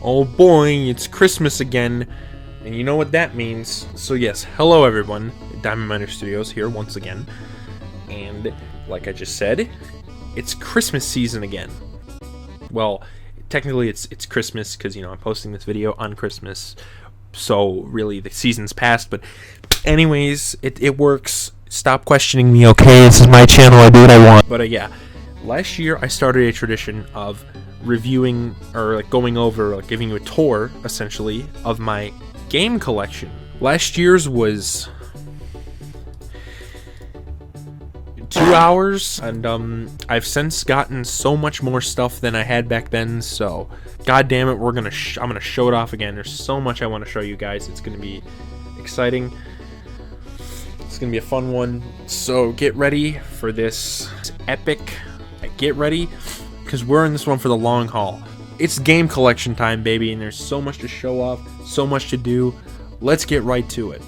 Oh boy, it's Christmas again, and you know what that means. So yes, hello everyone, Diamond Miner Studios here once again, and like I just said, it's Christmas season again. Well, technically it's Christmas because, you know, I'm posting this video on Christmas, so really the season's passed, but anyways, it works. Stop questioning me, okay? This is my channel, I do what I want. But yeah, last year I started a tradition of reviewing, or like going over, like giving you a tour, essentially, of my game collection. Last year's was 2 hours, and I've since gotten so much more stuff than I had back then, so god damn it, I'm gonna show it off again. There's so much I want to show you guys. It's gonna be exciting. It's gonna be a fun one, so get ready for this epic. Get ready, because we're in this one for the long haul. It's game collection time, baby, and there's so much to show off, so much to do. Let's get right to it.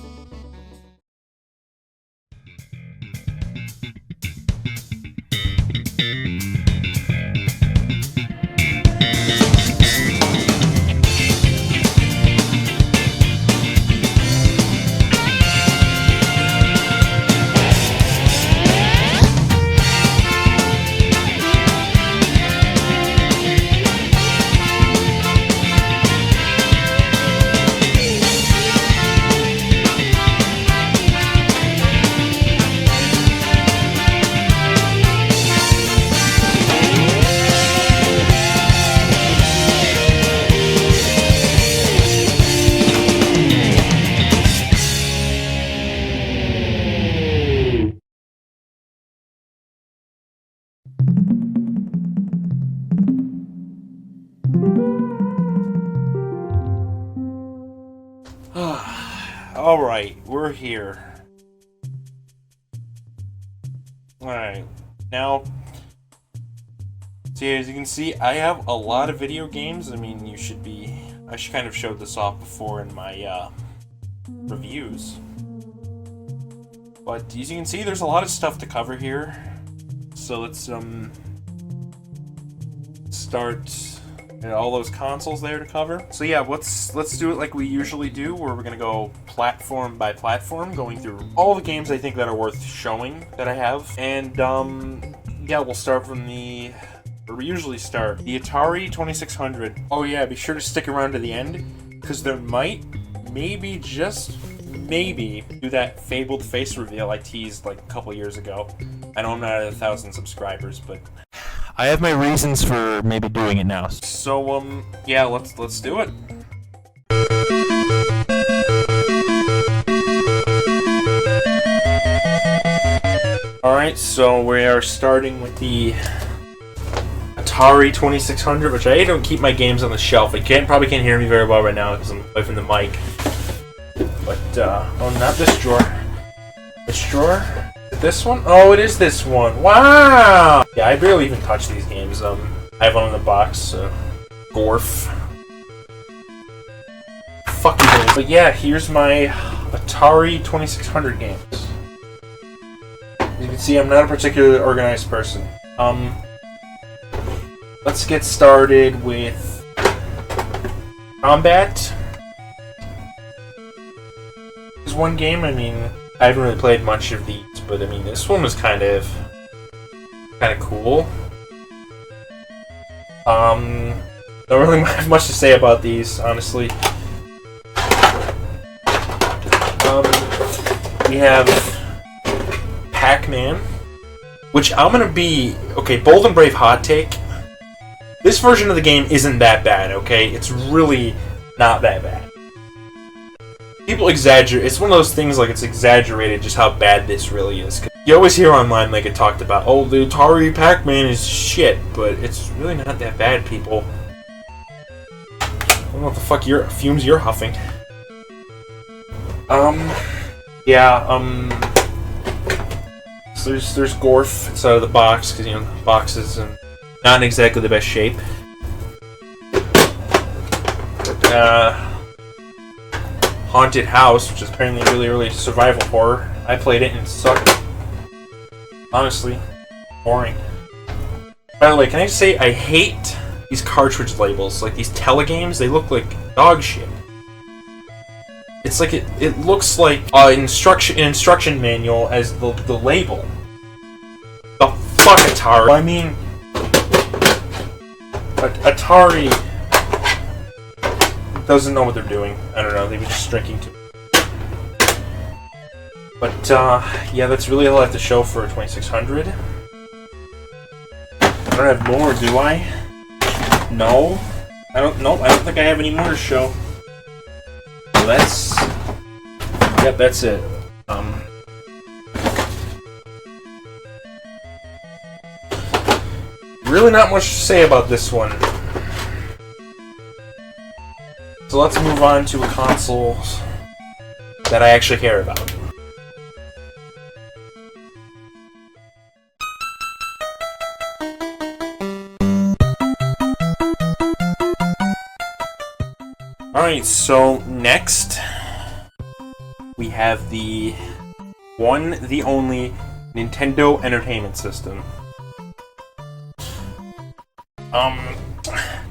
Alright, we're here. Alright, now, see, as you can see, I have a lot of video games. I mean, I should kind of show this off before in my, reviews. But, as you can see, there's a lot of stuff to cover here. So let's, start. And all those consoles there to cover. So yeah, let's do it like we usually do, where we're gonna go platform by platform, going through all the games I think that are worth showing that I have. And yeah, we'll start from where we usually start, the Atari 2600. Oh yeah, be sure to stick around to the end, because there might, maybe, just maybe, do that fabled face reveal I teased like a couple years ago. I know I'm not at 1,000 subscribers, but I have my reasons for maybe doing it now. So, yeah, let's do it. Alright, so we are starting with the Atari 2600, which I don't keep my games on the shelf. You probably can't hear me very well right now because I'm away from the mic. But, oh, not this drawer. Which drawer? This one? Oh, it is this one. Wow! Yeah, I barely even touch these games. I have one in the box. Gorf. Fuck you. But yeah, here's my Atari 2600 games. As you can see, I'm not a particularly organized person. Let's get started with Combat. There's one game, I mean, I haven't really played much of these, but I mean, this one was kind of cool. Don't really have much to say about these, honestly. We have Pac-Man, which I'm gonna be, okay, bold and brave hot take. This version of the game isn't that bad, okay? It's really not that bad. People exaggerate. It's one of those things, like, it's exaggerated just how bad this really is. You always hear online, like, it talked about, oh, the Atari Pac-Man is shit, but it's really not that bad, people. I don't know what the fuck fumes you're huffing. Yeah, so there's Gorf inside of the box, because, you know, the box is not in exactly the best shape. Haunted House, which is apparently really early survival horror. I played it and it sucked. Honestly, boring. By the way, can I just say I hate these cartridge labels, like these telegames, they look like dog shit. It's like it looks like an instruction manual as the label. The fuck, Atari? I mean, Atari doesn't know what they're doing. I don't know. They were just drinking too. But yeah, that's really all I have to show for 2600. I don't have more, do I? No. I don't. Nope. I don't think I have any more to show. So that's. Yep, that's it. Really not much to say about this one. So let's move on to a console that I actually care about. Alright, so next we have the only Nintendo Entertainment System.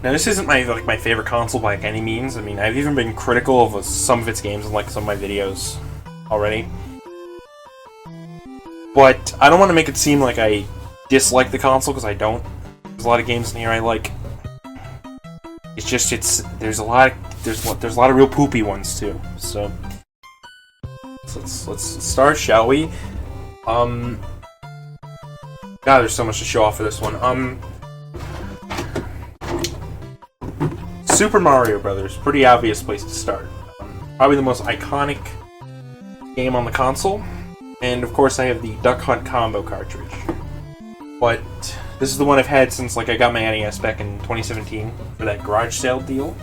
Now this isn't my favorite console by any means. I mean, I've even been critical of some of its games in some of my videos already. But I don't want to make it seem like I dislike the console, because I don't. There's a lot of games in here I like. It's just there's a lot of real poopy ones too. So let's start, shall we? God, there's so much to show off for this one. Super Mario Brothers, pretty obvious place to start. Probably the most iconic game on the console, and of course I have the Duck Hunt combo cartridge. But this is the one I've had since I got my NES back in 2017 for that garage sale deal.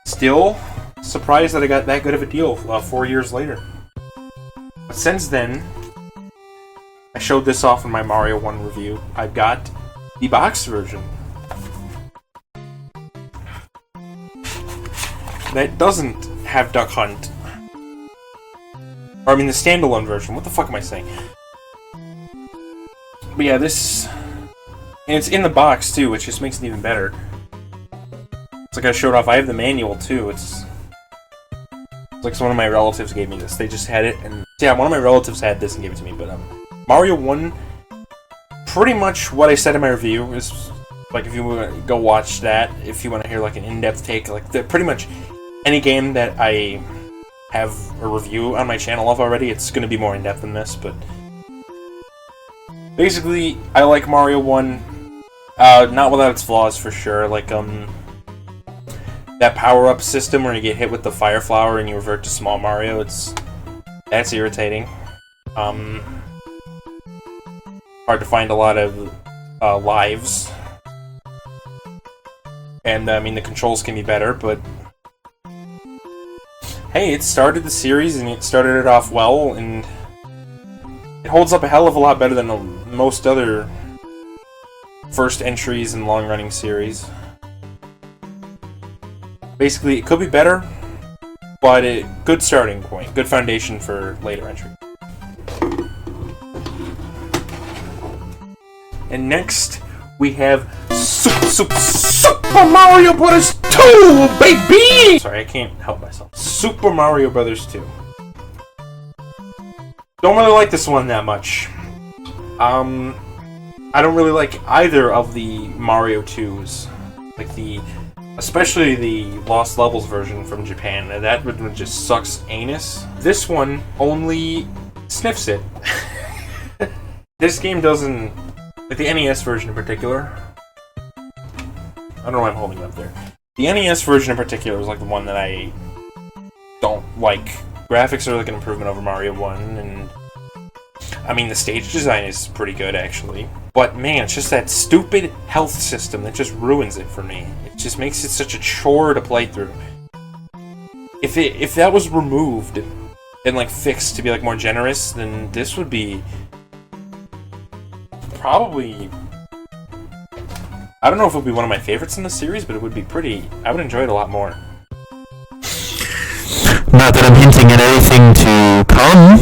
Still surprised that I got that good of a deal 4 years later. But since then, I showed this off in my Mario 1 review. I've got the box version. That doesn't have Duck Hunt. Or I mean the standalone version. What the fuck am I saying? But yeah, this... And it's in the box too, which just makes it even better. It's like I showed off, I have the manual too. It's like one of my relatives gave me this. They just had it, and yeah, one of my relatives had this and gave it to me. But Mario 1, pretty much what I said in my review is, if you want to go watch that, if you want to hear an in-depth take, pretty much any game that I have a review on my channel of already, it's going to be more in-depth than this, but basically, I like Mario 1, not without its flaws for sure, that power-up system where you get hit with the Fire Flower and you revert to Small Mario, that's irritating. Hard to find a lot of lives. And, I mean, the controls can be better, but hey, it started the series, and it started it off well, and it holds up a hell of a lot better than most other first entries in long-running series. Basically, it could be better, but good starting point, good foundation for later entry. And next, we have Super Mario Bros. 2, baby! Sorry, I can't help myself. Super Mario Bros. 2. Don't really like this one that much. I don't really like either of the Mario 2s. Especially the Lost Levels version from Japan. That one just sucks anus. This one only sniffs it. This game doesn't... the NES version in particular. I don't know why I'm holding it up there. The NES version in particular is the one that I don't like. Graphics are an improvement over Mario 1, and I mean the stage design is pretty good actually. But man, it's just that stupid health system that just ruins it for me. It just makes it such a chore to play through. If that was removed and fixed to be more generous, then this would be probably... I don't know if it would be one of my favorites in the series, but it would be pretty... I would enjoy it a lot more. Not that I'm hinting at anything to come.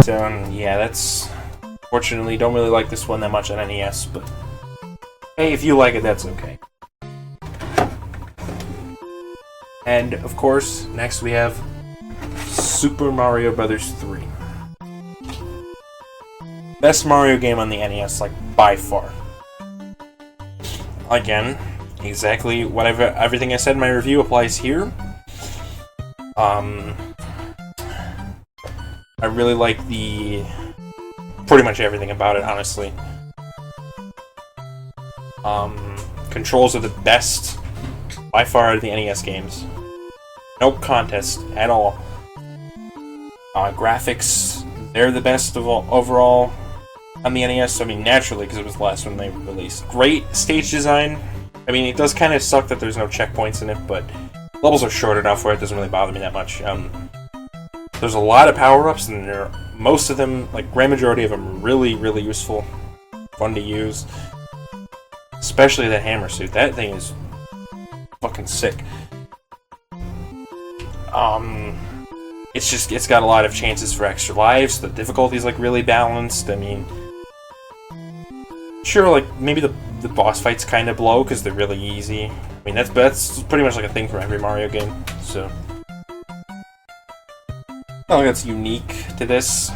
So, yeah, that's... Fortunately, don't really like this one that much on NES, but... Hey, if you like it, that's okay. And, of course, next we have Super Mario Bros. 3. Best Mario game on the NES, like, by far. Again, exactly whatever everything I said in my review applies here. I really like pretty much everything about it, honestly. Controls are the best by far of the NES games. No contest at all. Graphics, they're the best of all, overall on the NES. I mean, naturally, because it was the last one they released. Great stage design. I mean, it does kind of suck that there's no checkpoints in it, but levels are short enough where it doesn't really bother me that much. There's a lot of power-ups, and most of them, like, grand majority of them, really, really useful. Fun to use. Especially that hammer suit. That thing is fucking sick. It's got a lot of chances for extra lives. The difficulty's, like, really balanced. I mean, sure, like, maybe the boss fights kind of blow because they're really easy. I mean, that's pretty much like a thing for every Mario game, so I don't think that's unique to this.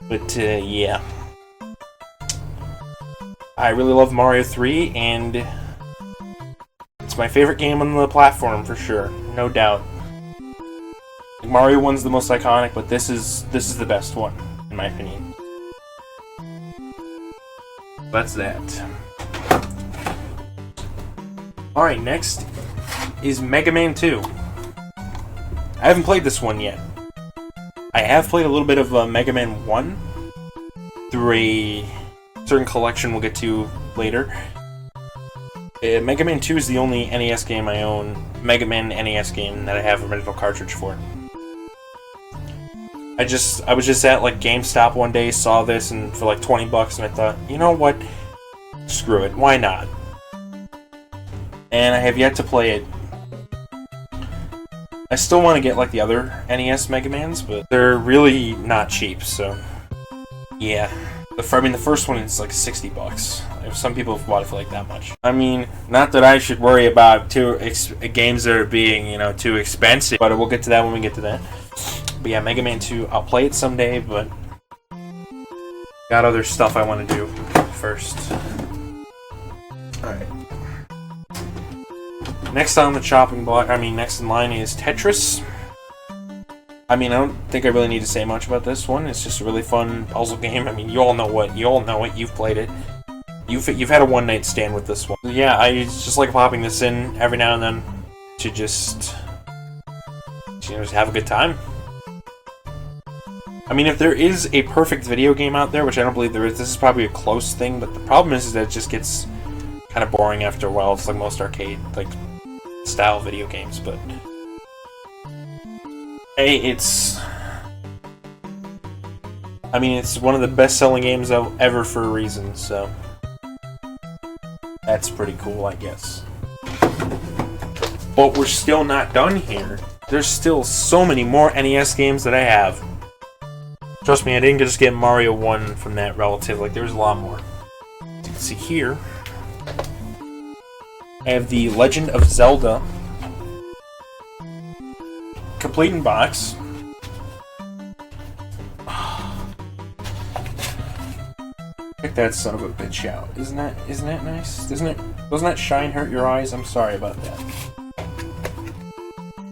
But, yeah. I really love Mario 3, and it's my favorite game on the platform, for sure. No doubt. Mario 1's the most iconic, but this is the best one, in my opinion. That's that. Alright, next is Mega Man 2. I haven't played this one yet. I have played a little bit of Mega Man 1 through a certain collection we'll get to later. Mega Man 2 is the only NES game I own, Mega Man NES game, that I have an original cartridge for. I was just at like GameStop one day, saw this, and for like 20 bucks, and I thought, you know what? Screw it, why not? And I have yet to play it. I still want to get like the other NES Mega Mans, but they're really not cheap, so yeah. I mean, the first one is like 60 bucks. Some people have bought it for like that much. I mean, not that I should worry about games that are being, you know, too expensive, but we'll get to that when we get to that. But yeah, Mega Man 2, I'll play it someday, but got other stuff I want to do first. Alright. Next on the chopping block, next in line is Tetris. I mean, I don't think I really need to say much about this one. It's just a really fun puzzle game. I mean, you all know it. You've played it. You've had a one-night stand with this one. Yeah, I just like popping this in every now and then to just have a good time. I mean, if there is a perfect video game out there, which I don't believe there is, this is probably a close thing, but the problem is that it just gets kind of boring after a while. It's like most arcade, like, style video games, but hey, it's one of the best-selling games ever for a reason, so that's pretty cool, I guess. But we're still not done here. There's still so many more NES games that I have. Trust me, I didn't just get Mario 1 from that relative. Like, there's a lot more. As you can see here, I have the Legend of Zelda complete in box. Check that son of a bitch out. Isn't that nice? Doesn't that shine hurt your eyes? I'm sorry about that.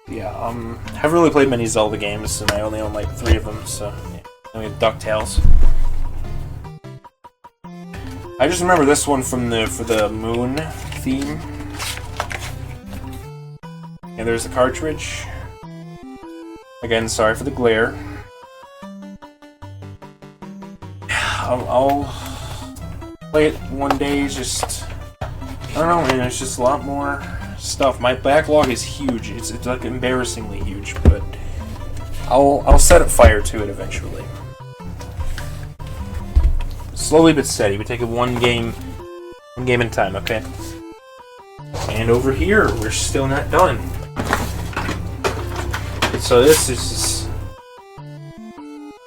Yeah, haven't really played many Zelda games, and I only own like 3 of them, so yeah. And we have DuckTales. I just remember this one for the Moon theme. And there's the cartridge. Again, sorry for the glare. I'll play it one day, just I don't know, man, it's just a lot more stuff. My backlog is huge. It's like embarrassingly huge, but I'll set up fire to it eventually. Slowly but steady. We take it one game at a time, okay? And over here, we're still not done. So this is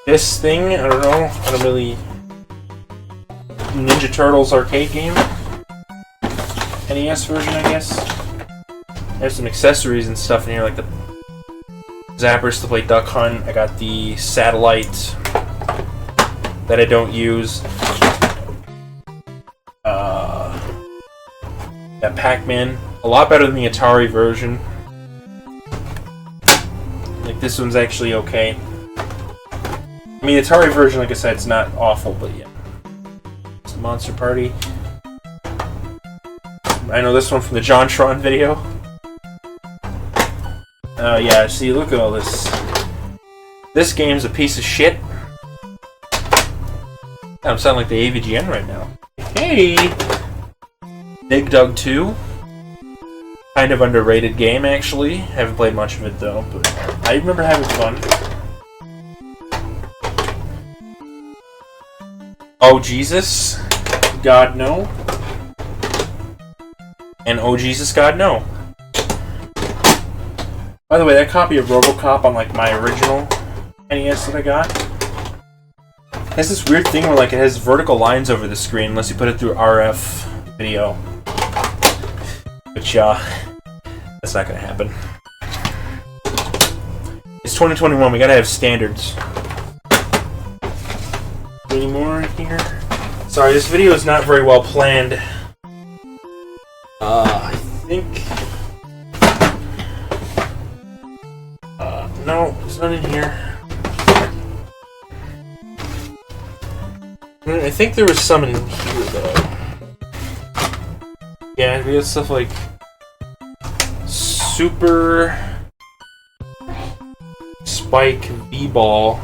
this thing. I don't know. I don't really. Ninja Turtles arcade game. NES version, I guess. There's some accessories and stuff in here, like the zappers to play Duck Hunt. I got the satellite that I don't use. That Pac-Man, a lot better than the Atari version. Like, this one's actually okay. I mean, the Atari version, like I said, it's not awful, but yeah. It's a Monster Party. I know this one from the JonTron video. Oh yeah, see, look at all this. This game's a piece of shit. I'm sounding like the AVGN right now. Hey! Dig Dug 2. Kind of underrated game, actually. Haven't played much of it, though, but I remember having fun. Oh, Jesus. God, no. And oh, Jesus, God, no. By the way, that copy of RoboCop on, like, my original NES that I got has this weird thing where, like, it has vertical lines over the screen unless you put it through RF video. Which, that's not gonna happen. It's 2021, we gotta have standards. Any more here? Sorry, this video is not very well planned. I think... no, there's none in here. I think there was some in here, though. Yeah, we have stuff like... Super... Spike V-Ball...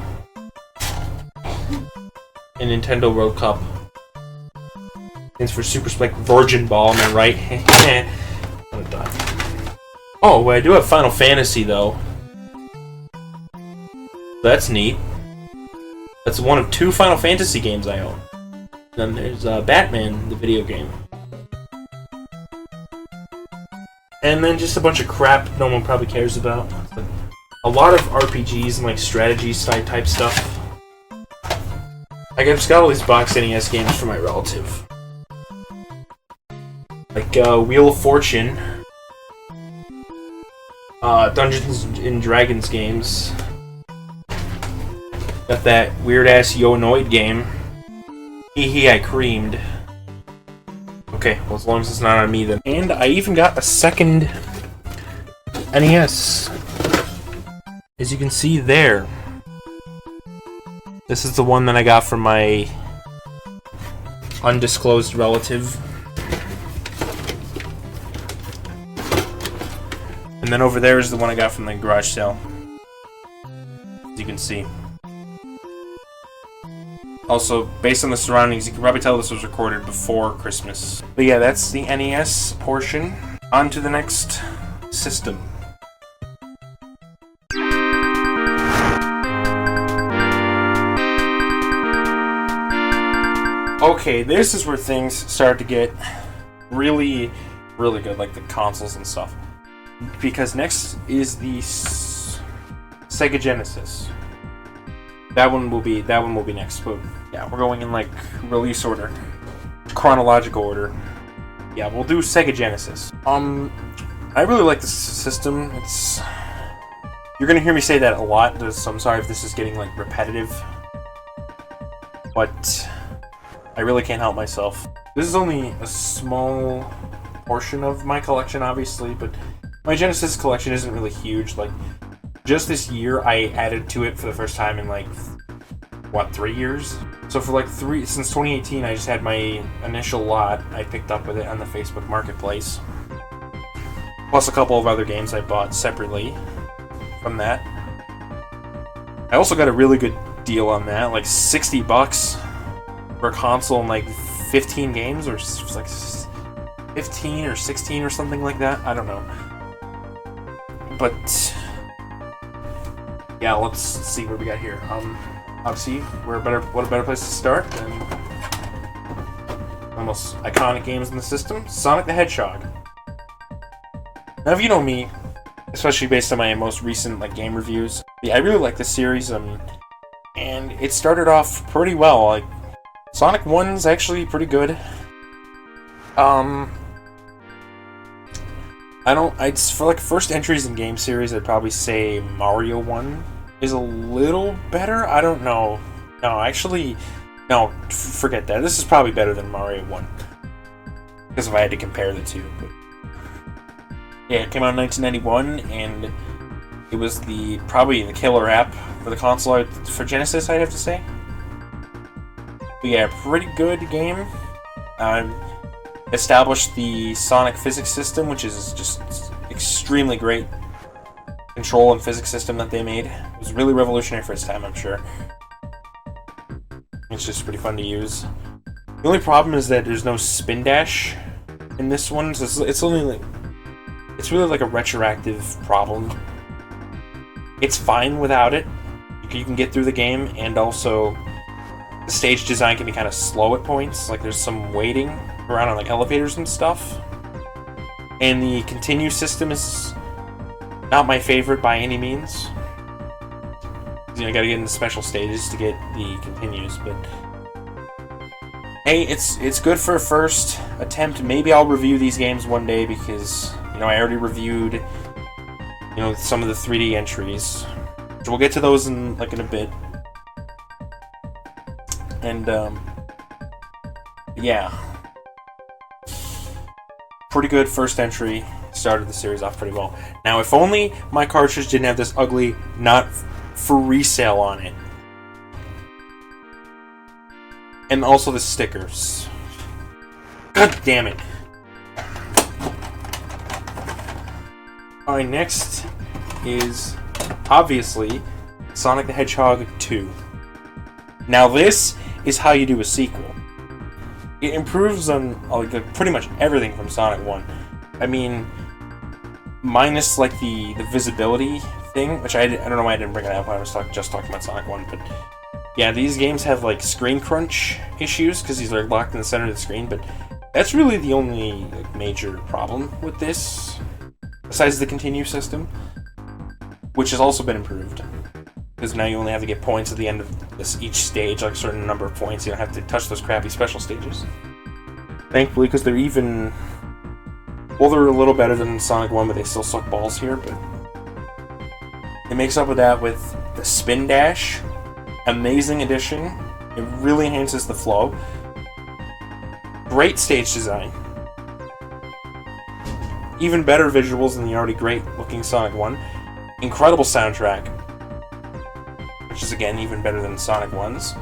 and Nintendo World Cup. Stands for Super Spike Virgin Ball, am I right? I'm done. Oh, well, I do have Final Fantasy, though. That's neat. That's one of 2 Final Fantasy games I own. Then there's Batman, the video game. And then just a bunch of crap no one probably cares about. But a lot of RPGs and like strategy type stuff. I just got all these box NES games for my relative. Like Wheel of Fortune. Dungeons and Dragons games. Got that weird-ass Yo-Noid game. Hee I creamed. Okay, well, as long as it's not on me then. And I even got a second NES. As you can see there. This is the one that I got from my undisclosed relative. And then over there is the one I got from the garage sale. As you can see. Also, based on the surroundings, you can probably tell this was recorded before Christmas. But yeah, that's the NES portion. On to the next system. Okay, this is where things start to get really, really good, like the consoles and stuff. Because next is the Sega Genesis. That one will be next, but yeah, we're going in like release order, chronological order. Yeah, we'll do Sega Genesis. I really like this system. You're gonna hear me say that a lot, so I'm sorry if this is getting like repetitive, but I really can't help myself. This is only a small portion of my collection, obviously, but my Genesis collection isn't really huge. Like, just this year, I added to it for the first time in, like, what, 3 years? So for, like, since 2018, I just had my initial lot I picked up with it on the Facebook Marketplace. Plus a couple of other games I bought separately from that. I also got a really good deal on that, like $60 for a console and, like, 15 games, or, like, 15 or 16 or something like that. I don't know. But... yeah, let's see what we got here. Obviously, what a better place to start than the most iconic games in the system, Sonic the Hedgehog. Now, if you know me, especially based on my most recent like game reviews, yeah, I really like this series. And it started off pretty well. Like, Sonic 1's actually pretty good. For like first entries in game series, I'd probably say Mario 1 is a little better. I don't know. No, actually, no, forget that. This is probably better than Mario 1. Because if I had to compare the two. But yeah, it came out in 1991, and it was probably the killer app for the console for Genesis, I'd have to say. But yeah, pretty good game. Established the Sonic physics system, which is just extremely great control and physics system that they made. It was really revolutionary for its time, I'm sure. It's just pretty fun to use. The only problem is that there's no spin dash in this one, so it's really like a retroactive problem. It's fine without it. You can get through the game, and also the stage design can be kind of slow at points. Like there's some waiting around on like elevators and stuff. And the continue system is not my favorite by any means. You gotta get into special stages to get the continues, but hey, it's good for a first attempt. Maybe I'll review these games one day because I already reviewed some of the 3D entries. So we'll get to those in a bit. And yeah. Pretty good first entry. Started the series off pretty well. Now, if only my cartridge didn't have this ugly not for resale on it. And also the stickers. God damn it. Alright, next is obviously Sonic the Hedgehog 2. Now this is how you do a sequel. It improves on pretty much everything from Sonic 1. I mean, minus like the visibility thing, which I don't know why I didn't bring it up when I was just talking about Sonic 1, but yeah, these games have like screen crunch issues because these are locked in the center of the screen, but that's really the only major problem with this, besides the continue system, which has also been improved. Because now you only have to get points at the end of each stage, like a certain number of points. You don't have to touch those crappy special stages. Thankfully, because they're even... Well, they're a little better than Sonic 1, but they still suck balls here, but... It makes up with that with the Spin Dash. Amazing addition. It really enhances the flow. Great stage design. Even better visuals than the already great-looking Sonic 1. Incredible soundtrack. Which is again even better than Sonic 1's.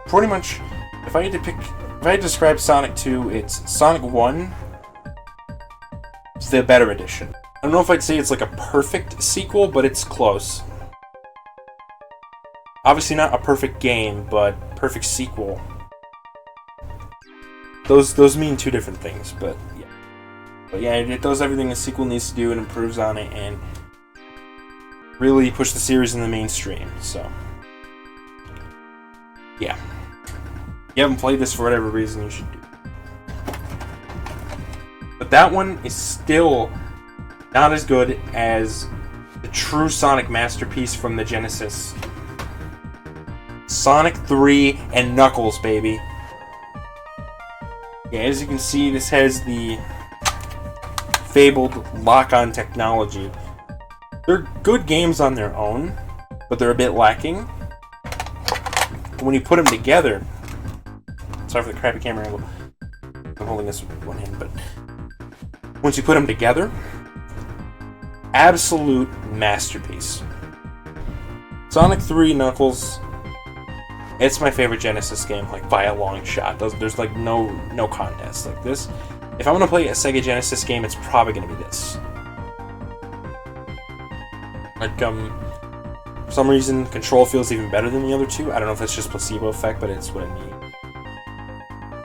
Pretty much, if I had to describe Sonic 2, it's Sonic 1, the better edition. I don't know if I'd say it's like a perfect sequel, but it's close. Obviously not a perfect game, but perfect sequel. Those mean two different things, but yeah. But yeah, it does everything the sequel needs to do and improves on it, and really push the series in the mainstream, so yeah. If you haven't played this for whatever reason, you should do. But that one is still not as good as the true Sonic masterpiece from the Genesis. Sonic 3 and Knuckles, baby. Yeah, as you can see, this has the fabled lock-on technology. They're good games on their own, but they're a bit lacking. When you put them together... Sorry for the crappy camera angle. I'm holding this with one hand, but... Once you put them together... Absolute masterpiece. Sonic 3 Knuckles... It's my favorite Genesis game, like, by a long shot. There's like, no contest. Like, this... If I'm gonna play a Sega Genesis game, it's probably gonna be this. Like, for some reason, Control feels even better than the other two. I don't know if that's just placebo effect, but it's what I mean.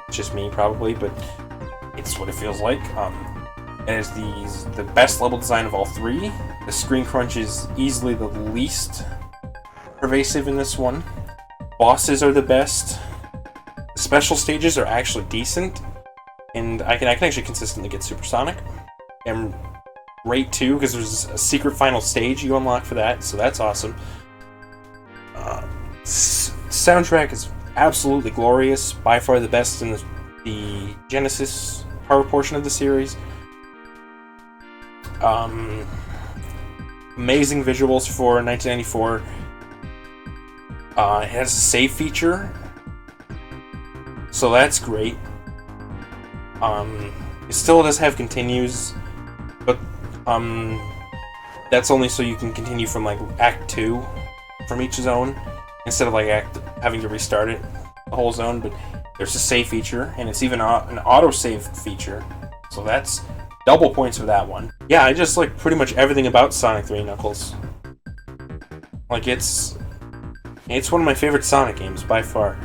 It's just me, probably, but it's what it feels like. It has the best level design of all three. The screen crunch is easily the least pervasive in this one. Bosses are the best. The special stages are actually decent. And I can actually consistently get supersonic. And rate 2, because there's a secret final stage you unlock for that, so that's awesome. Soundtrack is absolutely glorious. By far the best in the Genesis power portion of the series. Amazing visuals for 1994. It has a save feature, so that's great. It still does have continues, but that's only so you can continue from like Act 2 from each zone instead of like having to restart it the whole zone. But there's a save feature, and it's even an autosave feature, so that's double points for that one. Yeah, I just like pretty much everything about Sonic 3 Knuckles. Like it's one of my favorite Sonic games by far.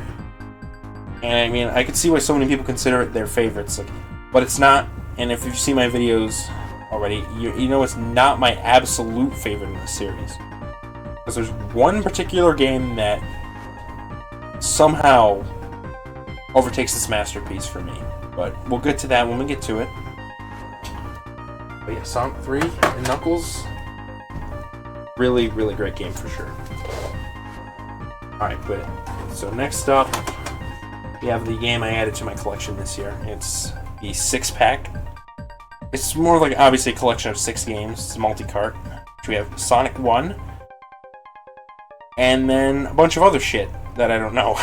And I mean, I could see why so many people consider it their favorites, like, but it's not. And if you've seen my videos already, you know it's not my absolute favorite in the series. Because there's one particular game that somehow overtakes this masterpiece for me. But we'll get to that when we get to it. But yeah, Sonic 3 and Knuckles, really, really great game for sure. Alright, but so next up, we have the game I added to my collection this year. It's the 6-pack. It's more like obviously a collection of 6 games. It's a multi-cart. We have Sonic 1, and then a bunch of other shit that I don't know.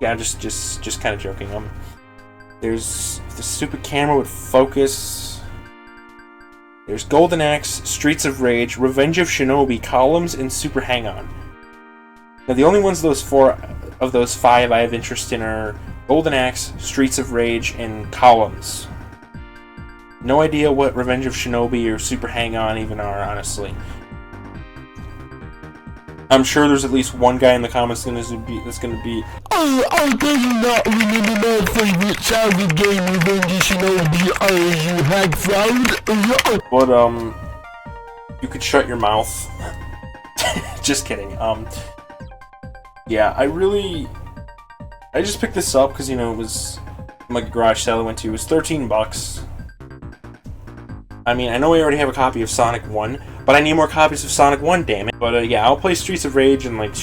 Yeah, just kind of joking. There's the stupid camera with focus. There's Golden Axe, Streets of Rage, Revenge of Shinobi, Columns, and Super Hang-On. Now, the only ones of those 5 I have interest in are Golden Axe, Streets of Rage, and Columns. No idea what Revenge of Shinobi or Super Hang-On even are, honestly. I'm sure there's at least one guy in the comments that's gonna be, Oh, I do not remember my favorite childhood game, Revenge of Shinobi. Are you hag fraud? but, you could shut your mouth. Just kidding. Yeah, I just picked this up because, you know, it was like a garage sale I went to. It was $13. I mean, I know I already have a copy of Sonic 1, but I need more copies of Sonic 1, damn it. But yeah, I'll play Streets of Rage and like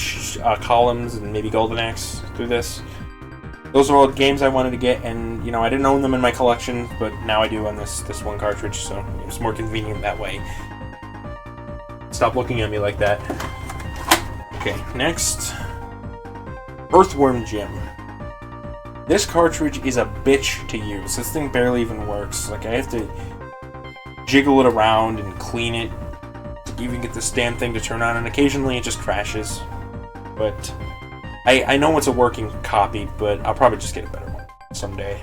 Columns and maybe Golden Axe through this. Those are all games I wanted to get, and you know, I didn't own them in my collection, but now I do on this one cartridge, so it's more convenient that way. Stop looking at me like that. Okay, next. Earthworm Jim. This cartridge is a bitch to use. This thing barely even works. Like, I have to jiggle it around and clean it to even get this damn thing to turn on, and occasionally it just crashes. But I know it's a working copy, but I'll probably just get a better one someday.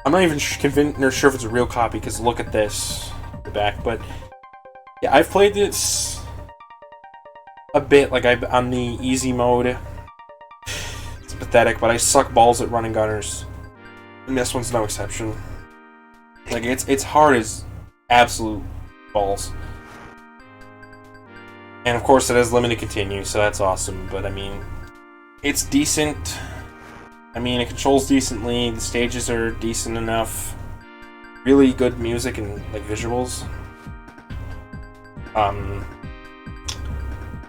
I'm not even convinced or sure if it's a real copy, because look at this, the back. But yeah, I've played this a bit, like on the easy mode. It's pathetic, but I suck balls at running gunners, and this one's no exception. Like, it's hard as absolute balls. And of course it has limited continue, so that's awesome, but I mean, it's decent. I mean, it controls decently, the stages are decent enough. Really good music and, like, visuals.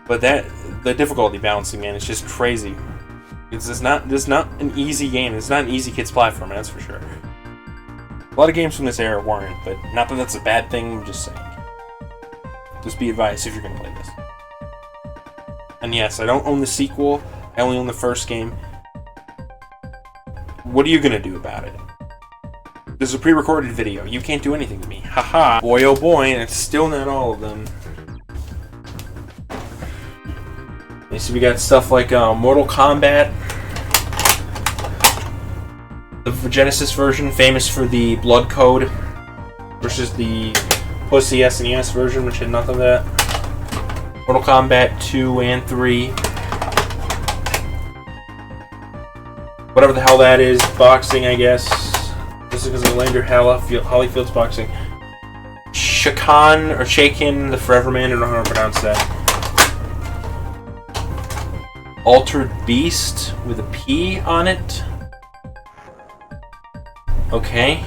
But the difficulty balancing, man, it's just crazy. It's not an easy game. It's not an easy kids platform, that's for sure. A lot of games from this era weren't, but not that that's a bad thing, I'm just saying. Just be advised if you're going to play this. And yes, I don't own the sequel, I only own the first game. What are you going to do about it? This is a pre-recorded video, you can't do anything to me. Haha. Boy oh boy, and it's still not all of them. You see, we got stuff like Mortal Kombat. The Genesis version, famous for the blood code, versus the pussy SNES version, which had nothing of that. Mortal Kombat 2 and 3. Whatever the hell that is, boxing, I guess. This is because of Lander Holyfield's boxing. Shakan, or Shakin, the Forever Man, I don't know how to pronounce that. Altered Beast, with a P on it. Okay.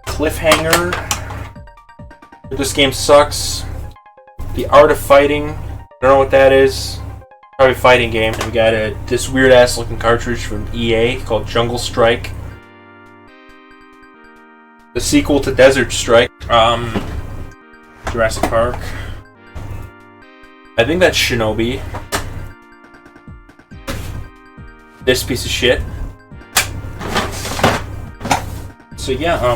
Cliffhanger. This game sucks. The Art of Fighting. I don't know what that is. Probably fighting game. And we got this weird ass looking cartridge from EA called Jungle Strike. The sequel to Desert Strike. Jurassic Park. I think that's Shinobi. This piece of shit. So yeah,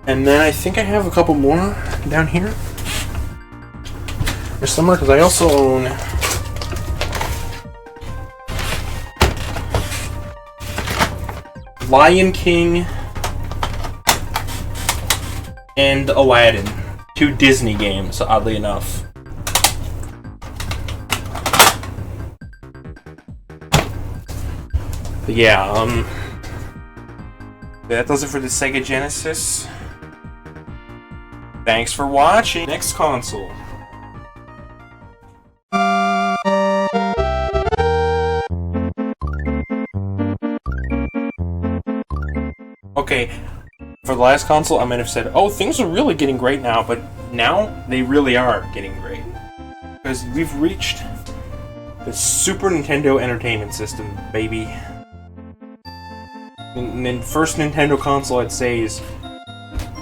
and then I think I have a couple more down here. Or somewhere, because I also own Lion King and Aladdin. 2 Disney games, oddly enough. But yeah, that does it for the Sega Genesis. Thanks for watching. Next console. Okay, for the last console, I might have said, oh, things are really getting great now, but now they really are getting great. Because we've reached the Super Nintendo Entertainment System, baby. And the first Nintendo console, I'd say, is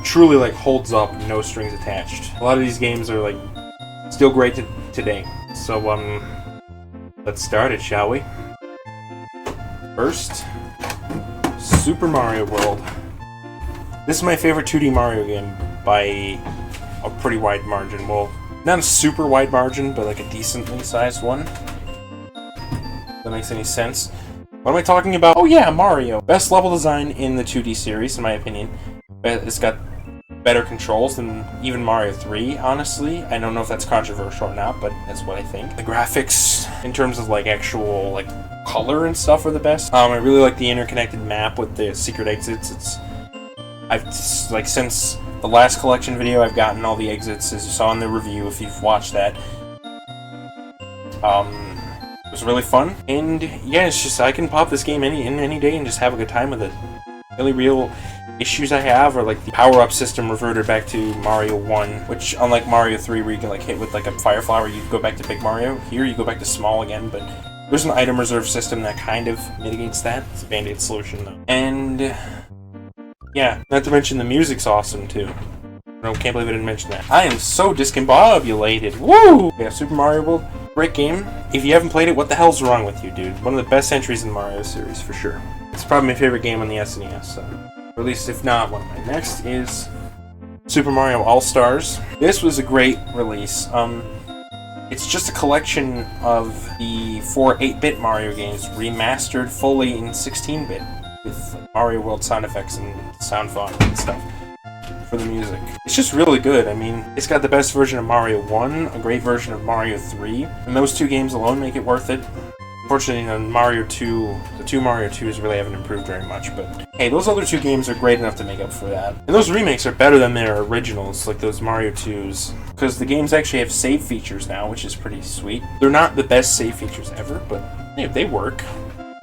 truly, like, holds up, no strings attached. A lot of these games are, like, still great today. So, let's start it, shall we? First, Super Mario World. This is my favorite 2D Mario game by a pretty wide margin. Well, not a super wide margin, but like a decently sized one. If that makes any sense. What am I talking about? Oh yeah, Mario. Best level design in the 2D series, in my opinion. It's got better controls than even Mario 3, honestly. I don't know if that's controversial or not, but that's what I think. The graphics, in terms of like actual like color and stuff, are the best. I really like the interconnected map with the secret exits. I've like since the last collection video, I've gotten all the exits, as you saw in the review if you've watched that. It was really fun, and yeah, it's just I can pop this game any day and just have a good time with it. The only real issues I have are like the power-up system reverted back to Mario 1, which unlike Mario 3 where you can like hit with like a fire flower, you go back to Big Mario. Here you go back to small again, but there's an item reserve system that kind of mitigates that. It's a band-aid solution though. And yeah, not to mention the music's awesome too. I can't believe I didn't mention that. I am so discombobulated. Woo! Yeah, Super Mario World, great game. If you haven't played it, what the hell's wrong with you, dude? One of the best entries in the Mario series, for sure. It's probably my favorite game on the SNES, so. Or at least, if not, one of mine. Next is Super Mario All-Stars. This was a great release. It's just a collection of the 4 8-bit Mario games remastered fully in 16-bit with Mario World sound effects and sound font and stuff for the music. It's just really good. I mean, it's got the best version of Mario 1, a great version of Mario 3, and those 2 games alone make it worth it. Unfortunately, on Mario 2, the 2 Mario 2s really haven't improved very much, but hey, those other 2 games are great enough to make up for that. And those remakes are better than their originals, like those Mario 2s, because the games actually have save features now, which is pretty sweet. They're not the best save features ever, but yeah, they work.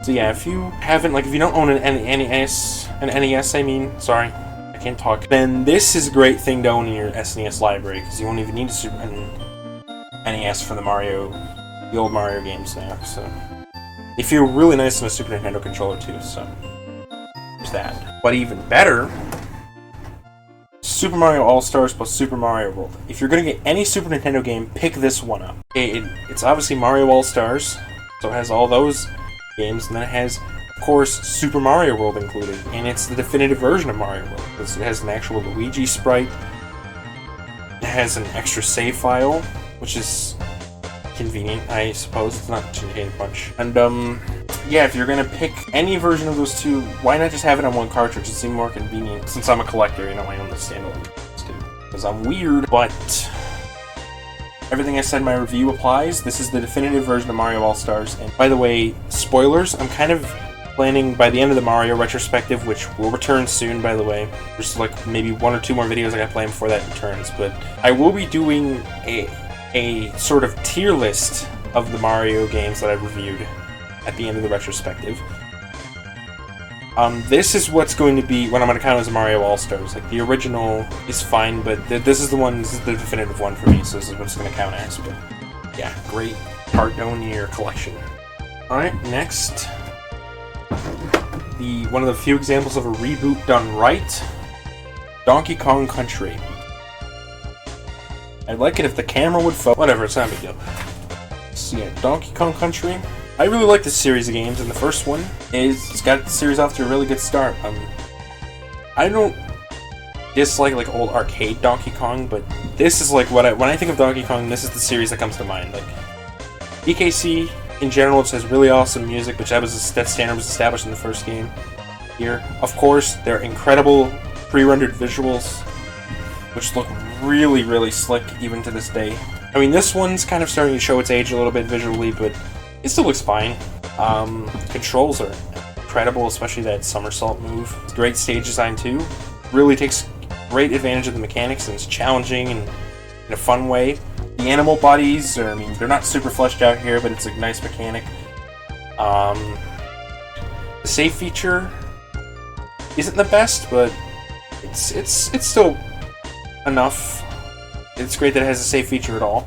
So yeah, if you haven't, like if you don't own an NES, I mean, sorry, I can't talk, then this is a great thing to own in your SNES library, because you won't even need a NES for the old Mario games now, so. They feel really nice on a Super Nintendo controller too, so there's that. But even better, Super Mario All-Stars plus Super Mario World. If you're gonna get any Super Nintendo game, pick this one up. It's obviously Mario All-Stars, so it has all those games, and then it has, of course, Super Mario World included, and it's the definitive version of Mario World. It has an actual Luigi sprite, it has an extra save file, which is convenient, I suppose. It's not changing much. And yeah, if you're gonna pick any version of those 2, why not just have it on one cartridge? It seems more convenient. Since I'm a collector, you know, I own the standalone too. Because I'm weird, but everything I said in my review applies. This is the definitive version of Mario All-Stars. And by the way, spoilers, I'm kind of planning by the end of the Mario retrospective, which will return soon, by the way. There's like maybe 1 or 2 more videos I got planned before that returns, but I will be doing a sort of tier list of the Mario games that I've reviewed at the end of the retrospective. This is what's going to be what I'm going to count as Mario All-Stars. Like, the original is fine, but this is the definitive one for me, so this is what it's going to count as. But yeah, great part going in your collection. Alright, next. One of the few examples of a reboot done right. Donkey Kong Country. I'd like it if the camera would focus. Whatever, it's not a big deal. So yeah, Donkey Kong Country. I really like this series of games, and the first one it's got the series off to a really good start. I don't dislike like old arcade Donkey Kong, but this is like when I think of Donkey Kong, this is the series that comes to mind. Like DKC in general, it has really awesome music, which that standard was established in the first game. Here, of course, they're incredible pre-rendered visuals, which look really, really slick even to this day. I mean, this one's kind of starting to show its age a little bit visually, but it still looks fine. Controls are incredible, especially that somersault move. It's great stage design too. Really takes great advantage of the mechanics, and it's challenging and in a fun way. The animal bodies are, I mean, they're not super fleshed out here, but it's a nice mechanic. The save feature isn't the best, but it's still enough. It's great that it has a save feature at all.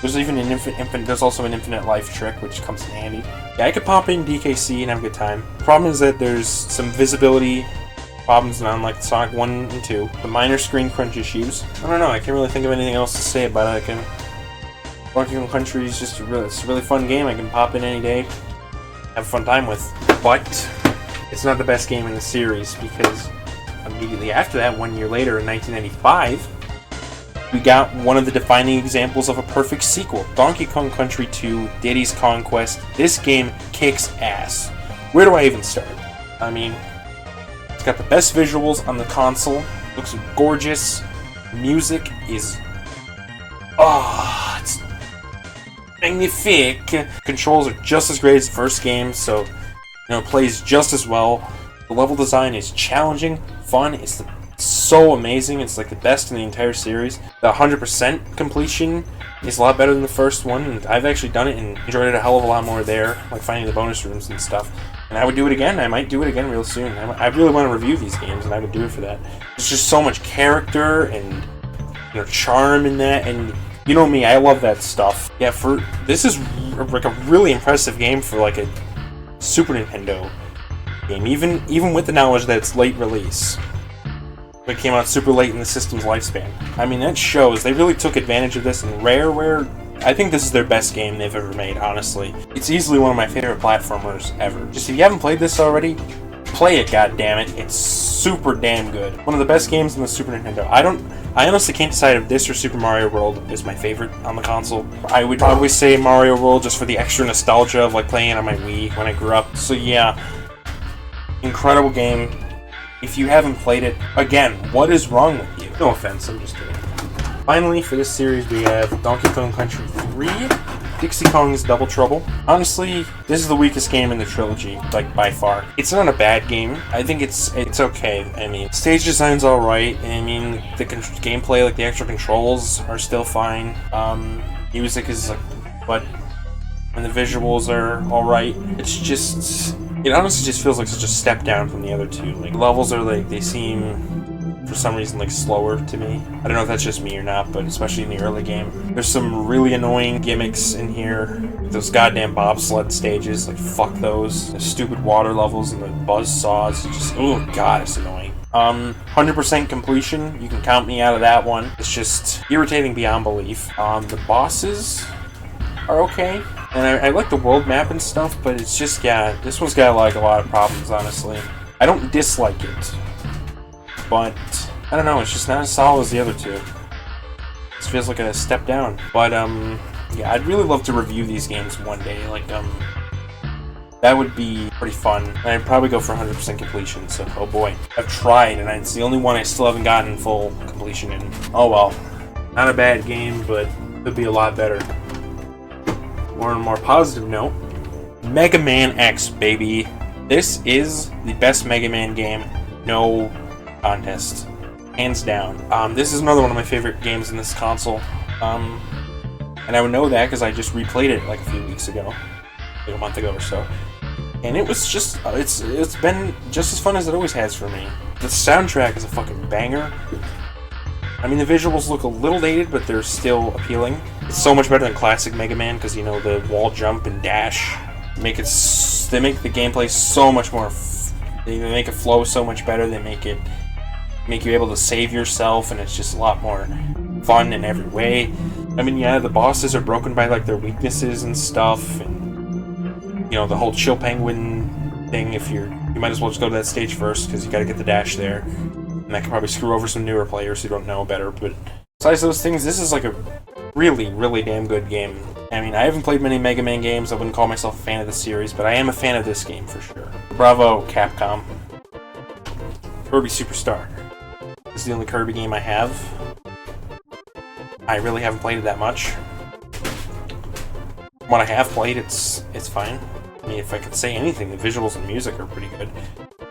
There's even an there's also an infinite life trick, which comes in handy. Yeah, I could pop in DKC and have a good time. The problem is that there's some visibility problems on like Sonic 1 and 2. The minor screen crunch issues. I don't know, I can't really think of anything else to say about it. Donkey Kong Country is just it's a really fun game. I can pop in any day, have a fun time with. But it's not the best game in the series, because immediately after that, 1 year later in 1995, we got one of the defining examples of a perfect sequel, Donkey Kong Country 2 Diddy's Conquest. This game kicks ass. Where do I even start? I mean, it's got the best visuals on the console, looks gorgeous, music is... it's magnifique. Controls are just as great as the first game, so, it plays just as well. The level design is challenging, fun, it's so amazing. It's like the best in the entire series. The 100% completion is a lot better than the first one, and I've actually done it and enjoyed it a hell of a lot more there, like finding the bonus rooms and stuff. And I would do it again. I might do it again real soon. I really want to review these games, and I would do it for that. There's just so much character and charm in that, and you know me, I love that stuff. Yeah, this is like a really impressive game for like a Super Nintendo game, even with the knowledge that it's late release. It came out super late in the system's lifespan. I mean, that shows they really took advantage of this, and Rareware, I think this is their best game they've ever made, honestly. It's easily one of my favorite platformers ever. Just if you haven't played this already, play it, goddammit. It's super damn good. One of the best games in the Super Nintendo. I honestly can't decide if this or Super Mario World is my favorite on the console. I would probably say Mario World just for the extra nostalgia of like playing it on my Wii when I grew up. So yeah, incredible game. If you haven't played it, again, what is wrong with you? No offense, I'm just kidding. Finally, for this series, we have Donkey Kong Country 3, Dixie Kong's Double Trouble. Honestly, this is the weakest game in the trilogy, like, by far. It's not a bad game. I think it's okay. I mean, stage design's alright. I mean, the gameplay, like, the actual controls are still fine. Music is, like, but when the visuals are alright, it's just... It honestly just feels like such a step down from the other two. Like, levels are like, they seem, for some reason, like, slower to me. I don't know if that's just me or not, but especially in the early game. There's some really annoying gimmicks in here. Those goddamn bobsled stages, like, fuck those. The stupid water levels and the buzz saws. Just, oh god, it's annoying. 100% completion, you can count me out of that one. It's just irritating beyond belief. The bosses are okay. And I like the world map and stuff, but it's just, yeah, this one's got like a lot of problems, honestly. I don't dislike it, but I don't know, it's just not as solid as the other two. This feels like a step down. But, yeah, I'd really love to review these games one day. Like, that would be pretty fun. And I'd probably go for 100% completion, so, oh boy. I've tried, and it's the only one I still haven't gotten full completion in. Oh well. Not a bad game, but could be a lot better. On a more positive note, Mega Man X, baby. This is the best Mega Man game, no contest. Hands down. This is another one of my favorite games in this console. And I would know that because I just replayed it like a few weeks ago. Like a month ago or so. And it was just, it's been just as fun as it always has for me. The soundtrack is a fucking banger. I mean, the visuals look a little dated, but they're still appealing. It's so much better than classic Mega Man, because, you know, the wall jump and dash they make the gameplay so much more, they make it flow so much better, they make you able to save yourself, and it's just a lot more fun in every way. I mean, yeah, the bosses are broken by, like, their weaknesses and stuff, and, you know, the whole chill penguin thing, you might as well just go to that stage first, because you gotta get the dash there. And that can probably screw over some newer players who don't know better, but besides those things, this is like a really, really damn good game. I mean, I haven't played many Mega Man games, I wouldn't call myself a fan of the series, but I am a fan of this game for sure. Bravo, Capcom. Kirby Superstar. This is the only Kirby game I have. I really haven't played it that much. What I have played, it's fine. I mean, if I could say anything, the visuals and music are pretty good.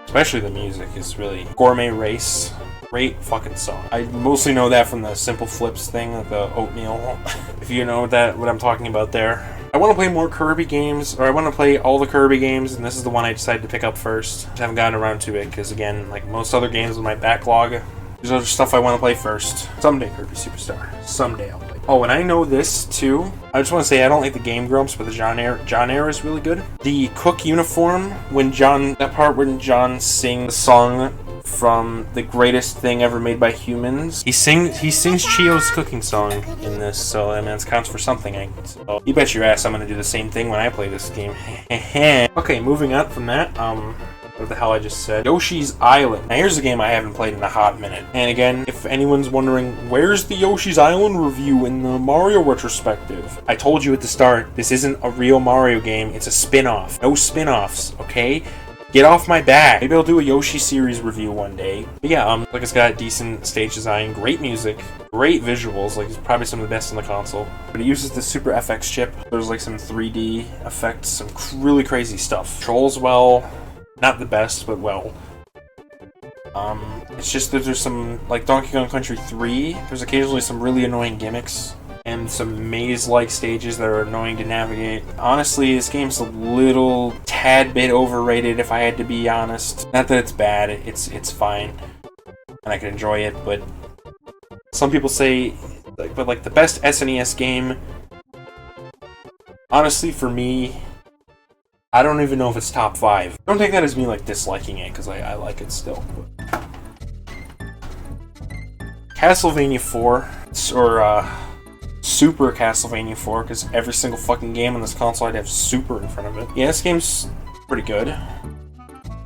Especially the music is really... Gourmet Race. Great fucking song. I mostly know that from the Simple Flips thing, the oatmeal. If you know what I'm talking about there. I want to play more Kirby games, or I want to play all the Kirby games, and this is the one I decided to pick up first. I haven't gotten around to it, because again, like most other games in my backlog, there's other stuff I want to play first. Someday, Kirby Superstar. Someday I'll play. Oh, and I know this, too. I just want to say I don't like the Game Grumps, but the John Air is really good. The Cook uniform, that part when John sings the song from The Greatest Thing Ever Made by Humans. He sings Chio's cooking song in this, so I mean, it counts for something. So you bet your ass I'm gonna do the same thing when I play this game. Okay, moving on from that, what the hell I just said. Yoshi's Island. Now here's a game I haven't played in a hot minute. And again, if anyone's wondering, where's the Yoshi's Island review in the Mario retrospective? I told you at the start, this isn't a real Mario game, it's a spin-off. No spin-offs, okay? Get off my back. Maybe I'll do a Yoshi series review one day. But yeah, like it's got decent stage design, great music, great visuals, like it's probably some of the best on the console. But it uses the Super FX chip. There's like some 3D effects, some really crazy stuff. Controls well. Not the best, but well. It's just that there's some, like Donkey Kong Country 3, there's occasionally some really annoying gimmicks, and some maze-like stages that are annoying to navigate. Honestly, this game's a little tad bit overrated, if I had to be honest. Not that it's bad, it's fine, and I can enjoy it, but some people say, but the best SNES game, honestly, for me, I don't even know if it's top 5. Don't take that as me, like, disliking it, because I like it still. But Castlevania 4, or, Super Castlevania 4, because every single fucking game on this console I'd have Super in front of it. Yeah, this game's pretty good.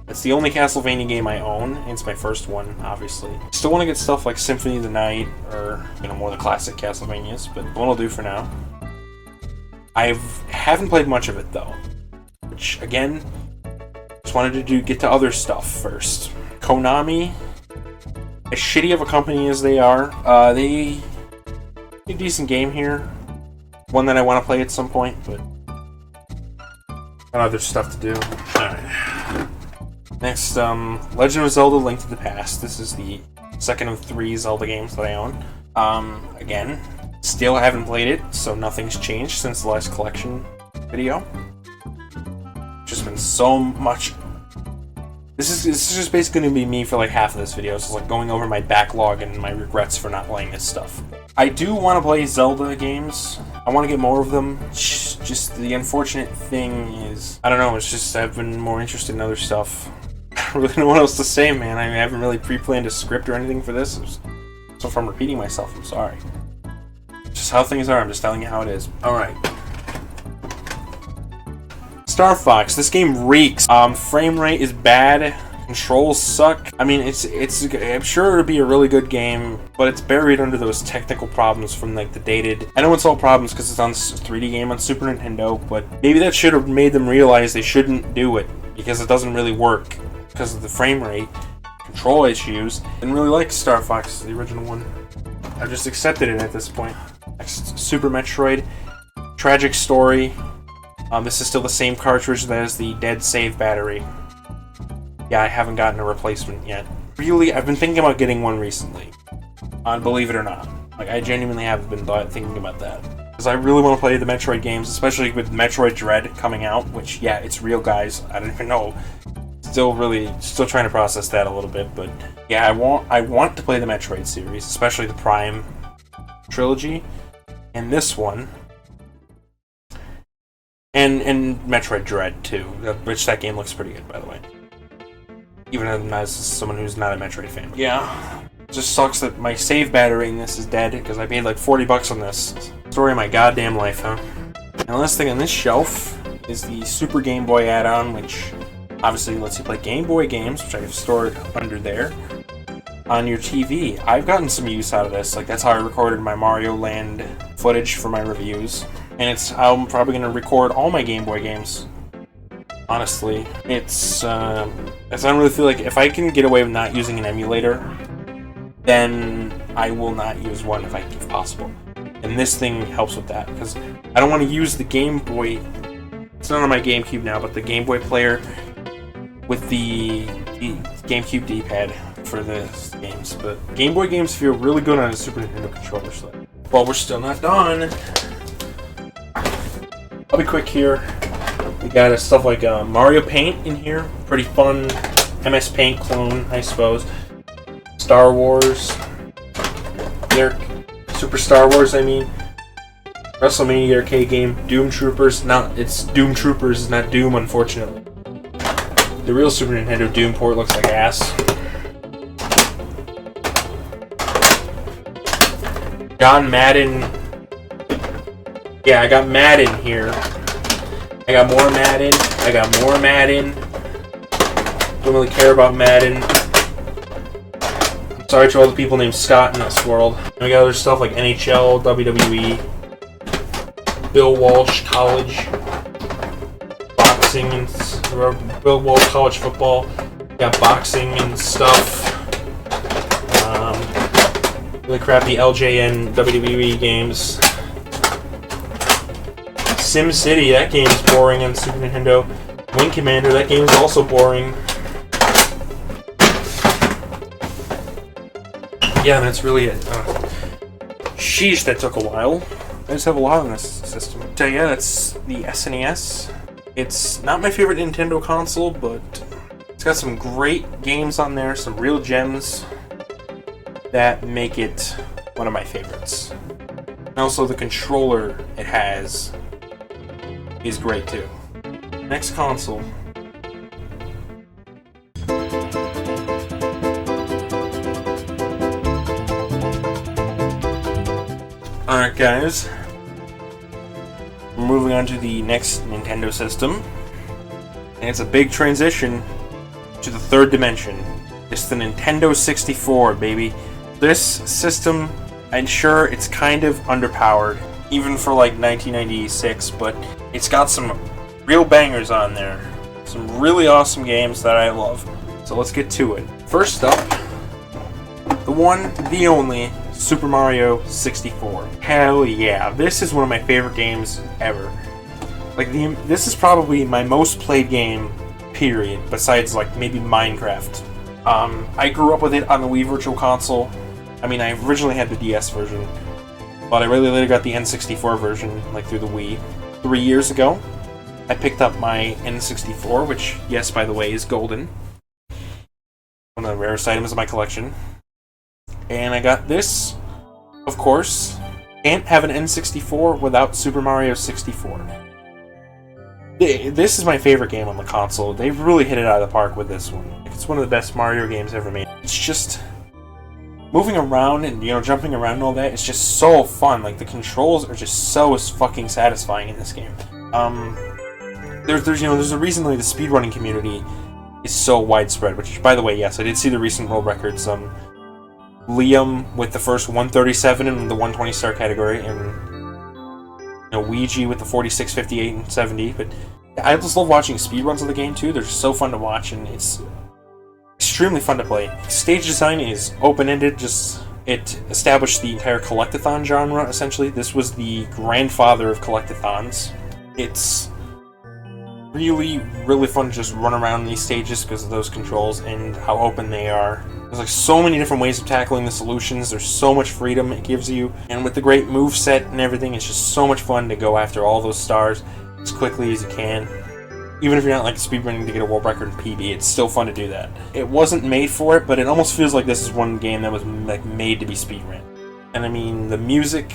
It's the only Castlevania game I own, and it's my first one, obviously. Still want to get stuff like Symphony of the Night, or, you know, more the classic Castlevanias, but one will do for now. I haven't played much of it, though. Which, again, just wanted to get to other stuff first. Konami, as shitty of a company as they are, they a decent game here. One that I want to play at some point, but got other stuff to do. Alright. Next, Legend of Zelda: Link to the Past. This is the second of 3 Zelda games that I own. Again, still haven't played it, so nothing's changed since the last collection video. Just been so much. This is just basically going to be me for like half of this video. It's like going over my backlog and my regrets for not playing this stuff. I do want to play Zelda games. I want to get more of them. Just the unfortunate thing is, I don't know, it's just I've been more interested in other stuff. I don't really know what else to say, man. I mean, I haven't really pre-planned a script or anything for this. So if I'm repeating myself, I'm sorry. Just how things are, I'm just telling you how it is. Alright. Star Fox, this game reeks. Frame rate is bad. Controls suck. I mean, I'm sure it'll be a really good game, but it's buried under those technical problems from like the dated. I know it's all problems because it's on a 3D game on Super Nintendo, but maybe that should have made them realize they shouldn't do it because it doesn't really work because of the frame rate, control issues. Didn't really like Star Fox, the original one. I've just accepted it at this point. Next, Super Metroid, tragic story. This is still the same cartridge that has the dead save battery. Yeah, I haven't gotten a replacement yet. Really, I've been thinking about getting one recently. Believe it or not. Like, I genuinely have been thinking about that. because I really want to play the Metroid games, especially with Metroid Dread coming out, which, yeah, it's real, guys. I don't even know. Still trying to process that a little bit, but yeah, I want to play the Metroid series, especially the Prime trilogy, and this one, and Metroid Dread too, which that game looks pretty good, by the way. Even as someone who's not a Metroid fan. Yeah, it just sucks that my save battery in this is dead, because I paid like $40 on this. Story of my goddamn life, huh? Now, last thing on this shelf is the Super Game Boy add-on, which obviously lets you play Game Boy games, which I have stored under there, on your TV. I've gotten some use out of this. Like, that's how I recorded my Mario Land footage for my reviews. And I'm probably going to record all my Game Boy games. Honestly, I don't really feel like if I can get away with not using an emulator, then I will not use one if possible. And this thing helps with that, because I don't want to use the Game Boy. It's not on my GameCube now, but the Game Boy player with the GameCube D-pad for the games. But Game Boy games feel really good on a Super Nintendo controller. So, well, we're still not done. I'll be quick here. We got stuff like Mario Paint in here. Pretty fun MS Paint clone, I suppose. Star Wars. Super Star Wars, I mean. WrestleMania arcade game. Doom Troopers. It's Doom Troopers, not Doom, unfortunately. The real Super Nintendo Doom port looks like ass. John Madden. Yeah, I got Madden here. I got more Madden. I got more Madden. Don't really care about Madden. I'm sorry to all the people named Scott in this world. And we got other stuff like NHL, WWE, Bill Walsh College, boxing, and Bill Walsh College football. We got boxing and stuff. Really crappy LJN WWE games. Sim City, that game's boring on Super Nintendo. Wing Commander, that game's also boring. Yeah, that's really it. Sheesh, that took a while. I just have a lot on this system. So yeah, that's the SNES. It's not my favorite Nintendo console, but it's got some great games on there, some real gems that make it one of my favorites. And also the controller it has is great too. Next console. Alright guys, we're moving on to the next Nintendo system, and it's a big transition to the third dimension. It's the Nintendo 64, baby. This system, I'm sure it's kind of underpowered, even for like 1996, but it's got some real bangers on there. Some really awesome games that I love. So let's get to it. First up, the one, the only, Super Mario 64. Hell yeah, this is one of my favorite games ever. Like, this is probably my most played game, period, besides like maybe Minecraft. I grew up with it on the Wii Virtual Console. I mean, I originally had the DS version, but I really later got the N64 version, like through the Wii. 3 years ago, I picked up my N64, which, yes, by the way, is golden. One of the rarest items in my collection. And I got this, of course. Can't have an N64 without Super Mario 64. This is my favorite game on the console. They've really hit it out of the park with this one. It's one of the best Mario games ever made. It's just moving around and, jumping around and all that. It's just so fun. Like, the controls are just so fucking satisfying in this game. There's a reason like the speedrunning community is so widespread. Which, by the way, yes, I did see the recent world records. Liam with the first 137 in the 120 star category, and Ouija with the 46, 58, and 70. But I just love watching speedruns of the game too. They're just so fun to watch, and it's extremely fun to play. Stage design is open-ended. It established the entire collectathon genre. Essentially, this was the grandfather of collectathons. It's really, really fun to just run around these stages because of those controls and how open they are. There's like so many different ways of tackling the solutions. There's so much freedom it gives you, and with the great move set and everything, it's just so much fun to go after all those stars as quickly as you can. Even if you're not like speedrunning to get a world record in PB, it's still fun to do that. It wasn't made for it, but it almost feels like this is one game that was like made to be speedrun. And I mean, the music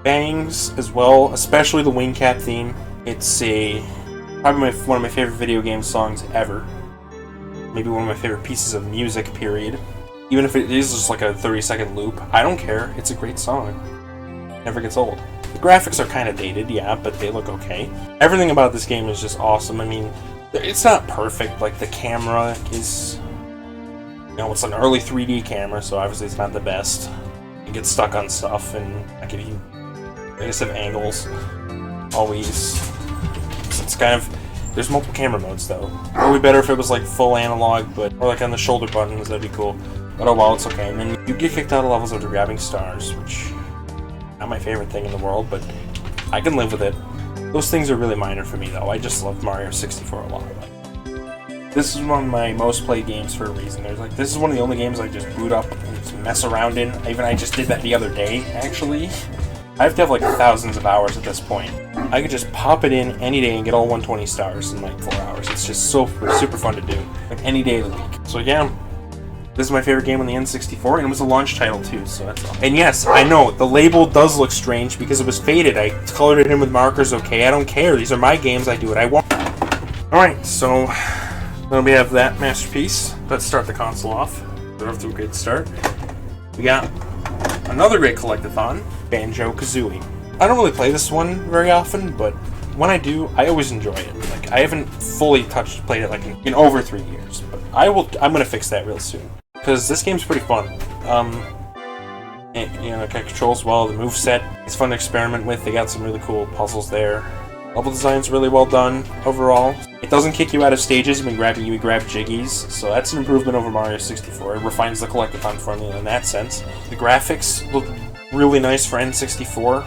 bangs as well, especially the wing cap theme. It's probably one of my favorite video game songs ever. Maybe one of my favorite pieces of music, period. Even if it is just like a 30-second loop, I don't care. It's a great song. Never gets old. The graphics are kind of dated, yeah, but they look okay. Everything about this game is just awesome. I mean, it's not perfect. Like, the camera is... You know, it's an early 3D camera, so obviously it's not the best. You get stuck on stuff, and I give you negative angles. Always. It's kind of... There's multiple camera modes, though. It would be better if it was, like, full analog, but... Or, like, on the shoulder buttons, that'd be cool. But oh well, it's okay. And then you get kicked out of levels after grabbing stars, which... Not my favorite thing in the world, but I can live with it. Those things are really minor for me, though. I just love Mario 64 a lot. Like, this is one of my most played games for a reason. This is one of the only games I just boot up and just mess around in. I just did that the other day, actually. I have to have like thousands of hours at this point. I could just pop it in any day and get all 120 stars in like 4 hours. It's just super fun to do, like any day of the week. So yeah. This is my favorite game on the N64, and it was a launch title too, so that's all. And yes, I know, the label does look strange because it was faded. I colored it in with markers, okay? I don't care. These are my games. I do what I want. Alright, so then we have that masterpiece. Let's start the console off. We're off to a good start. We got another great collectathon, Banjo-Kazooie. I don't really play this one very often, but when I do, I always enjoy it. Like, I haven't fully played it like in over 3 years, but I'm gonna fix that real soon. Because this game's pretty fun. It kind of controls well, the moveset, it's fun to experiment with, they got some really cool puzzles there. Level design's really well done, overall. It doesn't kick you out of stages when you grab jiggies, so that's an improvement over Mario 64. It refines the collectathon formula in that sense. The graphics look really nice for N64.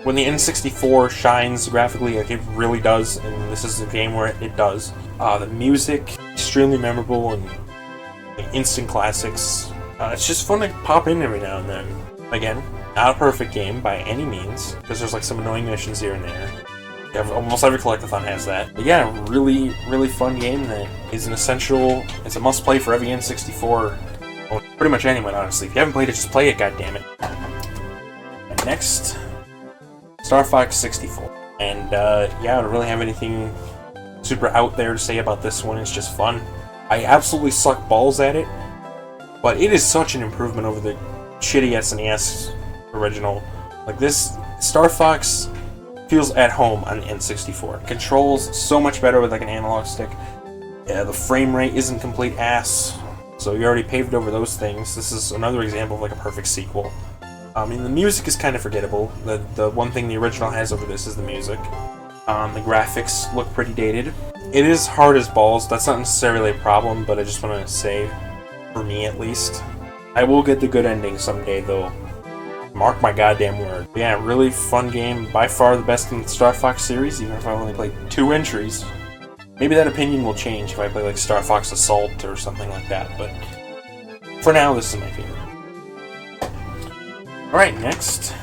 When the N64 shines graphically, like it really does, and this is a game where it does. The music, extremely memorable and like, instant classics. It's just fun to pop in every now and then. Again, not a perfect game by any means, because there's like some annoying missions here and there. Almost every collectathon has that. But yeah, really fun game that is an essential, it's a must-play for every N64. Well, pretty much anyone, honestly. If you haven't played it, just play it, goddammit. And next... Star Fox 64. And yeah, I don't really have anything super out there to say about this one. It's just fun. I absolutely suck balls at it, but it is such an improvement over the shitty SNES original. Like, this Star Fox feels at home on the N64. Controls so much better with like an analog stick. The frame rate isn't complete ass, so you already paved over those things. This is another example of like a perfect sequel. I mean, the music is kind of forgettable. The one thing the original has over this is the music. The graphics look pretty dated. It is hard as balls. That's not necessarily a problem, but I just want to say, for me at least, I will get the good ending someday, though. Mark my goddamn word. Yeah, really fun game. By far the best in the Star Fox series, even if I only played 2 entries. Maybe that opinion will change if I play like Star Fox Assault or something like that, but for now, this is my favorite. Alright, next.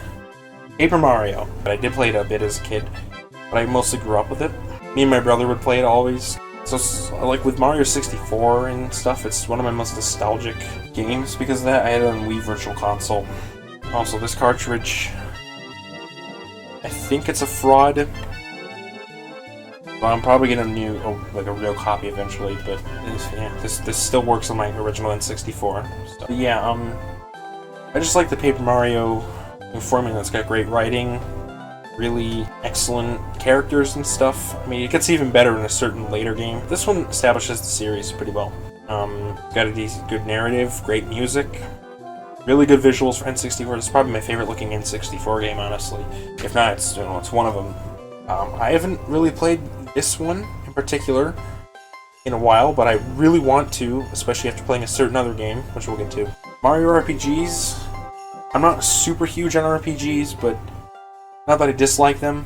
Paper Mario. But I did play it a bit as a kid, but I mostly grew up with it. Me and my brother would play it always. So, like with Mario 64 and stuff, it's one of my most nostalgic games because of that. I had it on Wii Virtual Console. Also, this cartridge, I think it's a fraud. But I'm probably getting a real copy eventually. But this still works on my original N64. So, yeah, I just like the Paper Mario formula. It's got great writing, really excellent characters and stuff. I mean, it gets even better in a certain later game. This one establishes the series pretty well. Got a decent, good narrative, great music, really good visuals for N64. It's probably my favorite looking N64 game, honestly. If not, it's one of them. I haven't really played this one in particular in a while, but I really want to, especially after playing a certain other game, which we'll get to. Mario RPGs, I'm not super huge on RPGs, but not that I dislike them.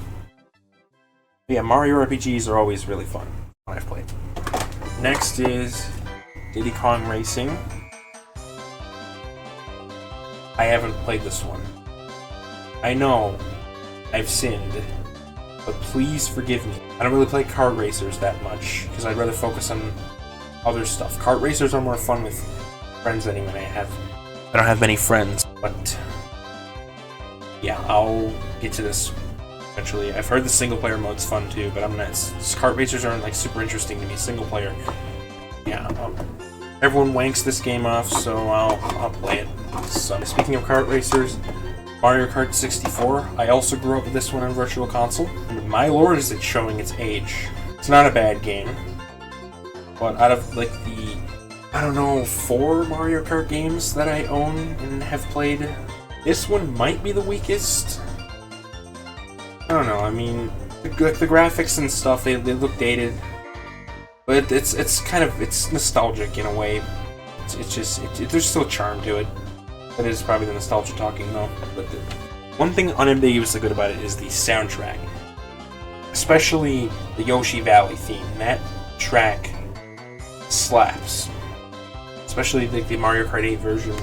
But yeah, Mario RPGs are always really fun when I've played. Next is Diddy Kong Racing. I haven't played this one. I know I've sinned, but please forgive me. I don't really play kart racers that much because I'd rather focus on other stuff. Kart racers are more fun with friends anyway. I don't have many friends, but yeah, I'll get to this eventually. I've heard the single player mode's fun too, but I'm not. Kart racers aren't like super interesting to me. Single player, yeah. Everyone wanks this game off, so I'll play it. So speaking of kart racers, Mario Kart 64. I also grew up with this one on Virtual Console, and my lord, is it showing its age. It's not a bad game, but out of like the, I don't know, 4 Mario Kart games that I own and have played, this one might be the weakest. I don't know. I mean, the graphics and stuff, they look dated, but it's nostalgic in a way. There's still charm to it. That is probably the nostalgia talking though. But one thing unambiguously good about it is the soundtrack, especially the Yoshi Valley theme. That track slaps, especially the Mario Kart 8 version,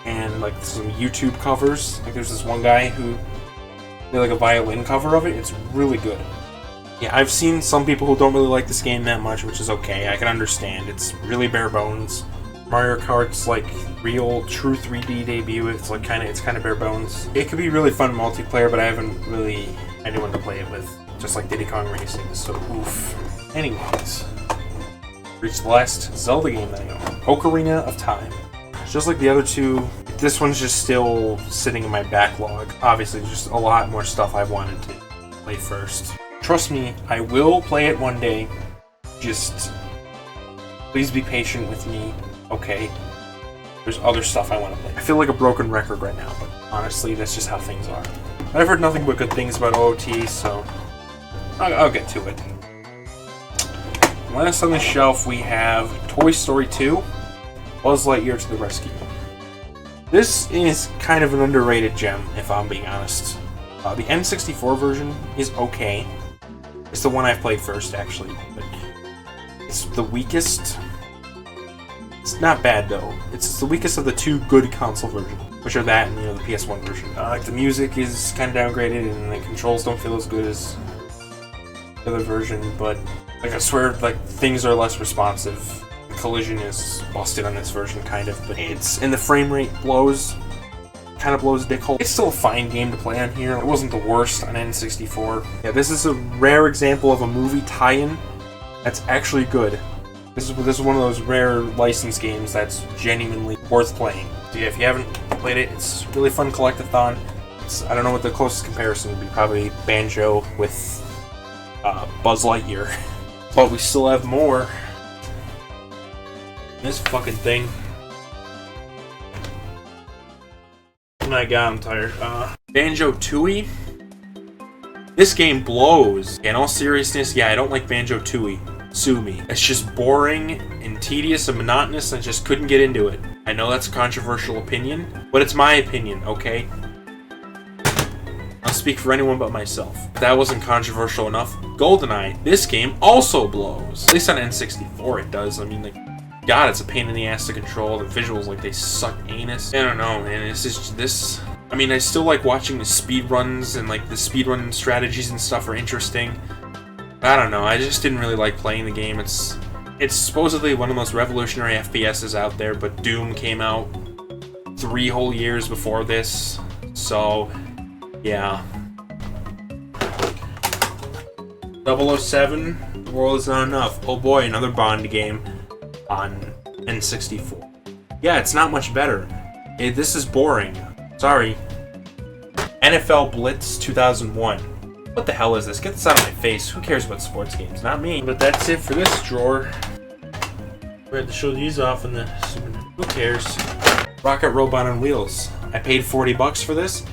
and like some YouTube covers. Like there's this one guy who did like a violin cover of it. It's really good. Yeah, I've seen some people who don't really like this game that much, which is okay. I can understand. It's really bare bones. Mario Kart's like real, true 3D debut. It's kind of bare bones. It could be really fun multiplayer, but I haven't really had anyone to play it with. Just like Diddy Kong Racing, so oof. Anyways, reached the last Zelda game that I own, Ocarina of Time. Just like the other two, this one's just still sitting in my backlog. Obviously, just a lot more stuff I wanted to play first. Trust me, I will play it one day. Just please be patient with me. Okay, there's other stuff I want to play. I feel like a broken record right now, but honestly, that's just how things are. I've heard nothing but good things about OOT, so I'll get to it. Last on the shelf, we have Toy Story 2, Buzz Lightyear to the Rescue. This is kind of an underrated gem, if I'm being honest. The N64 version is okay. It's the one I've played first, actually, but it's the weakest. It's not bad though. It's the weakest of the 2 good console versions, which are that and the PS1 version. Like the music is kind of downgraded and the controls don't feel as good as the other version, but like I swear, like things are less responsive. The collision is busted on this version, kind of, but and the frame rate kind of blows dick hole. It's still a fine game to play on here. It wasn't the worst on N64. Yeah, this is a rare example of a movie tie-in that's actually good. This is one of those rare license games that's genuinely worth playing. So yeah, if you haven't played it, it's really fun collectathon. I don't know what the closest comparison would be. Probably Banjo with Buzz Lightyear. But we still have more. This fucking thing. Oh my god, I'm tired. Banjo-Tooie? This game blows. In all seriousness, yeah, I don't like Banjo-Tooie. Sue me. It's just boring and tedious and monotonous, and I just couldn't get into it. I know that's a controversial opinion, but it's my opinion, okay? I'll speak for anyone but myself. If that wasn't controversial enough, GoldenEye, this game also blows. At least on N64 it does. I mean, like, God, it's a pain in the ass to control. The visuals, like, they suck anus. I don't know, man. It's just this. I mean, I still like watching the speedruns, and like the speedrun strategies and stuff are interesting. I don't know, I just didn't really like playing the game. It's supposedly one of the most revolutionary FPSs out there, but Doom came out 3 whole years before this, so yeah. 007, The World Is Not Enough. Oh boy, another Bond game on N64. Yeah, it's not much better. This is boring. Sorry. NFL Blitz 2001. What the hell is this? Get this out of my face. Who cares about sports games? Not me. But that's it for this drawer. We had to show these off in the... Who cares? Rocket Robot on Wheels. I paid $40 for this.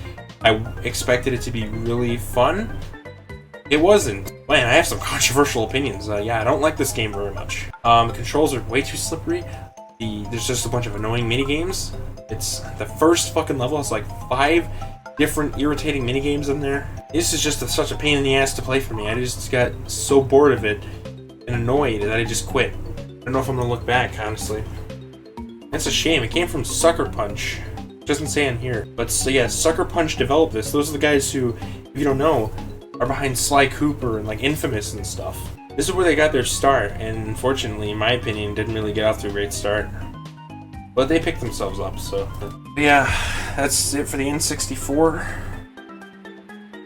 I expected it to be really fun. It wasn't. Man, I have some controversial opinions. Yeah, I don't like this game very much. The controls are way too slippery. There's just a bunch of annoying minigames. It's the first fucking level has like 5 different irritating minigames in there. This is just such a pain in the ass to play for me. I just got so bored of it and annoyed that I just quit. I don't know if I'm gonna look back, honestly. That's a shame. It came from Sucker Punch. Doesn't say on here. But so yeah, Sucker Punch developed this. Those are the guys who, if you don't know, are behind Sly Cooper and like Infamous and stuff. This is where they got their start, and unfortunately, in my opinion, didn't really get off to a great start. But they picked themselves up, so... Yeah, that's it for the N64.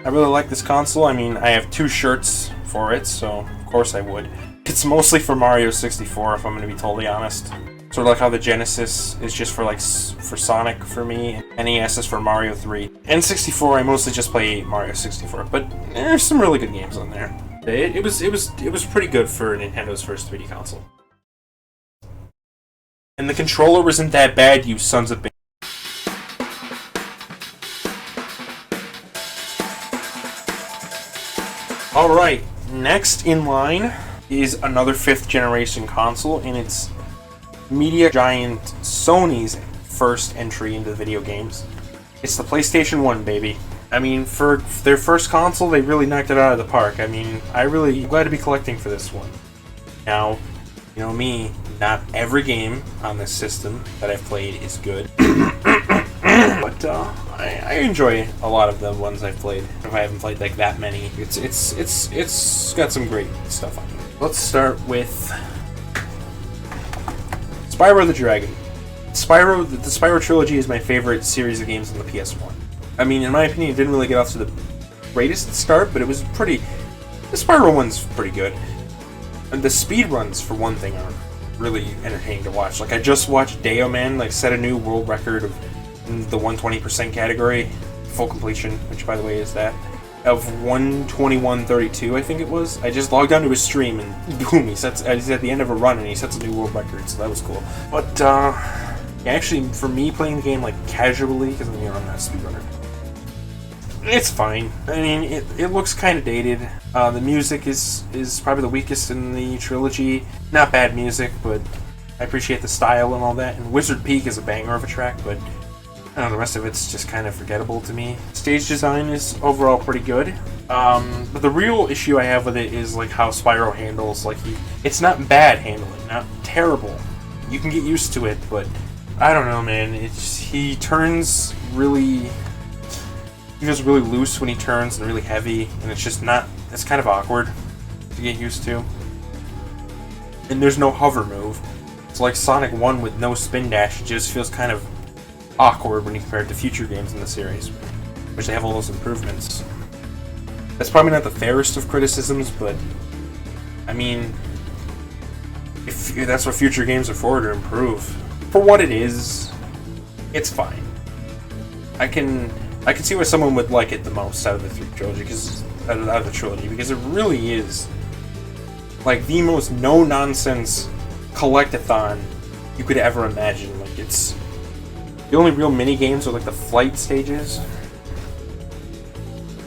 I really like this console. I mean, I have 2 shirts for it, so of course I would. It's mostly for Mario 64, if I'm going to be totally honest. Sort of like how the Genesis is just for for Sonic for me, NES is for Mario 3. N64, I mostly just play Mario 64, but there's some really good games on there. It was pretty good for Nintendo's first 3D console. And the controller wasn't that bad, you sons of bitches. Alright, next in line is another 5th generation console, and it's media giant Sony's first entry into video games. It's the PlayStation 1, baby. I mean, for their first console, they really knocked it out of the park. I mean, I'm glad to be collecting for this one. Now, you know me, not every game on this system that I've played is good. But I enjoy a lot of the ones I've played. If I haven't played like that many, it's got some great stuff on it. Let's start with Spyro the Dragon. The Spyro trilogy is my favorite series of games on the PS1. I mean, in my opinion, it didn't really get off to the greatest start, but it was pretty... The Spyro one's pretty good. And the speedruns, for one thing, are really entertaining to watch. Like, I just watched Deo Man, like, set a new world record of in the 120% category, full completion, which, by the way, is that, of 1:21:32, I think it was. I just logged onto his stream, and boom, he's at the end of a run, and he sets a new world record, so that was cool. But, yeah, actually, for me, playing the game, like, casually, because, you know, I'm not a speedrunner, it's fine. I mean, it looks kind of dated. The music is probably the weakest in the trilogy. Not bad music, but I appreciate the style and all that. And Wizard Peak is a banger of a track, but I don't know, the rest of it's just kind of forgettable to me. Stage design is overall pretty good. But the real issue I have with it is like how Spyro handles. Like it's not bad handling, not terrible. You can get used to it, but I don't know, man. He turns really. He feels really loose when he turns and really heavy, and it's just not. It's kind of awkward to get used to. And there's no hover move. It's like Sonic 1 with no spin dash. It just feels kind of awkward when you compare it to future games in the series, which they have all those improvements. That's probably not the fairest of criticisms, but I mean, if that's what future games are for, to improve. For what it is, it's fine. I can see why someone would like it the most out of the trilogy, because it really is like the most no-nonsense collectathon you could ever imagine. Like it's the only real mini games are like the flight stages.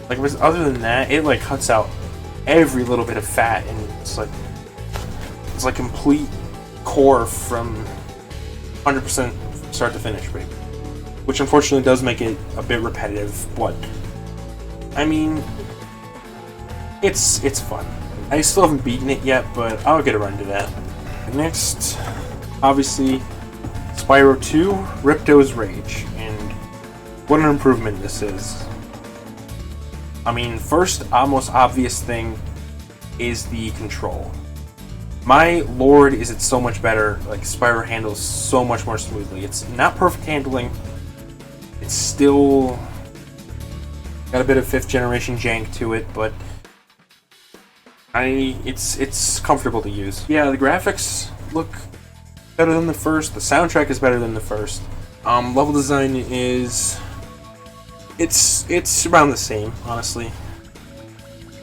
Like other than that, it like cuts out every little bit of fat, and it's like complete core from 100% start to finish, baby. Which unfortunately does make it a bit repetitive, but I mean, it's fun. I still haven't beaten it yet, but I'll get around to that. Next, obviously, Spyro 2, Ripto's Rage, and what an improvement this is. I mean, first, most obvious thing is the control. My lord, is it so much better. Like, Spyro handles so much more smoothly. It's not perfect handling. It's still got a bit of 5th generation jank to it, but it's comfortable to use. Yeah, the graphics look better than the first. The soundtrack is better than the first. Level design is it's around the same, honestly.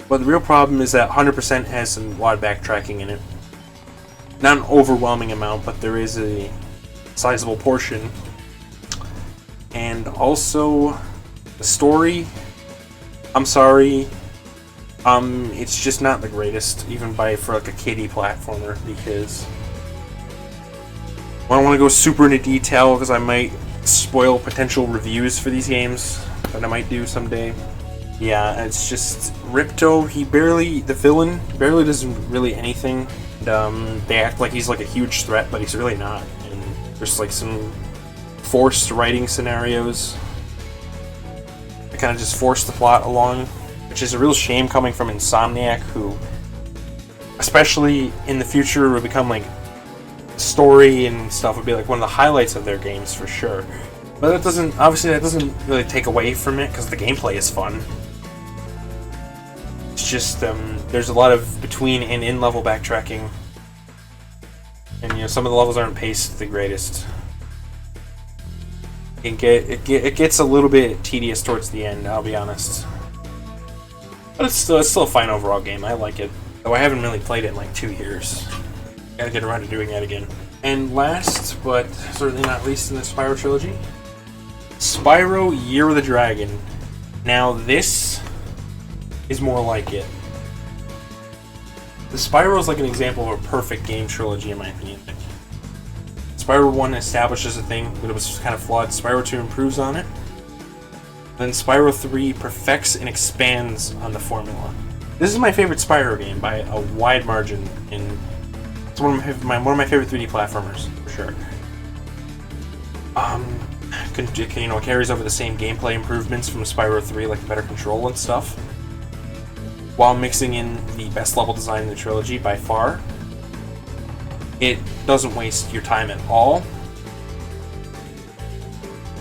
But the real problem is that 100% has a lot of backtracking in it. Not an overwhelming amount, but there is a sizable portion. And also, the story, I'm sorry, it's just not the greatest, even for like a kiddie platformer, because I don't want to go super into detail, because I might spoil potential reviews for these games, that I might do someday. Yeah, it's just, Ripto, the villain, barely does really anything. And, they act like he's like a huge threat, but he's really not. And there's like some forced writing scenarios. They kind of just force the plot along, which is a real shame coming from Insomniac, who, especially in the future, will become like story and stuff would be like one of the highlights of their games for sure. But that doesn't really take away from it because the gameplay is fun. It's just there's a lot of between and in level backtracking, and you know some of the levels aren't paced the greatest. It gets a little bit tedious towards the end, I'll be honest. But it's still a fine overall game. I like it, though I haven't really played it in like 2 years. Gotta get around to doing that again. And last, but certainly not least in the Spyro trilogy, Spyro Year of the Dragon. Now this is more like it. The Spyro is like an example of a perfect game trilogy in my opinion. Spyro 1 establishes a thing, but it was kind of flawed. Spyro 2 improves on it. Then Spyro 3 perfects and expands on the formula. This is my favorite Spyro game by a wide margin, and it's one of my favorite 3D platformers for sure. It carries over the same gameplay improvements from Spyro 3, like the better control and stuff, while mixing in the best level design in the trilogy by far. It doesn't waste your time at all.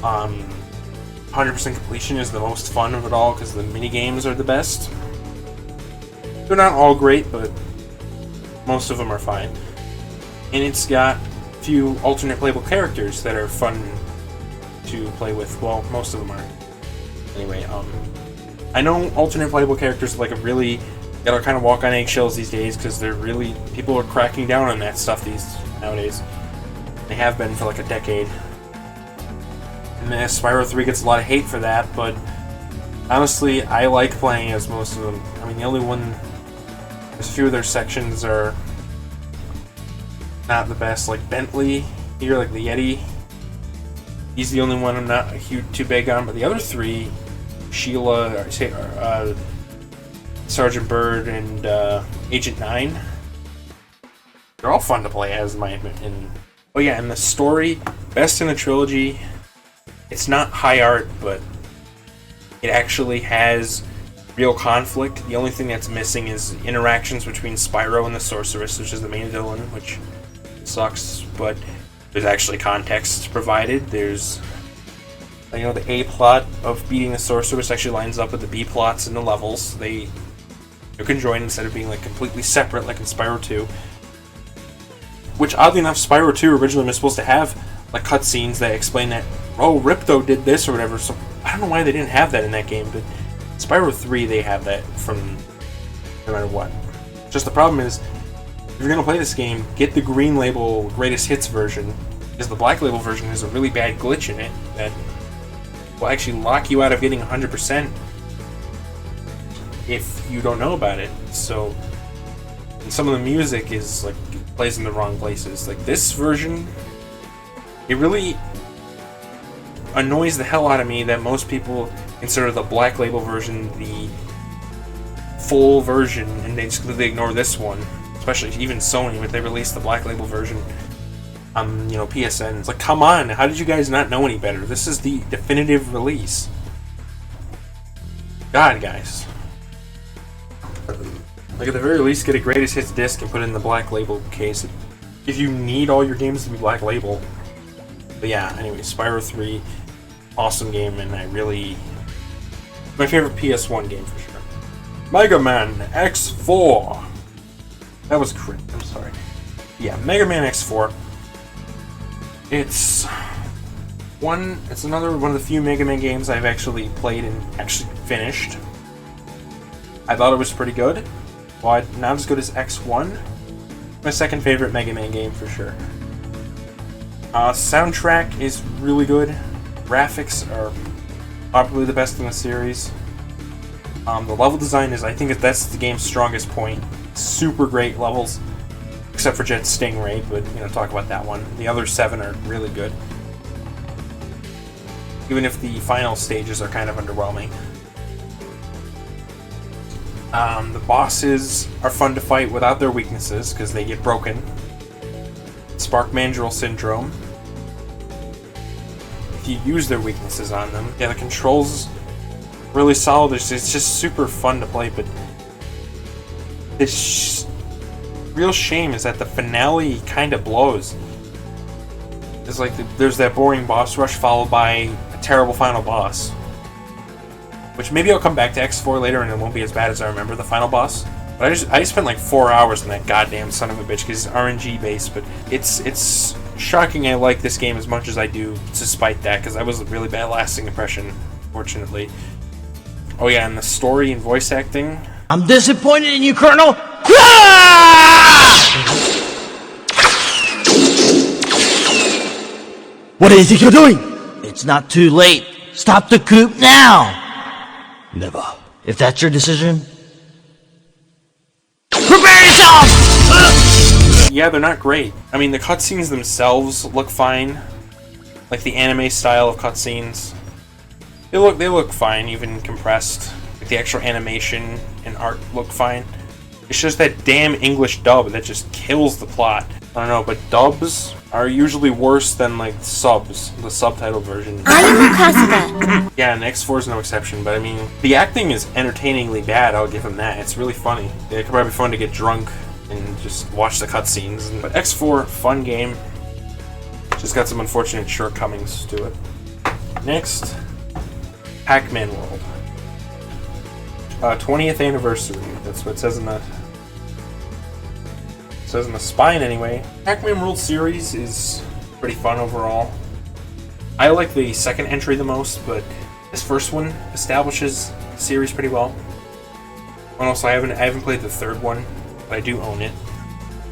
100% completion is the most fun of it all because the mini games are the best. They're not all great, but most of them are fine. And it's got a few alternate playable characters that are fun to play with. Well, most of them are. Anyway, I know alternate playable characters like gotta kind of walk on eggshells these days because people are cracking down on that stuff nowadays. They have been for like a decade. And Spyro 3 gets a lot of hate for that, but honestly, I like playing as most of them. I mean, there's a few of their sections are not the best, like Bentley here, like the Yeti. He's the only one I'm not too big on, but the other three, Sheila, Sergeant Bird, and Agent 9, they're all fun to play as, in my opinion. Oh yeah, and the story, best in the trilogy. It's not high art, but it actually has real conflict. The only thing that's missing is interactions between Spyro and the Sorceress, which is the main villain, which sucks, but there's actually context provided. There's, the A plot of beating the Sorceress actually lines up with the B plots in the levels. They can join instead of being like completely separate like in Spyro 2. Which, oddly enough, Spyro 2 originally was supposed to have like cutscenes that explain that, oh, Ripto did this or whatever, so I don't know why they didn't have that in that game, but Spyro 3, they have that from no matter what. Just the problem is, if you're going to play this game, get the green label greatest hits version, because the black label version has a really bad glitch in it that will actually lock you out of getting 100% if you don't know about it. So, and some of the music is like plays in the wrong places. Like this version, it really annoys the hell out of me that most people consider the black label version the full version, and they just completely ignore this one. Especially even Sony, when they released the black label version on PSN. It's like, come on, how did you guys not know any better? This is the definitive release. God, guys. Like, at the very least, get a greatest hits disc and put it in the black label case if you need all your games to be black label. But yeah, anyway, Spyro 3, awesome game, and my favorite PS1 game for sure. Mega Man X4. That was crit. I'm sorry. Yeah, Mega Man X4. It's another one of the few Mega Man games I've actually played and actually finished. I thought it was pretty good. Well, not as good as X1. My second favorite Mega Man game for sure. Soundtrack is really good. Graphics are probably the best in the series. The level design is, I think that's the game's strongest point. Super great levels, except for Jet Stingray, but talk about that one. The other 7 are really good, even if the final stages are kind of underwhelming. The bosses are fun to fight without their weaknesses because they get broken. Spark Mandrill Syndrome. if you use their weaknesses on them. Yeah, the controls really solid. It's just super fun to play, but it's real shame is that the finale kind of blows. It's like there's that boring boss rush followed by a terrible final boss. Which maybe I'll come back to X4 later and it won't be as bad as I remember the final boss. But I spent like 4 hours in that goddamn son of a bitch because it's RNG based. But it's shocking I like this game as much as I do, despite that, because that was a really bad lasting impression, fortunately. Oh yeah, and the story and voice acting. I'm disappointed in you, Colonel! What do you think you're doing? It's not too late. Stop the coup now! Never. If that's your decision, prepare yourself! Yeah, they're not great. I mean, the cutscenes themselves look fine. Like the anime style of cutscenes. They look fine, even compressed. Like the actual animation and art look fine. It's just that damn English dub that just kills the plot. I don't know, but dubs are usually worse than like subs, the subtitle version. I am Akasuga. Yeah, and X4 is no exception, but I mean, the acting is entertainingly bad, I'll give them that. It's really funny. It could probably be fun to get drunk and just watch the cutscenes. But X4, fun game. Just got some unfortunate shortcomings to it. Next, Pac-Man World. 20th anniversary. That's what it says in the spine anyway. Pac-Man World series is pretty fun overall. I like the second entry the most, but this first one establishes the series pretty well. And also, I haven't played the third one, but I do own it.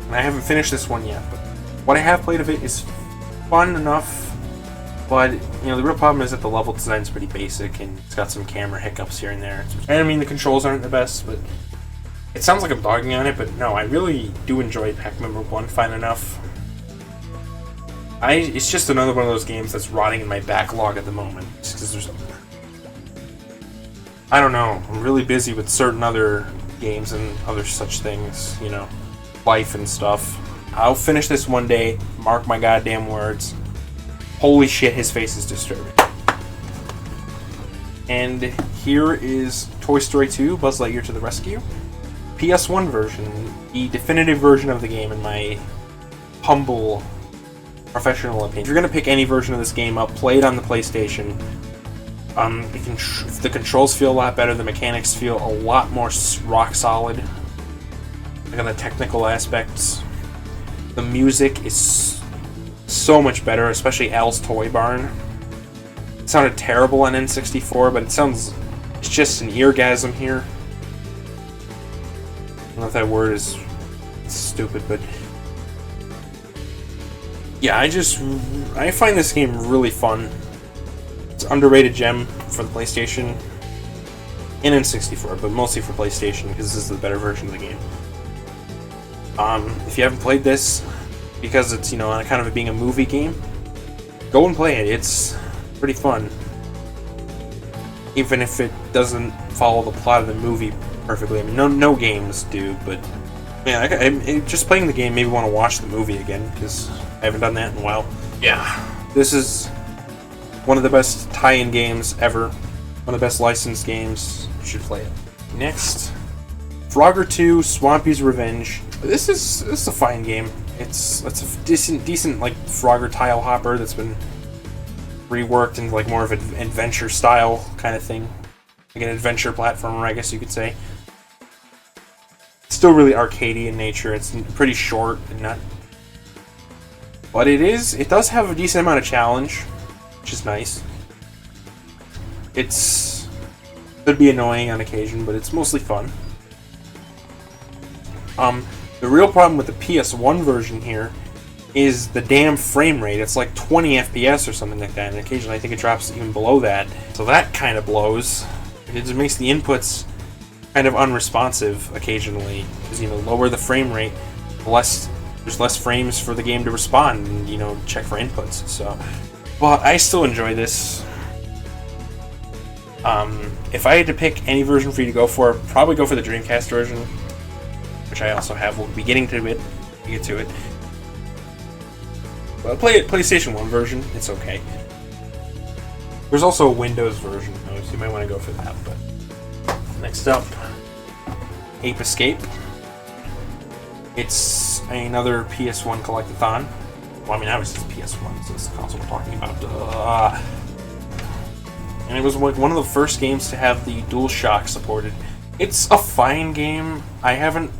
And I haven't finished this one yet, but what I have played of it is fun enough. But, you know, the real problem is that the level design is pretty basic, and it's got some camera hiccups here and there. And I mean, the controls aren't the best, but it sounds like I'm dogging on it, but no, I really do enjoy Pac-Man World 1 fine enough. It's just another one of those games that's rotting in my backlog at the moment. Just 'cause there's... I don't know, I'm really busy with certain other games and other such things, you know, life and stuff. I'll finish this one day, mark my goddamn words. Holy shit, his face is disturbing. And here is Toy Story 2, Buzz Lightyear to the Rescue. PS1 version, the definitive version of the game in my humble professional opinion. If you're going to pick any version of this game up, play it on the PlayStation. The controls feel a lot better, the mechanics feel a lot more rock solid. Like on the technical aspects. The music is so much better, especially Al's Toy Barn. It sounded terrible on N64, but it's just an eargasm here. I don't know if that word is stupid, but yeah, I find this game really fun. It's an underrated gem for the PlayStation and N64, but mostly for PlayStation because this is the better version of the game. If you haven't played this, because it's, you know, kind of being a movie game, go and play it. It's pretty fun. Even if it doesn't follow the plot of the movie perfectly. I mean, no games do, but man, just playing the game made me want to watch the movie again, because I haven't done that in a while. Yeah, this is one of the best tie-in games ever. One of the best licensed games. You should play it. Next, Frogger 2: Swampy's Revenge. This is a fine game. It's a decent like Frogger tile hopper that's been reworked into like more of an adventure style kind of thing, like an adventure platformer, I guess you could say. It's still really arcadey in nature. It's pretty short and not, but it does have a decent amount of challenge, which is nice. It's could be annoying on occasion, but it's mostly fun. The real problem with the PS1 version here is the damn frame rate. It's like 20 FPS or something like that, and occasionally I think it drops even below that. So that kind of blows. It just makes the inputs kind of unresponsive occasionally, because, you know, lower the frame rate, there's less frames for the game to respond and, you know, check for inputs. So, but I still enjoy this. If I had to pick any version for you to go for, probably go for the Dreamcast version, which I also have. We'll be getting to it. We get to it. But play it PlayStation 1 version. It's okay. There's also a Windows version, though, so you might want to go for that. But next up, Ape Escape. It's another PS1 collectathon. Well, I mean, obviously it's PS1, so it's the console we're talking about. And it was like one of the first games to have the DualShock supported. It's a fine game. I haven't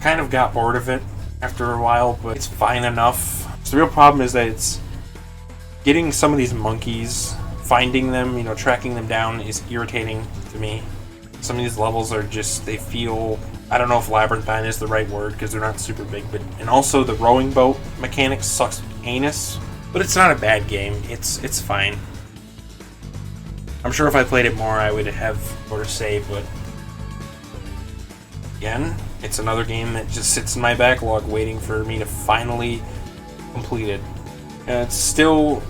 kind of got bored of it after a while, but it's fine enough. So the real problem is that it's getting some of these monkeys, finding them, you know, tracking them down is irritating to me. Some of these levels are just, they feel, I don't know if labyrinthine is the right word because they're not super big, but, and also the rowing boat mechanics sucks anus, but it's not a bad game. It's fine. I'm sure if I played it more, I would have more to say, but again, it's another game that just sits in my backlog waiting for me to finally complete it. It's still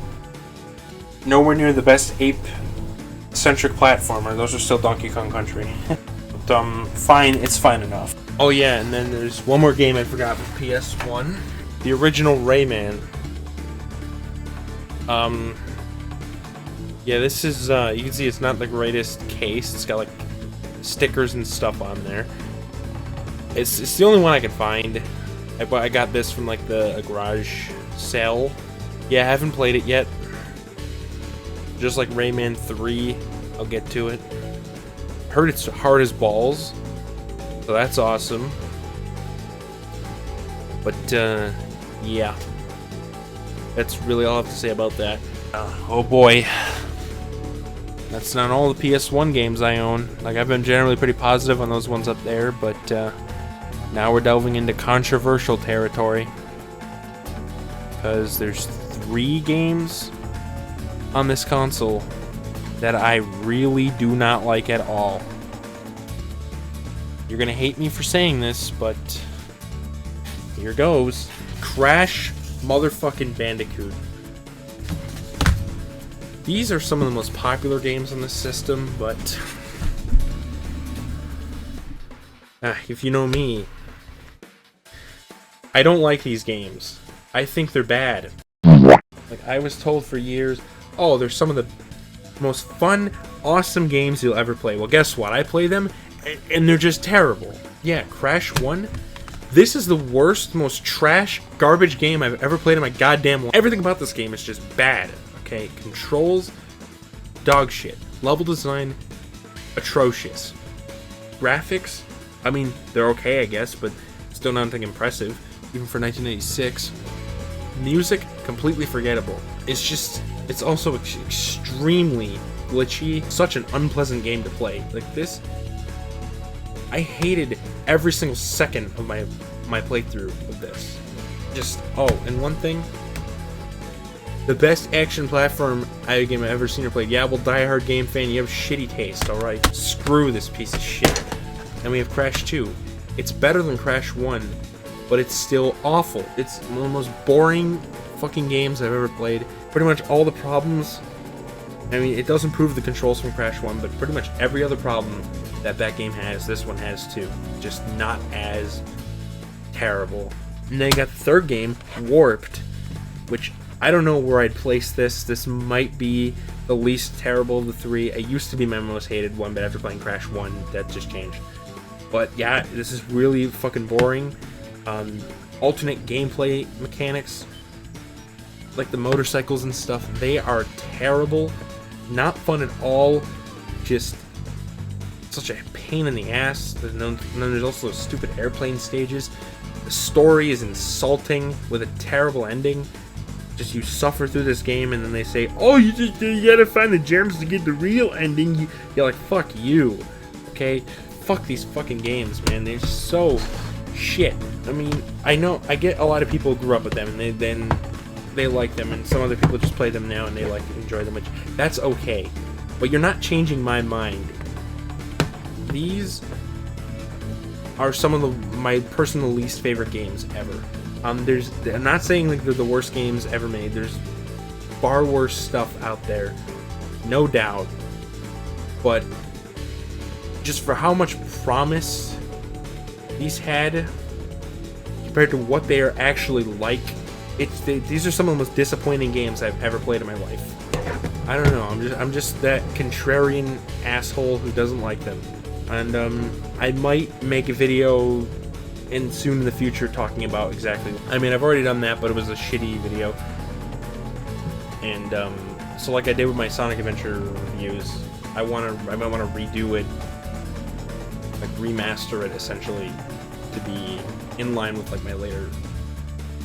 nowhere near the best ape-centric platformer. Those are still Donkey Kong Country. But, fine, it's fine enough. Oh yeah, and then there's one more game I forgot for PS1. The original Rayman. Yeah, this is, you can see it's not the greatest case. It's got, like, stickers and stuff on there. It's the only one I could find. I got this from, like, a garage sale. Yeah, I haven't played it yet. Just like Rayman 3, I'll get to it. Heard it's hard as balls, so that's awesome. But, yeah. That's really all I have to say about that. Oh boy. That's not all the PS1 games I own. Like, I've been generally pretty positive on those ones up there, but now we're delving into controversial territory. Because there's 3 games on this console that I really do not like at all. You're gonna hate me for saying this, but here goes. Crash motherfucking Bandicoot. These are some of the most popular games on this system, but if you know me, I don't like these games. I think they're bad. Like, I was told for years, oh, they're some of the most fun, awesome games you'll ever play. Well, guess what? I play them, and they're just terrible. Yeah, Crash 1. This is the worst, most trash, garbage game I've ever played in my goddamn life. Everything about this game is just bad. Okay, controls, dog shit. Level design, atrocious. Graphics, I mean, they're okay, I guess, but still nothing impressive, even for 1986. Music, completely forgettable. It's also extremely glitchy. Such an unpleasant game to play. Like this, I hated every single second of my playthrough of this. And one thing, the best action platform game I've ever seen or played. Yeah, well, Die Hard game fan, you have shitty taste, alright? Screw this piece of shit. And we have Crash 2. It's better than Crash 1, but it's still awful. It's one of the most boring fucking games I've ever played. Pretty much all the problems, I mean, it does improve the controls from Crash 1, but pretty much every other problem that game has, this one has too. Just not as terrible. And then you got the third game, Warped, which I don't know where I'd place this. This might be the least terrible of the 3. It used to be my most hated one, but after playing Crash 1, that just changed. But yeah, this is really fucking boring. Alternate gameplay mechanics, like the motorcycles and stuff, they are terrible. Not fun at all. Just such a pain in the ass. And then there's also those stupid airplane stages. The story is insulting with a terrible ending. Just you suffer through this game and then they say, oh, you gotta find the gems to get the real ending. You're like, fuck you. Okay? Fuck these fucking games, man. They're so shit. I mean, I know, I get a lot of people grew up with them and they like them, and some other people just play them now and they enjoy them, which that's okay. But you're not changing my mind. These are some of my personal least favorite games ever. I'm not saying like they're the worst games ever made. There's far worse stuff out there, no doubt. But just for how much promise these had compared to what they are actually like, these are some of the most disappointing games I've ever played in my life. I don't know. I'm just that contrarian asshole who doesn't like them. And I might make a video soon in the future talking about exactly. I mean, I've already done that, but it was a shitty video. And so like I did with my Sonic Adventure reviews, I might want to redo it, like remaster it essentially, to be in line with like my later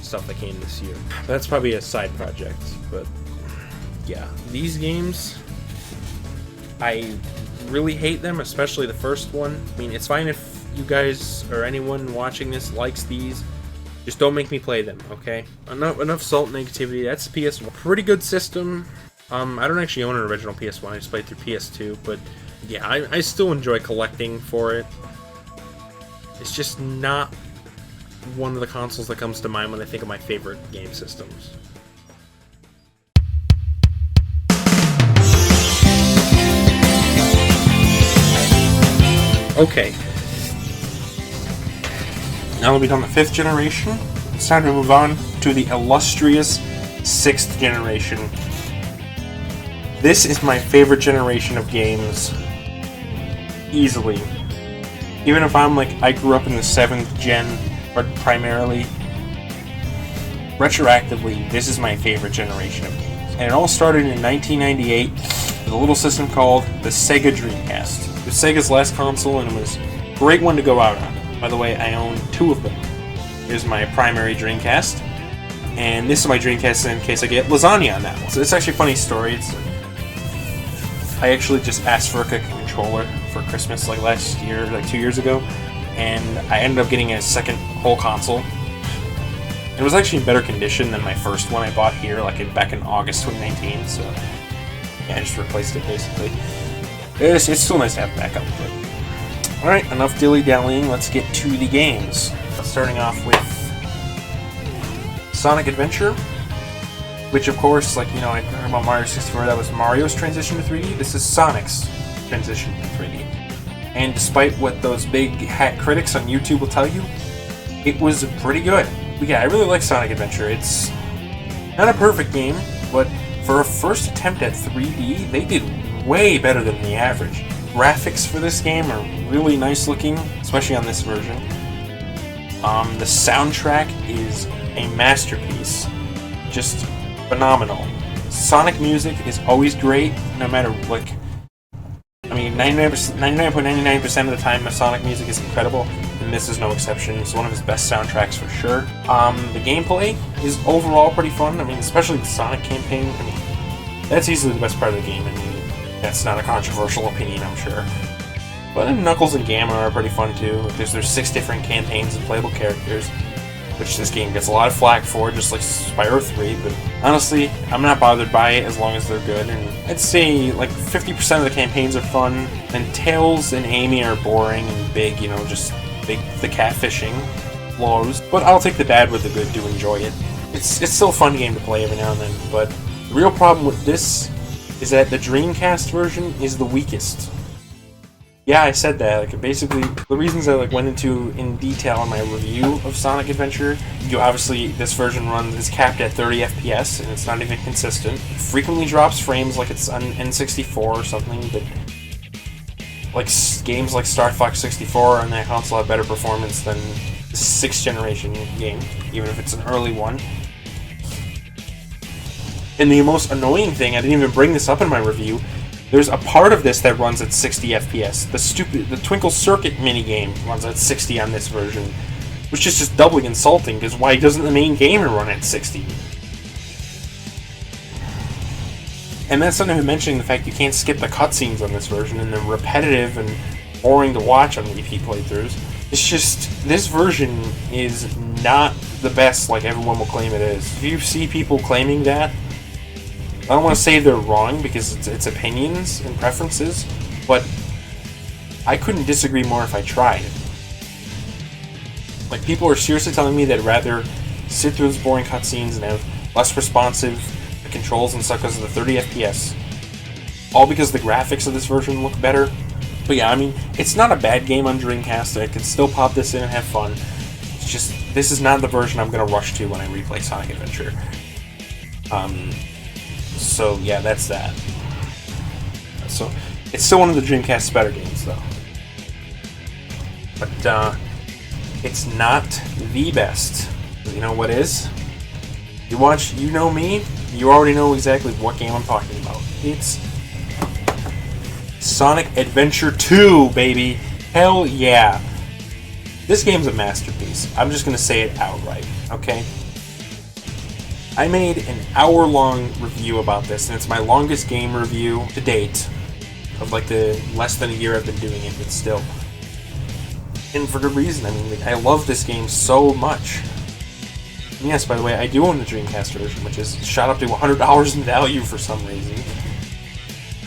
stuff that came this year. That's probably a side project, but yeah, these games, I really hate them, especially the first one. I mean, it's fine if you guys or anyone watching this likes these. Just don't make me play them, okay? Enough salt and negativity. That's the PS1. Pretty good system. I don't actually own an original PS1. I just played through PS2, but yeah, I still enjoy collecting for it. It's just not one of the consoles that comes to mind when I think of my favorite game systems. Okay. Now that we've done the 5th generation, it's time to move on to the illustrious 6th generation. This is my favorite generation of games, easily. Even if I'm like, I grew up in the 7th gen, but primarily, retroactively, this is my favorite generation of games. And it all started in 1998 with a little system called the Sega Dreamcast. It was Sega's last console, and it was a great one to go out on. By the way, I own 2 of them. Here's my primary Dreamcast, and this is my Dreamcast in case I get lasagna on that one. So it's actually a funny story. I actually just asked for a controller for Christmas like last year, like 2 years ago, and I ended up getting a second whole console. It was actually in better condition than my first one I bought here, like back in August 2019. So yeah, I just replaced it basically. It's still nice to have backup. But alright, enough dilly-dallying, let's get to the games. Starting off with Sonic Adventure, which of course, like, you know, I heard about Mario 64, that was Mario's transition to 3D. This is Sonic's transition to 3D. And despite what those big hat critics on YouTube will tell you, it was pretty good. But yeah, I really like Sonic Adventure. It's not a perfect game, but for a first attempt at 3D, they did way better than the average. Graphics for this game are really nice looking, especially on this version. The soundtrack is a masterpiece. Just phenomenal. Sonic music is always great, no matter, like, I mean, 99.99% of the time, the Sonic music is incredible, and this is no exception. It's one of his best soundtracks for sure. The gameplay is overall pretty fun. I mean, especially the Sonic campaign. I mean, that's easily the best part of the game. I mean, that's not a controversial opinion, I'm sure. But Knuckles and Gamma are pretty fun too, because there's 6 different campaigns and playable characters, which this game gets a lot of flack for, just like Spyro 3, but honestly, I'm not bothered by it as long as they're good, and I'd say like 50% of the campaigns are fun, and Tails and Amy are boring and big, you know, just big, the catfishing blows, but I'll take the bad with the good to enjoy it. It's still a fun game to play every now and then, but the real problem with this is that the Dreamcast version is the weakest. Yeah, I said that. Like, basically, the reasons I went into in detail in my review of Sonic Adventure, obviously this version is capped at 30 FPS, and it's not even consistent. It frequently drops frames like it's on N64 or something, but like games like Star Fox 64 on that console have better performance than the 6th generation game, even if it's an early one. And the most annoying thing, I didn't even bring this up in my review, there's a part of this that runs at 60 FPS. The Twinkle Circuit minigame runs at 60 on this version, which is just doubly insulting, because why doesn't the main game run at 60? And that's not even mentioning the fact you can't skip the cutscenes on this version, and they're repetitive and boring to watch on repeat playthroughs. It's just, this version is not the best like everyone will claim it is. If you see people claiming that, I don't want to say they're wrong, because it's opinions and preferences, but I couldn't disagree more if I tried. Like, people are seriously telling me they'd rather sit through those boring cutscenes and have less responsive controls and stuff because of the 30 FPS. All because the graphics of this version look better. But yeah, I mean, it's not a bad game on Dreamcast. I can still pop this in and have fun. It's just, this is not the version I'm going to rush to when I replay Sonic Adventure. So yeah, that's that. So it's still one of the Dreamcast's better games, though. But it's not the best. You know what is? You know me, you already know exactly what game I'm talking about. It's Sonic Adventure 2, baby! Hell yeah! This game's a masterpiece. I'm just gonna say it outright, okay? I made an hour-long review about this, and it's my longest game review to date of like the less than a year I've been doing it, but still. And for good reason. I mean, I love this game so much. And yes, by the way, I do own the Dreamcast version, which is shot up to $100 in value for some reason.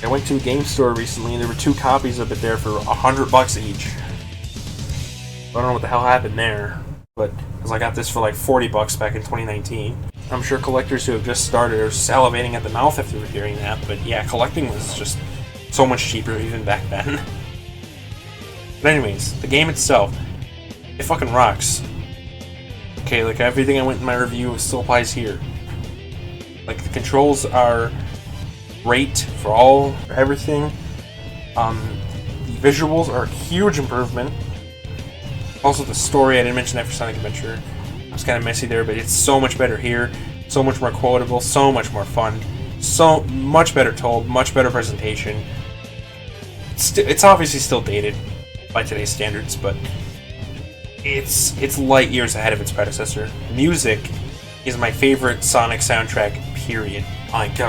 I went to a game store recently, and there were 2 copies of it there for $100 each. I don't know what the hell happened there, but because I got this for like $40 back in 2019. I'm sure collectors who have just started are salivating at the mouth after hearing that, but yeah, collecting was just so much cheaper even back then. But anyways, the game itself, it fucking rocks. Okay, like everything I went in my review still applies here. Like the controls are great for everything. The visuals are a huge improvement. Also the story, I didn't mention that for Sonic Adventure. It was kind of messy there, but it's so much better here. So much more quotable, so much more fun. So much better told, much better presentation. It's obviously still dated by today's standards, but it's light years ahead of its predecessor. Music is my favorite Sonic soundtrack, period. Like,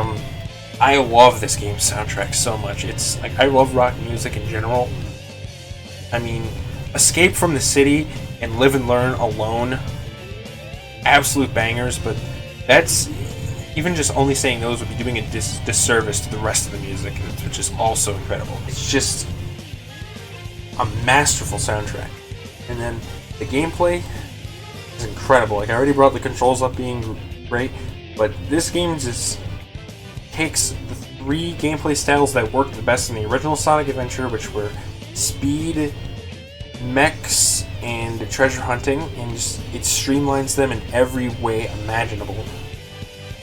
I love this game's soundtrack so much. It's like I love rock music in general. I mean, Escape from the City and Live and Learn alone, absolute bangers, but that's even just only saying those would be doing a disservice to the rest of the music, which is also incredible. It's just a masterful soundtrack. And then the gameplay is incredible. Like I already brought the controls up being great, but this game just takes the 3 gameplay styles that worked the best in the original Sonic Adventure, which were speed, mechs, and treasure hunting, and just it streamlines them in every way imaginable.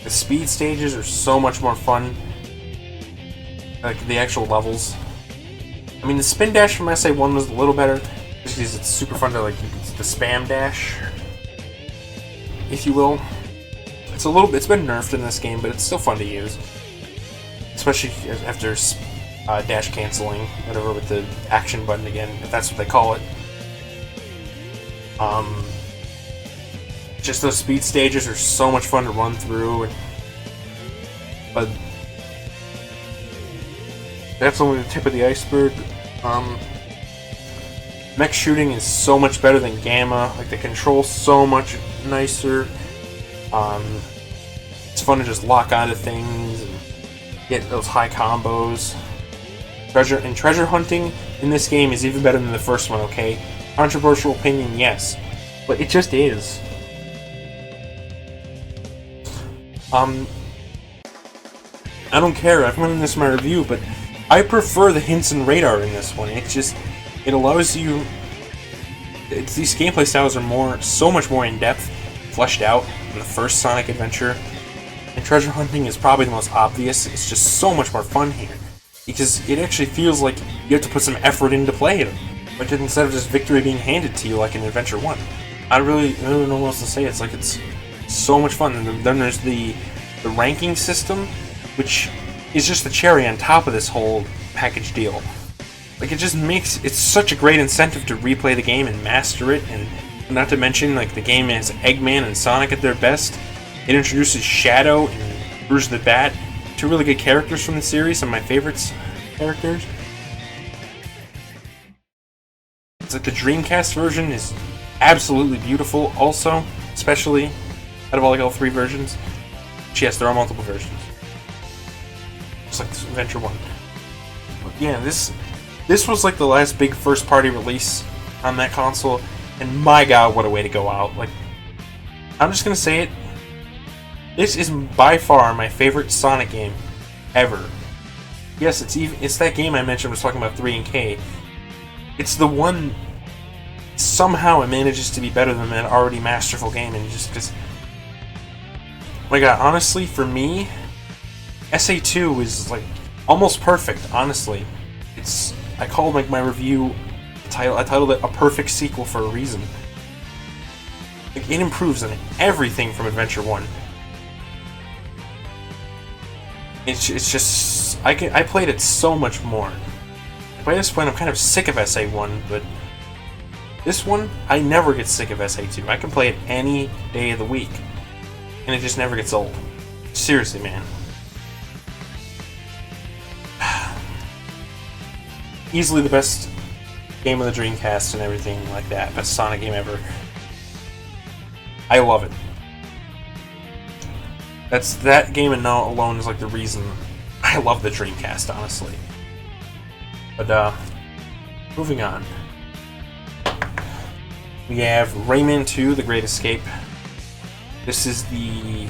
The speed stages are so much more fun, like the actual levels. I mean, the spin dash from SA1 was a little better, just because it's super fun to like the spam dash, if you will. It's been nerfed in this game, but it's still fun to use, especially after dash canceling, whatever, with the action button again, if that's what they call it. Just those speed stages are so much fun to run through, but that's only the tip of the iceberg. Mech shooting is so much better than Gamma. Like the control's so much nicer. It's fun to just lock onto things and get those high combos. Treasure hunting in this game is even better than the first one. Okay, controversial opinion, yes, but it just is. I don't care, I've mentioned this in my review, but I prefer the hints and radar in this one. It allows you... these gameplay styles are so much more in-depth, fleshed out in the first Sonic Adventure, and treasure hunting is probably the most obvious. It's just so much more fun here, because it actually feels like you have to put some effort into playing them, like instead of just victory being handed to you like in Adventure 1. I don't really know what else to say. It's like it's so much fun. And then there's the ranking system, which is just the cherry on top of this whole package deal. Like it's such a great incentive to replay the game and master it, and not to mention like the game has Eggman and Sonic at their best. It introduces Shadow and Rouge the Bat, 2 really good characters from the series, some of my favorites characters. It's like the Dreamcast version is absolutely beautiful also, especially out of all 3 versions. Yes, there are multiple versions. Just like Adventure 1. But yeah, this was like the last big first-party release on that console, and my god, what a way to go out. Like, I'm just gonna say it, this is by far my favorite Sonic game ever. Yes, it's that game I mentioned, I was talking about 3 and K. It's the one, somehow it manages to be better than that already masterful game, and just because... my god, honestly, for me, SA2 is like almost perfect, honestly. I called like my review title. I titled it "A Perfect Sequel" for a reason. Like, it improves on everything from Adventure 1. It's just I played it so much more. By this point, I'm kind of sick of SA1, but this one I never get sick of SA2. I can play it any day of the week, and it just never gets old. Seriously, man. Easily the best game of the Dreamcast and everything like that. Best Sonic game ever. I love it. That game alone is like the reason I love the Dreamcast, honestly. But moving on. We have Rayman 2: The Great Escape. This is the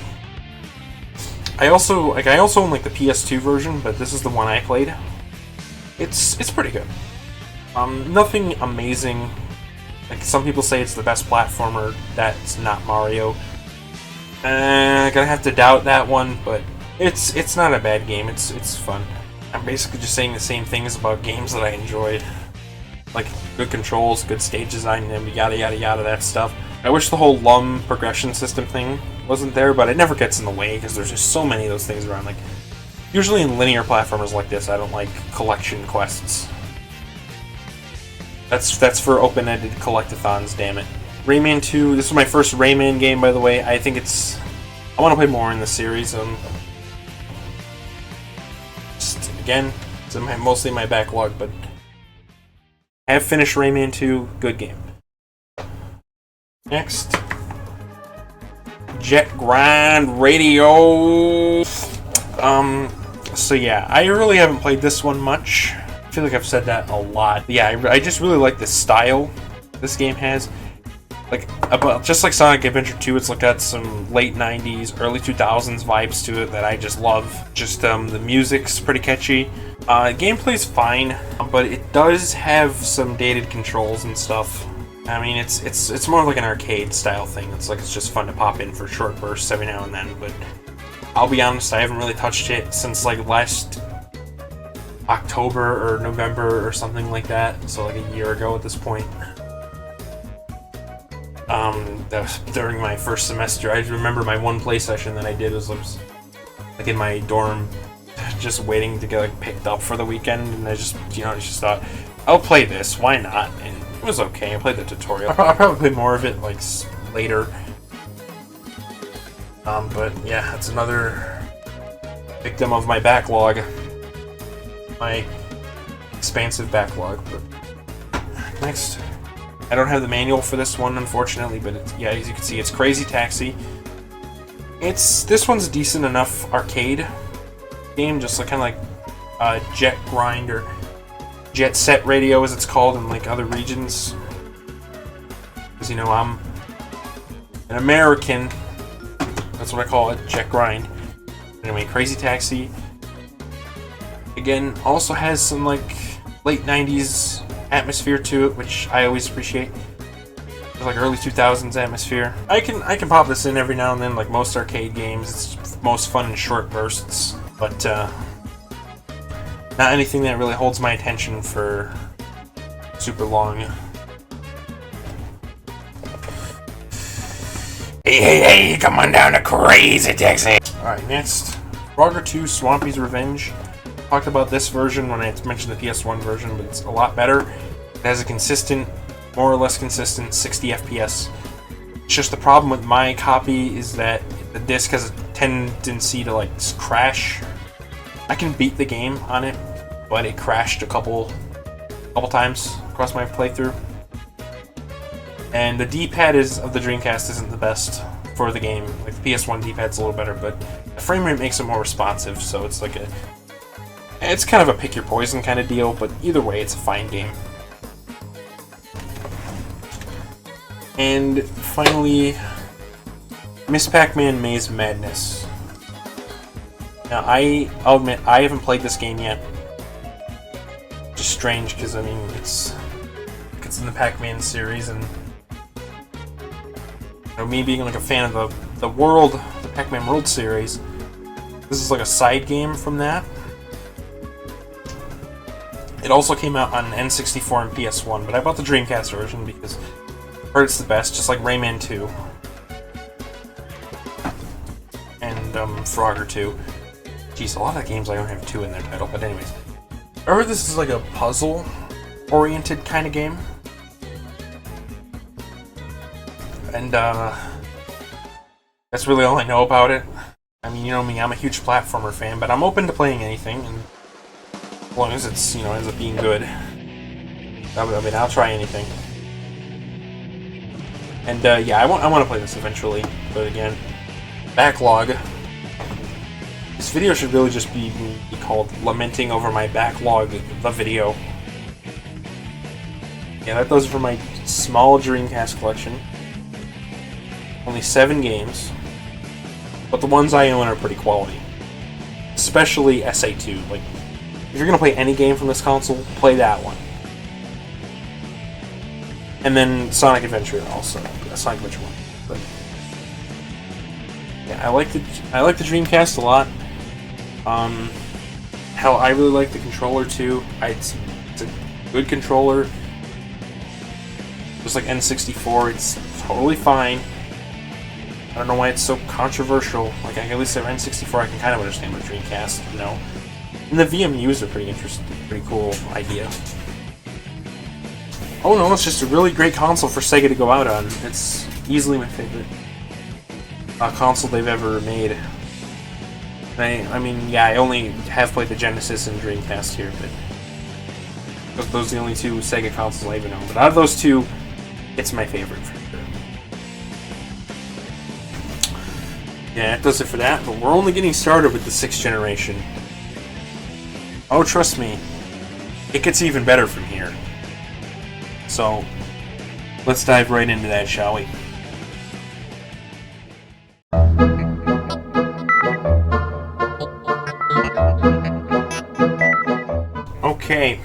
I also own like the PS2 version, but this is the one I played. It's pretty good. Nothing amazing. Like, some people say it's the best platformer that's not Mario. Gonna have to doubt that one, but it's not a bad game. It's fun. I'm basically just saying the same things about games that I enjoyed, like good controls, good stage design, and yada yada yada, that stuff. I wish the whole LUM progression system thing wasn't there, but it never gets in the way because there's just so many of those things around. Like, usually in linear platformers like this, I don't like collection quests. That's for open-ended collectathons, damn it. Rayman 2, this is my first Rayman game, by the way. I want to play more in the series. Again, it's mostly my backlog, but I have finished Rayman 2, good game. Next, Jet Grind Radio. So yeah, I really haven't played this one much. I feel like I've said that a lot. Yeah, I just really like the style this game has. Like, just like Sonic Adventure 2, it's got some late 90s, early 2000s vibes to it that I just love. Just the music's pretty catchy. Gameplay's fine, but it does have some dated controls and stuff. I mean, it's more like an arcade style thing. It's just fun to pop in for short bursts every now and then. But I'll be honest, I haven't really touched it since like last October or November or something like that. So like a year ago at this point. That was during my first semester. I remember my one play session that I did was like in my dorm, just waiting to get like picked up for the weekend, and I just thought, I'll play this, why not? And it was okay. I played the tutorial. I'll probably play more of it like later. But yeah, that's another victim of my backlog, my expansive backlog. But next. I don't have the manual for this one, unfortunately, but yeah, as you can see, it's Crazy Taxi. This one's a decent enough arcade game, just like kind of like Jet Grind or Jet Set Radio, as it's called in like other regions. Because I'm an American, that's what I call it, Jet Grind. Anyway, Crazy Taxi again also has some like late 90s atmosphere to it, which I always appreciate. It's like early 2000s atmosphere. I can pop this in every now and then, like most arcade games. It's most fun in short bursts, but not anything that really holds my attention for super long. Hey, come on down to Crazy Taxi! Alright, next, Frogger 2 Swampy's Revenge. Talked about this version when I mentioned the PS1 version, but it's a lot better. It has a consistent, more or less consistent 60 FPS. It's just the problem with my copy is that the disc has a tendency to like crash. I can beat the game on it, but it crashed a couple times across my playthrough. And the D-pad of the Dreamcast isn't the best for the game. Like the PS1 D-pad's a little better, but the frame rate makes it more responsive, so it's like it's kind of a pick your poison kind of deal, but either way, it's a fine game. And finally, Miss Pac-Man Maze Madness. Now, I'll admit, I haven't played this game yet. Just strange, because I mean, it's in the Pac-Man series, and me being like a fan of the Pac-Man World series, This is like a side game from that. It also came out on N64 and PS1, but I bought the Dreamcast version because I heard it's the best, just like Rayman 2. And Frogger 2. Jeez, a lot of games I don't have 2 in their title, but anyways. I heard this is like a puzzle-oriented kind of game. And that's really all I know about it. I mean, you know me, I'm a huge platformer fan, but I'm open to playing anything, and as long as it's, ends up being good. I mean, I'll try anything. And yeah, I want to play this eventually, but again, backlog. This video should really just be called Lamenting Over My Backlog, the video. Yeah, that does it for my small Dreamcast collection. Only 7 games, but the ones I own are pretty quality. Especially SA2. Like, if you're gonna play any game from this console, play that one. And then Sonic Adventure also, Sonic Adventure 1. But yeah, I like the Dreamcast a lot. Hell, I really like the controller too. It's a good controller. Just like N64, it's totally fine. I don't know why it's so controversial. Like, at least at N64 I can kind of understand what Dreamcast, And the VMUs are pretty interesting, pretty cool idea. Oh no, it's just a really great console for Sega to go out on. It's easily my favorite console they've ever made. I mean, yeah, I only have played the Genesis and Dreamcast here, but those are the only 2 Sega consoles I even own. But out of those 2, it's my favorite for sure. Yeah, that does it for that, but we're only getting started with the 6th generation. Oh, trust me, it gets even better from here. So, let's dive right into that, shall we? Okay.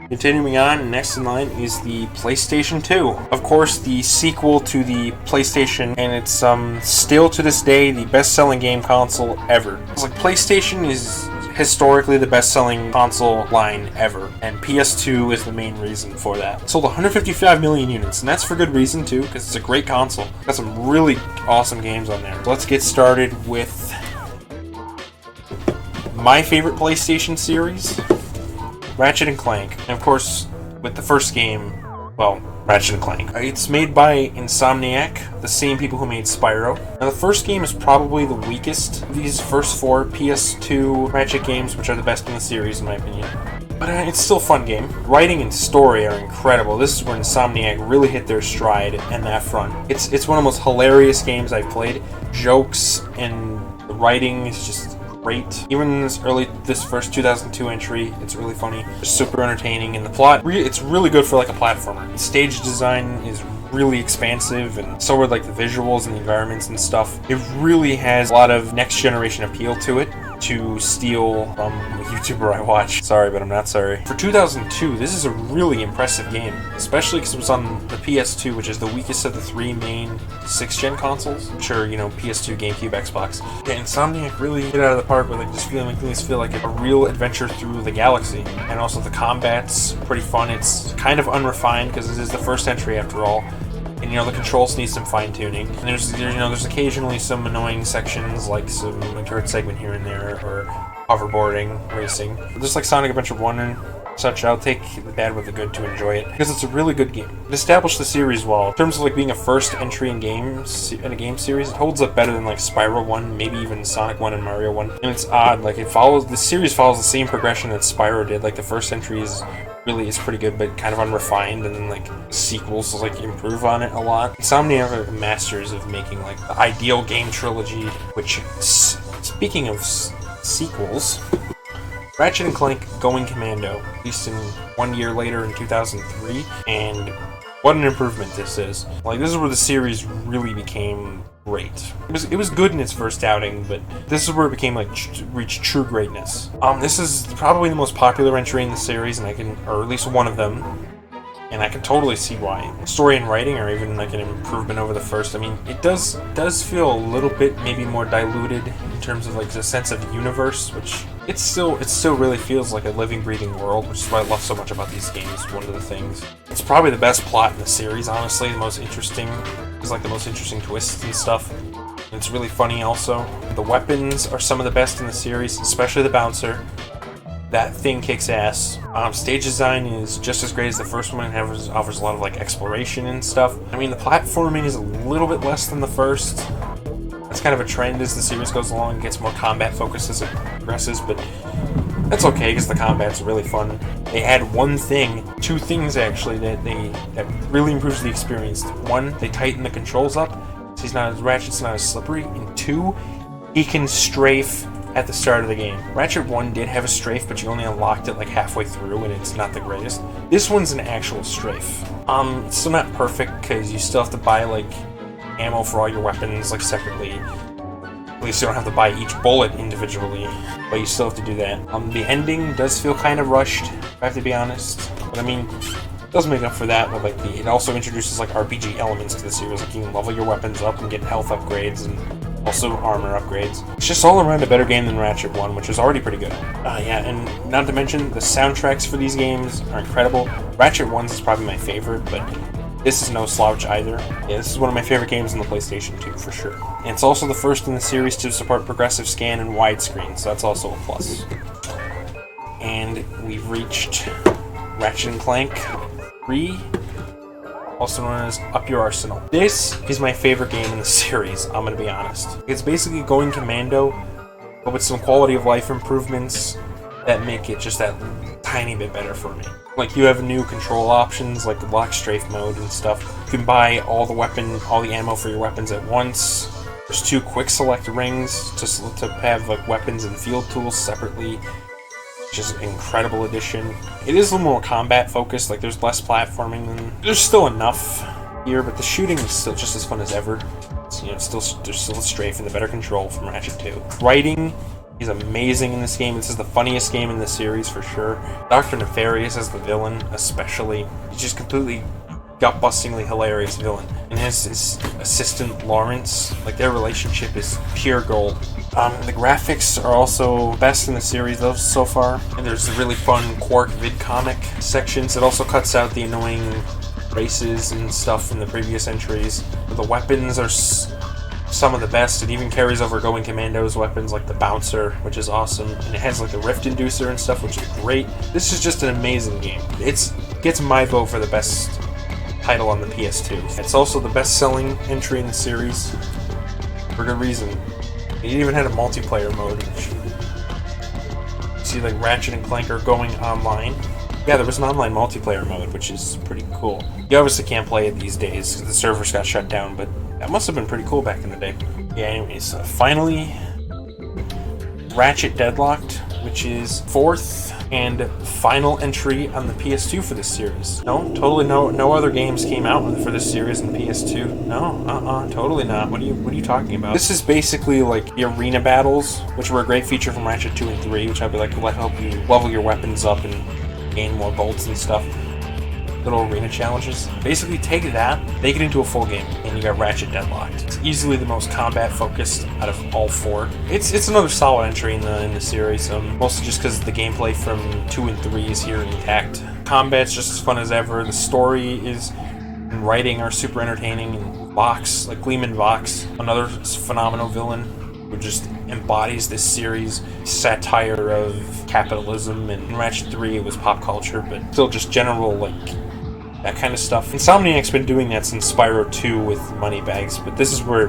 Continuing on, next in line is the PlayStation 2. Of course, the sequel to the PlayStation, and it's still to this day the best-selling game console ever. It's like PlayStation is historically the best-selling console line ever, and PS2 is the main reason for that. It sold 155 million units, and that's for good reason too, because it's a great console. Got some really awesome games on there. Let's get started with my favorite PlayStation series, Ratchet & Clank. And of course, with the first game, well, Ratchet & Clank. It's made by Insomniac, the same people who made Spyro. Now, the first game is probably the weakest of these first 4 PS2 Ratchet games, which are the best in the series, in my opinion. But it's still a fun game. Writing and story are incredible. This is where Insomniac really hit their stride in that front. It's one of the most hilarious games I've played. Jokes and the writing is just great. Even this first 2002 entry, it's really funny. It's super entertaining, and the plot, it's really good for like a platformer. The stage design is really expansive, and so are like the visuals and the environments and stuff. It really has a lot of next generation appeal to it, to steal from a YouTuber I watch. Sorry, but I'm not sorry. For 2002, this is a really impressive game, especially because it was on the PS2, which is the weakest of the 3 main 6th-gen consoles. Sure, PS2, GameCube, Xbox. Yeah, Insomniac really hit out of the park with just feel like a real adventure through the galaxy. And also the combat's pretty fun. It's kind of unrefined because this is the first entry after all. And the controls need some fine-tuning. And there's occasionally some annoying sections, like some turret segment here and there, or hoverboarding, racing. Just like Sonic Adventure 1 and such, I'll take the bad with the good to enjoy it, because it's a really good game. It established the series well. In terms of being a first entry in a game series, it holds up better than Spyro 1, maybe even Sonic 1 and Mario 1. And it's odd, the series follows the same progression that Spyro did. The first entry is pretty good, but kind of unrefined, and then sequels improve on it a lot. Insomniac are masters of making the ideal game trilogy, which, speaking of sequels, Ratchet & Clank Going Commando, released in 1 year later in 2003, and what an improvement this is. This is where the series really became great. It was good in its first outing, but this is where it became reached true greatness. This is probably the most popular entry in the series, or at least one of them. and I can totally see why. Story and writing are even like an improvement over the first. I mean, it does feel a little bit maybe more diluted in terms of like the sense of universe, which it still really feels like a living, breathing world, which is what I love so much about these games. One of the things. It's probably the best plot in the series, honestly. The most interesting. There's like the most interesting twists and stuff. And it's really funny also. The weapons are some of the best in the series, especially the bouncer. That thing kicks ass. Stage design is just as great as the first one and offers a lot of like exploration and stuff. I mean, the platforming is a little bit less than the first. That's kind of a trend as the series goes along and gets more combat focused as it progresses, but that's okay because the combat's really fun. They add two things actually that really improves the experience. One, they tighten the controls up, so Ratchet's not as slippery. And two, he can strafe at the start of the game. Ratchet 1 did have a strafe, but you only unlocked it like halfway through, and it's not the greatest. This one's an actual strafe. It's still not perfect, because you still have to buy, like, ammo for all your weapons, like, separately. At least you don't have to buy each bullet individually, but you still have to do that. The ending does feel kind of rushed, if I have to be honest. But, I mean, it does make up for that, but, like, it also introduces, like, RPG elements to the series. Like, you can level your weapons up and get health upgrades, and also armor upgrades. It's just all around a better game than Ratchet 1, which was already pretty good. Yeah, and not to mention, the soundtracks for these games are incredible. Ratchet 1's is probably my favorite, but this is no slouch either. Yeah, this is one of my favorite games on the PlayStation 2, for sure. And it's also the first in the series to support progressive scan and widescreen, so that's also a plus. And we've reached Ratchet & Clank 3, also known as Up Your Arsenal. This is my favorite game in the series, I'm gonna be honest. It's basically going commando, but with some quality of life improvements that make it just that tiny bit better for me. Like, you have new control options, like the lock strafe mode and stuff. You can buy all the ammo for your weapons at once. There's 2 quick select rings to have like weapons and field tools separately, which is an incredible addition. It is a little more combat focused, like there's less platforming, and there's still enough here, but the shooting is still just as fun as ever. It's, you know, there's still a strafe and the better control from Ratchet 2. Writing is amazing in this game. This is the funniest game in the series for sure. Dr. Nefarious as the villain, especially. He's just completely gut-bustingly hilarious villain. And his assistant, Lawrence, like their relationship is pure gold. The graphics are also best in the series so far. And there's a really fun Quark vid-comic sections. It also cuts out the annoying races and stuff from the previous entries. The weapons are some of the best. It even carries over Going Commando's weapons, like the Bouncer, which is awesome. And it has like the Rift Inducer and stuff, which is great. This is just an amazing game. It gets my vote for the best title on the PS2. It's also the best-selling entry in the series, for good reason. It even had a multiplayer mode, which you see like Ratchet and Clank are going online. Yeah, there was an online multiplayer mode, which is pretty cool. You obviously can't play it these days because the servers got shut down, but that must have been pretty cool back in the day. Yeah, anyways, finally, Ratchet Deadlocked, which is 4th and final entry on the PS2 for this series. No, totally no other games came out for this series in PS2. No, totally not. What are you talking about? This is basically like the arena battles, which were a great feature from Ratchet 2 and 3, which I'd be like, will help you level your weapons up and gain more bolts and stuff. Little arena challenges. Basically take that, make it into a full game, and you got Ratchet Deadlocked. It's easily the most combat focused out of all 4. It's another solid entry in the series, mostly just because the gameplay from 2 and 3 is here intact. Combat's just as fun as ever. The story and writing are super entertaining. And Vox, like Gleeman Vox, another phenomenal villain who just embodies this series' satire of capitalism. And in Ratchet 3 it was pop culture, but still just general, like, that kind of stuff. Insomniac's been doing that since Spyro 2 with Moneybags, but this is where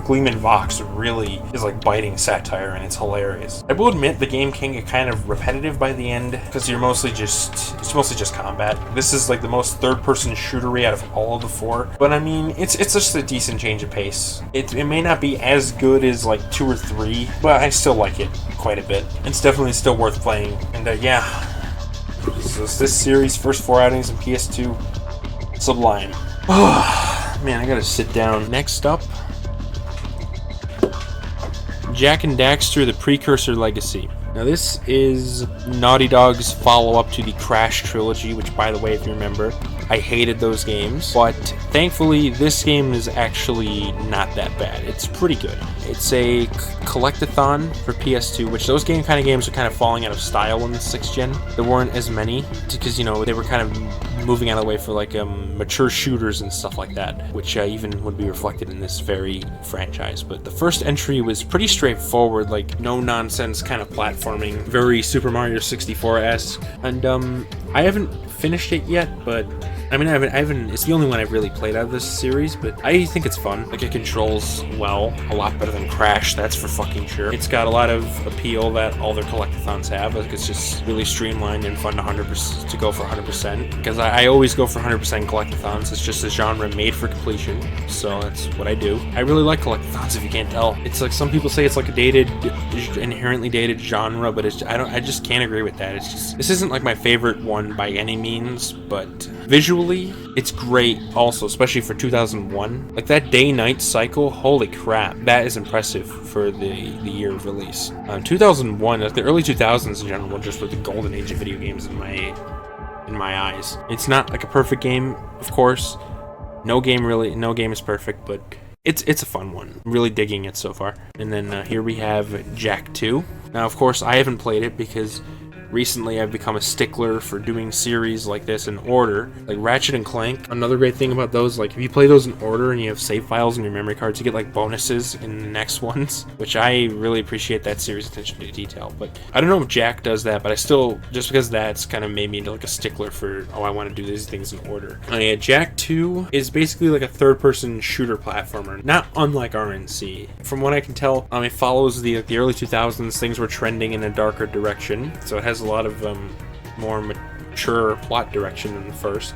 Gleeman Vox really is like biting satire, and it's hilarious. I will admit the game can get kind of repetitive by the end because it's mostly just combat. This is like the most third-person shootery out of all of the 4, but I mean it's just a decent change of pace. It may not be as good as like 2 or 3, but I still like it quite a bit. It's definitely still worth playing, and yeah. So this series' first 4 outings in PS2, sublime. Oh, man, I gotta sit down. Next up, Jak and Daxter: The Precursor Legacy. Now this is Naughty Dog's follow-up to the Crash trilogy, which, by the way, if you remember, I hated those games, but thankfully this game is actually not that bad. It's pretty good. It's a collectathon for PS2, which those kind of games are kind of falling out of style in the 6th gen. There weren't as many because, you know, they were kind of moving out of the way for like mature shooters and stuff like that, which even would be reflected in this very franchise. But the first entry was pretty straightforward, like no nonsense kind of platforming, very Super Mario 64-esque, and I haven't finished it yet, but I mean, I haven't. It's the only one I've really played out of this series, but I think it's fun. Like, it controls well, a lot better than Crash, that's for fucking sure. It's got a lot of appeal that all their collectathons have. Like, it's just really streamlined and fun to go for 100%. Because I always go for 100% collectathons. It's just a genre made for completion, so that's what I do. I really like collectathons, if you can't tell. It's like some people say it's like a inherently dated genre, but I just can't agree with that. It's just, this isn't like my favorite one by any means, but visually, it's great also, especially for 2001. Like, that day-night cycle, holy crap, that is impressive for the year of release. 2001, the early 2000s in general, just with the golden age of video games in my eyes. It's not like a perfect game, of course. No game is perfect, but it's a fun one. I'm really digging it so far. And then here we have Jak 2. Now, of course, I haven't played it because recently I've become a stickler for doing series like this in order. Like Ratchet and Clank, another great thing about those, like if you play those in order and you have save files in your memory cards, you get like bonuses in the next ones, which I really appreciate that series' attention to detail. But I don't know if Jak does that, but I still, just because that's kind of made me into like a stickler for, oh, I want to do these things in order. Yeah, Jak 2 is basically like a third-person shooter platformer, not unlike RNC. From what I can tell, it follows the early 2000s. Things were trending in a darker direction, so it has a lot of more mature plot direction than the first.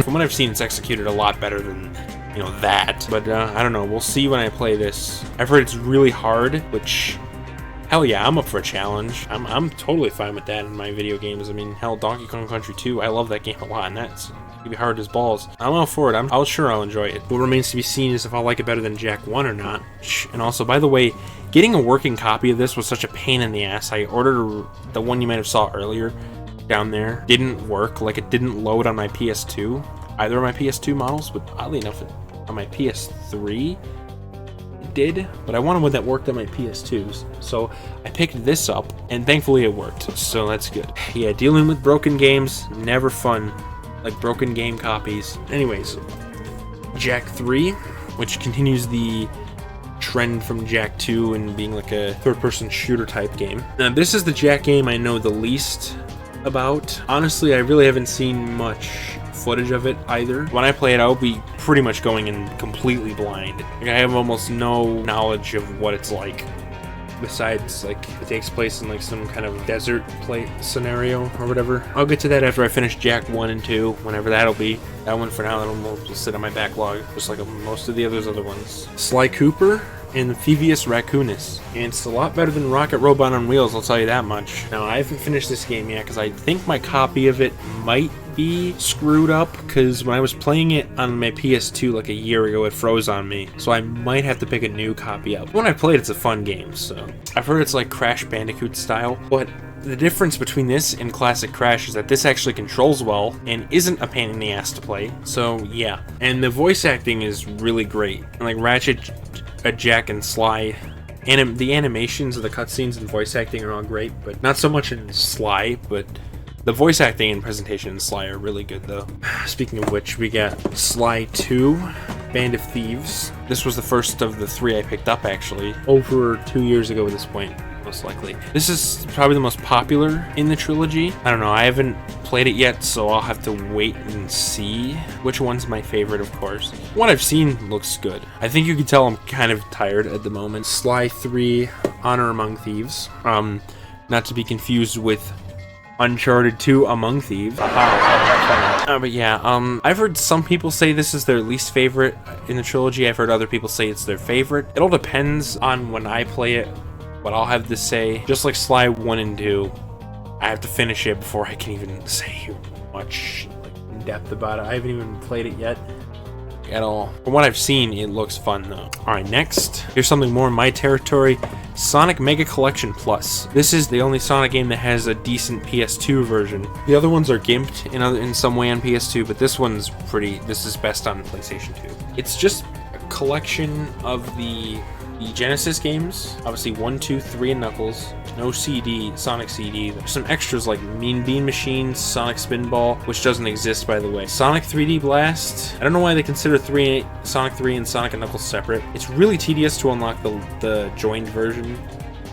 From what I've seen, it's executed a lot better than, you know, that. But I don't know, we'll see when I play this. I've heard it's really hard, which, hell yeah, I'm up for a challenge. I'm totally fine with that in my video games. I mean, hell, Donkey Kong Country 2, I love that game a lot, and that's gonna be hard as balls. I'm all for it. I'll enjoy it. What remains to be seen is if I'll like it better than Jak 1 or not. And also, by the way, getting a working copy of this was such a pain in the ass. I ordered the one you might have saw earlier down there. Didn't work. Like, it didn't load on my PS2. Either of my PS2 models, but oddly enough, on my PS3, it did. But I wanted one that worked on my PS2s. So I picked this up, and thankfully it worked. So that's good. Yeah, dealing with broken games, never fun. Like broken game copies. Anyways, Jak 3, which continues the trend from Jak 2 and being like a third-person shooter type game. Now, this is the Jak game I know the least about. Honestly, I really haven't seen much footage of it either. When I play it, I'll be pretty much going in completely blind. Like, I have almost no knowledge of what it's like. Besides, like, it takes place in like some kind of desert plate scenario or whatever. I'll get to that after I finish Jak 1 and 2, whenever that'll be. That one for now, that'll sit on my backlog, just like most of the other ones. Sly Cooper and Amphibious Raccoonus. And it's a lot better than Rocket Robot on Wheels, I'll tell you that much. Now, I haven't finished this game yet, because I think my copy of it might be screwed up, because when I was playing it on my PS2 like a year ago, it froze on me, so I might have to pick a new copy up. When I played, it's a fun game, so I've heard it's like Crash Bandicoot style, but the difference between this and classic Crash is that this actually controls well and isn't a pain in the ass to play. So yeah, and the voice acting is really great. Like Ratchet, Jak, and Sly, and the animations of the cutscenes and voice acting are all great, but not so much in Sly. But the voice acting and presentation in Sly are really good, though. Speaking of which, we got Sly 2, Band of Thieves. This was the first of the 3 I picked up, actually, over 2 years ago at this point, most likely. This is probably the most popular in the trilogy. I don't know, I haven't played it yet, so I'll have to wait and see which one's my favorite, of course. What I've seen looks good. I think you can tell I'm kind of tired at the moment. Sly 3, Honor Among Thieves. Not to be confused with Uncharted 2 Among Thieves. But yeah, I've heard some people say this is their least favorite in the trilogy. I've heard other people say it's their favorite. It all depends on when I play it, what I'll have to say. Just like Sly 1 and 2, I have to finish it before I can even say much in depth about it. I haven't even played it yet at all. From what I've seen, it looks fun though. Alright, next, here's something more in my territory. Sonic Mega Collection Plus. This is the only Sonic game that has a decent PS2 version. The other ones are gimped in some way on PS2, but this is best on PlayStation 2. It's just a collection of the Genesis games, obviously 1, 2, 3, and Knuckles. No Sonic CD. There's some extras like Mean Bean Machine, Sonic Spinball, which doesn't exist, by the way. Sonic 3D Blast. I don't know why they consider Sonic 3 and Sonic and Knuckles separate. It's really tedious to unlock the joined version.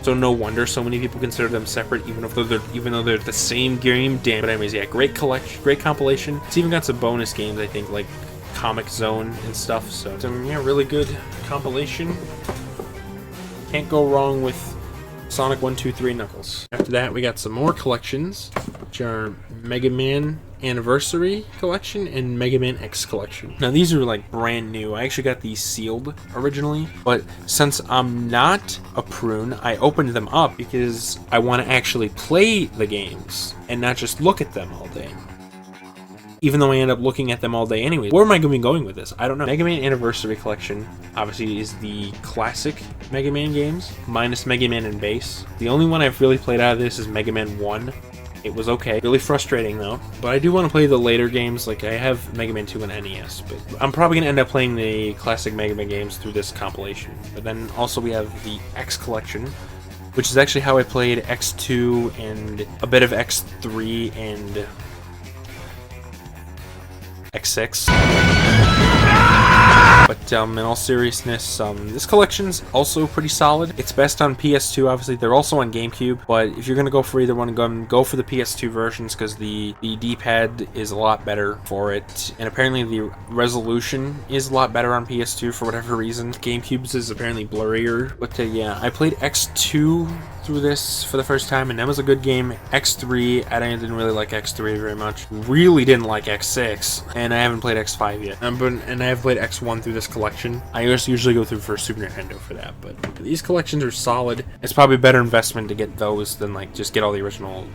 So no wonder so many people consider them separate, even though they're the same game. Damn. But anyways, yeah, great collection, great compilation. It's even got some bonus games, I think, like Comic Zone and stuff. So yeah, really good compilation. Can't go wrong with Sonic 1, 2, 3 Knuckles. After that, we got some more collections, which are Mega Man Anniversary Collection and Mega Man X Collection. Now, these are like brand new. I actually got these sealed originally, but since I'm not a prune, I opened them up because I want to actually play the games and not just look at them all day. Even though I end up looking at them all day anyway. Where am I going to be going with this? I don't know. Mega Man Anniversary Collection, obviously, is the classic Mega Man games, minus Mega Man and Base. The only one I've really played out of this is Mega Man 1. It was okay. Really frustrating, though. But I do want to play the later games. Like, I have Mega Man 2 and NES, but I'm probably going to end up playing the classic Mega Man games through this compilation. But then also we have the X Collection, which is actually how I played X2 and a bit of X3 and X6. But in all seriousness, this collection's also pretty solid. It's best on PS2, obviously. They're also on GameCube, but if you're gonna go for either one, go for the PS2 versions because the D-pad is a lot better for it, and apparently the resolution is a lot better on PS2 for whatever reason. GameCube's is apparently blurrier, but yeah, I played X2 through this for the first time, and that was a good game. X3, I didn't really like X3 very much. Really didn't like X6, and I haven't played X5 yet. And I have played X1 through this collection. I just usually go through for Super Nintendo for that, but these collections are solid. It's probably a better investment to get those than like just get all the original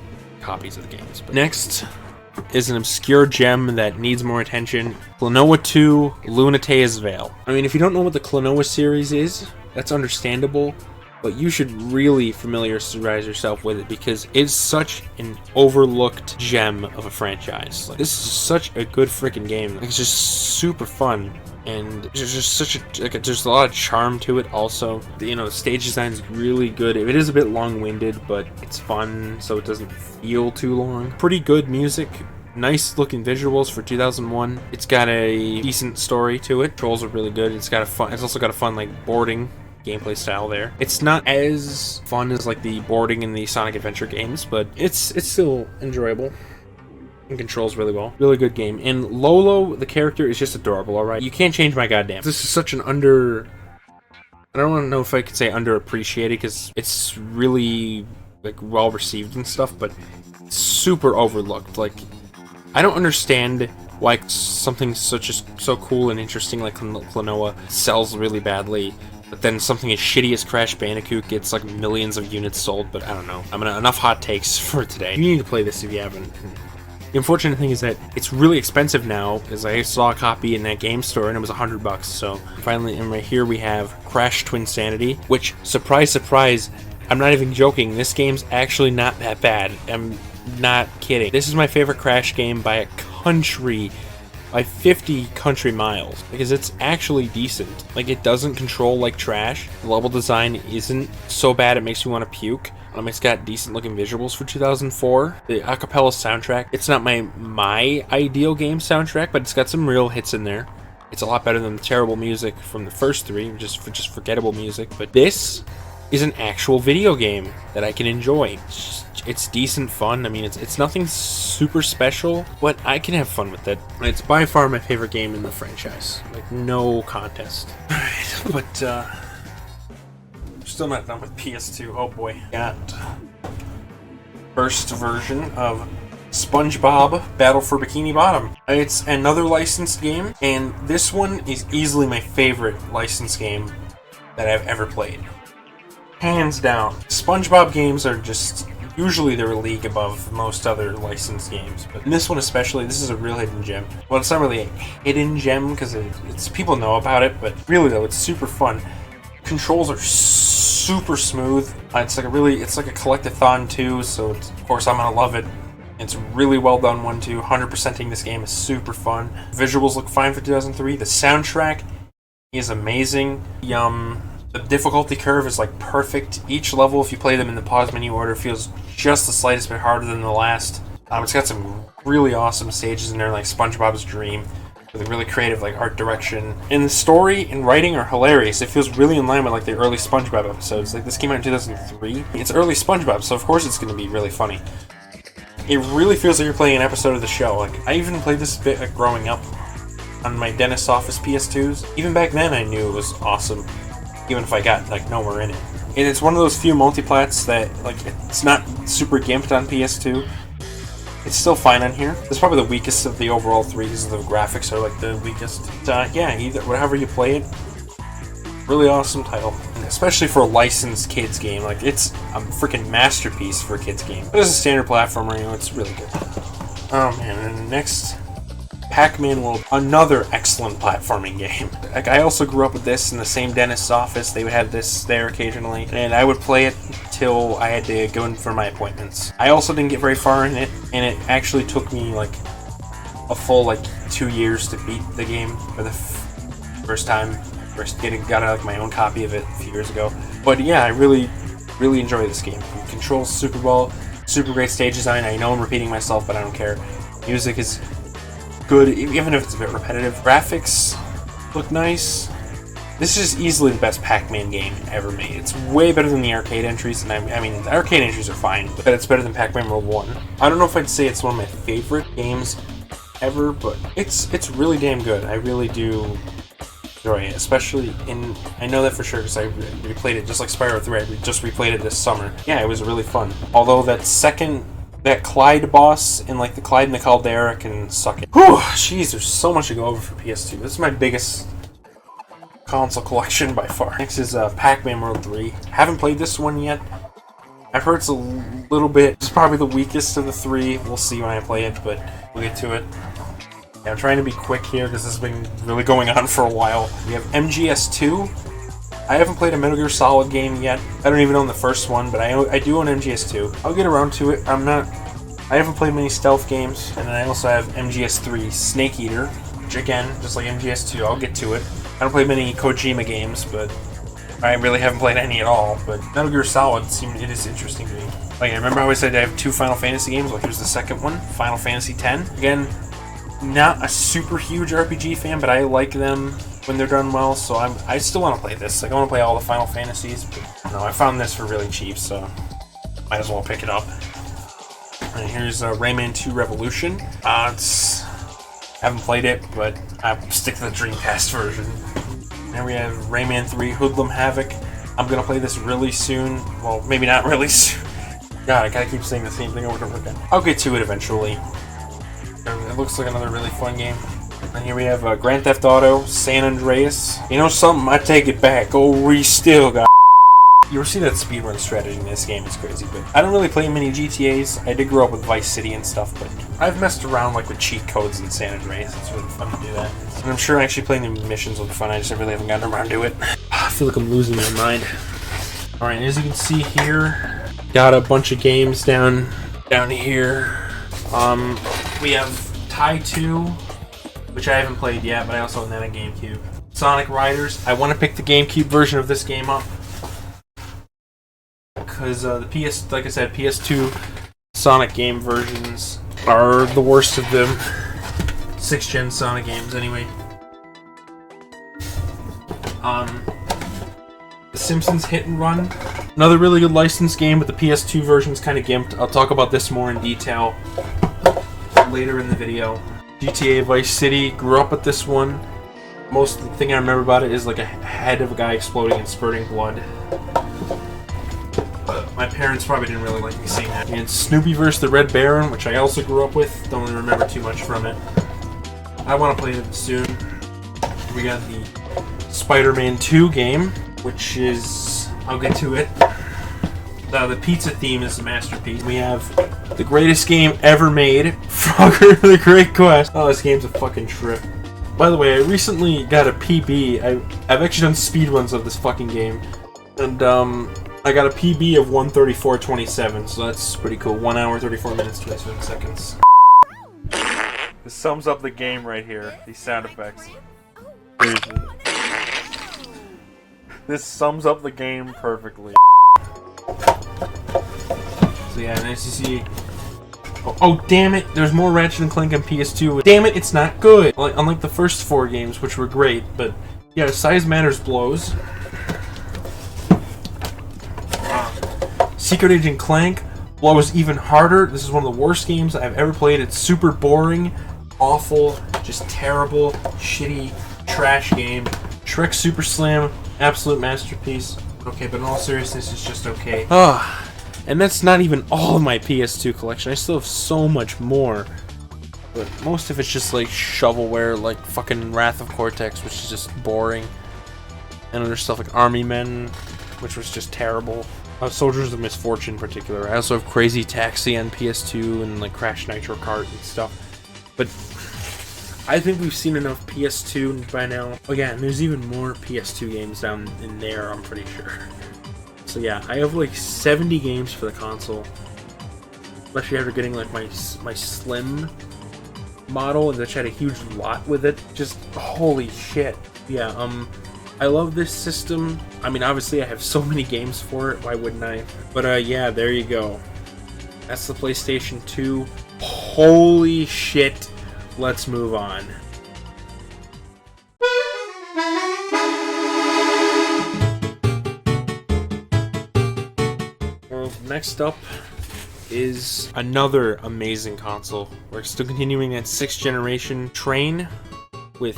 copies of the games. But next is an obscure gem that needs more attention. Klonoa 2 Lunatea's Veil. I mean, if you don't know what the Klonoa series is, that's understandable, but you should really familiarize yourself with it because it's such an overlooked gem of a franchise. Like, this is such a good freaking game. Like, it's just super fun, and there's just there's a lot of charm to it. Also, the stage design is really good. It is a bit long-winded, but it's fun, so it doesn't feel too long. Pretty good music. Nice looking visuals for 2001. It's got a decent story to it. Trolls are really good. It's also got a fun like boarding gameplay style there. It's not as fun as like the boarding in the Sonic Adventure games, but it's still enjoyable and controls really well. Really good game. And Lolo, the character, is just adorable, alright? You can't change my goddamn. This is such an I don't know if I could say underappreciated because it's really like well received and stuff, but super overlooked. Like, I don't understand why something so cool and interesting like Klonoa sells really badly, but then something as shitty as Crash Bandicoot gets like millions of units sold. But I don't know. Enough hot takes for today. You need to play this if you haven't. The unfortunate thing is that it's really expensive now because I saw a copy in that game store and it was $100. So finally, and right here we have Crash Twinsanity, which, surprise, surprise, I'm not even joking. This game's actually not that bad. I'm not kidding. This is my favorite Crash game by a country. By 50 country miles, because it's actually decent. Like, it doesn't control like trash. The level design isn't so bad it makes you want to puke. It's got decent looking visuals for 2004. The acapella soundtrack, it's not my ideal game soundtrack, but it's got some real hits in there. It's a lot better than the terrible music from the first three, just forgettable music. But this is an actual video game that I can enjoy. It's decent fun. I mean, it's nothing super special, but I can have fun with it. It's by far my favorite game in the franchise. Like, no contest. Alright, but, still not done with PS2. Oh boy. Got first version of SpongeBob Battle for Bikini Bottom. It's another licensed game, and this one is easily my favorite licensed game that I've ever played. Hands down. SpongeBob games are just... usually they're a league above most other licensed games, but in this one especially, this is a real hidden gem. Well, it's not really a hidden gem because it's people know about it, but really though, it's super fun. Controls are super smooth. It's like a collectathon too, so of course I'm gonna love it. It's really well done one too. 100%ing this game is super fun. Visuals look fine for 2003. The soundtrack is amazing. The difficulty curve is like perfect. Each level, if you play them in the pause menu order, feels just the slightest bit harder than the last. It's got some really awesome stages in there, like SpongeBob's Dream, with a really creative like art direction. And the story and writing are hilarious. It feels really in line with like the early SpongeBob episodes. Like this came out in 2003. It's early SpongeBob, so of course it's going to be really funny. It really feels like you're playing an episode of the show. Like I even played this bit like growing up on my dentist's office PS2s. Even back then, I knew it was awesome, even if I got like nowhere in it. And it's one of those few multiplats that like it's not super gimped on PS2. It's still fine on here. It's probably the weakest of the overall three because the graphics are like the weakest. Yeah, either whatever you play it, really awesome title, and especially for a licensed kids game. Like it's a freaking masterpiece for a kids game. But as a standard platformer, you know, it's really good. Oh man, and then next, Pac-Man World, another excellent platforming game. Like I also grew up with this in the same dentist's office. They would have this there occasionally, and I would play it till I had to go in for my appointments. I also didn't get very far in it, and it actually took me like a full like 2 years to beat the game for the first time. Got like my own copy of it a few years ago. But yeah, I really enjoy this game. It controls super well, super great stage design. I know I'm repeating myself, but I don't care. Music is good, even if it's a bit repetitive. Graphics look nice. This is easily the best Pac-Man game ever made. It's way better than the arcade entries, and I mean, the arcade entries are fine, but it's better than Pac-Man World 1. I don't know if I'd say it's one of my favorite games ever, but it's really damn good. I really do enjoy it, especially I know that for sure because I replayed it just like Spyro 3. I just replayed it this summer. Yeah, it was really fun. Although that Clyde boss in like the Clyde and the Caldera can suck it. Whew, jeez, there's so much to go over for PS2. This is my biggest console collection by far. Next is Pac-Man World 3. Haven't played this one yet. I've heard it's a little bit, it's probably the weakest of the three. We'll see when I play it, but we'll get to it. Yeah, I'm trying to be quick here because this has been really going on for a while. We have MGS2. I haven't played a Metal Gear Solid game yet. I don't even own the first one, but I do own MGS2. I'll get around to it. I haven't played many stealth games, and then I also have MGS3 Snake Eater, which again, just like MGS2, I'll get to it. I don't play many Kojima games, but I really haven't played any at all. But Metal Gear Solid it is interesting to me. Like I remember how I said I have 2 Final Fantasy games. Well, here's the second one, Final Fantasy X. Again, not a super huge RPG fan, but I like them when they're done well, so I still want to play this. Like, I want to play all the Final Fantasies, but no, I found this for really cheap, so might as well pick it up. And here's Rayman 2 Revolution. Haven't played it, but I'll stick to the Dreamcast version. Then we have Rayman 3 Hoodlum Havoc. I'm gonna play this really soon. Well, maybe not really soon. God, I gotta keep saying the same thing over and over again. I'll get to it eventually. It looks like another really fun game. And here we have Grand Theft Auto, San Andreas. You know something? I take it back. Oh, we still got. You ever see that speedrun strategy in this game? It's crazy, but I don't really play many GTAs. I did grow up with Vice City and stuff, but I've messed around like with cheat codes in San Andreas. It's really fun to do that. And I'm sure actually playing the missions will be fun. I just really haven't gotten around to it. I feel like I'm losing my mind. Alright, as you can see here, got a bunch of games down here. We have Tai 2, which I haven't played yet, but I also own that on GameCube. Sonic Riders. I want to pick the GameCube version of this game up because the like I said, PS2 Sonic game versions are the worst of them. 6th gen Sonic games, anyway. The Simpsons Hit and Run. Another really good licensed game, but the PS2 version's kind of gimped. I'll talk about this more in detail later in the video. GTA Vice City, grew up with this one. Most of the thing I remember about it is like a head of a guy exploding and spurting blood. But my parents probably didn't really like me seeing that. And Snoopy vs. the Red Baron, which I also grew up with. Don't really remember too much from it. I want to play it soon. We got the Spider-Man 2 game, which is... I'll get to it. The pizza theme is a masterpiece. We have the greatest game ever made, Frogger the Great Quest. Oh, this game's a fucking trip. By the way, I recently got a PB. I've actually done speedruns of this fucking game. And I got a PB of 1:34:27, so that's pretty cool. 1 hour 34 minutes 27 seconds. This sums up the game right here. These sound effects. Seriously. This sums up the game perfectly. So yeah, and as you see, oh damn it! There's more Ratchet and Clank on PS2. Damn it, it's not good. Like, unlike the first 4 games, which were great, but yeah, size matters blows. Secret Agent Clank blows even harder. This is one of the worst games I've ever played. It's super boring, awful, just terrible, shitty, trash game. Shrek Super Slam, absolute masterpiece. Okay, but in all seriousness, it's just okay. And that's not even all of my PS2 collection. I still have so much more. But most of it's just like shovelware, like fucking Wrath of Cortex, which is just boring. And other stuff like Army Men, which was just terrible. Soldiers of Misfortune in particular. I also have Crazy Taxi on PS2 and like Crash Nitro Kart and stuff. But I think we've seen enough PS2 by now. Oh yeah, and there's even more PS2 games down in there, I'm pretty sure. So yeah, I have like 70 games for the console. Especially after getting like my Slim model, which had a huge lot with it. Just holy shit. Yeah, I love this system. I mean, obviously I have so many games for it, why wouldn't I? But yeah, there you go. That's the PlayStation 2. Holy shit. Let's move on. Well, next up is another amazing console. We're still continuing that 6th generation train with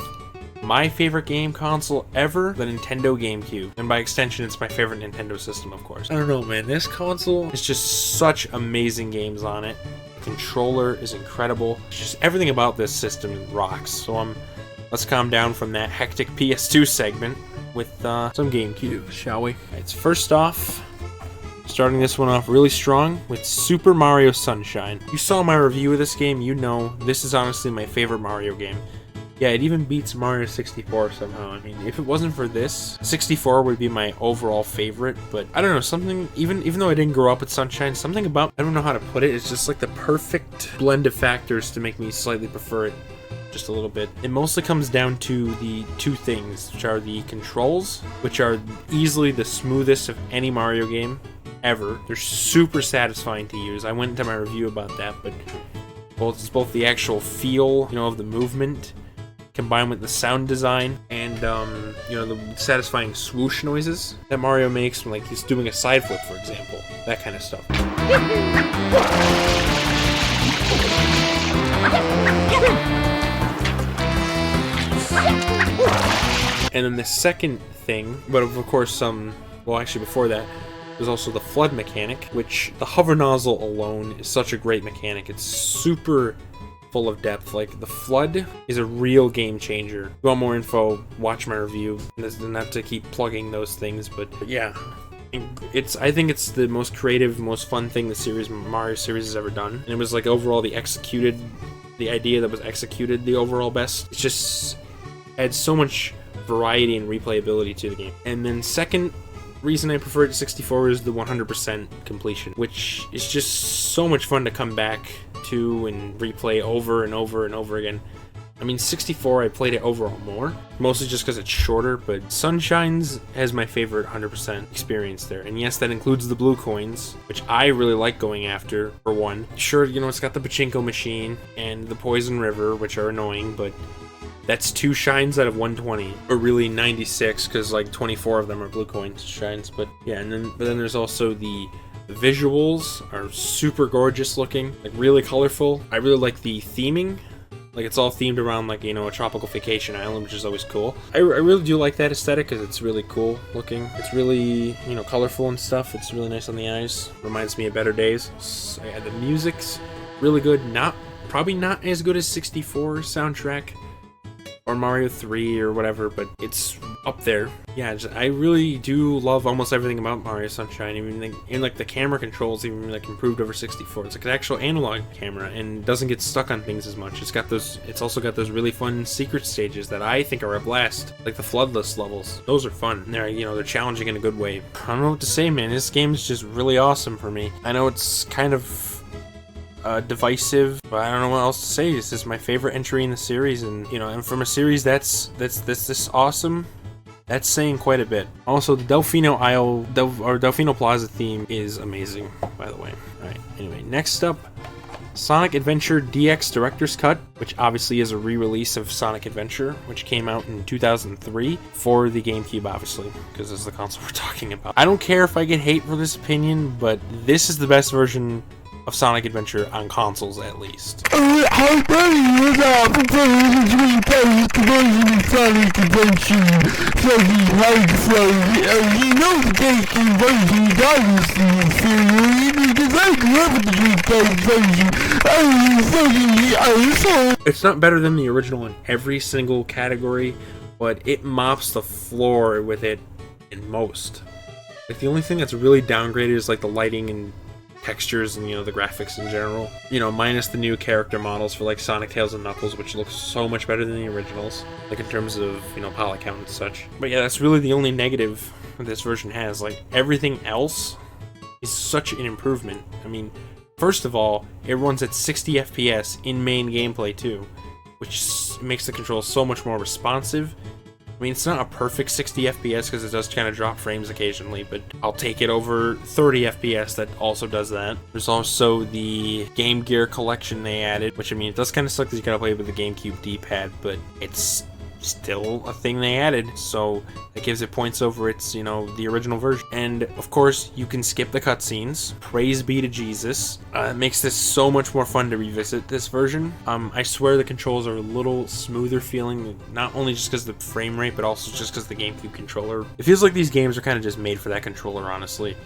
my favorite game console ever, the Nintendo GameCube. And by extension, it's my favorite Nintendo system, of course. I don't know, man. This console is just such amazing games on it. The controller is incredible. It's just everything about this system rocks. So let's calm down from that hectic PS2 segment with some GameCube, shall we? Alright, first off, starting this one off really strong with Super Mario Sunshine. You saw my review of this game, you know this is honestly my favorite Mario game. Yeah, it even beats Mario 64 somehow. I mean, if it wasn't for this, 64 would be my overall favorite, but I don't know, something, even though I didn't grow up with Sunshine, something about, I don't know how to put it, it's just like the perfect blend of factors to make me slightly prefer it just a little bit. It mostly comes down to the 2 things, which are the controls, which are easily the smoothest of any Mario game ever. They're super satisfying to use. I went into my review about that, but it's both the actual feel, of the movement, combined with the sound design and the satisfying swoosh noises that Mario makes when like he's doing a side flip, for example, that kind of stuff. And then the second thing, but of course well actually before that, there's also the flood mechanic, which the hover nozzle alone is such a great mechanic. It's super full of depth. Like, the flood is a real game changer. If you want more info, watch my review. Not to keep plugging those things, but yeah, I think it's the most creative, most fun thing the Mario series has ever done. And it was like overall the idea that was executed the overall best. It just adds so much variety and replayability to the game. And then second reason I prefer it to 64 is the 100% completion, which is just so much fun to come back to and replay over and over and over again. I mean, 64, I played it overall more, mostly just because it's shorter, but Sunshine's has my favorite 100% experience there. And yes, that includes the blue coins, which I really like going after, for one. Sure, it's got the pachinko machine and the poison river, which are annoying, but that's 2 shines out of 120, or really 96, because like 24 of them are blue coins shines. But yeah, but then there's also the visuals are super gorgeous looking, like really colorful. I really like the theming. Like, it's all themed around, like, a tropical vacation island, which is always cool. I really do like that aesthetic, because it's really cool looking. It's really, colorful and stuff. It's really nice on the eyes. Reminds me of better days. So, yeah, the music's really good. Probably not as good as 64 soundtrack or Mario 3 or whatever, but it's up there. Yeah, I really do love almost everything about Mario Sunshine. Even like the camera controls even like improved over 64. It's like an actual analog camera and doesn't get stuck on things as much. It's also got those really fun secret stages that I think are a blast, like the Floodless levels. Those are fun. They're challenging in a good way. I don't know what to say, man. This game is just really awesome for me. I know it's kind of divisive, but I don't know what else to say. This is my favorite entry in the series, and and from a series that's this awesome, that's saying quite a bit. Also, the Delfino Plaza theme is amazing, by the way. Alright, anyway, next up, Sonic Adventure DX Director's Cut, which obviously is a re-release of Sonic Adventure, which came out in 2003 for the GameCube, obviously, because this is the console we're talking about. I don't care if I get hate for this opinion, but this is the best version of Sonic Adventure on consoles, at least. How dare you not propose between the version of Sonic Adventure from the hard flow? You know the GameCube version is obviously inferior because I grew up with the Dreamcast version. It's not better than the original in every single category, but it mops the floor with it in most. Like, the only thing that's really downgraded is like the lighting and textures and the graphics in general, minus the new character models for like Sonic, Tails, and Knuckles, which looks so much better than the originals, like in terms of poly count and such. But yeah, that's really the only negative this version has. Like, everything else is such an improvement. I mean, first of all, it runs at 60 FPS in main gameplay too, which makes the controls so much more responsive. I mean, it's not a perfect 60 FPS because it does kind of drop frames occasionally, but I'll take it over 30 FPS that also does that. There's also the Game Gear collection they added, which, I mean, it does kind of suck that you gotta play with the GameCube D-pad, but it's still a thing they added, so that gives it points over its, the original version. And of course, you can skip the cutscenes. Praise be to Jesus. It makes this so much more fun to revisit this version. I swear the controls are a little smoother feeling, not only just because of the frame rate, but also just because of the GameCube controller. It feels like these games are kind of just made for that controller, honestly.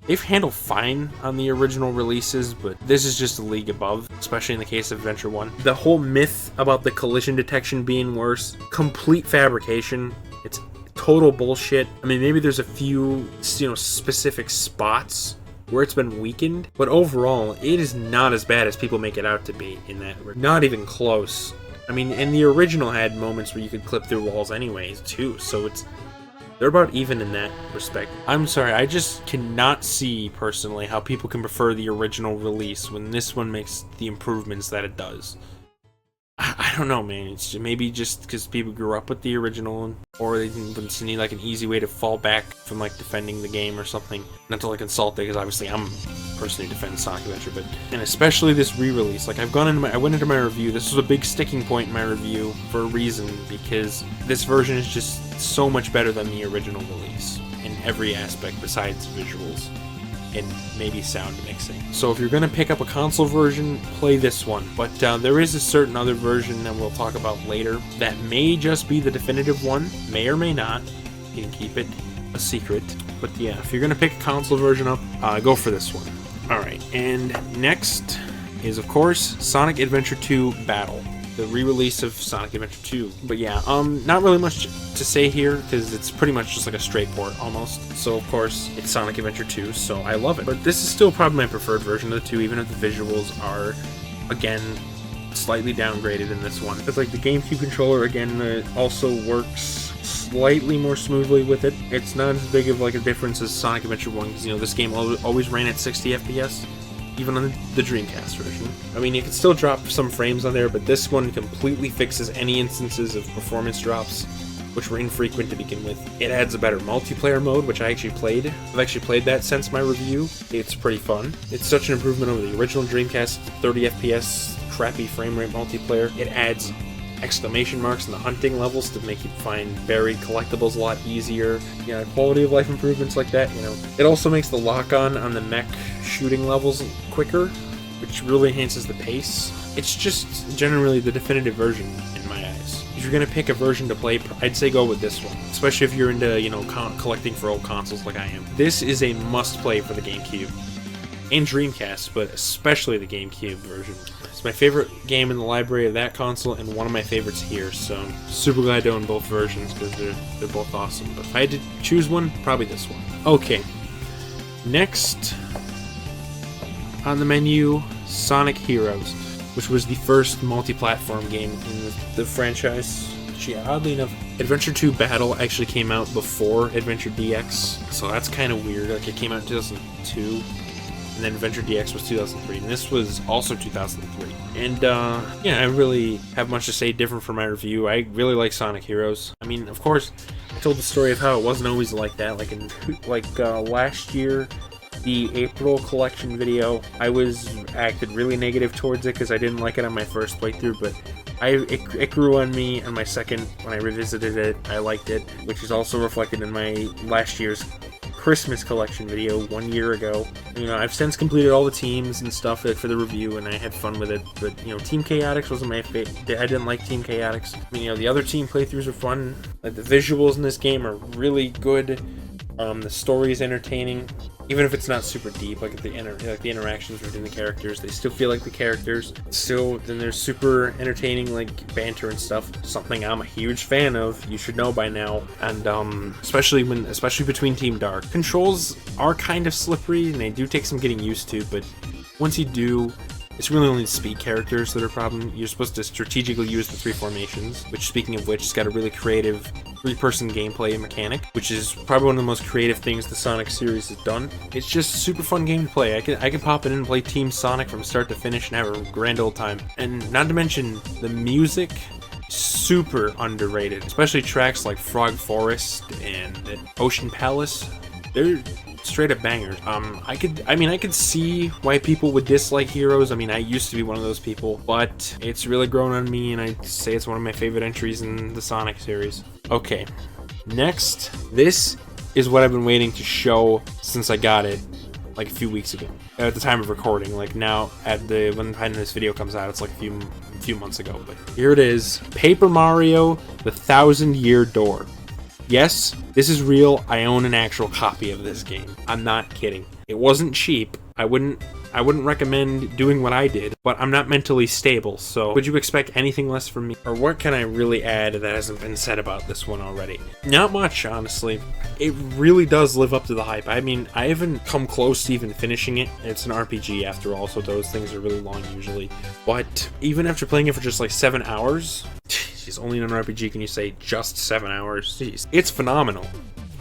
They've handled fine on the original releases, but this is just a league above, especially in the case of Adventure 1. The whole myth about the collision detection being worse, complete fabrication. It's total bullshit. I mean, maybe there's a few, specific spots where it's been weakened, but overall, it is not as bad as people make it out to be in that. Not even close. I mean, and the original had moments where you could clip through walls anyways, too, so they're about even in that respect. I'm sorry, I just cannot see, personally, how people can prefer the original release when this one makes the improvements that it does. I don't know, man. It's maybe just because people grew up with the original, or they just need like an easy way to fall back from like defending the game or something. Not to like insult it, because obviously I'm personally defend Sonic Adventure, and especially this re-release. Like, I went into my review. This was a big sticking point in my review for a reason, because this version is just so much better than the original release in every aspect besides visuals and maybe sound mixing. So if you're going to pick up a console version, play this one. But there is a certain other version that we'll talk about later that may just be the definitive one, may or may not. You can keep it a secret. But yeah, if you're going to pick a console version up, go for this one. Alright, and next is, of course, Sonic Adventure 2 Battle, the re-release of Sonic Adventure 2. But yeah, not really much to say here, because it's pretty much just like a straight port, almost. So, of course, it's Sonic Adventure 2, so I love it. But this is still probably my preferred version of the two, even if the visuals are, again, slightly downgraded in this one. Because, like, the GameCube controller, again, also works slightly more smoothly with it. It's not as big of, like, a difference as Sonic Adventure 1, because, this game always ran at 60 FPS. Even on the Dreamcast version. I mean, you can still drop some frames on there, but this one completely fixes any instances of performance drops, which were infrequent to begin with. It adds a better multiplayer mode, which I actually played. I've actually played that since my review. It's pretty fun. It's such an improvement over the original Dreamcast 30 FPS crappy frame rate multiplayer. It adds exclamation marks in the hunting levels to make you find buried collectibles a lot easier. Quality of life improvements like that, It also makes the lock-on on the mech shooting levels quicker, which really enhances the pace. It's just generally the definitive version in my eyes. If you're gonna pick a version to play, I'd say go with this one. Especially if you're into, collecting for old consoles like I am. This is a must-play for the GameCube. and Dreamcast, but especially the GameCube version. It's my favorite game in the library of that console, and one of my favorites here, so I'm super glad to own both versions, because they're both awesome. But if I had to choose one, probably this one. Okay, next on the menu, Sonic Heroes, which was the first multi-platform game in the franchise. Oddly enough, Adventure 2 Battle actually came out before Adventure DX, so that's kind of weird. Like, it came out in 2002, and then Adventure DX was 2003, and this was also 2003. And, yeah, I really have much to say different from my review. I really like Sonic Heroes. I mean, of course, I told the story of how it wasn't always like that. Like last year, the April collection video, I acted really negative towards it because I didn't like it on my first playthrough, but it grew on me on my second. When I revisited it, I liked it, which is also reflected in my last year's Christmas collection video 1 year ago. You know, I've since completed all the teams and stuff for the review, and I had fun with it, but, you know, Team Chaotix wasn't my favorite. I didn't like Team Chaotix. I mean, you know, the other team playthroughs are fun. Like, the visuals in this game are really good. The story is entertaining, even if it's not super deep. Like the interactions between the characters, they still feel like the characters. Then there's super entertaining like banter and stuff. Something I'm a huge fan of. You should know by now. And especially between Team Dark, controls are kind of slippery and they do take some getting used to. But once you do, it's really only speed characters that are a problem. You're supposed to strategically use the three formations, which, speaking of which, it's got a really creative three-person gameplay mechanic, which is probably one of the most creative things the Sonic series has done. It's just a super fun game to play. I can pop it in and play Team Sonic from start to finish and have a grand old time. And not to mention, the music, super underrated, especially tracks like Frog Forest and Ocean Palace. They're straight up bangers. I could see why people would dislike Heroes. I mean, I used to be one of those people, but it's really grown on me, and I'd say it's one of my favorite entries in the Sonic series. Okay, next, this is what I've been waiting to show since I got it like a few weeks ago. At the time of recording, like now when the time this video comes out, it's like a few months ago. But here it is, Paper Mario: The 1,000-Year Door. Yes, this is real. I own an actual copy of this game. I'm not kidding. It wasn't cheap. I wouldn't recommend doing what I did, but I'm not mentally stable, so would you expect anything less from me? Or what can I really add that hasn't been said about this one already? Not much, honestly. It really does live up to the hype. I mean, I haven't come close to even finishing it. It's an RPG after all, so those things are really long usually. But even after playing it for just like 7 hours, only in an RPG can you say just 7 hours? Jeez. It's phenomenal.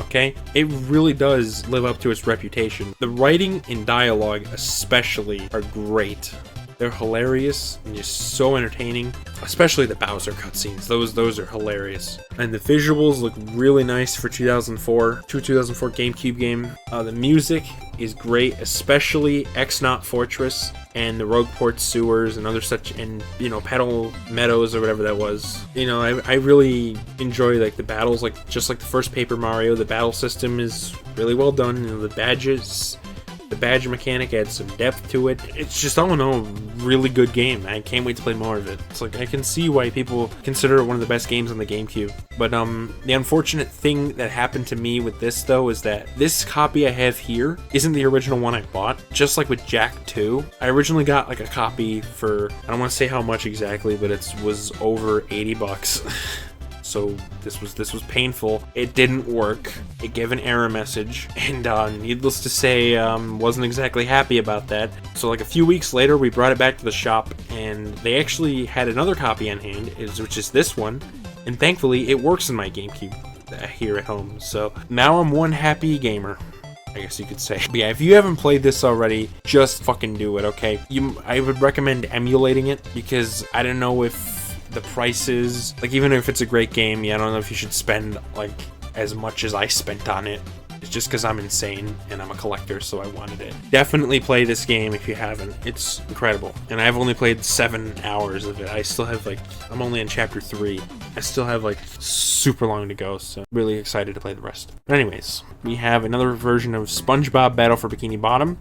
Okay? It really does live up to its reputation. The writing and dialogue especially are great. They're hilarious and just so entertaining. Especially the Bowser cutscenes. Those are hilarious. And the visuals look really nice for 2004 GameCube game. The music is great, especially X-Naut Fortress and the Rogueport sewers and other such, and you know, Petal Meadows or whatever that was. You know, I really enjoy like the battles, like just like the first Paper Mario. The battle system is really well done. You know, the badge mechanic adds some depth to it. It's just all in all a really good game. I can't wait to play more of it. It's like I can see why people consider it one of the best games on the GameCube. But the unfortunate thing that happened to me with this though is that this copy I have here isn't the original one I bought. Just like with Jak 2, I originally got like a copy for, I don't want to say how much exactly, but it was over $80. So this was painful. It didn't work. It gave an error message, and needless to say, wasn't exactly happy about that. So like a few weeks later, we brought it back to the shop, and they actually had another copy on hand, which is this one, and thankfully it works in my GameCube here at home. So now I'm one happy gamer, I guess you could say. But yeah, if you haven't played this already, just fucking do it, okay? I would recommend emulating it, because I don't know if the prices, like even if it's a great game, I don't know if you should spend like as much as I spent on it. It's just because I'm insane and I'm a collector, so I wanted it. Definitely play this game if you haven't. It's incredible. And I've only played 7 hours of it. I still have I'm only in chapter 3. I still have super long to go, so really excited to play the rest. But anyways, we have another version of SpongeBob Battle for Bikini Bottom.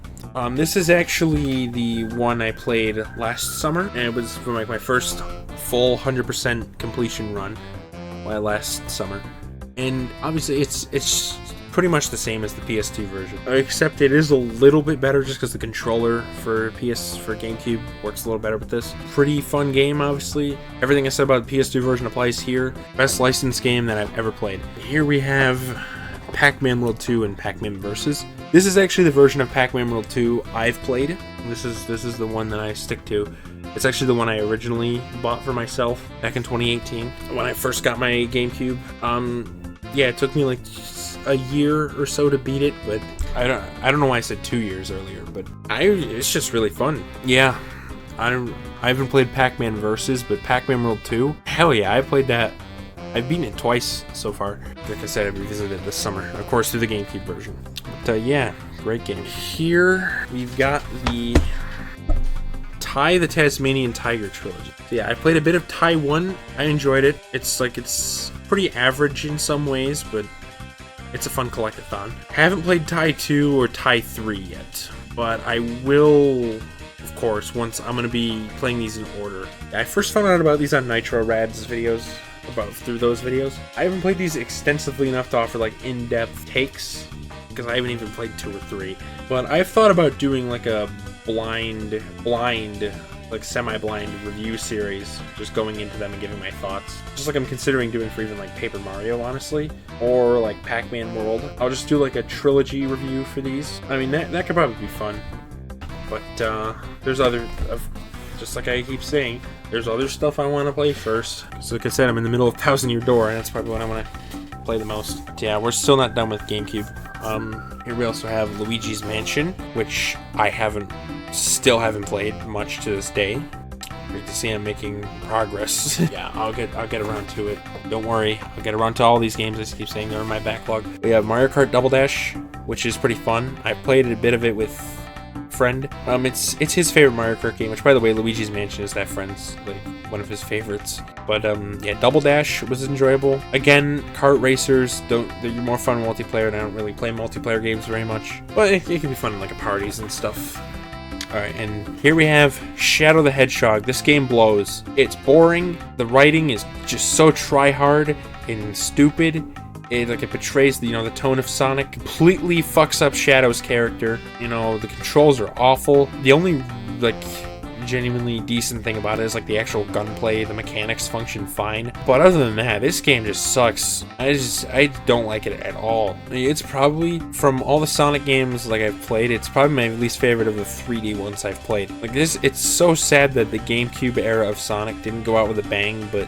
This is actually the one I played last summer, and it was for my first full 100% completion run last summer. And obviously it's pretty much the same as the PS2 version, except it is a little bit better just because the controller for GameCube works a little better with this. Pretty fun game, obviously. Everything I said about the PS2 version applies here. Best licensed game that I've ever played. Here we have Pac-Man World 2 and Pac-Man Versus. This is actually the version of Pac-Man World 2 I've played. This is the one that I stick to. It's actually the one I originally bought for myself back in 2018 when I first got my GameCube. Yeah, it took me like a year or so to beat it, but I don't know why I said 2 years earlier, but it's just really fun. Yeah, I haven't played Pac-Man Versus, but Pac-Man World 2, hell yeah, I played that. I've beaten it twice so far. Like I said, I revisited it this summer, of course, through the GameCube version. But yeah, great game. Here we've got the Ty the Tasmanian Tiger trilogy. So yeah, I played a bit of Ty 1. I enjoyed it. It's pretty average in some ways, but it's a fun collectathon. Haven't played Ty 2 or Ty 3 yet, but I will, of course, once I'm gonna be playing these in order. I first found out about these on Nitro Rad's videos, through those videos. I haven't played these extensively enough to offer like in-depth takes, because I haven't even played 2 or 3. But I've thought about doing like a blind, like semi-blind review series, just going into them and giving my thoughts. Just like I'm considering doing for even like Paper Mario, honestly, or like Pac-Man World. I'll just do like a trilogy review for these. I mean, that could probably be fun. But there's other, just like I keep saying, there's other stuff I want to play first. So like I said, I'm in the middle of Thousand Year Door, and that's probably what I want to play the most. But yeah, we're still not done with GameCube. Here we also have Luigi's Mansion, which I still haven't played much to this day. Great to see I'm making progress. Yeah, I'll get around to it. Don't worry, I'll get around to all these games. I just keep saying they're in my backlog. We have Mario Kart Double Dash, which is pretty fun. I played a bit of it with friend. It's his favorite Mario Kart game, which by the way, Luigi's Mansion is that friend's, like, one of his favorites. But yeah, Double Dash was enjoyable. Again, kart racers they're more fun multiplayer, and I don't really play multiplayer games very much, but it can be fun in like parties and stuff. Alright, and here we have Shadow the Hedgehog. This game blows. It's boring. The writing is just so try-hard and stupid. It betrays the tone of Sonic. Completely fucks up Shadow's character. The controls are awful. The only genuinely decent thing about it is the actual gunplay. The mechanics function fine, but other than that, this game just sucks. I don't like it at all. It's probably, from all the Sonic games I've played, it's probably my least favorite of the 3D ones I've played. It's so sad that the GameCube era of Sonic didn't go out with a bang, but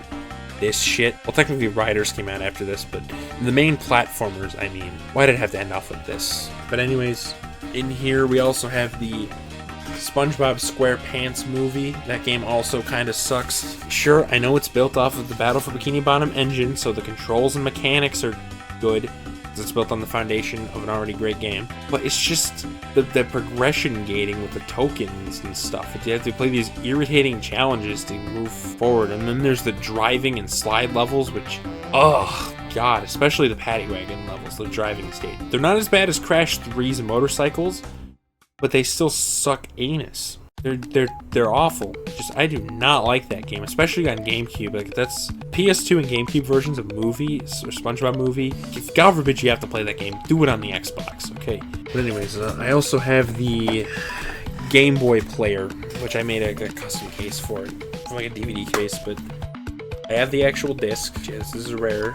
this shit. Well, technically Riders came out after this, but the main platformers, I mean, why did it have to end off with this? But anyways, in here we also have the SpongeBob SquarePants movie. That game also kind of sucks. Sure, I know it's built off of the Battle for Bikini Bottom engine, so the controls and mechanics are good, because it's built on the foundation of an already great game. But it's just the progression gating with the tokens and stuff. You have to play these irritating challenges to move forward, and then there's the driving and slide levels, which, oh god, especially the paddy wagon levels, the driving state. They're not as bad as Crash 3's motorcycles, but they still suck anus. They're awful. I do not like that game, especially on GameCube. That's PS2 and GameCube versions of movies or SpongeBob movie. If God forbid you have to play that game, do it on the Xbox, okay? But anyways, I also have the Game Boy player, which I made a custom case for it, like a DVD case. But I have the actual disc. Yes, this is a rare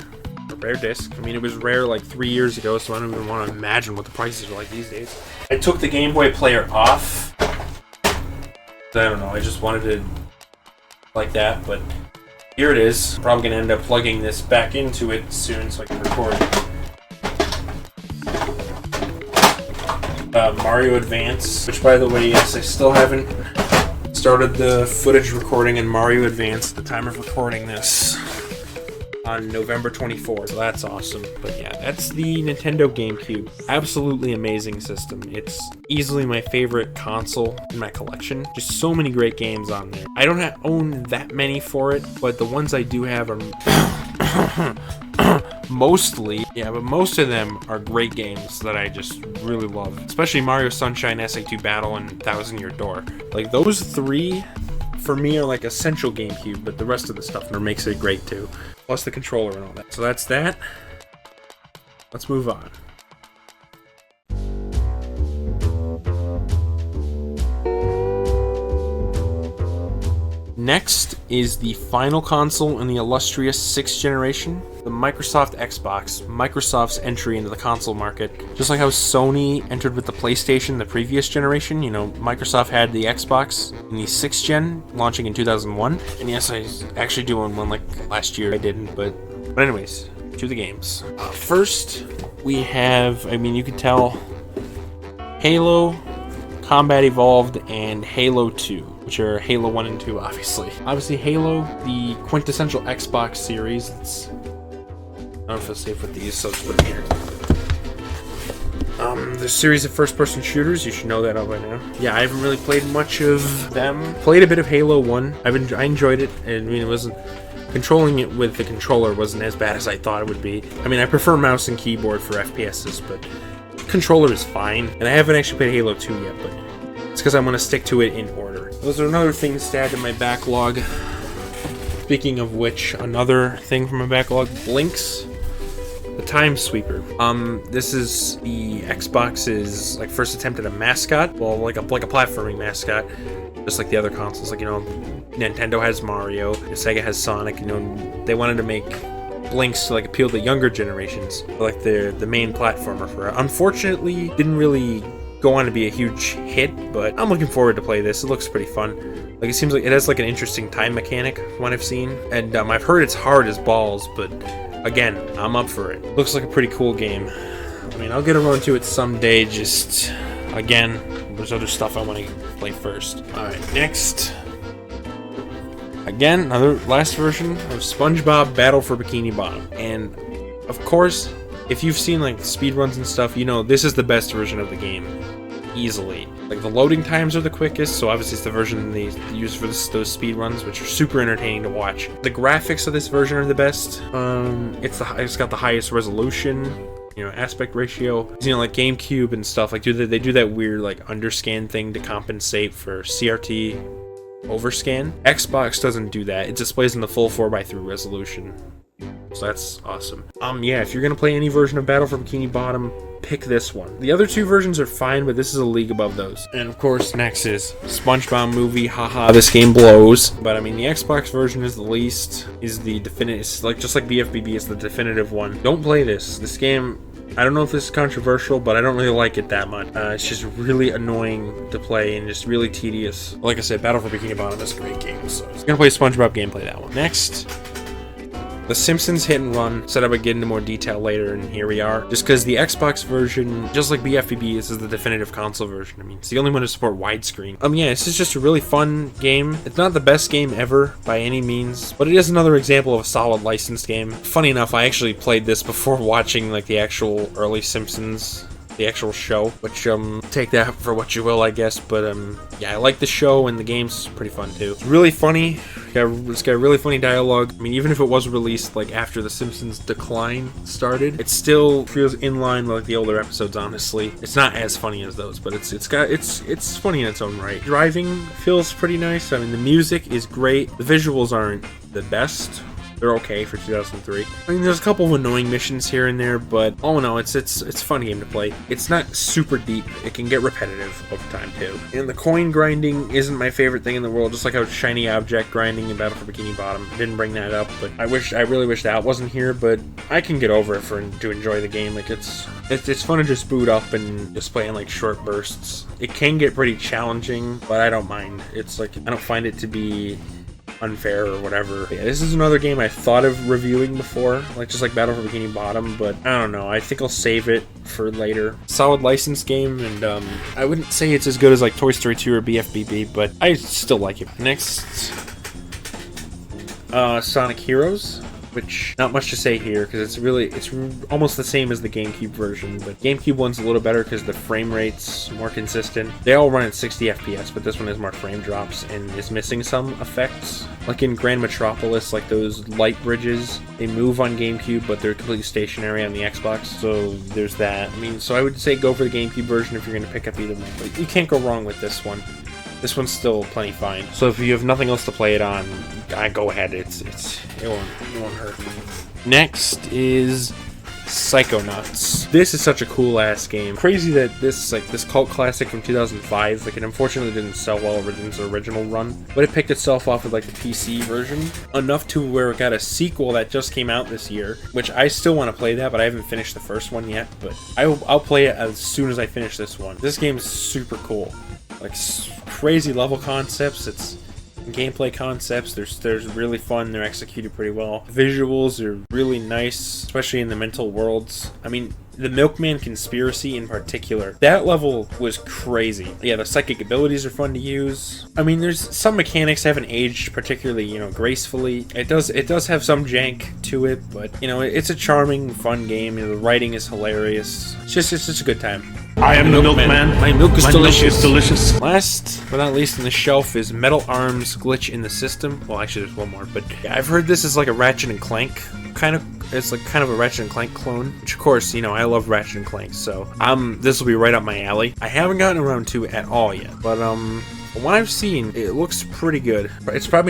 disc. I mean, it was rare 3 years ago, so I don't even want to imagine what the prices are like these days. I took the Game Boy player off. I don't know, I just wanted it like that, but here it is. Probably gonna end up plugging this back into it soon so I can record. Mario Advance, which by the way, yes, I still haven't started the footage recording in Mario Advance at the time of recording this on November 24th, so that's awesome. But yeah, that's the Nintendo GameCube. Absolutely amazing system. It's easily my favorite console in my collection. Just so many great games on there. I don't own that many for it, but the ones I do have are mostly, yeah, but most of them are great games that I just really love. Especially Mario Sunshine, SA2 Battle, and Thousand Year Door. Those three, for me, are essential GameCube, but the rest of the stuff makes it great too. Plus the controller and all that. So that's that. Let's move on. Next is the final console in the illustrious 6th generation, the Microsoft Xbox, Microsoft's entry into the console market. Just like how Sony entered with the PlayStation the previous generation, you know, Microsoft had the Xbox in the 6th gen, launching in 2001. And yes, I was actually doing one like last year. I didn't, but anyways, to the games. First, we have, I mean, you can tell, Halo, Combat Evolved, and Halo 2, which are Halo 1 and 2, obviously. Obviously, Halo, the quintessential Xbox series. I don't know if it's safe with these, so I'll just put it here. The series of first-person shooters, you should know that by now. Yeah, I haven't really played much of them. Played a bit of Halo 1. I enjoyed it. I mean, it wasn't... Controlling it with the controller wasn't as bad as I thought it would be. I mean, I prefer mouse and keyboard for FPSs, but controller is fine. And I haven't actually played Halo 2 yet, but it's because I want to stick to it in order. Those are another things to add to my backlog. Speaking of which, another thing from my backlog, Blinks, the Time Sweeper. This is the Xbox's like first attempt at a mascot. Well, like a platforming mascot, just like the other consoles. Like, you know, Nintendo has Mario, Sega has Sonic. You know, they wanted to make Blinks to like appeal to younger generations, like the main platformer for it. Unfortunately, didn't really go on to be a huge hit, but I'm looking forward to play this. It looks pretty fun. Like, it seems like it has like an interesting time mechanic from what I've seen, and I've heard it's hard as balls, but again, I'm up for it. Looks like a pretty cool game. I mean, I'll get around to it someday. Just again, there's other stuff I want to play first. All right, next. Again, another last version of SpongeBob Battle for Bikini Bottom. And, of course, if you've seen, like, speedruns and stuff, you know this is the best version of the game. Easily. Like, the loading times are the quickest, so obviously it's the version they use for those speedruns, which are super entertaining to watch. The graphics of this version are the best. It's got the highest resolution, you know, aspect ratio. You know, like GameCube and stuff, like they do that weird, like, underscan thing to compensate for CRT overscan. Xbox doesn't do that. It displays in the full 4:3 resolution. So that's awesome. Yeah, if you're gonna play any version of Battle for Bikini Bottom, pick this one. The other two versions are fine, but this is a league above those. And of course, next is SpongeBob Movie. Haha, this game blows. But I mean, the Xbox version is the definitive, like just like BFBB is the definitive one. Don't play this. This game, I don't know if this is controversial, but I don't really like it that much. It's just really annoying to play and just really tedious. Like I said, Battle for Bikini Bottom is a great game, so I'm gonna play SpongeBob game, play that one. Next, The Simpsons Hit and Run. Said I would get into more detail later, and here we are. Just because the Xbox version, just like BFBB, this is the definitive console version. I mean, it's the only one to support widescreen. Yeah, this is just a really fun game. It's not the best game ever, by any means, but it is another example of a solid licensed game. Funny enough, I actually played this before watching, like, the actual early Simpsons, the actual show, which, take that for what you will, I guess, but, yeah, I like the show, and the game's pretty fun, too. It's really funny. It's got really funny dialogue. I mean, even if it was released, like, after the Simpsons decline started, it still feels in line with, like, the older episodes, honestly. It's not as funny as those, but it's funny in its own right. Driving feels pretty nice. I mean, the music is great. The visuals aren't the best. They're okay for 2003. I mean, there's a couple of annoying missions here and there, but all in all, it's a fun game to play. It's not super deep. It can get repetitive over time, too. And the coin grinding isn't my favorite thing in the world, just like how shiny object grinding in Battle for Bikini Bottom. I didn't bring that up, but I really wish that wasn't here, but I can get over it to enjoy the game. Like, it's fun to just boot up and just play in, like, short bursts. It can get pretty challenging, but I don't mind. It's like, I don't find it to be unfair or whatever. Yeah, this is another game I thought of reviewing before, like just like Battle for Bikini Bottom, but I don't know. I think I'll save it for later. Solid licensed game, and I wouldn't say it's as good as like Toy Story 2 or BFBB, but I still like it. Next, Sonic Heroes, which not much to say here because it's almost the same as the GameCube version, but GameCube one's a little better because the frame rate's more consistent. They all run at 60 FPS, but this one has more frame drops and is missing some effects. Like in Grand Metropolis, like those light bridges, they move on GameCube, but they're completely stationary on the Xbox, so there's that. I mean, so I would say go for the GameCube version if you're going to pick up either one, but you can't go wrong with this one. This one's still plenty fine. So if you have nothing else to play it on, go ahead. It won't hurt. Next is Psychonauts. This is such a cool ass game. Crazy that this cult classic from 2005, like, it unfortunately didn't sell well in its original run, but it picked itself off with like the PC version enough to where it got a sequel that just came out this year, which I still want to play that, but I haven't finished the first one yet. But I'll play it as soon as I finish this one. This game is super cool, like crazy level concepts. It's gameplay concepts. They're really fun. They're executed pretty well. Visuals are really nice, especially in the mental worlds. I mean, the Milkman conspiracy in particular, that level was crazy. Yeah, the psychic abilities are fun to use. I mean, there's some mechanics haven't aged particularly, gracefully. It does have some jank to it, but it's a charming, fun game. The writing is hilarious. It's just a good time. I am the milkman. My milk is delicious. delicious. Last but not least on the shelf is Metal Arms Glitch in the System. Well, actually, there's one more, but yeah, I've heard this is like a Ratchet and Clank kind of. It's like kind of a Ratchet and Clank clone, which of course, I love Ratchet and Clank, so this will be right up my alley. I haven't gotten around to it at all yet, but from what I've seen, it looks pretty good. It's not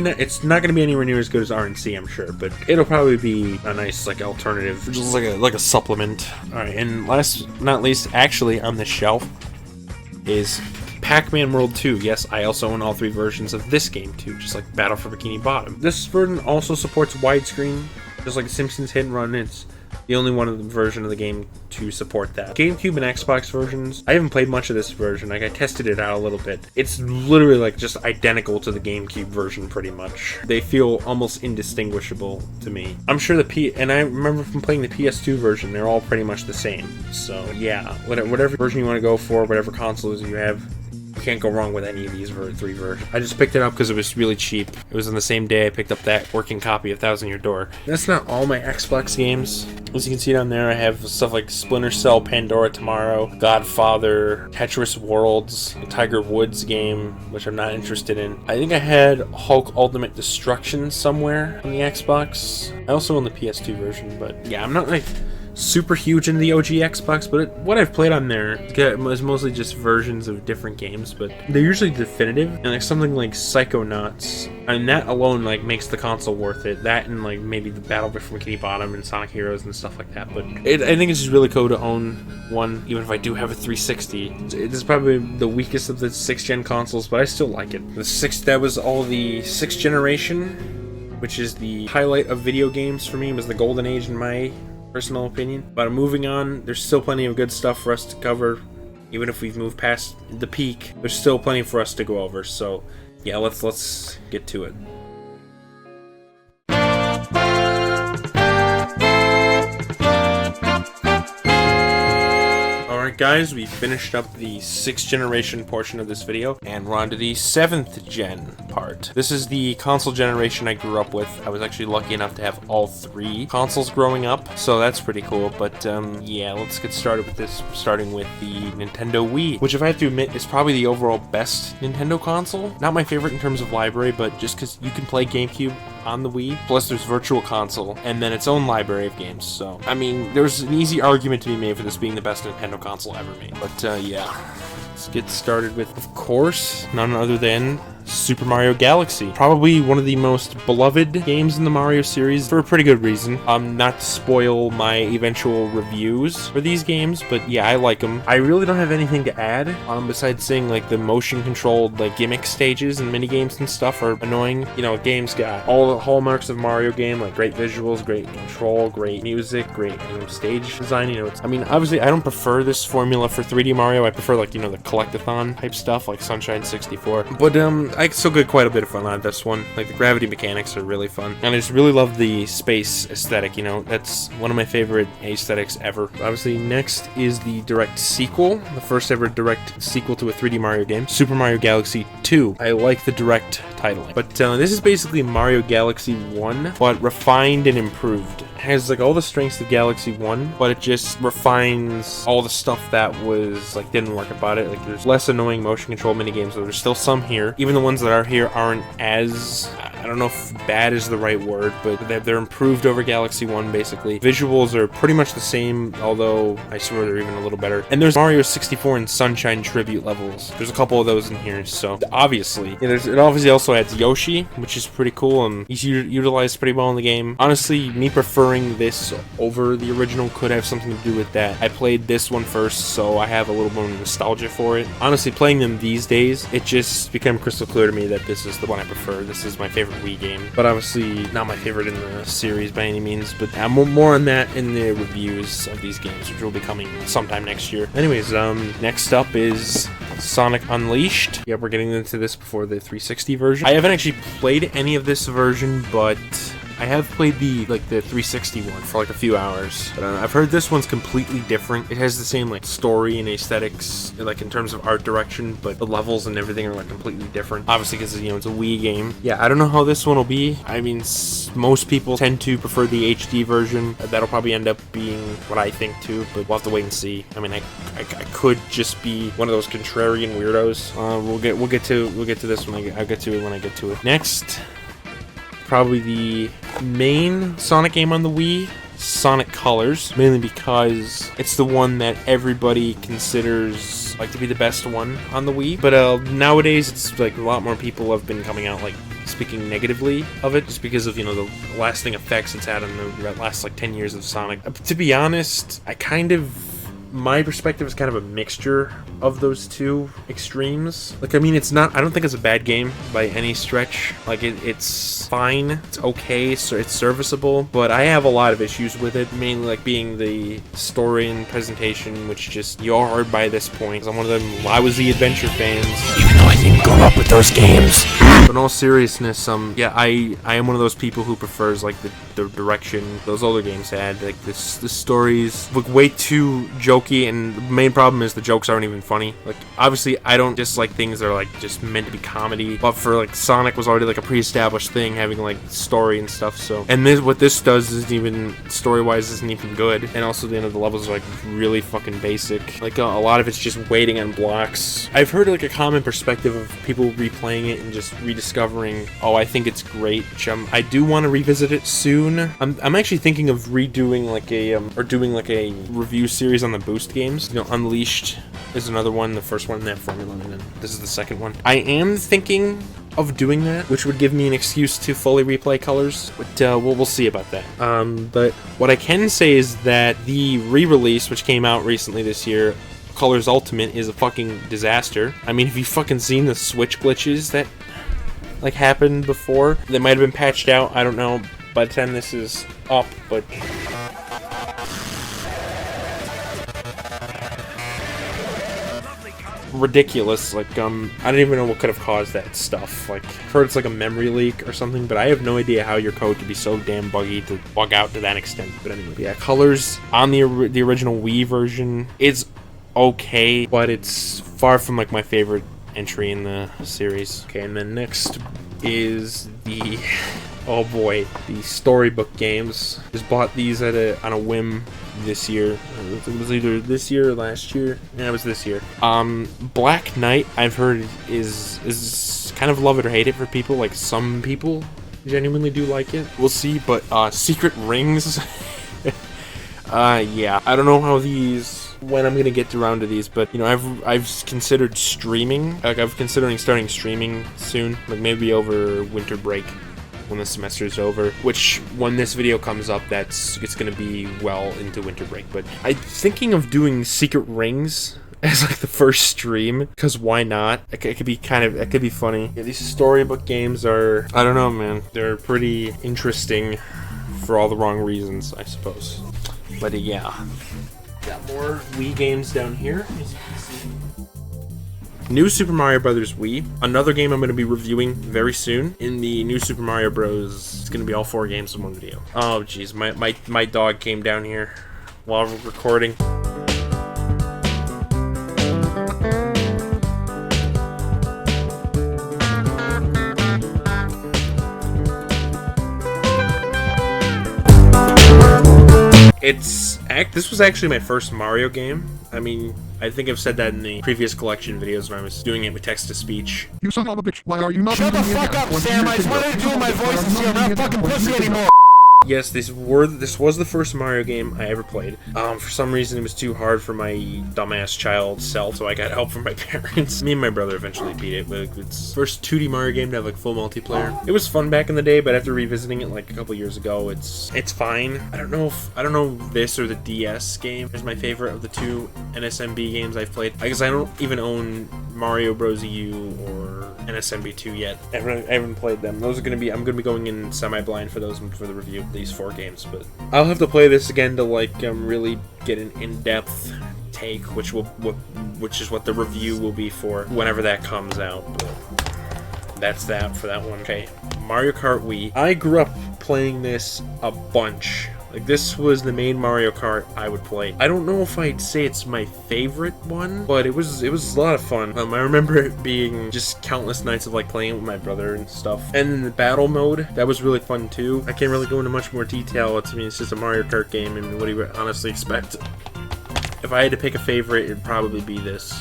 going to be anywhere near as good as RNC, I'm sure, but it'll probably be a nice like alternative, just like a supplement. All right, and last but not least, actually on the shelf is Pac-Man World 2. Yes, I also own all 3 versions of this game too, just like Battle for Bikini Bottom. This version also supports widescreen, just like Simpsons Hit and Run. It's the only one of the version of the game to support that. GameCube and Xbox versions, I haven't played much of this version. Like, I tested it out a little bit. It's literally like just identical to the GameCube version pretty much. They feel almost indistinguishable to me. I'm sure and I remember from playing the PS2 version, they're all pretty much the same. So yeah, whatever version you want to go for, whatever consoles you have, you can't go wrong with any of these 3 versions. I just picked it up because it was really cheap. It was on the same day I picked up that working copy of Thousand Year Door. That's not all my Xbox games. As you can see down there, I have stuff like Splinter Cell, Pandora Tomorrow, Godfather, Tetris Worlds, the Tiger Woods game, which I'm not interested in. I think I had Hulk Ultimate Destruction somewhere on the Xbox. I also own the PS2 version, but yeah, I'm not like super huge into the OG Xbox, but what I've played on there is mostly just versions of different games, but they're usually definitive, and like something like Psychonauts, and that alone like makes the console worth it. That and like maybe the Battle from Bikini Bottom and Sonic Heroes and stuff like that. But I think it's just really cool to own one, even if I do have a 360. It's probably the weakest of the 6th gen consoles, but I still like it. That was all the 6th generation, which is the highlight of video games for me. It was the golden age in my personal opinion. But moving on, there's still plenty of good stuff for us to cover. Even if we've moved past the peak, there's still plenty for us to go over. So yeah, let's get to it. Alright guys, we finished up the 6th generation portion of this video, and we're on to the 7th gen part. This is the console generation I grew up with. I was actually lucky enough to have all 3 consoles growing up, so that's pretty cool. But yeah, let's get started with this, starting with the Nintendo Wii, which if I have to admit is probably the overall best Nintendo console. Not my favorite in terms of library, but just because you can play GameCube on the Wii, plus there's Virtual Console, and then its own library of games. So, I mean, there's an easy argument to be made for this being the best Nintendo console ever made. But yeah, let's get started with, of course, none other than Super Mario Galaxy. Probably one of the most beloved games in the Mario series for a pretty good reason. Not to spoil my eventual reviews for these games, but yeah, I like them. I really don't have anything to add, besides saying like the motion controlled like gimmick stages and mini games and stuff are annoying. Game's got all the hallmarks of Mario game, like great visuals, great control, great music, great stage design. I mean, obviously I don't prefer this formula for 3D Mario. I prefer like, the collectathon type stuff like Sunshine 64. But I still get quite a bit of fun out of this one. Like, the gravity mechanics are really fun. And I just really love the space aesthetic, That's one of my favorite aesthetics ever. Obviously, next is the direct sequel. The first ever direct sequel to a 3D Mario game. Super Mario Galaxy 2. I like the direct titling. But this is basically Mario Galaxy 1, but refined and improved. It has, like, all the strengths of Galaxy 1, but it just refines all the stuff that was, like, didn't work about it. Like, there's less annoying motion control minigames, though there's still some here. Even the ones that are here aren't as I don't know if bad is the right word, but they're improved over Galaxy 1, basically. Visuals are pretty much the same, although I swear they're even a little better. And there's Mario 64 and Sunshine tribute levels. There's a couple of those in here, so obviously. Yeah, it obviously also adds Yoshi, which is pretty cool, and he's utilized pretty well in the game. Honestly, me preferring this over the original could have something to do with that. I played this one first, so I have a little more nostalgia for it. Honestly, playing them these days, it just became crystal clear to me that this is the one I prefer. This is my favorite Wii game, but obviously not my favorite in the series by any means, but more on that in the reviews of these games, which will be coming sometime next year. Anyways, next up is Sonic Unleashed. Yeah, we're getting into this before the 360 version. I haven't actually played any of this version, but I have played the 360 one for like a few hours, but I've heard this one's completely different. It has the same like story and aesthetics, like in terms of art direction, but the levels and everything are like completely different. Obviously, because it's a Wii game. Yeah, I don't know how this one will be. I mean, most people tend to prefer the HD version. That'll probably end up being what I think too, but we'll have to wait and see. I mean, I could just be one of those contrarian weirdos. We'll get to this when I get to it. Next, probably the main Sonic game on the Wii, Sonic Colors, mainly because it's the one that everybody considers like to be the best one on the Wii. But nowadays, it's like a lot more people have been coming out like speaking negatively of it, just because of the lasting effects it's had on the last like 10 years of Sonic. To be honest, my perspective is kind of a mixture of those two extremes. Like, I mean, I don't think it's a bad game by any stretch. Like, it's fine, it's okay, so it's serviceable, but I have a lot of issues with it, mainly like being the story and presentation, which just, you are hard by this point. I'm one of them, I was the adventure fans. Even though I didn't grow up with those games. But in all seriousness, yeah, I am one of those people who prefers like the direction those older games had. Like the stories look way too jokey, and the main problem is the jokes aren't even funny. Like, obviously, I don't dislike things that are like just meant to be comedy, but for like Sonic was already like a pre-established thing, having like story and stuff. So, and what this does isn't even story-wise isn't even good, and also the end of the levels are like really fucking basic. Like a lot of it's just waiting on blocks. I've heard like a common perspective of people replaying it and just rediscovering, oh, I think it's great, which I do want to revisit it soon. I'm actually thinking of redoing like doing like a review series on the Boost games. Unleashed is another one, the first one in that formula, and then this is the second one. I am thinking of doing that, which would give me an excuse to fully replay Colors, but we'll see about that. But what I can say is that the re-release, which came out recently this year, Colors Ultimate, is a fucking disaster. I mean, have you fucking seen the Switch glitches that like happened before? They might have been patched out, I don't know, by the time this is up, but ridiculous. Like, I don't even know what could have caused that stuff. Like, I've heard it's like a memory leak or something, but I have no idea how your code could be so damn buggy to bug out to that extent. But anyway, yeah, Colors on the original Wii version is okay, but it's far from like my favorite entry in the series. Okay, and then next is the oh boy, the storybook games. Just bought these on a whim this year. It was either this year or last year. Yeah, it was this year. Black Knight, I've heard is kind of love it or hate it for people. Like, some people genuinely do like it. We'll see. But Secret Rings, yeah, I don't know how when I'm gonna get around to these, but I've considered streaming. Like, I'm considering starting streaming soon, like maybe over winter break when the semester is over, which when this video comes up, it's gonna be well into winter break. But I'm thinking of doing Secret Rings as like the first stream, because why not? It could be funny. Yeah, these storybook games are, I don't know, man, they're pretty interesting for all the wrong reasons, I suppose. But yeah, got more Wii games down here, as you can see. New Super Mario Bros. Wii, another game I'm going to be reviewing very soon. In the New Super Mario Bros., it's going to be all 4 games in one video. Oh jeez, my dog came down here while recording. It's This was actually my first Mario game. I mean, I think I've said that in the previous collection videos when I was doing it with text-to-speech. You son of a bitch, why are you not Shut the leaving me fuck again? up, Once Sam! you I just figure wanted to out do my what's voice going and see I'm on, not fucking once you pussy figure anymore. Yes, this was the first Mario game I ever played. For some reason, it was too hard for my dumbass child self, so I got help from my parents. Me and my brother eventually beat it, but it's first 2D Mario game to have like full multiplayer. It was fun back in the day, but after revisiting it like a couple years ago, it's fine. I don't know if this or the DS game is my favorite of the two NSMB games I've played. I guess I don't even own Mario Bros. U or NSMB 2 yet. I haven't played them. Those are gonna be. I'm gonna be going in semi-blind for those for the review of these 4 games, but I'll have to play this again to like really get an in-depth take, which is what the review will be for whenever that comes out. But that's that for that one. Okay, Mario Kart Wii. I grew up playing this a bunch. Like, this was the main Mario Kart I would play. I don't know if I'd say it's my favorite one, but it was a lot of fun. I remember it being just countless nights of like playing it with my brother and stuff. And in the battle mode, that was really fun too. I can't really go into much more detail. To me, it's just a Mario Kart game, and what do you honestly expect? If I had to pick a favorite, it'd probably be this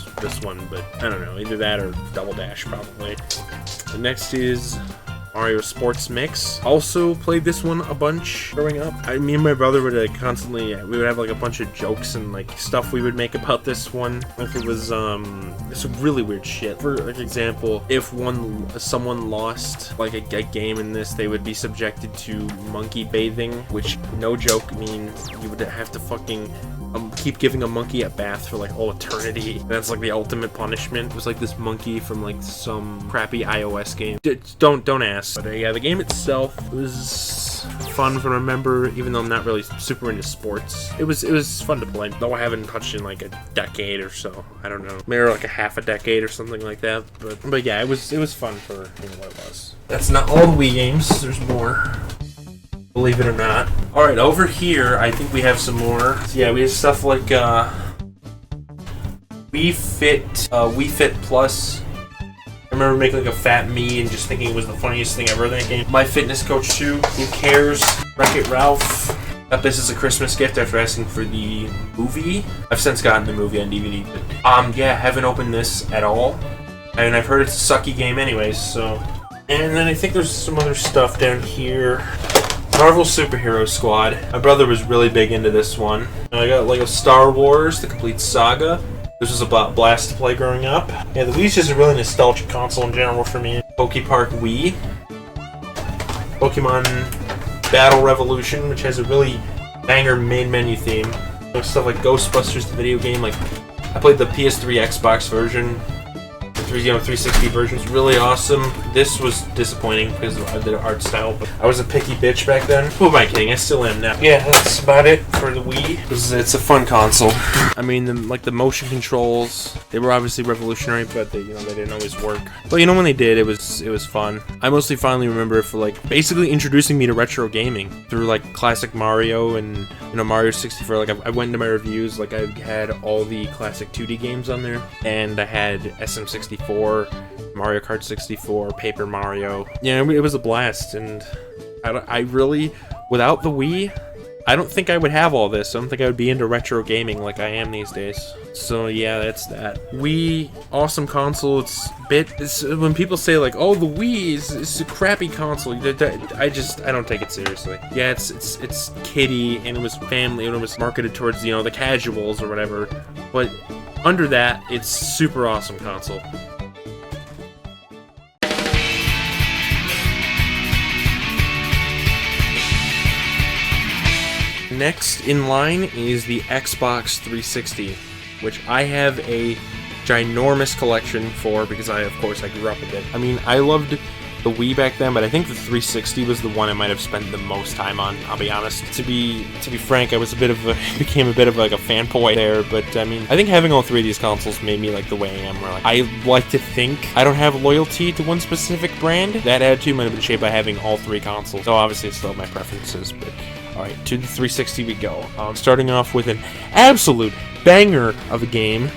one, but I don't know, either that or Double Dash probably. The next is Mario Sports Mix. Also played this one a bunch growing up. Me and my brother would constantly, we would have like a bunch of jokes and like stuff we would make about this one. Like it was some really weird shit. For like example, if someone lost like a game in this, they would be subjected to monkey bathing, which no joke means you would have to fucking keep giving a monkey a bath for like all eternity. That's like the ultimate punishment. It was like this monkey from like some crappy iOS game. Don't ask. But yeah, the game itself was fun to remember, even though I'm not really super into sports. It was fun to play, though I haven't touched in like a decade or so. I don't know, maybe like a half a decade or something like that. But yeah, it was fun for what it was. That's not all the Wii games. There's more. Believe it or not. Alright, over here, I think we have some more. So yeah, we have stuff like Wii Fit Plus. I remember making like a fat me and just thinking it was the funniest thing ever in that game. My Fitness Coach 2, Who Cares? Wreck-It Ralph. Got this as a Christmas gift after asking for the movie. I've since gotten the movie on DVD, but yeah, haven't opened this at all. And I've heard it's a sucky game anyways, so. And then I think there's some other stuff down here. Marvel Superhero Squad. My brother was really big into this one. And I got Lego Star Wars, the complete saga. This was a blast to play growing up. Yeah, the Wii's just a really nostalgic console in general for me. Pokepark Wii. Pokemon Battle Revolution, which has a really banger main menu theme. Stuff like Ghostbusters, the video game. Like, I played the PS3 Xbox version. The 360 version was really awesome. This was disappointing because of the art style, but I was a picky bitch back then. Who am I kidding? I still am now. Yeah, that's about it for the Wii. It's a fun console. I mean, the motion controls, they were obviously revolutionary, but they didn't always work. But when they did, it was fun. I mostly finally remember it for like basically introducing me to retro gaming through like classic Mario and Mario 64. Like I went into my reviews, like I had all the classic 2D games on there, and I had SM64. Mario Kart 64, Paper Mario. Yeah, it was a blast, and I really, without the Wii, I don't think I would have all this. I don't think I would be into retro gaming like I am these days. So yeah, that's that. Wii, awesome console. It's when people say like, oh, the Wii is a crappy console, I don't take it seriously. Yeah, it's kiddie, and it was family, and it was marketed towards the casuals or whatever. But under that, it's super awesome console. Next in line is the Xbox 360, which I have a ginormous collection for because I grew up with it. I mean, I loved the Wii back then, but I think the 360 was the one I might have spent the most time on, I'll be honest. To be frank, I was became a bit of like a fanboy there, but I mean, I think having all 3 of these consoles made me like the way I am, where like, I like to think I don't have loyalty to one specific brand. That attitude might have been shaped by having all 3 consoles. So obviously it's still my preferences, but alright, to the 360 we go. Starting off with an absolute banger of a game.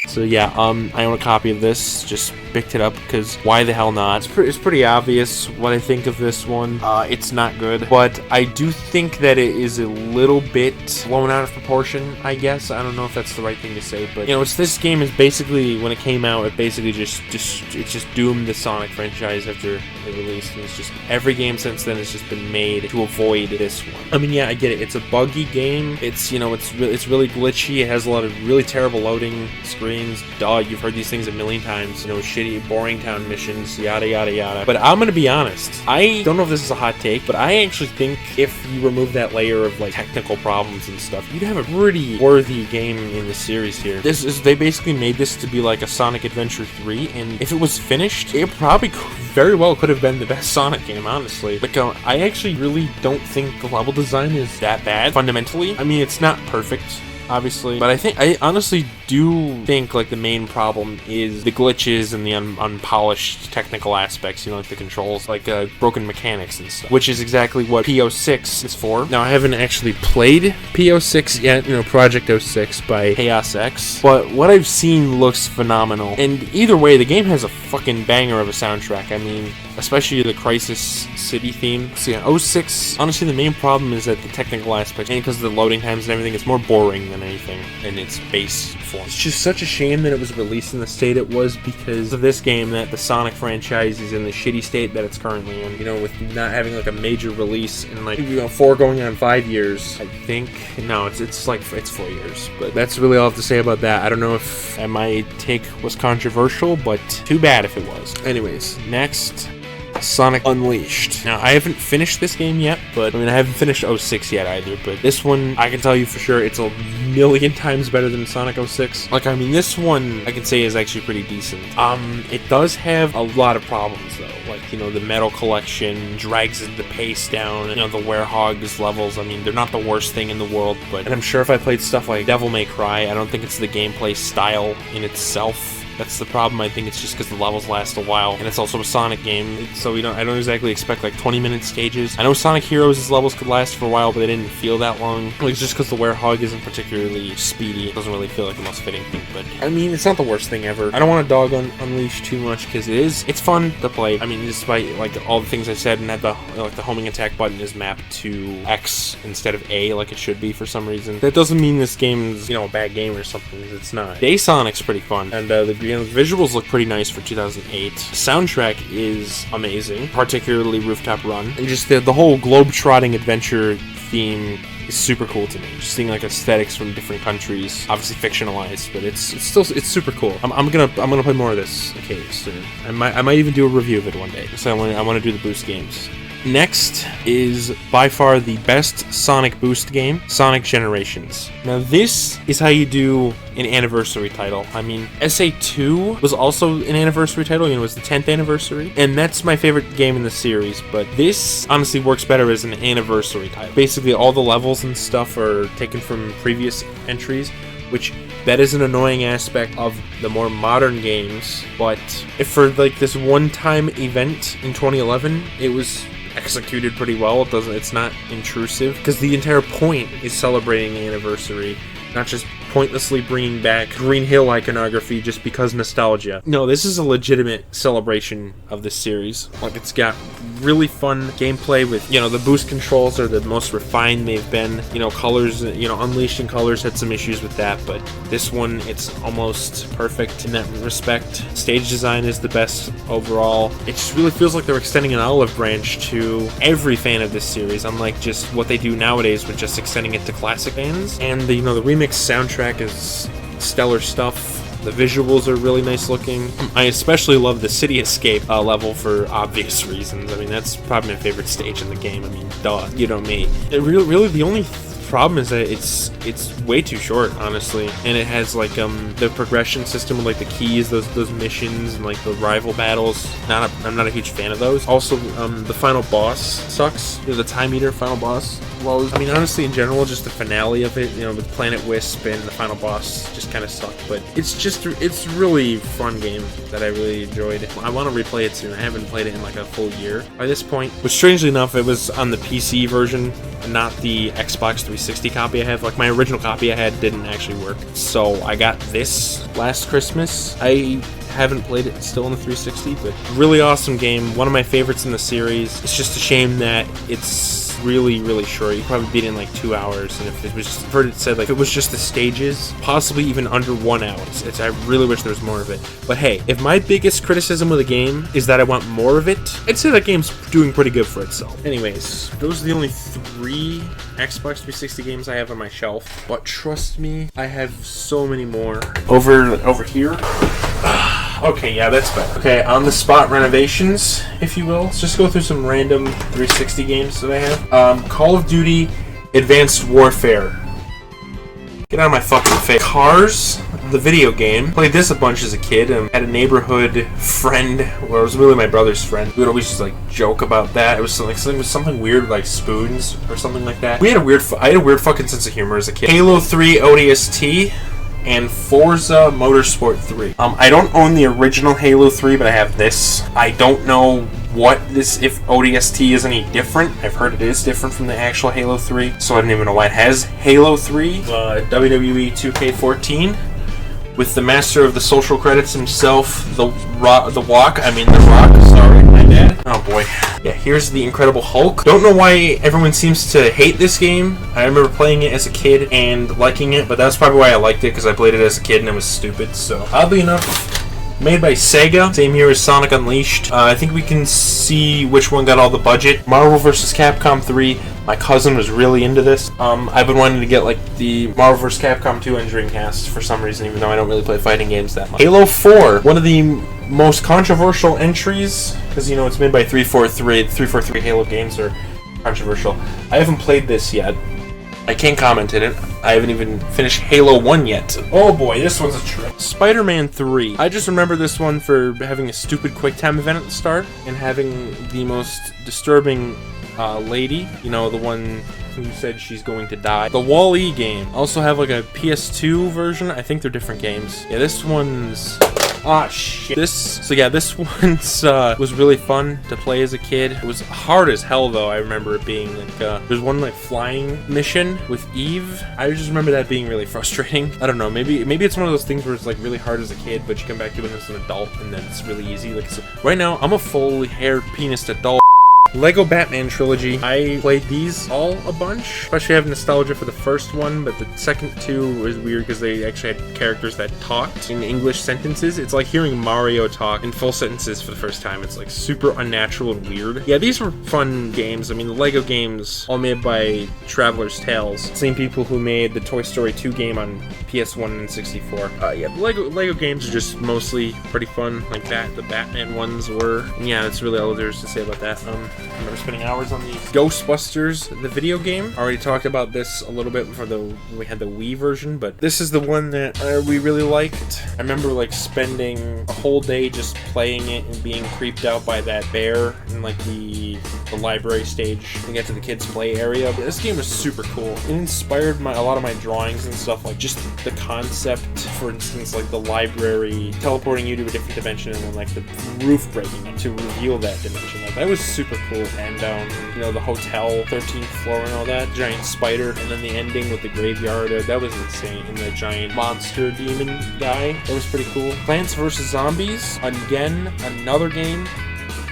So yeah, I own a copy of this. Just picked it up because why the hell not? It's pretty obvious what I think of this one. It's not good, but I do think that it is a little bit blown out of proportion, I guess. I don't know if that's the right thing to say, but you know, this game is basically, when it came out, it basically just doomed the Sonic franchise after it released, and it's just every game since then has just been made to avoid this one. I mean, yeah, I get it. It's a buggy game. It's, you know, it's really glitchy. It has a lot of really terrible loading screens. Duh, you've heard these things a million times. You know, shitty, boring town missions, yada yada yada. But I'm gonna be honest. I don't know if this is a hot take, but I actually think if you remove that layer of like technical problems and stuff, you'd have a pretty worthy game in the series here. They basically made this to be like a Sonic Adventure 3, and if it was finished, it probably very well could have been the best Sonic game, honestly. Like, I actually really don't think the level design is that bad, fundamentally. I mean, it's not perfect, obviously, but I honestly do think like the main problem is the glitches and the unpolished technical aspects, you know, like the controls, like broken mechanics and stuff, which is exactly what PO6 is for. Now, I haven't actually played PO6 yet, you know, Project 06 by Chaos X, but what I've seen looks phenomenal, and either way, the game has a fucking banger of a soundtrack. I mean, especially the Crisis City theme. So yeah, 06, honestly, the main problem is that the technical aspect, and because of the loading times and everything, it's more boring than anything in its base form. It's just such a shame that it was released in the state it was because of this game, that the Sonic franchise is in the shitty state that it's currently in. You know, with not having like a major release in like, you know, 4 going on 5 years, I think. No, it's 4 years. But that's really all I have to say about that. I don't know if my take was controversial, but too bad if it was. Anyways, next, Sonic Unleashed. Now, I haven't finished this game yet, but I mean, I haven't finished 06 yet either, but this one, I can tell you for sure, it's a million times better than Sonic 06. Like, I mean, this one, I can say, is actually pretty decent. It does have a lot of problems, though. Like, you know, the metal collection drags the pace down, you know, the Werehogs levels, I mean, they're not the worst thing in the world, but, and I'm sure if I played stuff like Devil May Cry, I don't think it's the gameplay style in itself that's the problem. I think it's just because the levels last a while, and it's also a Sonic game, so I don't exactly expect like 20-minute stages. I know Sonic Heroes' levels could last for a while, but they didn't feel that long. Like, it's just because the Werehog isn't particularly speedy. It doesn't really feel like the most fitting thing, but I mean, it's not the worst thing ever. I don't want to dog on Unleashed too much because it's fun to play. I mean, despite like all the things I said, and that the homing attack button is mapped to X instead of A like it should be for some reason. That doesn't mean this game's, you know, a bad game or something. It's not. Day Sonic's pretty fun, and the visuals look pretty nice for 2008. The soundtrack is amazing, particularly Rooftop Run, and just the whole globe-trotting adventure theme is super cool to me. Just seeing like aesthetics from different countries, obviously fictionalized, but it's super cool. I'm gonna play more of this soon. I might even do a review of it one day. So I want to do the Boost games. Next is by far the best Sonic Boost game, Sonic Generations. Now this is how you do an anniversary title. I mean, SA2 was also an anniversary title, you know, it was the 10th anniversary, and that's my favorite game in the series, but this honestly works better as an anniversary title. Basically, all the levels and stuff are taken from previous entries, which that is an annoying aspect of the more modern games, but if for like this one-time event in 2011, it was executed pretty well. It's not intrusive, because the entire point is celebrating the anniversary, not just pointlessly bringing back Green Hill iconography just because nostalgia. No, this is a legitimate celebration of this series. Like, it's got really fun gameplay with, you know, the boost controls are the most refined they've been. You know, colors, you know, Unleashed and Colors had some issues with that, but this one, it's almost perfect in that respect. Stage design is the best overall. It just really feels like they're extending an olive branch to every fan of this series, unlike just what they do nowadays with just extending it to classic fans. And the, you know, the remix soundtrack is stellar stuff. The visuals are really nice looking. I especially love the City Escape level for obvious reasons. I mean, that's probably my favorite stage in the game. I mean, duh, you know me. Really the only problem is that it's way too short, honestly, and it has like the progression system with like the keys, those missions and like the rival battles. I'm not a huge fan of those. Also, the final boss sucks. You know, the Time Eater final boss blows. I mean, honestly, in general, just the finale of it, you know, with Planet Wisp and the final boss just kind of sucked. But it's really fun game that I really enjoyed. I want to replay it soon. I haven't played it in like a full year by this point. But strangely enough, it was on the PC version not the Xbox 360 copy I have. Like, my original copy I had didn't actually work. So I got this last Christmas. I haven't played it still on the 360, but really awesome game. One of my favorites in the series. It's just a shame that it's really short. You probably beat it in like 2 hours, and if it was just, I've heard it said, like, if it was just the stages, possibly even under 1 hour. I really wish there was more of it. But hey, if my biggest criticism of the game is that I want more of it, I'd say that game's doing pretty good for itself. Anyways, those are the only 3 Xbox 360 games I have on my shelf, but trust me, I have so many more. Over here. Okay, yeah, that's better. Okay, on the spot renovations, if you will. Let's just go through some random 360 games that I have. Call of Duty Advanced Warfare. Get out of my fucking face. Cars, the video game. Played this a bunch as a kid. Had a neighborhood friend, well, it was really my brother's friend. We would always just like joke about that. It was something weird, like spoons or something like that. I had a weird fucking sense of humor as a kid. Halo 3 ODST. And Forza Motorsport 3. I don't own the original Halo 3, but I have this. I don't know if ODST is any different. I've heard it is different from the actual Halo 3, so I don't even know why it has Halo 3. WWE 2K14 with the master of the social credits himself, The Rock. Sorry, my bad. Oh boy. Yeah, here's the Incredible Hulk. Don't know why everyone seems to hate this game. I remember playing it as a kid and liking it, but that's probably why I liked it, because I played it as a kid and it was stupid. So, oddly enough, made by Sega. Same here as Sonic Unleashed. I think we can see which one got all the budget. Marvel vs. Capcom 3. My cousin was really into this. I've been wanting to get like the Marvel vs. Capcom 2 on Dreamcast for some reason, even though I don't really play fighting games that much. Halo 4. One of the most controversial entries, because, you know, it's made by 343. 343 Halo games are controversial. I haven't played this yet. I can't comment on it. I haven't even finished Halo 1 yet. Oh boy, this one's a trip. Spider-Man 3. I just remember this one for having a stupid QuickTime event at the start and having the most disturbing lady, you know, the one who said she's going to die. The Wall-E game. Also have like a PS2 version. I think they're different games. Yeah, this one's... Ah, shit. This one's was really fun to play as a kid. It was hard as hell, though. I remember it being like, there's one like flying mission with Eve. I just remember that being really frustrating. I don't know, maybe it's one of those things where it's like really hard as a kid, but you come back to it as an adult, and then it's really easy. Like, so right now, I'm a fully haired penis adult. Lego Batman Trilogy. I played these all a bunch. Especially have nostalgia for the first one, but the second two was weird because they actually had characters that talked in English sentences. It's like hearing Mario talk in full sentences for the first time. It's like super unnatural and weird. Yeah, these were fun games. I mean, the Lego games, all made by Traveler's Tales. Same people who made the Toy Story 2 game on PS1 and 64. Yeah, the Lego games are just mostly pretty fun, like that. The Batman ones were. And yeah, that's really all there's to say about that. I remember spending hours on the Ghostbusters, the video game. I already talked about this a little bit for we had the Wii version, but this is the one that we really liked. I remember like spending a whole day just playing it and being creeped out by that bear in like the library stage to get to the kids' play area. But this game was super cool. It inspired a lot of my drawings and stuff, like just the concept, for instance, like the library teleporting you to a different dimension and then like the roof breaking up to reveal that dimension. Like, that was super cool. And you know, the hotel, 13th floor and all that, giant spider, and then the ending with the graveyard, that was insane. And the giant monster demon guy, that was pretty cool. Plants vs. Zombies, again, another game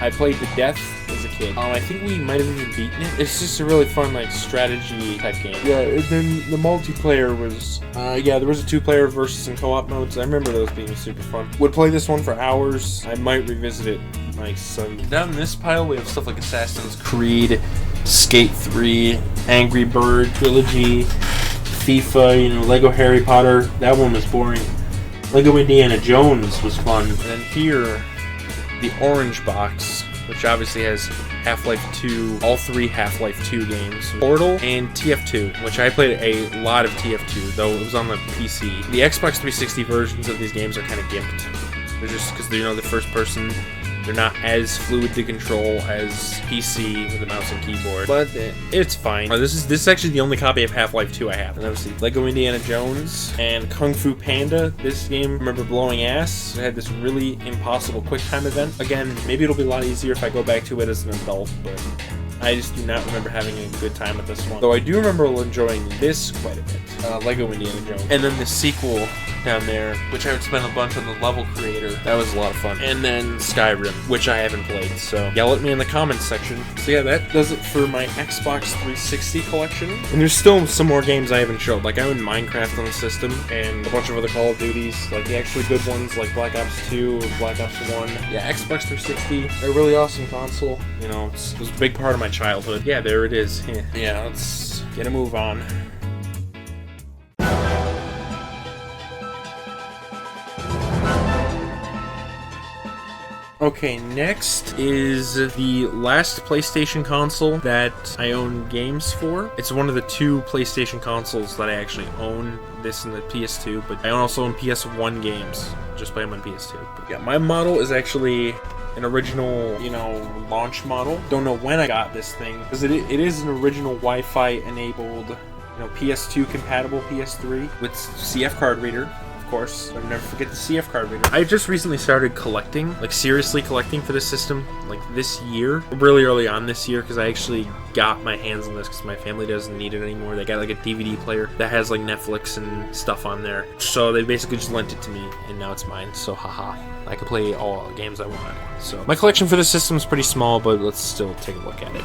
I played to death as a kid. I think we might have even beaten it. It's just a really fun, like, strategy type game. Yeah, and then the multiplayer was, yeah, there was a 2-player versus and co-op modes. I remember those being super fun. Would play this one for hours. I might revisit it. Nice. Down in this pile, we have stuff like Assassin's Creed, Skate 3, Angry Bird Trilogy, FIFA, you know, Lego Harry Potter. That one was boring. Lego Indiana Jones was fun. And then here, the orange box, which obviously has Half-Life 2, all 3 Half-Life 2 games, Portal, and TF2, which I played a lot of TF2, though it was on the PC. The Xbox 360 versions of these games are kind of gimped. They're just because they're, you know, the first person. They're not as fluid to control as PC with a mouse and keyboard, but it's fine. This is actually the only copy of Half-Life 2 I have. And obviously, Lego Indiana Jones and Kung Fu Panda. This game, I remember blowing ass. It had this really impossible QuickTime event. Again, maybe it'll be a lot easier if I go back to it as an adult, but I just do not remember having a good time with this one. Though I do remember enjoying this quite a bit. Lego Indiana Jones. And then the sequel down there, which I would spend a bunch on the level creator. That was a lot of fun. And then Skyrim, which I haven't played. So yell at me in the comments section. So yeah, that does it for my Xbox 360 collection. And there's still some more games I haven't showed. Like I own Minecraft on the system and a bunch of other Call of Duties, like the actually good ones like Black Ops 2 or Black Ops 1. Yeah, Xbox 360, a really awesome console. You know, it was a big part of my childhood. Yeah, there it is. Yeah, let's get a move on. Okay, next is the last PlayStation console that I own games for. It's one of the 2 PlayStation consoles that I actually own, this and the PS2, but I also own PS1 games, just play them on PS2. But yeah, my model is actually an original, you know, launch model. Don't know when I got this thing, because it is an original Wi-Fi enabled, you know, PS2 compatible PS3 with CF card reader. Of course, I'll never forget the CF card reader. I just recently started collecting, like seriously collecting for this system, like this year, really early on this year, because I actually got my hands on this because my family doesn't need it anymore. They got like a DVD player that has like Netflix and stuff on there, so they basically just lent it to me, and now it's mine. So haha, I can play all the games I want. So my collection for this system is pretty small, but let's still take a look at it.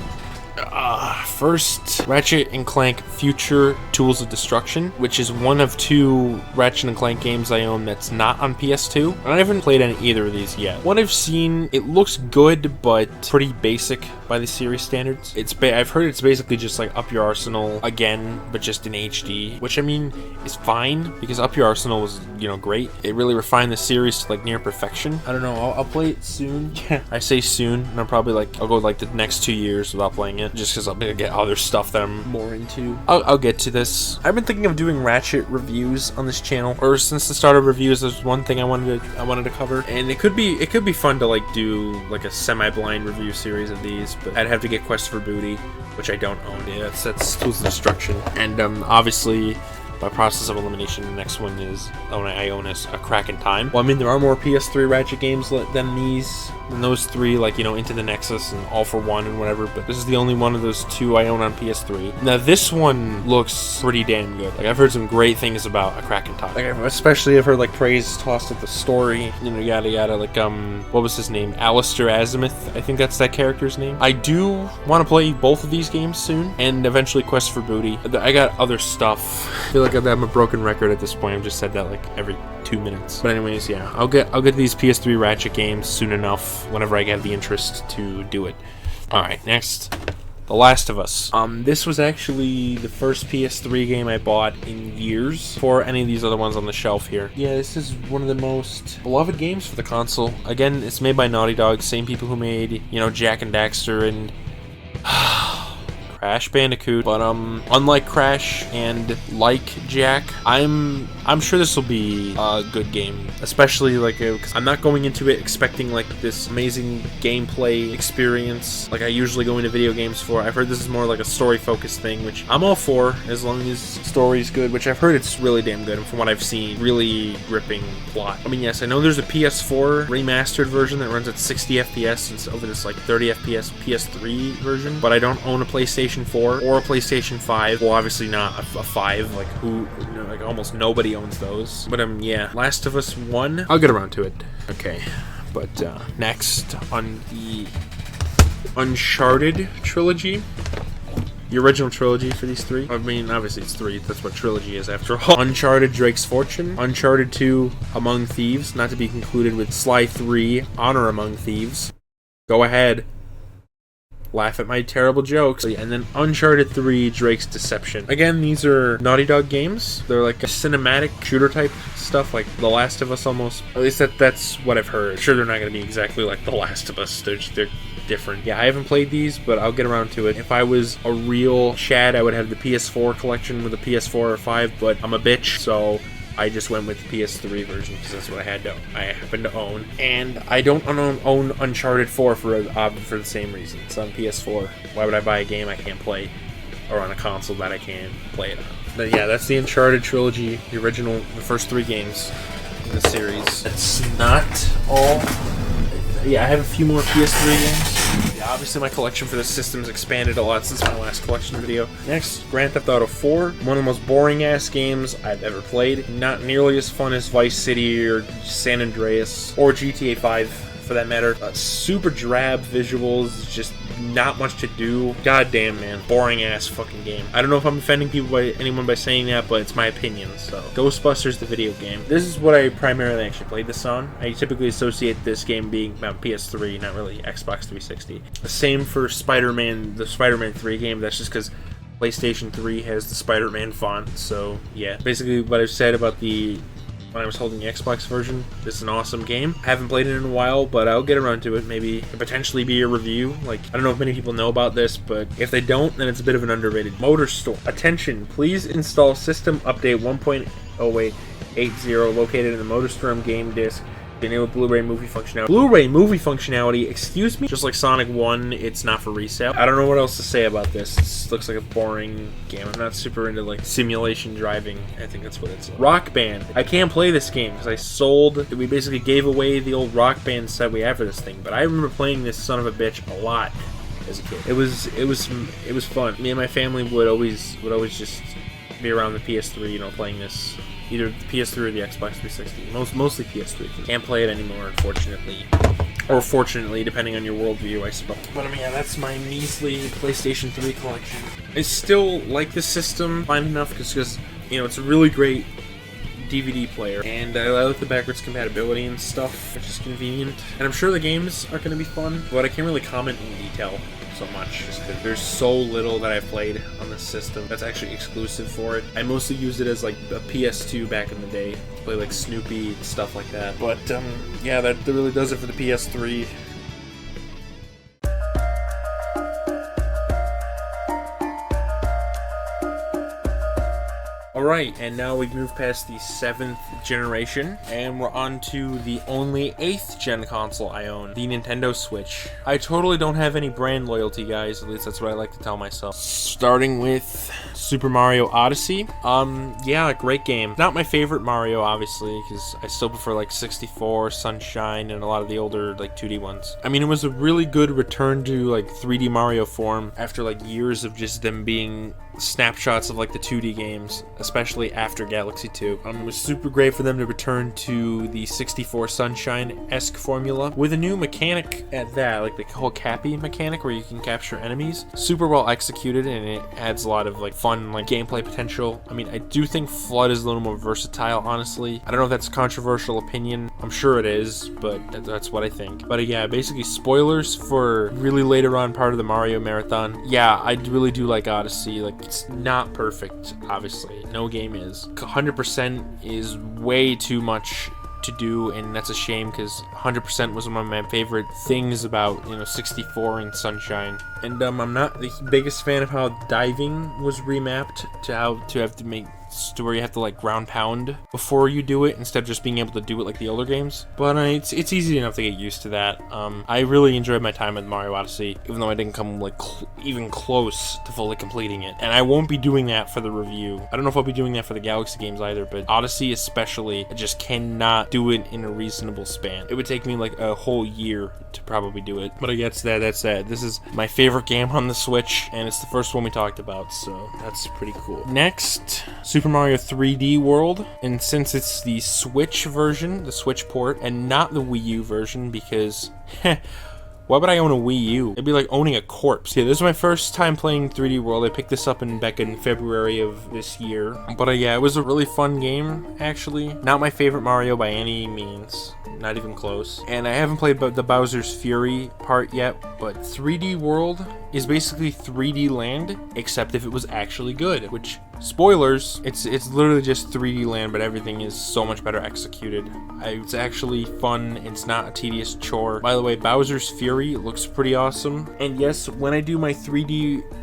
First, Ratchet & Clank Future Tools of Destruction, which is one of 2 Ratchet & Clank games I own that's not on PS2. And I haven't played any either of these yet. What I've seen, it looks good, but pretty basic by the series standards. I've heard it's basically just like Up Your Arsenal again, but just in HD, which I mean is fine because Up Your Arsenal was, you know, great. It really refined the series to like near perfection. I don't know. I'll play it soon. Yeah, I say soon, and I'll go like the next 2 years without playing it, just because I'm gonna get other stuff that I'm more into. I'll get to this. I've been thinking of doing Ratchet reviews on this channel, or since the start of reviews, there's one thing I wanted to cover, and it could be fun to like do like a semi-blind review series of these, but I'd have to get Quest for Booty, which I don't own. Yeah, that's Tools of Destruction, and obviously, by process of elimination, the next one is I own a Crack in Time. Well, I mean, there are more PS3 Ratchet games than those 3, like, you know, Into the Nexus and All for One and whatever, but this is the only one of those 2 I own on PS3. Now, this one looks pretty damn good. Like, I've heard some great things about A Crack in Time. Like, especially I've heard, like, praise tossed at the story, you know, yada yada, like, what was his name? Alistair Azimuth, I think that's that character's name. I do want to play both of these games soon, and eventually Quest for Booty. I got other stuff. I feel like I'm a broken record at this point. I've just said that, like, every 2 minutes. But anyways, yeah, I'll get these PS3 Ratchet games soon enough, whenever I get the interest to do it. Alright, next, The Last of Us. This was actually the first PS3 game I bought in years for any of these other ones on the shelf here. Yeah, this is one of the most beloved games for the console. Again, it's made by Naughty Dog, same people who made, you know, Jak and Daxter and Crash Bandicoot, but unlike Crash and like Jak, I'm sure this will be a good game, especially like cause I'm not going into it expecting like this amazing gameplay experience like I usually go into video games for. I've heard this is more like a story focused thing, which I'm all for as long as story's good, which I've heard it's really damn good, and from what I've seen, really gripping plot. I mean, yes, I know there's a PS4 remastered version that runs at 60 FPS instead of this like 30 FPS PS3 version, but I don't own a PlayStation 4 or a PlayStation 5. Well, obviously not a 5. Like who? You know, like almost nobody owns those. But yeah, Last of Us 1. I'll get around to it. Okay, but next on the Uncharted trilogy. The original trilogy for these 3. I mean, obviously it's 3. That's what trilogy is after all. Uncharted Drake's Fortune. Uncharted 2 Among Thieves. Not to be concluded with Sly 3 Honor Among Thieves. Go ahead. Laugh at my terrible jokes. And then Uncharted 3 Drake's Deception. Again, these are Naughty Dog games. They're like a cinematic shooter type stuff, like The Last of Us almost. At least that's what I've heard. Sure, they're not going to be exactly like The Last of Us. They're different. Yeah, I haven't played these, but I'll get around to it. If I was a real Chad, I would have the PS4 collection with a PS4 or 5, but I'm a bitch, so I just went with the PS3 version because that's what I happen to own. And I don't own Uncharted 4 for the same reason. It's on PS4. Why would I buy a game I can't play, or on a console that I can play it on? But yeah, that's the Uncharted trilogy, the first 3 games in the series. That's not all. Yeah, I have a few more PS3 games. Yeah, obviously my collection for this system's expanded a lot since my last collection video. Next, Grand Theft Auto 4. One of the most boring-ass games I've ever played. Not nearly as fun as Vice City or San Andreas or GTA 5, for that matter. Super drab visuals, just not much to do. Goddamn, man. Boring-ass fucking game. I don't know if I'm offending anyone by saying that, but it's my opinion, so. Ghostbusters, the video game. This is what I primarily actually played this on. I typically associate this game being about PS3, not really Xbox 360. The same for Spider-Man, the Spider-Man 3 game. That's just because PlayStation 3 has the Spider-Man font, so yeah. Basically, what I've said about when I was holding the Xbox version, this is an awesome game. I haven't played it in a while, but I'll get around to it. Maybe potentially be a review. Like, I don't know if many people know about this, but if they don't, then it's a bit of an underrated. Motor Store. Attention, please install System Update 1.0880 located in the MotorStorm game disc. Enable Blu-ray movie functionality. Blu-ray movie functionality, excuse me? Just like Sonic 1, it's not for resale. I don't know what else to say about this. This looks like a boring game. I'm not super into like simulation driving. I think that's what it's like. Rock Band. I can't play this game because we basically gave away the old Rock Band set we had for this thing. But I remember playing this son of a bitch a lot as a kid. It was fun. Me and my family would always just be around the PS3, playing this. Either the PS3 or the Xbox 360. Mostly PS3. Can't play it anymore, unfortunately. Or fortunately, depending on your worldview, I suppose. But I mean, yeah, that's my measly PlayStation 3 collection. I still like this system fine enough because it's a really great DVD player. And I like the backwards compatibility and stuff, which is convenient. And I'm sure the games are going to be fun, but I can't really comment in detail so much just because there's so little that I've played on this system that's actually exclusive for it. I mostly used it as like a PS2 back in the day to play like Snoopy and stuff like that. But yeah, that really does it for the PS3. Alright, and now we've moved past the 7th generation, and we're on to the only 8th gen console I own, the Nintendo Switch. I totally don't have any brand loyalty, guys, at least that's what I like to tell myself. Starting with Super Mario Odyssey. Yeah, great game. Not my favorite Mario, obviously, because I still prefer like 64, Sunshine, and a lot of the older like 2D ones. I mean, it was a really good return to like 3D Mario form after like years of just them being snapshots of like the 2D games, especially after Galaxy 2. It was super great for them to return to the 64 Sunshine-esque formula with a new mechanic at that, like the whole Cappy mechanic where you can capture enemies. Super well executed, and it adds a lot of like fun like gameplay potential. I mean, I do think Flood is a little more versatile, honestly. I don't know if that's a controversial opinion. I'm sure it is, but that's what I think. But yeah, basically spoilers for really later on part of the Mario Marathon. Yeah, I really do like Odyssey. Like, it's not perfect, obviously. No game is. 100% is way too much to do, and that's a shame because 100% was one of my favorite things about 64 and Sunshine. And I'm not the biggest fan of how diving was remapped to where you have to like ground pound before you do it instead of just being able to do it like the older games. But it's easy enough to get used to that. I really enjoyed my time with Mario Odyssey, even though I didn't come like even close to fully completing it. And I won't be doing that for the review. I don't know if I'll be doing that for the Galaxy games either, but Odyssey especially, I just cannot do it in a reasonable span. It would take me like a whole year to probably do it. But I guess that's that. This is my favorite game on the Switch, and it's the first one we talked about, so that's pretty cool. Next, Super Mario 3D World, and since it's the Switch version, the Switch port, and not the Wii U version, because why would I own a Wii U? It'd be like owning a corpse. Yeah, this is my first time playing 3D World. I picked this up back in February of this year. But yeah, it was a really fun game, actually. Not my favorite Mario by any means. Not even close. And I haven't played the Bowser's Fury part yet, but 3D World is basically 3D Land, except if it was actually good, which, spoilers, it's literally just 3D Land, but everything is so much better executed. It's actually fun. It's not a tedious chore. By the way, Bowser's Fury looks pretty awesome. And yes, when I do my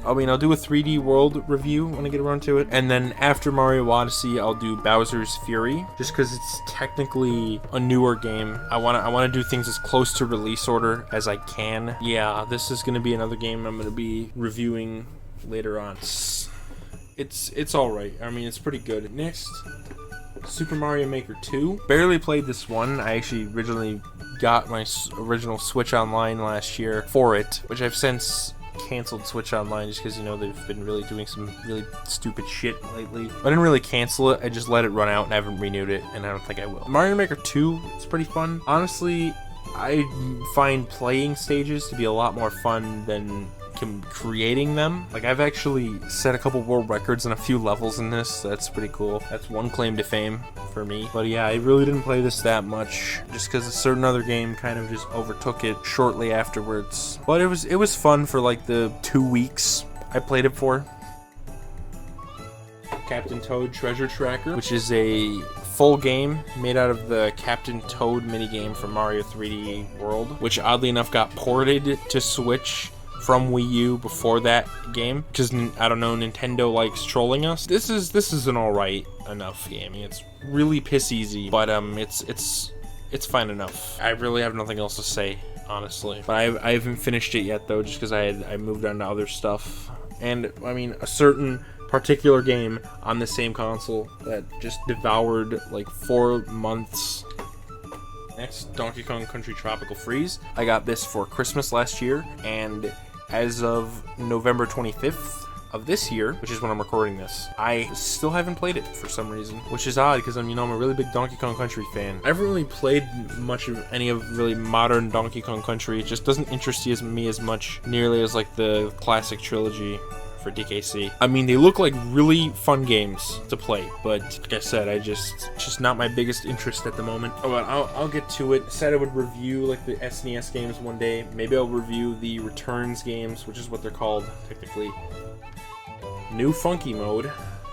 I'll do a 3D World review when I get around to it. And then after Mario Odyssey, I'll do Bowser's Fury, just because it's technically a newer game. I want to do things as close to release order as I can. Yeah, this is going to be another game I'm going to be reviewing later on. It's all right. I mean, it's pretty good. Next, Super Mario Maker 2. Barely played this one. I actually originally got my original Switch Online last year for it, which I've since canceled Switch Online just because, you know, they've been really doing some really stupid shit lately. I didn't really cancel it, I just let it run out and I haven't renewed it, and I don't think I will. Mario Maker 2, it's pretty fun. Honestly, I find playing stages to be a lot more fun than creating them. Like, I've actually set a couple world records in a few levels in this, so that's pretty cool. That's one claim to fame for me. But yeah, I really didn't play this that much just because a certain other game kind of just overtook it shortly afterwards. But it was fun for like the 2 weeks I played it for. Captain Toad Treasure Tracker, which is a full game made out of the Captain Toad minigame from Mario 3D World, which oddly enough got ported to Switch from Wii U before that game, because I don't know, Nintendo likes trolling us. This is an alright enough game. It's really piss easy, but it's fine enough. I really have nothing else to say, honestly. But I haven't finished it yet though, just because I moved on to other stuff. And I mean, a certain particular game on the same console that just devoured like 4 months. Next, Donkey Kong Country Tropical Freeze. I got this for Christmas last year, and as of November 25th of this year, which is when I'm recording this, I still haven't played it for some reason, which is odd because I'm a really big Donkey Kong Country fan. I haven't really played much of any of really modern Donkey Kong Country. It just doesn't interest me as much nearly as like the classic trilogy for DKC. I mean, they look like really fun games to play, but like I said, it's just not my biggest interest at the moment. Oh, but I'll get to it. I said I would review like the SNES games one day. Maybe I'll review the Returns games, which is what they're called technically. New Funky Mode,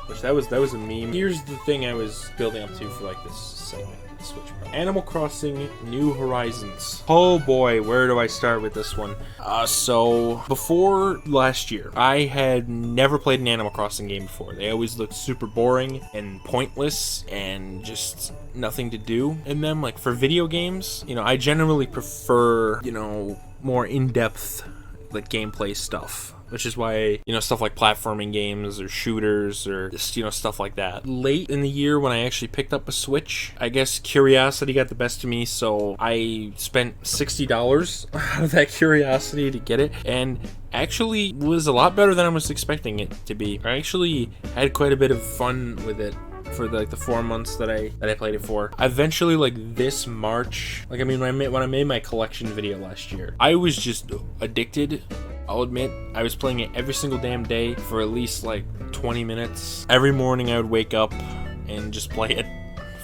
which that was a meme. Here's the thing I was building up to for like this segment. Switch Pro. Animal Crossing New Horizons. Oh boy, where do I start with this one? So before last year, I had never played an Animal Crossing game before. They always looked super boring and pointless and just nothing to do in them. Like for video games, you know, I generally prefer, you know, more in-depth like gameplay stuff. Which is why, you know, stuff like platforming games or shooters or just, you know, stuff like that. Late in the year when I actually picked up a Switch, I guess curiosity got the best of me, so I spent $60 out of that curiosity to get it, and actually was a lot better than I was expecting it to be. I actually had quite a bit of fun with it for the 4 months that I played it for. Eventually, like this March, like I mean, when I made my collection video last year, I was just addicted. I'll admit, I was playing it every single damn day for at least like 20 minutes. Every morning I would wake up and just play it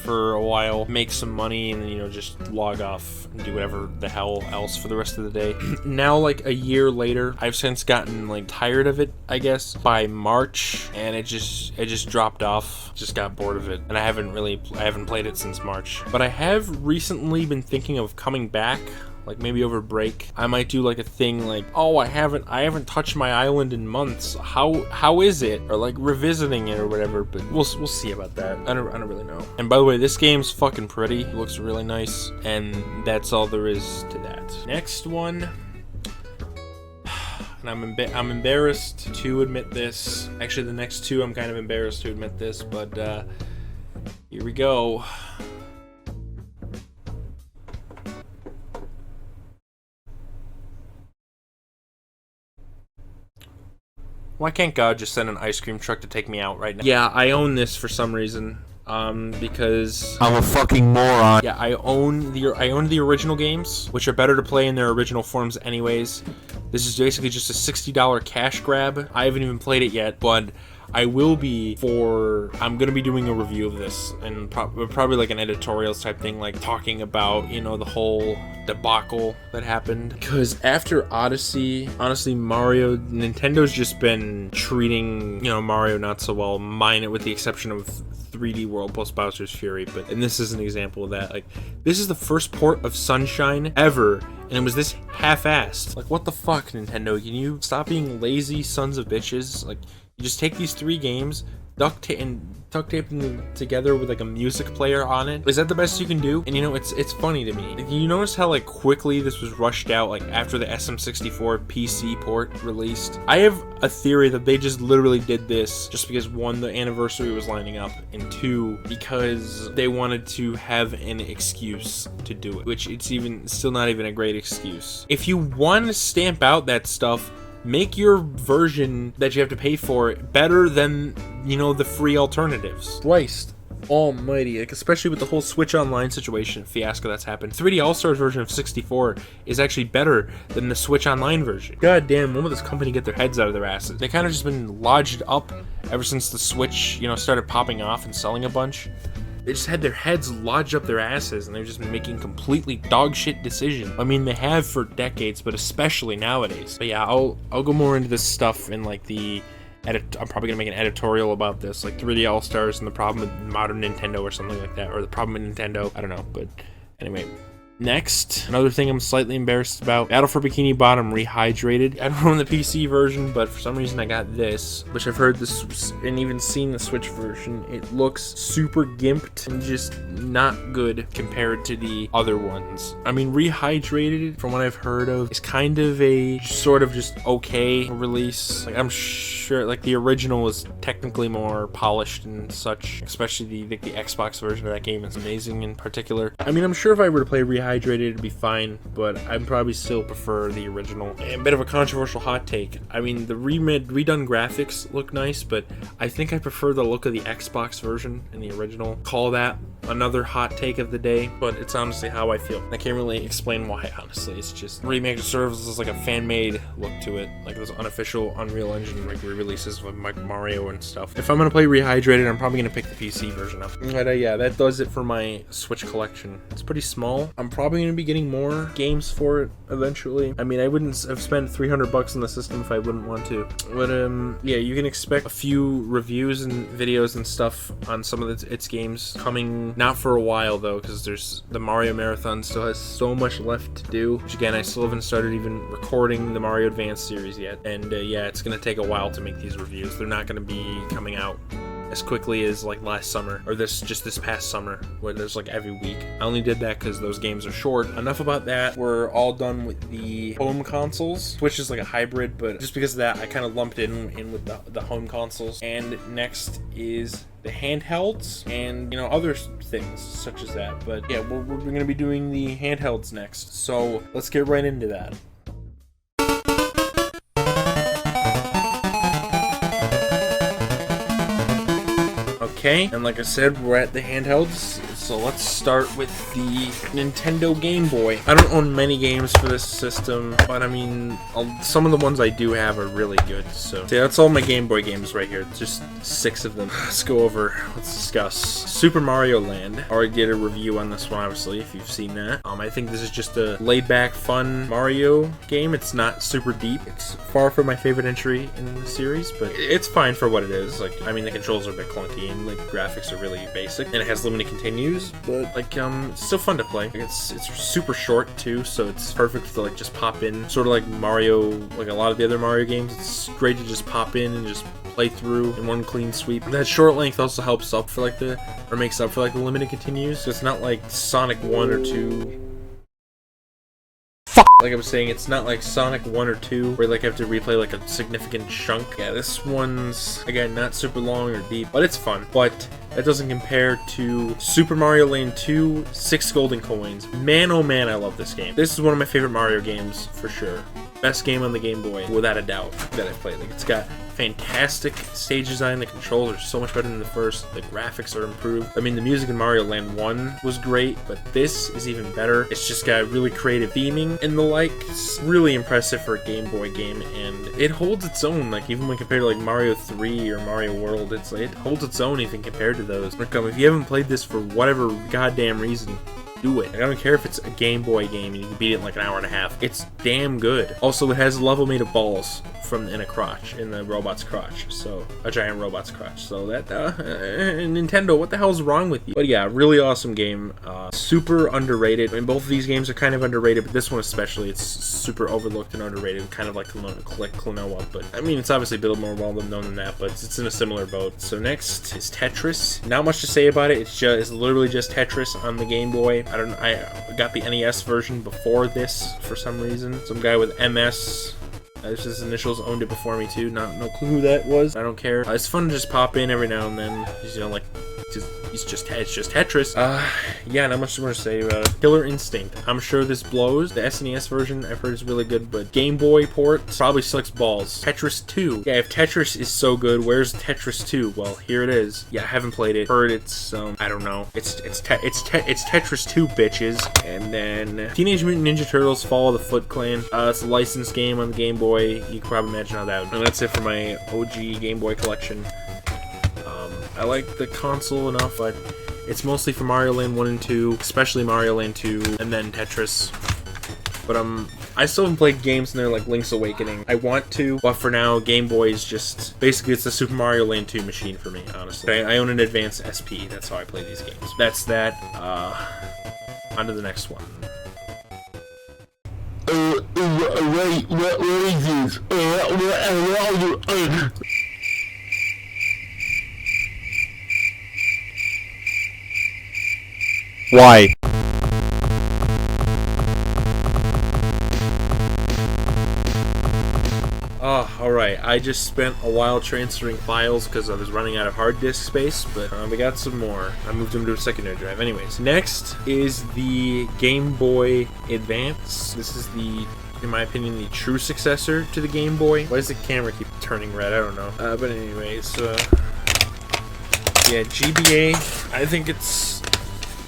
for a while, make some money, and then, you know, just log off and do whatever the hell else for the rest of the day. Now, like a year later, I've since gotten like tired of it, I guess, by March, and it just dropped off. Just got bored of it, and I haven't played it since March. But I have recently been thinking of coming back. Like maybe over break, I might do like a thing like, oh, I haven't touched my island in months. How is it? Or like revisiting it or whatever. But we'll see about that. I don't really know. And by the way, this game's fucking pretty. It looks really nice, and that's all there is to that. Next one. And I'm embarrassed to admit this. Actually, the next two I'm kind of embarrassed to admit this, but here we go. Why can't God just send an ice cream truck to take me out right now? Yeah, I own this for some reason. Because I'm a fucking moron. Yeah, I own the original games, which are better to play in their original forms anyways. This is basically just a $60 cash grab. I haven't even played it yet, but I will be I'm gonna be doing a review of this, and probably like an editorials type thing, like talking about, you know, the whole debacle that happened. Because after Odyssey, honestly, Nintendo's just been treating, you know, Mario not so well, with the exception of 3D World plus Bowser's Fury, and this is an example of that. Like, this is the first port of Sunshine ever, and it was this half-assed. Like, what the fuck, Nintendo? Can you stop being lazy sons of bitches? Like, you just take these 3 games, duct taping them together with like a music player on it. Is that the best you can do? And you know, it's funny to me. You notice how like quickly this was rushed out, like after the SM64 PC port released? I have a theory that they just literally did this just because, one, the anniversary was lining up, and two, because they wanted to have an excuse to do it, which it's still not even a great excuse. If you want to stamp out that stuff, make your version that you have to pay for better than, you know, the free alternatives. Christ almighty, like, especially with the whole Switch Online situation fiasco that's happened. 3D All-Stars version of 64 is actually better than the Switch Online version. God damn, when will this company get their heads out of their asses? They kind of just been lodged up ever since the Switch, you know, started popping off and selling a bunch. They just had their heads lodged up their asses, and they're just making completely dog shit decisions. I mean, they have for decades, but especially nowadays. But yeah, I'll go more into this stuff in like the I'm probably gonna make an editorial about this, like 3D All Stars and the problem with modern Nintendo or something like that, or the problem with Nintendo. I don't know, but anyway. Next, another thing I'm slightly embarrassed about, Battle for Bikini Bottom Rehydrated. I don't own the PC version, but for some reason I got this, which I've heard this and even seen the Switch version. It looks super gimped and just not good compared to the other ones. I mean, Rehydrated, from what I've heard of, is kind of a sort of just okay release. Like, I'm sure, like, the original is technically more polished and such, especially the Xbox version of that game is amazing in particular. I mean, I'm sure if I were to play Rehydrated, it'd be fine, but I'd probably still prefer the original. A bit of a controversial hot take. I mean, the redone graphics look nice, but I think I prefer the look of the Xbox version and the original. Call that another hot take of the day, but it's honestly how I feel. I can't really explain why, honestly. It's just remake serves as like a fan-made look to it, like those unofficial Unreal Engine like re-releases with like Mario and stuff. If I'm gonna play Rehydrated, I'm probably gonna pick the PC version up. But yeah, that does it for my Switch collection. It's pretty small. I'm probably gonna be getting more games for it eventually. I mean, I wouldn't have spent $300 on the system if I wouldn't want to. But yeah, you can expect a few reviews and videos and stuff on some of its games coming. Not for a while though, because there's the Mario Marathon still has so much left to do. Which again, I still haven't started even recording the Mario Advance series yet. And yeah, it's gonna take a while to make these reviews. They're not gonna be coming out as quickly as like last summer, or this past summer, where there's like every week. I only did that because those games are short. Enough about that. We're all done with the home consoles. Switch is like a hybrid, but just because of that, I kind of lumped in with the home consoles. And next is the handhelds and, you know, other things such as that. But yeah, we're going to be doing the handhelds next. So let's get right into that. Okay, and like I said, we're at the handhelds, so let's start with the Nintendo Game Boy. I don't own many games for this system, but I mean, some of the ones I do have are really good, so yeah, that's all my Game Boy games right here, just 6 of them. Let's go over, let's discuss. Super Mario Land. I already did a review on this one, obviously, if you've seen that. I think this is just a laid-back, fun Mario game. It's not super deep. It's far from my favorite entry in the series, but it's fine for what it is. Like, I mean, the controls are a bit clunky, and like the graphics are really basic, and it has limited continues, but like it's still fun to play. Like, it's super short too, so it's perfect to like just pop in, sort of like Mario, like a lot of the other Mario games. It's great to just pop in and just play through in one clean sweep. And that short length also helps up for like makes up for like the limited continues. So it's not like Sonic 1 or 2. Like I was saying, it's not like Sonic 1 or 2 where like I have to replay like a significant chunk. Yeah, this one's, again, not super long or deep, but it's fun. But that doesn't compare to Super Mario Land 2, 6 golden coins. Man, oh man, I love this game. This is one of my favorite Mario games, for sure. Best game on the Game Boy, without a doubt, that I've played. Like, it's got fantastic stage design. The controls are so much better than the first. The graphics are improved. I mean, the music in Mario Land 1 was great, but this is even better. It's just got really creative theming and the like. It's really impressive for a Game Boy game, and it holds its own. Like, even when compared to like Mario 3 or Mario World, it's like, it holds its own even compared to those. Like, if you haven't played this for whatever goddamn reason, do it. Like, I don't care if it's a Game Boy game and you can beat it in like an hour and a half. It's damn good. Also, it has a level made of balls from in a crotch, in the robot's crotch. So a giant robot's crotch. So that Nintendo, what the hell's wrong with you? But yeah, really awesome game. Super underrated. I mean, both of these games are kind of underrated, but this one especially, it's super overlooked and underrated, kind of like Klonoa. But I mean, it's obviously a bit more well known than that, but it's in a similar boat. So next is Tetris. Not much to say about it. It's literally just Tetris on the Game Boy. I got the NES version before this for some reason. Some guy with MS. His initials owned it before me too. No clue who that was. I don't care. It's fun to just pop in every now and then. You know, like it's just Tetris. Yeah, not much more to say about it. Killer Instinct. I'm sure this blows. The SNES version I've heard is really good, but Game Boy port probably sucks balls. Tetris 2. Yeah, if Tetris is so good, where's Tetris 2? Well, here it is. Yeah, I haven't played it. Heard it's I don't know. It's Tetris 2, bitches. And then Teenage Mutant Ninja Turtles: Fall of the Foot Clan. It's a licensed game on the Game Boy. You can probably imagine how that would. And that's it for my OG Game Boy collection. I like the console enough, but it's mostly for Mario Land 1 and 2, especially Mario Land 2, and then Tetris. But I still haven't played games in there like Link's Awakening. I want to, but for now, Game Boy is just, basically it's the Super Mario Land 2 machine for me, honestly. I own an Advanced SP, that's how I play these games. That's that. On to the next one. Wait, what is this? Why? Alright, I just spent a while transferring files because I was running out of hard disk space, but we got some more. I moved them to a secondary drive. Anyways, next is the Game Boy Advance. This is the, in my opinion, the true successor to the Game Boy. Why does the camera keep turning red? I don't know. But anyways, yeah, GBA, I think it's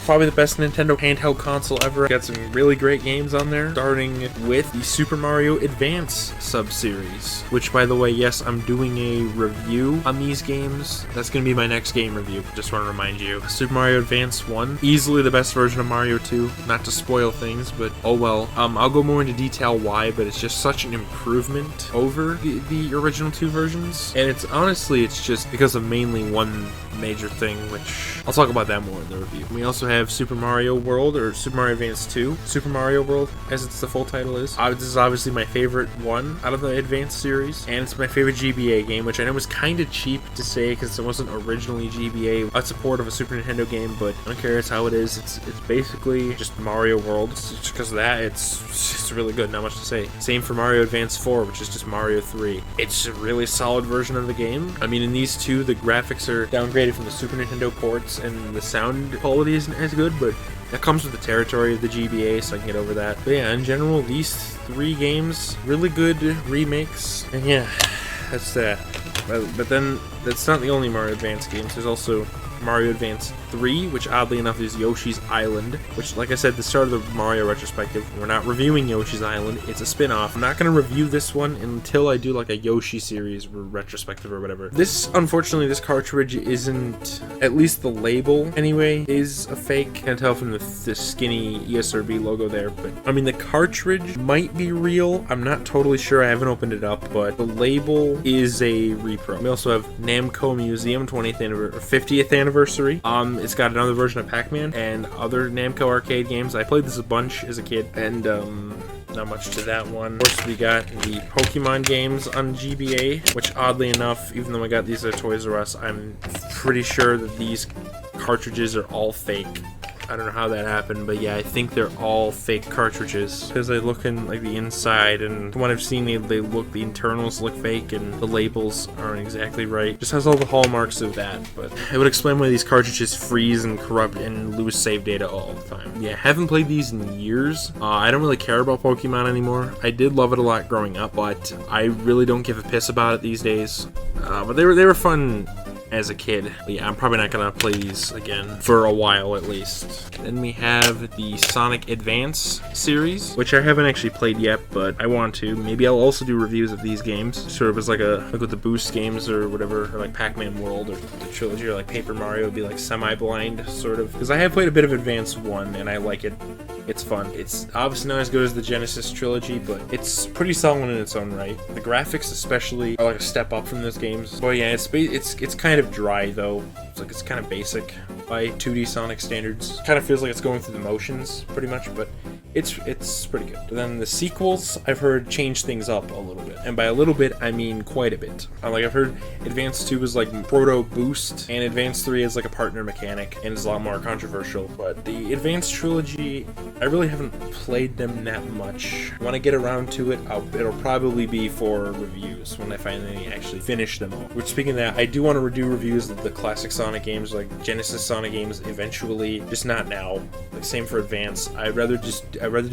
probably the best Nintendo handheld console ever. Got some really great games on there, starting with the Super Mario Advance sub-series, which, by the way, yes, I'm doing a review on these games. That's going to be my next game review, just want to remind you. Super Mario Advance 1, easily the best version of Mario 2, not to spoil things, but oh well. I'll go more into detail why, but it's just such an improvement over the original two versions, and it's honestly, it's just because of mainly one major thing, which I'll talk about that more in the review. We also have Super Mario World, or Super Mario Advance 2. Super Mario World, as it's the full title is. This is obviously my favorite one out of the Advance series, and it's my favorite GBA game, which I know was kind of cheap to say because it wasn't originally GBA, a support of a Super Nintendo game, but I don't care, it's how it is. It's basically just Mario World. Just because of that, it's really good, not much to say. Same for Mario Advance 4, which is just Mario 3. It's a really solid version of the game. I mean, in these two, the graphics are downgraded from the Super Nintendo ports, and the sound quality isn't as good, but that comes with the territory of the GBA, so I can get over that. But yeah, in general, these three games, really good remakes, and yeah, that's that. But then, that's not the only Mario Advance games. There's also Mario Advance 3, which oddly enough is Yoshi's Island, which, like I said, the start of the Mario retrospective, we're not reviewing Yoshi's Island, it's a spin-off. I'm not going to review this one until I do like a Yoshi series retrospective or whatever. This, unfortunately, this cartridge isn't, at least the label anyway, is a fake. Can't tell from the skinny ESRB logo there, but I mean, the cartridge might be real. I'm not totally sure, I haven't opened it up, but the label is a repro. We also have Namco Museum 50th anniversary. It's got another version of Pac-Man and other Namco arcade games. I played this a bunch as a kid, and not much to that one. Of course, we got the Pokemon games on GBA, which oddly enough, even though I got these at Toys R Us, I'm pretty sure that these cartridges are all fake. I don't know how that happened, but yeah, I think they're all fake cartridges because they look in like the inside, and from what I've seen, the internals look fake, and the labels aren't exactly right. Just has all the hallmarks of that, but it would explain why these cartridges freeze and corrupt and lose save data all the time. Yeah, haven't played these in years. I don't really care about Pokemon anymore. I did love it a lot growing up, but I really don't give a piss about it these days. But they were fun as a kid. But yeah, I'm probably not gonna play these again for a while at least. Then we have the Sonic Advance series, which I haven't actually played yet, but I want to. Maybe I'll also do reviews of these games, sort of as like with the Boost games or whatever, or like Pac-Man World or the trilogy, or like Paper Mario would be like semi-blind, sort of. Because I have played a bit of Advance 1, and I like it It's fun. It's obviously not as good as the Genesis trilogy, but it's pretty solid in its own right. The graphics especially are like a step up from those games. But yeah, it's kind of dry though. It's kind of basic by 2D Sonic standards. Kind of feels like it's going through the motions pretty much, but it's pretty good. But then the sequels, I've heard, change things up a little bit, and by a little bit I mean quite a bit. Like I've heard Advance 2 is like Proto Boost, and Advance 3 is like a partner mechanic, and is a lot more controversial. But the Advance trilogy, I really haven't played them that much. When I get around to it, it'll probably be for reviews when I finally actually finish them all. Which, speaking of that, I do want to do reviews of the classic Sonic games, like Genesis Sonic games, eventually, just not now. Like same for Advance. I'd rather do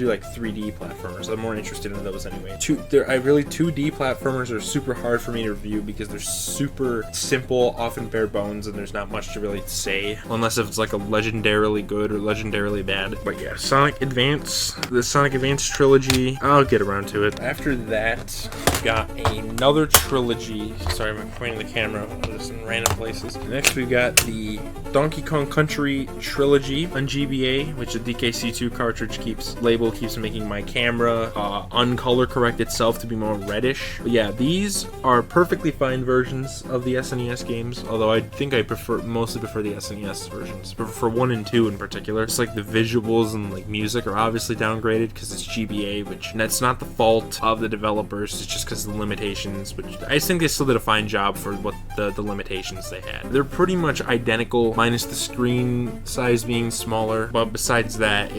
like 3D platformers. I'm more interested in those anyway. 2D platformers are super hard for me to review because they're super simple, often bare bones, and there's not much to really say unless if it's like a legendarily good or legendarily bad. But yeah, Sonic Advance, the Sonic Advance trilogy, I'll get around to it. After that, we got another trilogy. Sorry, I'm pointing the camera just in random places. Next, we got the Donkey Kong Country trilogy on GBA, which the DKC2 cartridge label keeps making my camera uncolor correct itself to be more reddish. But yeah, these are perfectly fine versions of the SNES games, although I think I mostly prefer the SNES versions, for 1 and 2 in particular. It's like the visuals and like music are obviously downgraded because it's GBA, and that's not the fault of the developers, it's just because of the limitations, which I just think they still did a fine job for what the limitations they had. They're pretty much identical, minus the screen size being smaller, but besides that,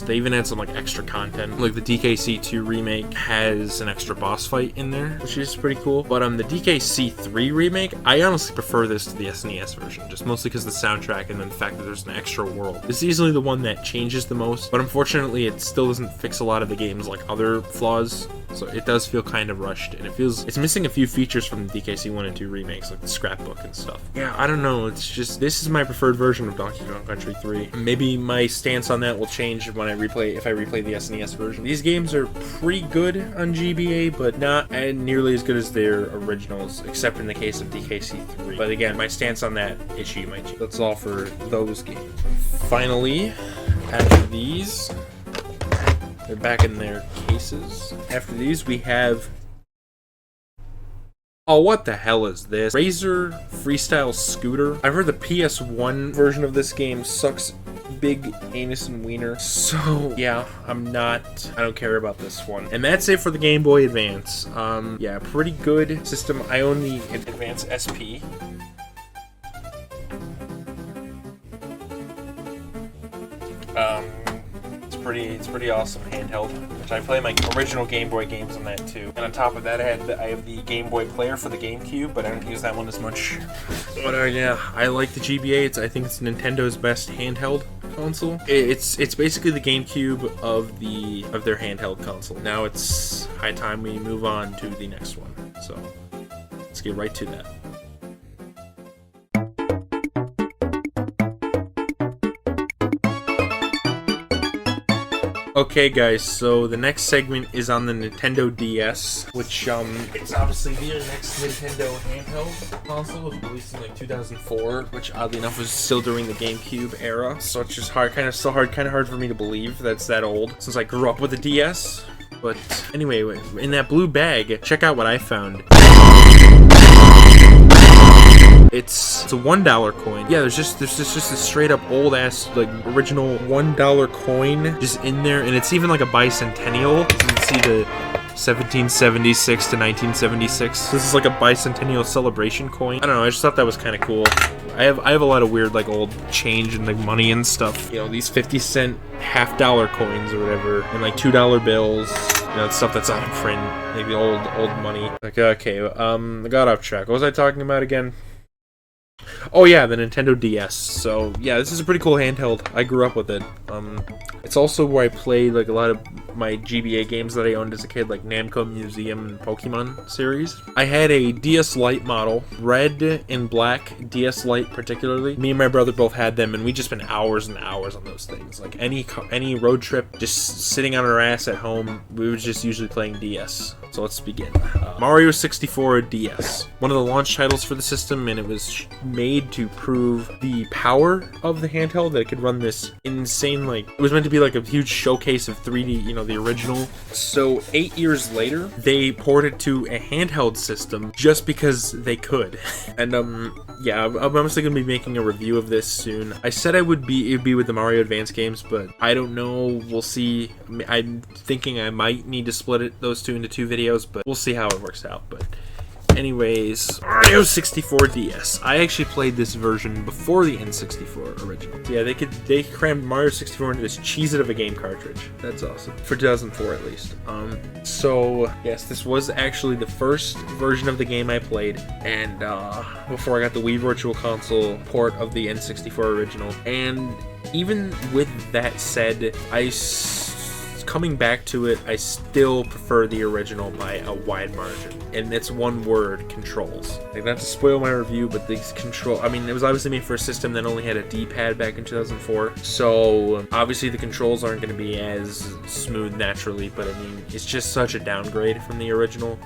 they even had some like extra content. Like the DKC2 remake has an extra boss fight in there, which is pretty cool. But the DKC3 remake, I honestly prefer this to the SNES version, just mostly because of the soundtrack and then the fact that there's an extra world. It's easily the one that changes the most, but unfortunately it still doesn't fix a lot of the game's like other flaws. So it does feel kind of rushed, and it's missing a few features from the DKC 1 and 2 remakes, like the scrapbook and stuff. Yeah, I don't know, it's just, this is my preferred version of Donkey Kong Country 3. Maybe my stance on that will change when if I replay the SNES version. These games are pretty good on GBA, but not nearly as good as their originals, except in the case of DKC 3. But again, my stance on that issue might change. That's all for those games. Finally, after these, they're back in their cases. After these, we have... Oh, what the hell is this? Razor Freestyle Scooter. I've heard the PS1 version of this game sucks big anus and wiener. So, yeah, I don't care about this one. And that's it for the Game Boy Advance. Yeah, pretty good system. I own the Advance SP. It's pretty awesome handheld, which I play my original Game Boy games on that too. And on top of that, I have the Game Boy player for the GameCube, but I don't use that one as much. But yeah, I like the GBA. I think it's Nintendo's best handheld console. It's basically the GameCube of their handheld console. Now it's high time we move on to the next one. So let's get right to that. Okay guys, so the next segment is on the Nintendo DS, which it's obviously the next Nintendo handheld console. It was released in like 2004, which oddly enough was still during the GameCube era. So it's just kind of hard for me to believe that's that old, since I grew up with the DS. But anyway, in that blue bag, check out what I found. It's a $1 coin. Yeah, there's just a straight up old ass like original $1 coin just in there, and it's even like a bicentennial. You can see the 1776 to 1976. This is like a bicentennial celebration coin. I don't know, I just thought that was kind of cool. I have a lot of weird like old change and like money and stuff. You know, these 50-cent half-dollar coins or whatever, and like $2 bills. You know, stuff that's out of print, like the old money. Like okay, I got off track. What was I talking about again? Oh yeah, the Nintendo DS. So yeah, this is a pretty cool handheld. I grew up with it. It's also where I played like a lot of my GBA games that I owned as a kid, like Namco Museum and Pokemon series. I had a DS Lite model, red and black DS Lite particularly. Me and my brother both had them, and we just spent hours and hours on those things. Like any road trip, just sitting on our ass at home, we were just usually playing DS. So let's begin. Mario 64 DS. One of the launch titles for the system, and it was made to prove the power of the handheld, that it could run this insane, like, it was meant to be like a huge showcase of 3D, you know, the original. So 8 years later, they ported to a handheld system just because they could. And yeah, I'm honestly gonna be making a review of this soon. I said it'd be with the Mario Advance games, but I don't know. We'll see. I'm thinking I might need to split those two into 2 videos, but we'll see how it works out. But anyways, Mario 64 DS. I actually played this version before the N64 original. Yeah, they crammed Mario 64 into this cheese-it of a game cartridge. That's awesome. For 2004 at least. So yes, this was actually the first version of the game I played, and before I got the Wii Virtual Console port of the N64 original. And even with that said, coming back to it, I still prefer the original by a wide margin. And it's one word: controls. Like, not to spoil my review, but these I mean, it was obviously made for a system that only had a D-pad back in 2004. So obviously the controls aren't going to be as smooth naturally, but I mean, it's just such a downgrade from the original,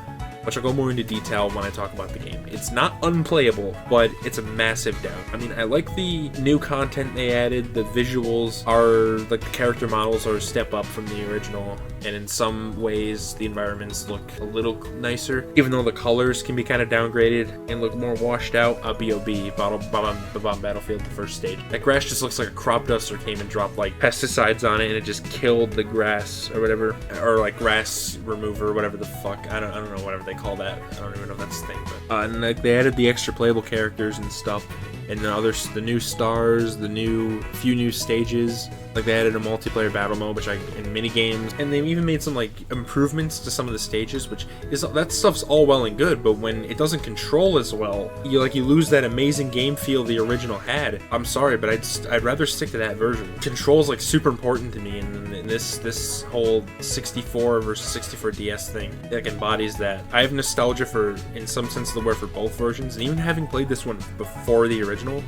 which I'll go more into detail when I talk about the game. It's not unplayable, but it's a massive down. I mean, I like the new content they added. The visuals are, like, the character models are a step up from the original, and in some ways the environments look a little nicer, even though the colors can be kind of downgraded and look more washed out. B.O.B. Bomb Battlefield, the first stage. That grass just looks like a crop duster came and dropped, like, pesticides on it, and it just killed the grass or whatever, or like grass remover or whatever the fuck. I don't know, whatever they call that. I don't even know if that's a thing. But and like, they added the extra playable characters and stuff, and the new stars, few new stages. Like, they added a multiplayer battle mode, and mini games, and they even made some, like, improvements to some of the stages, which is, that stuff's all well and good, but when it doesn't control as well, you lose that amazing game feel the original had. I'm sorry, but I'd rather stick to that version. Control's, like, super important to me, and this whole 64 versus 64 DS thing, like, embodies that. I have nostalgia for, in some sense of the word, for both versions, and even having played this one before the original,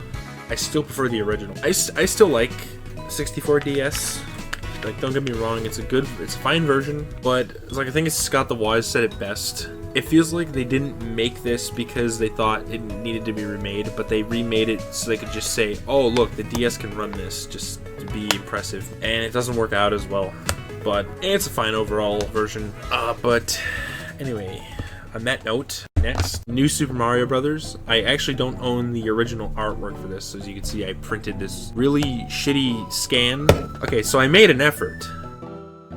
I still prefer the original. I still like 64 DS. Like, don't get me wrong, it's a fine version, but it's like, I think it's Scott the Wise said it best. It feels like they didn't make this because they thought it needed to be remade, but they remade it so they could just say, oh look, the DS can run this, just to be impressive. And it doesn't work out as well, but it's a fine overall version. But anyway, on that note, next, New Super Mario Brothers. I actually don't own the original artwork for this. As you can see, I printed this really shitty scan. Okay, so I made an effort.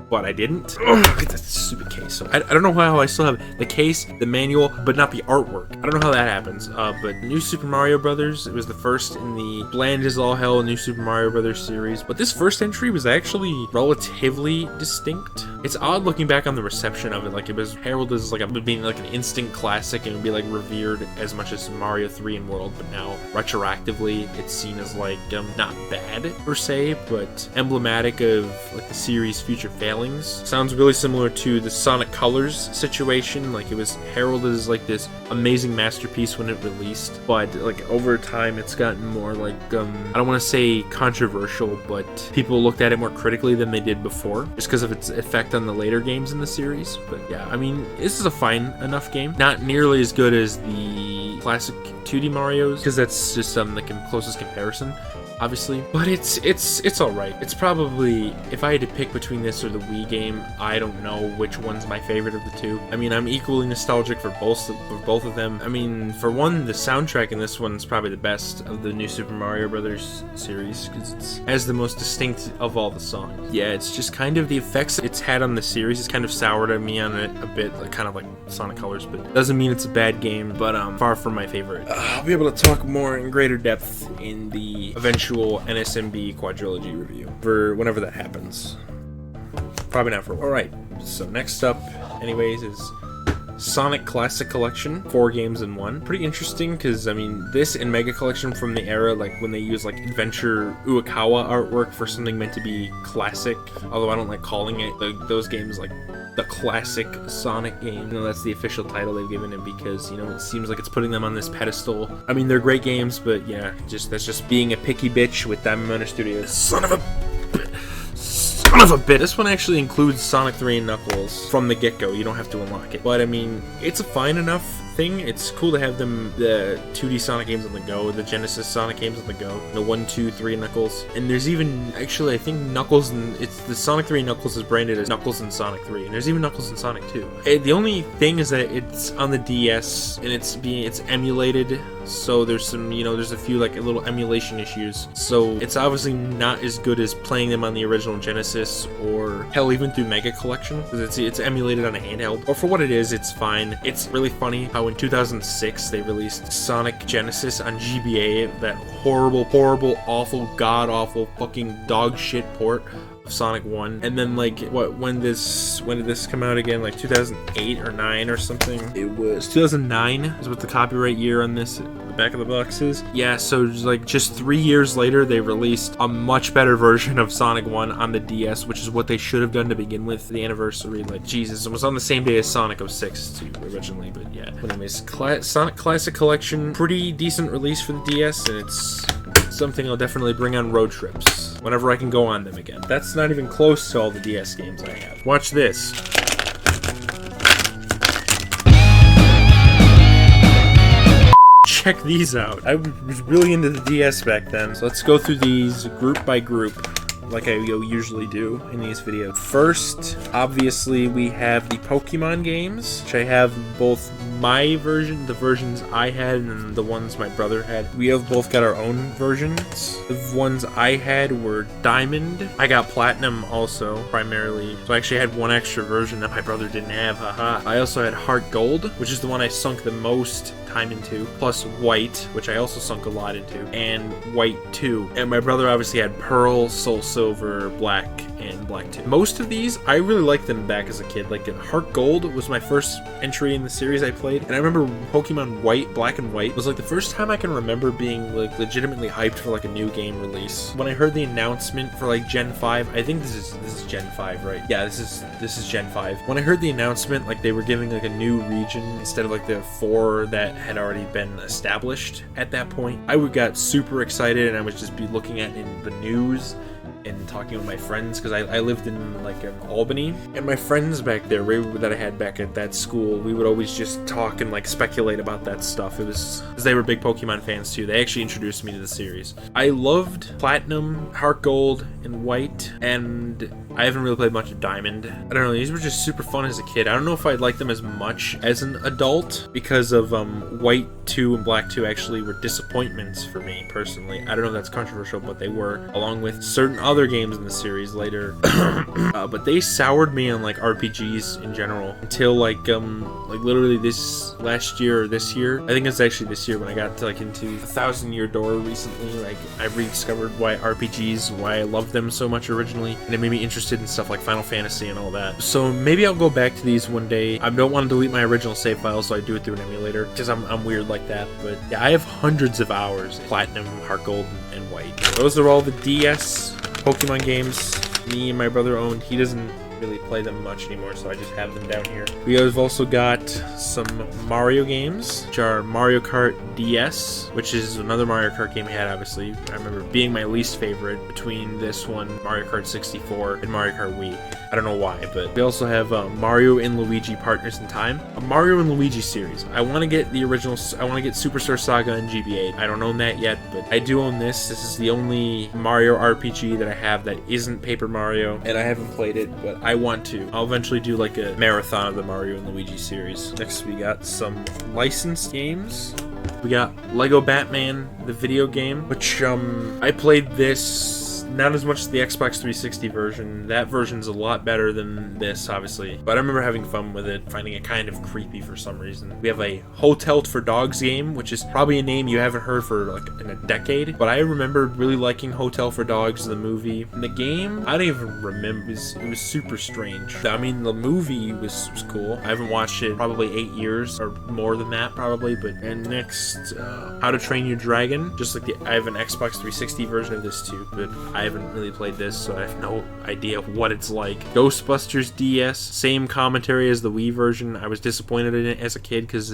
What, I didn't? Look at that stupid case. So I don't know how I still have the case, the manual, but not the artwork. I don't know how that happens. But New Super Mario Brothers, it was the first in the Bland as All Hell New Super Mario Brothers series. But this first entry was actually relatively distinct. It's odd looking back on the reception of it. Like, it was heralded as like being like an instant classic, and it would be like revered as much as Mario 3 in World. But now, retroactively, it's seen as like not bad per se, but emblematic of like the series' future failings. Sounds really similar to the Sonic Colors situation. Like, it was heralded as like this amazing masterpiece when it released, but like over time it's gotten more like I don't want to say controversial, but people looked at it more critically than they did before, just because of its effect on the later games in the series. But yeah, I mean, this is a fine enough game. Not nearly as good as the classic 2D Marios, because that's just the closest comparison, obviously, but it's all right. It's probably, if I had to pick between this or the Wii game, I don't know which one's my favorite of the two. I mean, I'm equally nostalgic for both of them. I mean, for one, the soundtrack in this one's probably the best of the New Super Mario Brothers series, because it has the most distinct of all the songs. Yeah, it's just kind of the effects it's had on the series. It's kind of soured at me on it a bit, like, kind of like Sonic Colors, but doesn't mean it's a bad game, but far from my favorite. I'll be able to talk more in greater depth in the eventual NSMB quadrilogy review for whenever that happens. Probably not for a while. Alright, so next up, anyways, is Sonic Classic Collection, 4 games in 1. Pretty interesting, because, I mean, this and Mega Collection from the era, like, when they use, like, Adventure Uekawa artwork for something meant to be classic, although I don't like calling it, those games, like, the classic Sonic game. You know, that's the official title they've given it, because, you know, it seems like it's putting them on this pedestal. I mean, they're great games, but yeah, that's just being a picky bitch with Diamond Studios. Son of a... son of a bitch. This one actually includes Sonic 3 and Knuckles from the get-go. You don't have to unlock it. But I mean, it's a fine enough thing. It's cool to have the 2D Sonic games on the go, the Genesis Sonic games on the go, the 1, 2, 3 Knuckles, and there's even, actually, I think Knuckles and, it's the Sonic 3 Knuckles is branded as Knuckles and Sonic 3, and there's even Knuckles and Sonic 2. The only thing is that it's on the DS, and it's emulated, so there's some, there's a few, like, little emulation issues, so it's obviously not as good as playing them on the original Genesis, or, hell, even through Mega Collection, because it's emulated on a handheld, or for what it is, it's fine. It's really funny how in 2006 they released Sonic Genesis on GBA, that horrible, awful, god-awful, fucking dog shit port of Sonic 1, and then like when did this come out again, like 2008 or 9 or something? It was 2009 is what the copyright year on this, the back of the box is. Yeah, so like just 3 years later they released a much better version of Sonic 1 on the DS, which is what they should have done to begin with, the anniversary. Like, Jesus, it was on the same day as Sonic 06 too, originally, but yeah. But anyways, Sonic Classic Collection, pretty decent release for the DS, and it's something I'll definitely bring on road trips whenever I can go on them again. That's not even close to all the DS games I have. Watch this. Check these out. I was really into the DS back then, so let's go through these group by group, like I usually do in these videos. First, obviously, we have the Pokemon games, which I have both my version, the versions I had, and the ones my brother had. We have both got our own versions. The ones I had were Diamond. I got Platinum also, primarily. So I actually had one extra version that my brother didn't have, haha. I also had Heart Gold, which is the one I sunk the most time into, plus White, which I also sunk a lot into, and White 2. And my brother obviously had Pearl, Soul Silver, Black, and Black 2. Most of these, I really liked them back as a kid. Like, Heart Gold was my first entry in the series I played, and I remember Pokemon White, Black and White was like the first time I can remember being like legitimately hyped for like a new game release. When I heard the announcement for like Gen 5, I think this is Gen 5, right? Yeah, this is Gen 5. When I heard the announcement, like they were giving like a new region instead of like the 4 that had already been established at that point, I got super excited, and I would just be looking at in the news and talking with my friends, because I lived in like in Albany, and my friends back there that I had back at that school, we would always just talk and like speculate about that stuff. It was because they were big Pokemon fans too. They actually introduced me to the series. I loved Platinum, Heart Gold, and White, and I haven't really played much of Diamond. I don't know, these were just super fun as a kid. I don't know if I'd like them as much as an adult, because of White 2 and Black 2 actually were disappointments for me personally. I don't know if that's controversial, but they were, along with certain other games in the series later. But they soured me on like RPGs in general until like literally this last year or this year. I think it's actually this year when I got to like into 1,000 Year Door recently. Like I rediscovered why I loved them so much originally, and it made me interested in stuff like Final Fantasy and all that. So maybe I'll go back to these one day. I don't want to delete my original save files, so I do it through an emulator, because I'm weird like that. But yeah, I have hundreds of hours in Platinum, Heart Gold, and White. Those are all the DS Pokemon games me and my brother owned. He doesn't really play them much anymore, so I just have them down here. We have also got some Mario games, which are Mario Kart DS, which is another Mario Kart game we had, obviously. I remember being my least favorite between this one, Mario Kart 64, and Mario Kart Wii. I don't know why, but we also have Mario and Luigi Partners in Time, a Mario and Luigi series. I want to get the original, I want to get Superstar Saga and GBA. I don't own that yet, but I do own this. This is the only Mario RPG that I have that isn't Paper Mario, and I haven't played it, but I want to. I'll eventually do like a marathon of the Mario and Luigi series. Next, we got some licensed games. We got Lego Batman, the video game, which I played this not as much as the Xbox 360 version. That version's a lot better than this, obviously, but I remember having fun with it, finding it kind of creepy for some reason. We have a Hotel for Dogs game, which is probably a name you haven't heard for like in a decade, but I remember really liking Hotel for Dogs, the movie. And the game, I don't even remember, it was super strange. I mean, the movie was cool. I haven't watched it probably 8 years or more than that probably, but. And next, How to Train Your Dragon, just like I have an Xbox 360 version of this too, but I I haven't really played this, so I have no idea what it's like. Ghostbusters DS, same commentary as the Wii version. I was disappointed in it as a kid because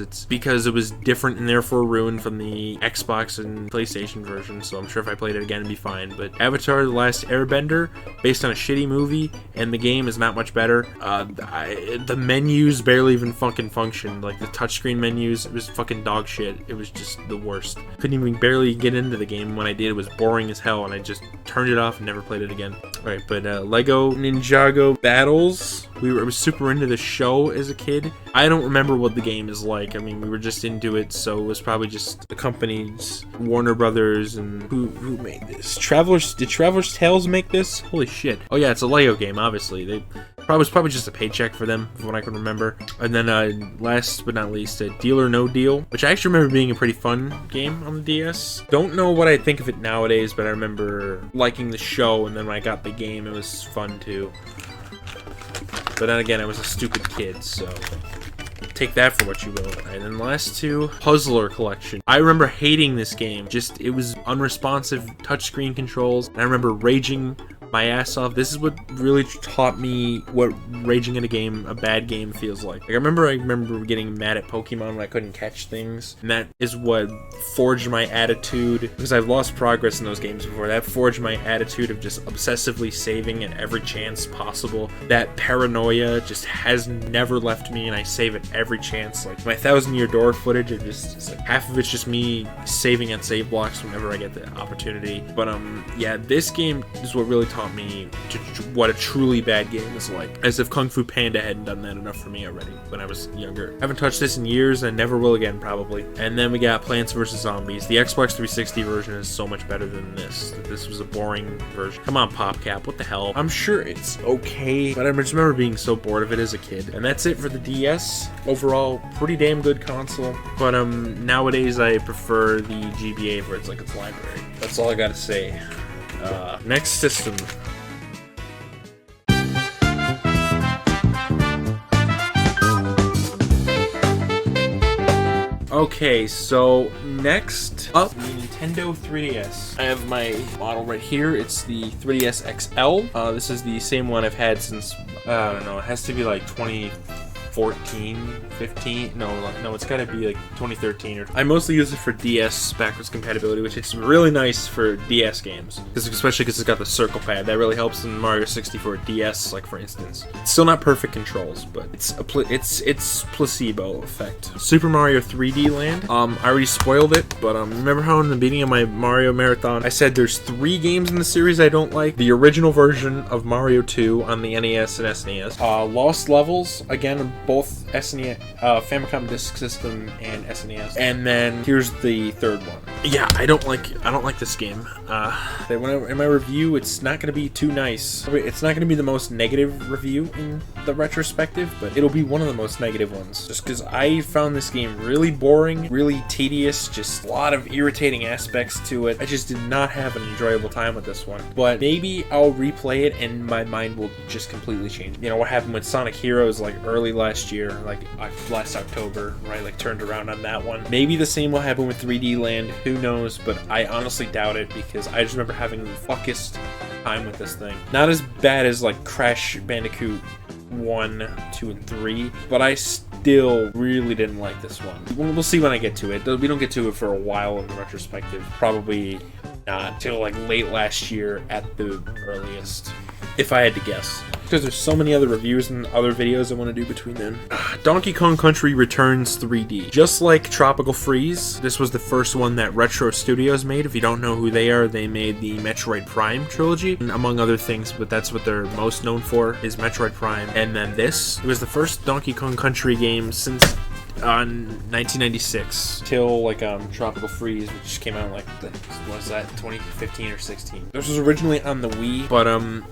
it was different and therefore ruined from the Xbox and PlayStation version, so I'm sure if I played it again it'd be fine. But Avatar: The Last Airbender, based on a shitty movie, and the game is not much better. The menus barely even fucking functioned. Like the touchscreen menus, it was fucking dog shit. It was just the worst. Couldn't even barely get into the game. When I did, it was boring as hell, and I just turned it off and never played it again. Alright, but Lego Ninjago Battles. I was super into the show as a kid. I don't remember what the game is like. I mean, we were just into it, so it was probably just the companies, Warner Brothers, and who made this? Did Traveler's Tales make this? Holy shit. Oh yeah, it's a Lego game, obviously. It was probably just a paycheck for them, from what I can remember. And then last but not least, Deal or No Deal, which I actually remember being a pretty fun game on the DS. Don't know what I think of it nowadays, but I remember liking the show, and then when I got the game, it was fun too. But then again, I was a stupid kid, so take that for what you will. And then last two, Puzzler Collection. I remember hating this game. It was unresponsive touchscreen controls, and I remember raging my ass off. This is what really taught me what raging in a bad game feels like. I remember getting mad at Pokemon when I couldn't catch things, and that is what forged my attitude, because I've lost progress in those games before. That forged my attitude of just obsessively saving at every chance possible. That paranoia just has never left me, and I save at every chance. Like my 1000-Year Door footage, it's like half of it's just me saving at save blocks whenever I get the opportunity. But yeah, this game is what really taught me what a truly bad game is like. As if Kung Fu Panda hadn't done that enough for me already when I was younger. I haven't touched this in years and never will again, probably. And then we got Plants vs. Zombies. The Xbox 360 version is so much better than this. This was a boring version. Come on, PopCap, what the hell? I'm sure it's okay, but I just remember being so bored of it as a kid. And that's it for the DS. Overall, pretty damn good console. But nowadays I prefer the GBA for its library. That's all I gotta say. Next system. Okay, so next up, the Nintendo 3DS. I have my model right here. It's the 3DS XL. This is the same one I've had since, I don't know, it has to be like 2014, 15. No, it's gotta be like 2013. I mostly use it for DS backwards compatibility, which is really nice for DS games, especially because it's got the circle pad. That really helps in Mario 64 DS, like for instance. It's still not perfect controls, but it's placebo effect. Super Mario 3D Land. I already spoiled it, but remember how in the beginning of my Mario marathon I said there's 3 games in the series I don't like? The original version of Mario 2 on the NES and SNES. Lost Levels, again, both SNES, Famicom Disk System and SNES. And then here's the third one. Yeah, I don't like this game. In my review, it's not gonna be too nice. It's not gonna be the most negative review in the retrospective, but it'll be one of the most negative ones. Just because I found this game really boring, really tedious, just a lot of irritating aspects to it. I just did not have an enjoyable time with this one. But maybe I'll replay it and my mind will just completely change. You know what happened with Sonic Heroes like early last year, like last October, right? Like turned around on that one. Maybe the same will happen with 3D Land. Who knows? But I honestly doubt it, because I just remember having the fuckest time with this thing. Not as bad as like Crash Bandicoot 1, 2, and 3, but I still really didn't like this one. We'll see when I get to it. We don't get to it for a while in the retrospective. Probably not till like late last year at the earliest, if I had to guess. Because there's so many other reviews and other videos I want to do between then. Donkey Kong Country Returns 3D. Just like Tropical Freeze, this was the first one that Retro Studios made. If you don't know who they are, they made the Metroid Prime trilogy, among other things, but that's what they're most known for, is Metroid Prime. And then this, it was the first Donkey Kong Country game since 1996 till like Tropical Freeze, which came out like was that 2015 or 16. This was originally on the Wii, but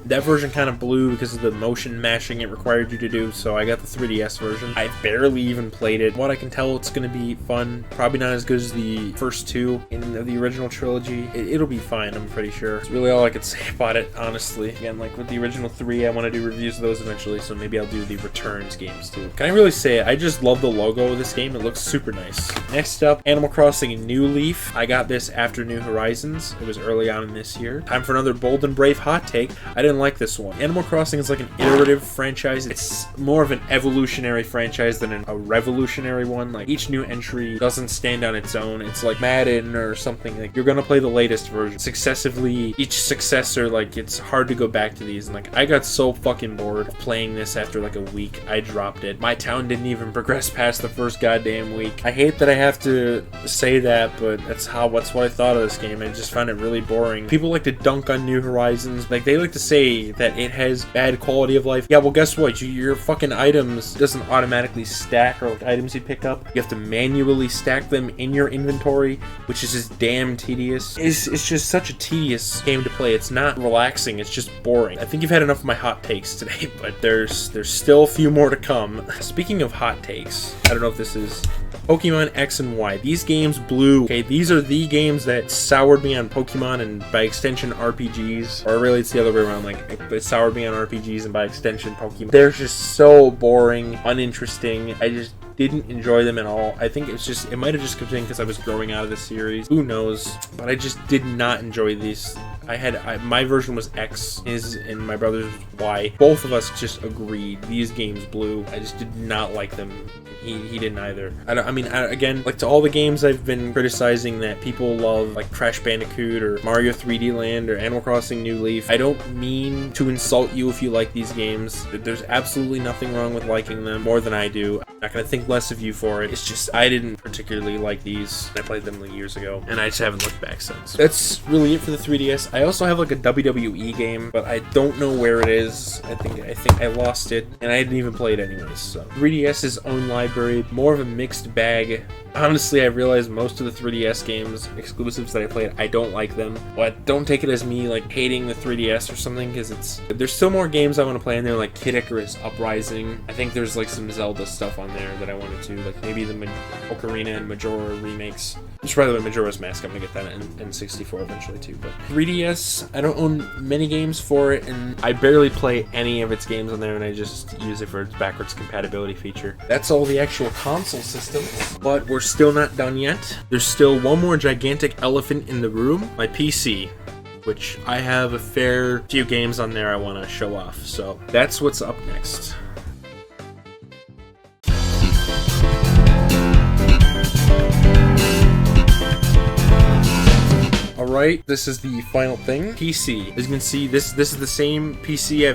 that version kind of blew because of the motion mashing it required you to do, so I got the 3DS version. I barely even played it. What I can tell, it's gonna be fun. Probably not as good as the first two in the original trilogy. It'll be fine, I'm pretty sure. It's really all I could say about it, honestly. Again, like with the original 3, I want to do reviews of those eventually, so maybe I'll do the Returns games too. Can I really say it? I just love the logo download this game. It looks super nice. Next up, Animal Crossing New Leaf. I got this after New Horizons. It was early on in this year. Time for another bold and brave hot take. I didn't like this one. Animal Crossing is like an iterative franchise. It's more of an evolutionary franchise than a revolutionary one. Like, each new entry doesn't stand on its own. It's like Madden or something. Like, you're gonna play the latest version. Successively, each successor, like, it's hard to go back to these. And like, I got so fucking bored of playing this after like a week. I dropped it. My town didn't even progress past the first goddamn week. I hate that I have to say that, but that's what I thought of this game. I just found it really boring. People like to dunk on New Horizons. Like, they like to say that it has bad quality of life. Yeah, well, guess what? Your fucking items doesn't automatically stack, or like items you pick up. You have to manually stack them in your inventory, which is just damn tedious. It's just such a tedious game to play. It's not relaxing. It's just boring. I think you've had enough of my hot takes today, but there's still a few more to come. Speaking of hot takes, I don't know if this is Pokemon X and Y. These games blew. Okay, these are the games that soured me on Pokemon and by extension RPGs. Or really, it's the other way around. Like, it soured me on RPGs and by extension Pokemon. They're just so boring, uninteresting. I just didn't enjoy them at all. I think it might have just been because I was growing out of the series. Who knows? But I just did not enjoy these. My version was X, and my brother's was Y. Both of us just agreed these games blew. I just did not like them. He didn't either. Again, like, to all the games I've been criticizing that people love, like Crash Bandicoot or Mario 3D Land or Animal Crossing New Leaf, I don't mean to insult you if you like these games. There's absolutely nothing wrong with liking them more than I do. I'm not gonna think less of you for it. It's just I didn't particularly like these. I played them like years ago, and I just haven't looked back since. That's really it for the 3DS. I also have like a WWE game, but I don't know where it is. I think I lost it, and I didn't even play it anyways. So 3DS's own library, more of a mixed bag. Honestly, I realized most of the 3DS games, exclusives that I played, I don't like them. But don't take it as me like hating the 3DS or something, because there's still more games I want to play in there, like Kid Icarus Uprising. I think there's like some Zelda stuff on there that I wanted to, like maybe the Ocarina and Majora remakes. Which, by the way, Majora's Mask, I'm gonna get that in 64 eventually too. But 3DS, I don't own many games for it, and I barely play any of its games on there, and I just use it for its backwards compatibility feature. That's all the actual console systems, but we're still not done yet. There's still one more gigantic elephant in the room, my PC, which I have a fair few games on there I want to show off. So that's what's up next. Alright, this is the final thing. PC. As you can see, this is the same PC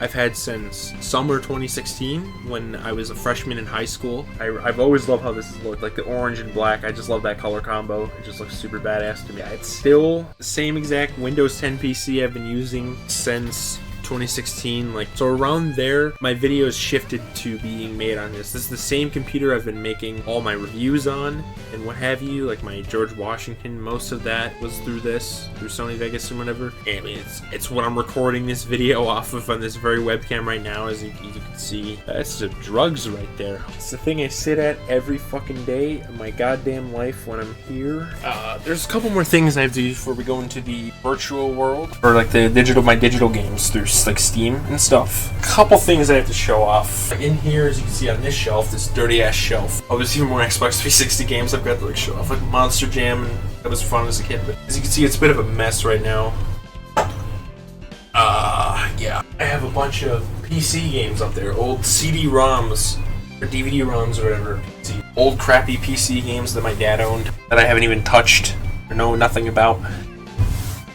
I've had since summer 2016 when I was a freshman in high school. I've always loved how this has looked, like the orange and black. I just love that color combo. It just looks super badass to me. It's still the same exact Windows 10 PC I've been using since 2016. Like, so around there, my videos shifted to being made on this. This is the same computer I've been making all my reviews on and what have you, like my George Washington, most of that was through Sony Vegas or whatever. I mean, it's what I'm recording this video off of on this very webcam right now, as you can see. That's the drugs right there. It's the thing I sit at every fucking day of my goddamn life when I'm here. There's a couple more things I have to do before we go into the virtual world, or like my digital games through like Steam and stuff. A couple things I have to show off. In here, as you can see on this shelf, this dirty ass shelf. Oh, there's even more Xbox 360 games I've got to like show off, like Monster Jam, and that was fun as a kid. But as you can see, it's a bit of a mess right now. Yeah. I have a bunch of PC games up there, old CD-ROMs or DVD-ROMs or whatever. Old crappy PC games that my dad owned that I haven't even touched or know nothing about.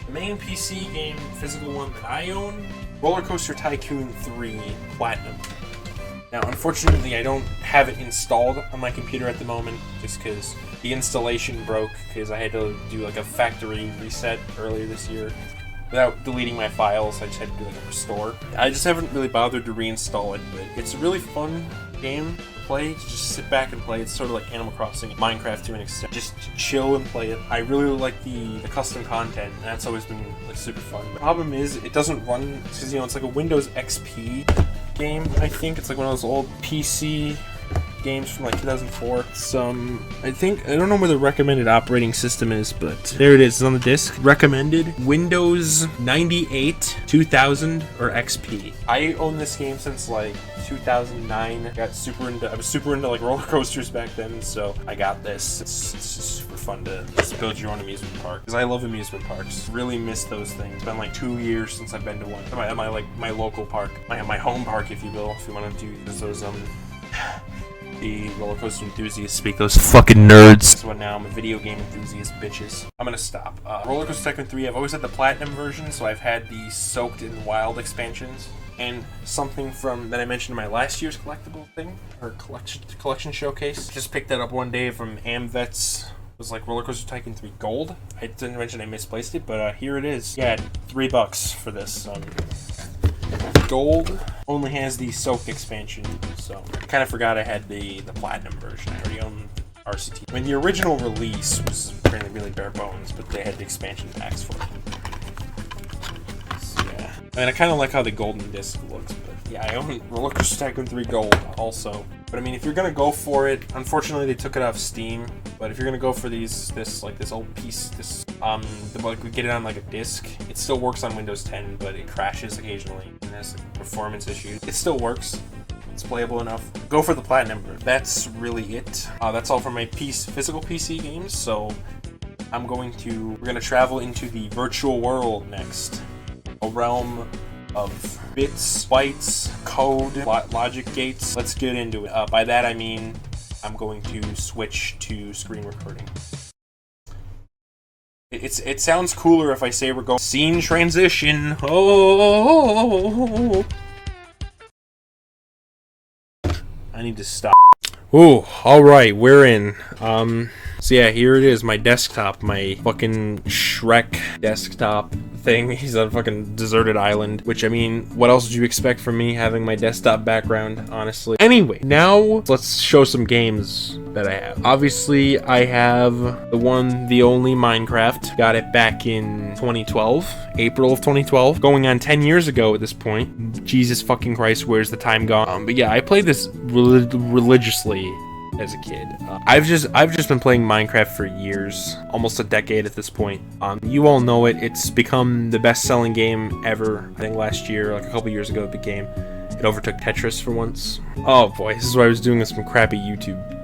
The main PC game, physical one that I own, Roller Coaster Tycoon 3 Platinum. Now, unfortunately, I don't have it installed on my computer at the moment, just because the installation broke, because I had to do like a factory reset earlier this year. Without deleting my files, I just had to do like a restore. I just haven't really bothered to reinstall it, but it's a really fun game to play. To just sit back and play. It's sort of like Animal Crossing, Minecraft to an extent. Just chill and play it. I really like the custom content, and that's always been like super fun. The problem is it doesn't run, because it's like a Windows XP game. I think it's like one of those old PC games from like 2004. Some, I don't know where the recommended operating system is, but there it is. It's on the disc. Recommended Windows 98, 2000, or XP. I own this game since like 2009. I was super into like roller coasters back then, so I got this. It's super fun to just build your own amusement park, because I love amusement parks. Really miss those things. It's been like 2 years since I've been to one. At my local park, my home park, if you will, if you want to do those the roller coaster enthusiasts speak, those fucking nerds. So now I'm a video game enthusiast, bitches. I'm gonna stop. Roller Coaster Tycoon 3, I've always had the platinum version, so I've had the soaked in wild expansions. And something from that I mentioned in my last year's collectible thing, or collection showcase. Just picked that up one day from AmVets. It was like Roller Coaster Tycoon 3 Gold. I didn't mention I misplaced it, but here it is. Yeah, $3 for this. Gold only has the soaked expansion, so I kind of forgot I had the platinum version. I already owned RCT. I mean, the original release was apparently really bare bones, but they had the expansion packs for it. So, yeah. I mean, I kind of like how the golden disc looks, but yeah, I own Roller Coaster Tycoon 3 Gold also. But I mean, if you're gonna go for it, unfortunately they took it off Steam. But if you're gonna go for this old piece, we get it on like a disc. It still works on Windows 10, but it crashes occasionally and has like, performance issues. It still works. It's playable enough. Go for the platinum. That's really it. That's all for my physical PC games. So we're gonna travel into the virtual world next, a realm of bits, bytes, code, logic gates. Let's get into it. By that I mean I'm going to switch to screen recording. It sounds cooler if I say we're going scene transition. Oh, I need to stop. Ooh, alright, we're in. So yeah, here it is, my desktop, my fucking Shrek desktop thing. He's on a fucking deserted island, which, I mean, what else would you expect from me having my desktop background, honestly? Anyway, now let's show some games that I have. Obviously, I have the only Minecraft. Got it back in 2012, April of 2012, going on 10 years ago at this point. Jesus fucking Christ, where's the time gone? But yeah, I played this religiously as a kid. I've just been playing Minecraft for years, almost a decade at this point. You all know it. It's become the best-selling game ever. I think last year, like a couple years ago, it overtook Tetris for once. Oh boy, this is what I was doing some crappy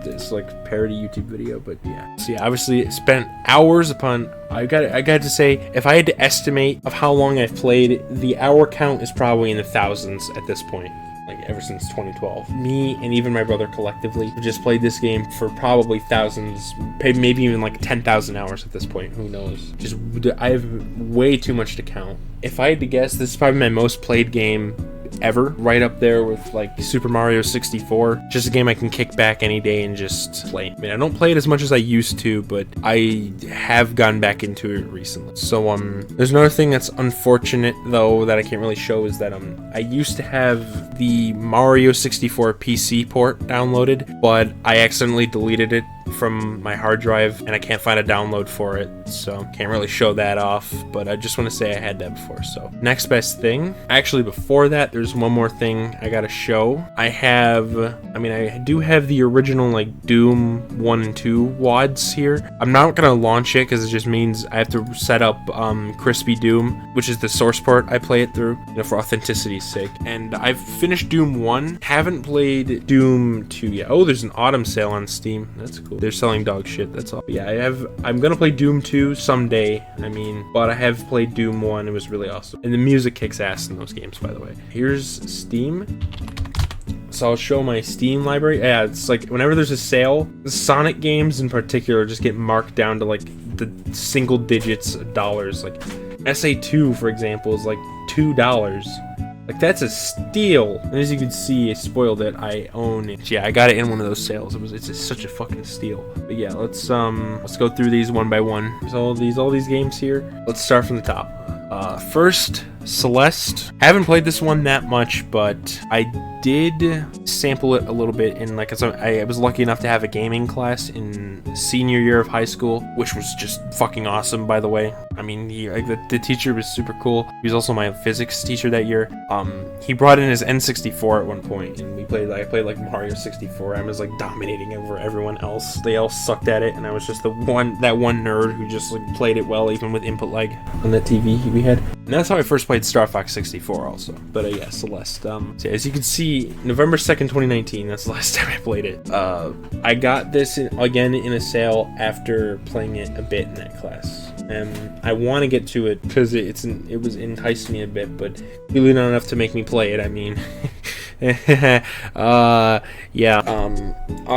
this like parody YouTube video, but yeah. So yeah, obviously spent hours upon. I got to say, if I had to estimate of how long I've played, the hour count is probably in the thousands at this point. Like ever since 2012. Me and even my brother collectively have just played this game for probably thousands, maybe even like 10,000 hours at this point. Who knows? I have way too much to count. If I had to guess, this is probably my most played game ever, right up there with like Super Mario 64. Just a game I can kick back any day and just play. I mean, I don't play it as much as I used to, but I have gotten back into it recently. So there's another thing that's unfortunate though that I can't really show is that I used to have the Mario 64 PC port downloaded, but I accidentally deleted it from my hard drive and I can't find a download for it, so can't really show that off, but I just want to say I had that before. So next best thing, actually before that, there's one more thing I gotta show. I do have the original like Doom 1 and 2 WADs here. I'm not gonna launch it because it just means I have to set up Crispy Doom, which is the source port I play it through, for authenticity's sake. And I've finished Doom 1, haven't played Doom 2 yet. Oh, there's an autumn sale on Steam. That's cool. They're selling dog shit, that's all. But yeah, I'm gonna play Doom 2 someday, but I have played Doom 1, it was really awesome. And the music kicks ass in those games, by the way. Here's Steam. So I'll show my Steam library. Yeah, it's like whenever there's a sale, the Sonic games in particular just get marked down to like the single digits of dollars. Like SA2, for example, is like $2. Like, that's a steal. And as you can see, I spoiled it. I own it. Yeah, I got it in one of those sales. It's just such a fucking steal. But yeah, let's go through these one by one. There's all these games here. Let's start from the top. First, Celeste. I haven't played this one that much, but I did sample it a little bit in like I was lucky enough to have a gaming class in senior year of high school, which was just fucking awesome, by the way. I mean, the teacher was super cool. He was also my physics teacher that year. He brought in his N64 at one point, and I played like Mario 64. I was like dominating over everyone else. They all sucked at it, and I was just that one nerd who just like played it well, even with input lag on that TV we had. And that's how I first played Star Fox 64 also. But yeah, Celeste. So as you can see, November 2nd, 2019, that's the last time I played it. I got this again in a sale after playing it a bit in that class. I want to get to it because it was enticed me a bit, but really not enough to make me play it. I mean, I'll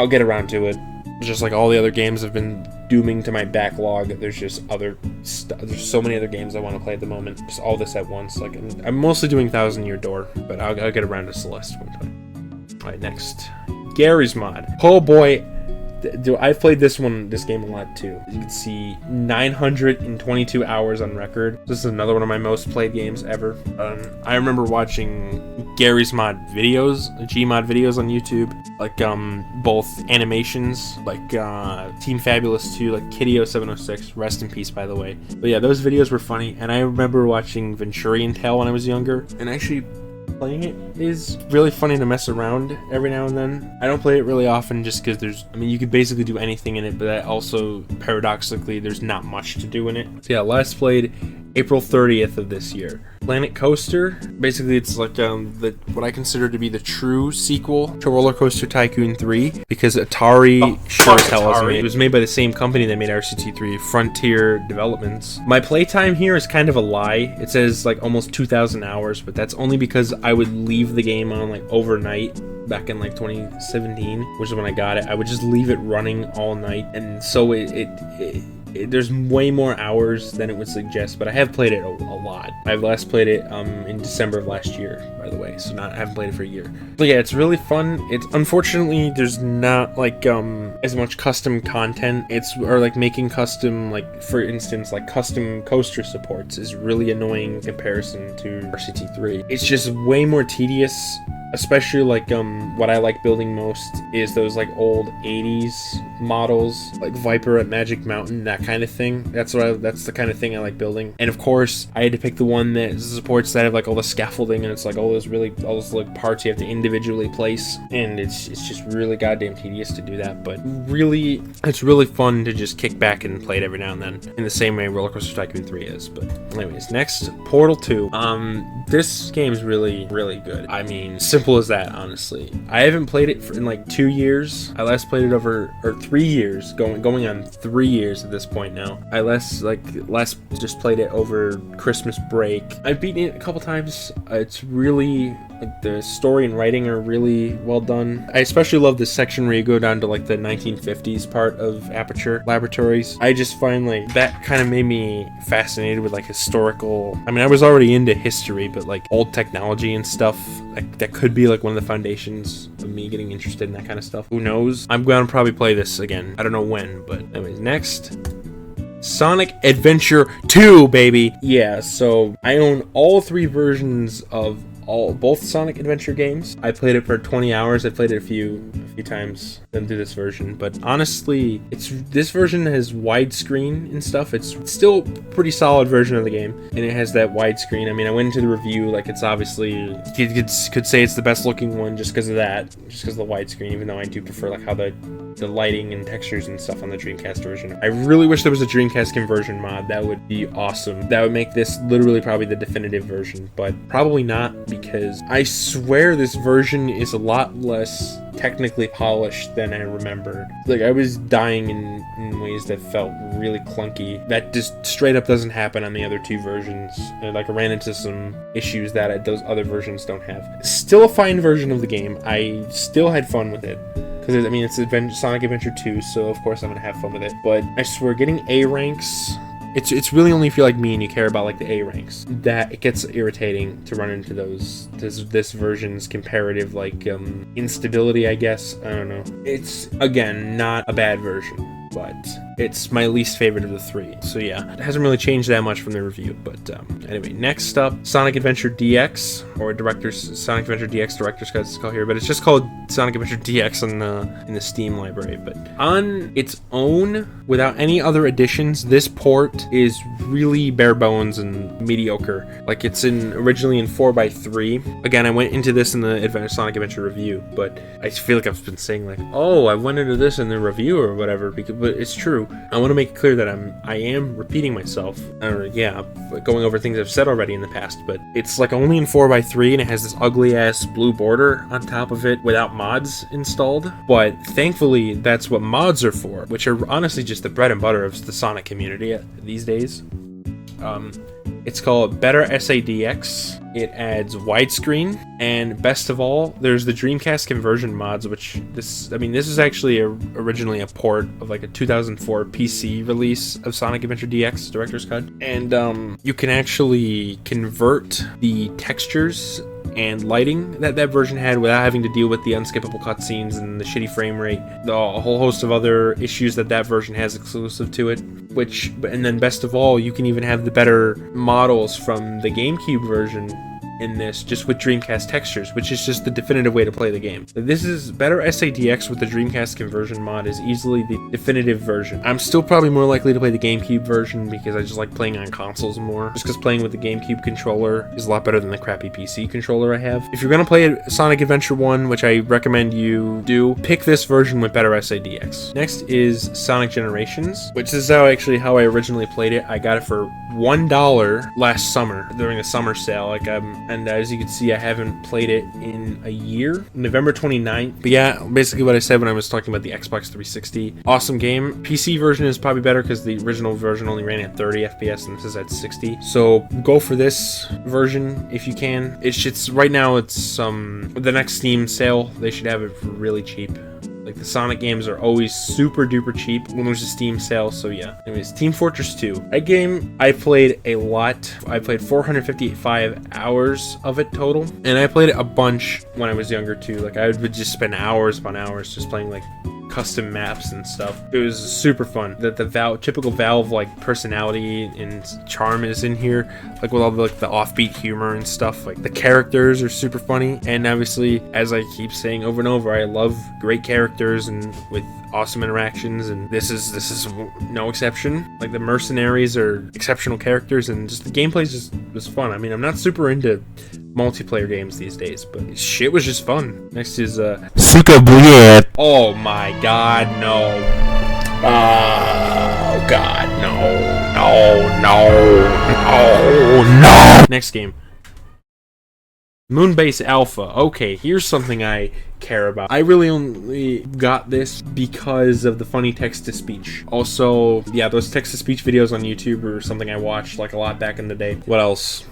get around to it. Just like all the other games have been dooming to my backlog. There's just there's so many other games I want to play at the moment. Just all this at once. Like I'm mostly doing Thousand Year Door, but I'll get around to Celeste one time. All right, next, Gary's Mod. Oh boy. I've played this game a lot too. As you can see, 922 hours on record. This is another one of my most played games ever. I remember watching Gary's Mod videos, Gmod videos on YouTube, like both animations, like Team Fabulous 2, like Kitty0706, rest in peace by the way. But yeah, those videos were funny, and I remember watching Venturian Tale when I was younger, and actually playing it is really funny to mess around every now and then. I don't play it really often just because you could basically do anything in it, but that also, paradoxically, there's not much to do in it. So yeah, last played April 30th of this year. Planet Coaster, basically it's like what I consider to be the true sequel to Roller Coaster Tycoon 3, because Atari sure as hell isn't. It was made by the same company that made RCT3, Frontier Developments. My playtime here is kind of a lie. It says like almost 2,000 hours, but that's only because I would leave the game on like overnight back in like 2017, which is when I got it. I would just leave it running all night, and so there's way more hours than it would suggest, but I have played it a lot. I've last played it in December of last year, by the way, so I haven't played it for a year. But yeah, it's really fun. It's unfortunately there's not like as much custom content. Or like making custom, like for instance, like custom coaster supports is really annoying in comparison to RCT3. It's just way more tedious. Especially like what I like building most is those like old 80s models, like Viper at Magic Mountain, that kind of thing. That's the kind of thing I like building. And of course, I had to pick the one that supports that have like all the scaffolding, and it's like all those like parts you have to individually place, and it's just really goddamn tedious to do that. But really, it's really fun to just kick back and play it every now and then, in the same way Roller Coaster Tycoon 3 is. But anyways, next, Portal 2. This game's really, really good. I mean, simple as that, honestly. I haven't played it in like 2 years. I last played it over 3 years, going on 3 years at this point now. I last just played it over Christmas break. I've beaten it a couple times. It's really like the story and writing are really well done. I especially love the section where you go down to like the 1950s part of Aperture Laboratories. I just find like that kind of made me fascinated with like historical. I mean, I was already into history, but like old technology and stuff, like that could be like one of the foundations of me getting interested in that kind of stuff. Who knows? I'm gonna probably play this again. I don't know when, but anyways, next, Sonic Adventure 2, baby. Yeah, so I own all 3 versions of both Sonic Adventure games. I played it for 20 hours. I played it a few times then through this version, but honestly, this version has widescreen and stuff. It's still a pretty solid version of the game, and it has that widescreen. I mean, I went into the review like it's obviously, you could say it's the best looking one just because of that, just because of the widescreen, even though I do prefer like how the lighting and textures and stuff on the Dreamcast version. I really wish there was a Dreamcast conversion mod. That would be awesome. That would make this literally probably the definitive version, but probably not, because I swear this version is a lot less technically polished than I remembered. Like, I was dying in ways that felt really clunky. That just straight up doesn't happen on the other 2 versions. And like, I ran into some issues that those other versions don't have. Still a fine version of the game. I still had fun with it, because I mean, it's Sonic Adventure 2, so of course I'm gonna have fun with it. But I swear, getting A ranks, it's really only if you're like me and you care about like the A ranks that it gets irritating to run into this version's comparative like instability, I guess. I don't know. It's again not a bad version, but it's my least favorite of the three. So yeah, it hasn't really changed that much from the review. But anyway, next up, Sonic Adventure DX, or Sonic Adventure DX Director's Cut it's called here, but it's just called Sonic Adventure DX in the Steam library. But on its own, without any other additions, this port is really bare bones and mediocre. Like, it's originally in 4x3. Again, I went into this in the Sonic Adventure review, but I feel like I've been saying like, oh, I went into this in the review or whatever, but it's true. I want to make it clear that I am repeating myself, or yeah, going over things I've said already in the past, but it's like only in 4x3, and it has this ugly ass blue border on top of it without mods installed. But thankfully, that's what mods are for, which are honestly just the bread and butter of the Sonic community these days. It's called Better SADX. It adds widescreen, and best of all, there's the Dreamcast conversion mods, which this is actually originally a port of like a 2004 PC release of Sonic Adventure DX Director's Cut, and you can actually convert the textures and lighting that version had without having to deal with the unskippable cutscenes and the shitty frame rate, a whole host of other issues that version has exclusive to it. And then best of all, you can even have the better models from the GameCube version in this, just with Dreamcast textures, which is just the definitive way to play the game. This is Better SADX with the Dreamcast conversion mod is easily the definitive version. I'm still probably more likely to play the GameCube version because I just like playing on consoles more, just because playing with the GameCube controller is a lot better than the crappy PC controller I have. If you're gonna play Sonic Adventure 1, which I recommend you do, pick this version with Better SADX. Next is Sonic Generations, which is how I originally played it. I got it for $1 last summer during the summer sale. And as you can see, I haven't played it in a year, November 29th. But yeah, basically what I said when I was talking about the Xbox 360. Awesome game. PC version is probably better because the original version only ran at 30 FPS and this is at 60. So go for this version if you can. It's right now, it's the next Steam sale, they should have it for really cheap. Like, the Sonic games are always super duper cheap when there's a Steam sale, so yeah. Anyways, Team Fortress 2. That game, I played a lot. I played 455 hours of it total, and I played it a bunch when I was younger too. Like, I would just spend hours upon hours just playing, like, custom maps and stuff. It was super fun. The typical Valve like personality and charm is in here, like with all the offbeat humor and stuff. Like, the characters are super funny, and obviously, as I keep saying over and over, I love great characters and with awesome interactions, and this is no exception. Like, the mercenaries are exceptional characters, and just the gameplay was fun. I mean, I'm not super into multiplayer games these days, but shit was just fun. Next is Suka Blue. Oh my god, no. Oh god, no. Next game, Moonbase Alpha. Okay, here's something I care about. I really only got this because of the funny text-to-speech. Also, yeah, those text-to-speech videos on YouTube are something I watched like a lot back in the day. What else?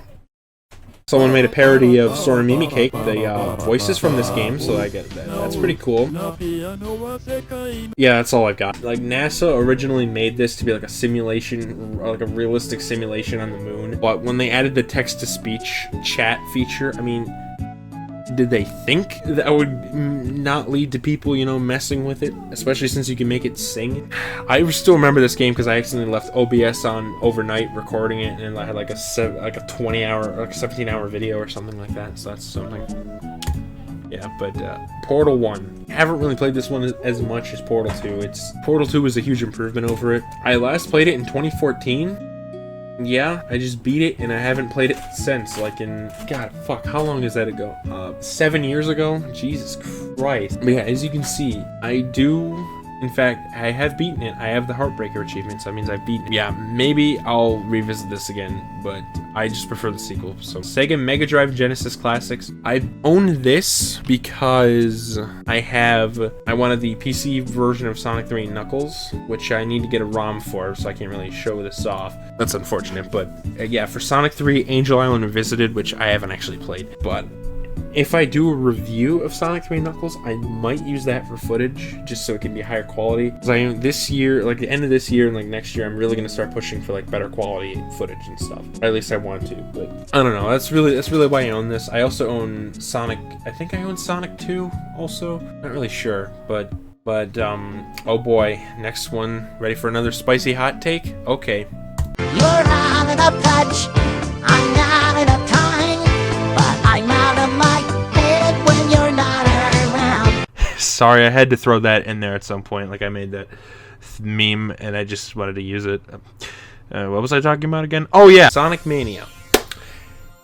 Someone made a parody of Sora Mimi Cake, the voices from this game, so I get that. That's pretty cool. Yeah, that's all I've got. Like, NASA originally made this to be like a simulation, like a realistic simulation on the moon, but when they added the text-to-speech chat feature, I mean, did they think that would not lead to people, messing with it? Especially since you can make it sing. I still remember this game because I accidentally left OBS on overnight recording it, and I had like a 20-hour, like 17-hour video or something like that. So that's something. Yeah, but Portal 1. I haven't really played this one as much as Portal 2. Portal 2 was a huge improvement over it. I last played it in 2014. Yeah, I just beat it, and I haven't played it since, like in, God, fuck, how long is that ago? 7 years ago? Jesus Christ. But yeah, as you can see, I do, in fact, I have beaten it. I have the Heartbreaker achievement, so that means I've beaten it. Yeah, maybe I'll revisit this again, but I just prefer the sequel. So, Sega Mega Drive Genesis Classics. I own this because I wanted the PC version of Sonic 3 and Knuckles, which I need to get a ROM for, so I can't really show this off. That's unfortunate, but yeah, for Sonic 3, Angel Island Revisited, which I haven't actually played, but if I do a review of Sonic 3 Knuckles, I might use that for footage, just so it can be higher quality. Because this year, like the end of this year and like next year, I'm really gonna start pushing for like better quality footage and stuff. Or at least I want to, but I don't know. That's really why I own this. I also own Sonic. I think I own Sonic 2 also. Not really sure, but But, oh boy, next one. Ready for another spicy hot take? Okay. You're not enough touch, I'm not enough time, but I'm out of my head when you're not around. Sorry, I had to throw that in there at some point. Like, I made that meme, and I just wanted to use it. What was I talking about again? Oh, yeah! Sonic Mania.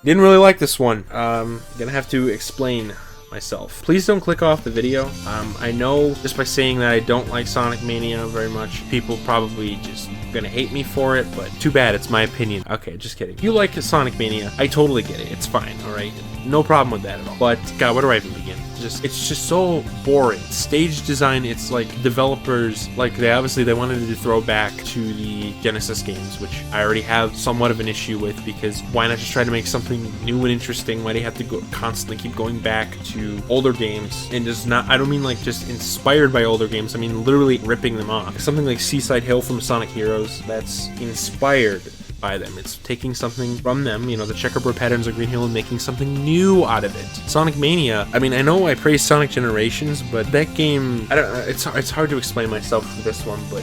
Didn't really like this one. Gonna have to explain myself. Please don't click off the video. I know just by saying that I don't like Sonic Mania very much, people probably just gonna hate me for it, but too bad, it's my opinion. Okay, just kidding. If you like Sonic Mania, I totally get it. It's fine, alright? No problem with that at all. But, God, where do I even begin? It's just so boring. Stage design, it's like developers, like they wanted to throw back to the Genesis games, which I already have somewhat of an issue with, because why not just try to make something new and interesting? Why do you have to constantly keep going back to older games? And just not, I don't mean like just inspired by older games, I mean literally ripping them off. Something like Seaside Hill from Sonic Heroes, that's inspired by them. It's taking something from them, you know, the checkerboard patterns of Green Hill, and making something new out of it. Sonic Mania, I mean, I know I praise Sonic Generations, but that game, I don't know, it's hard to explain myself for this one, but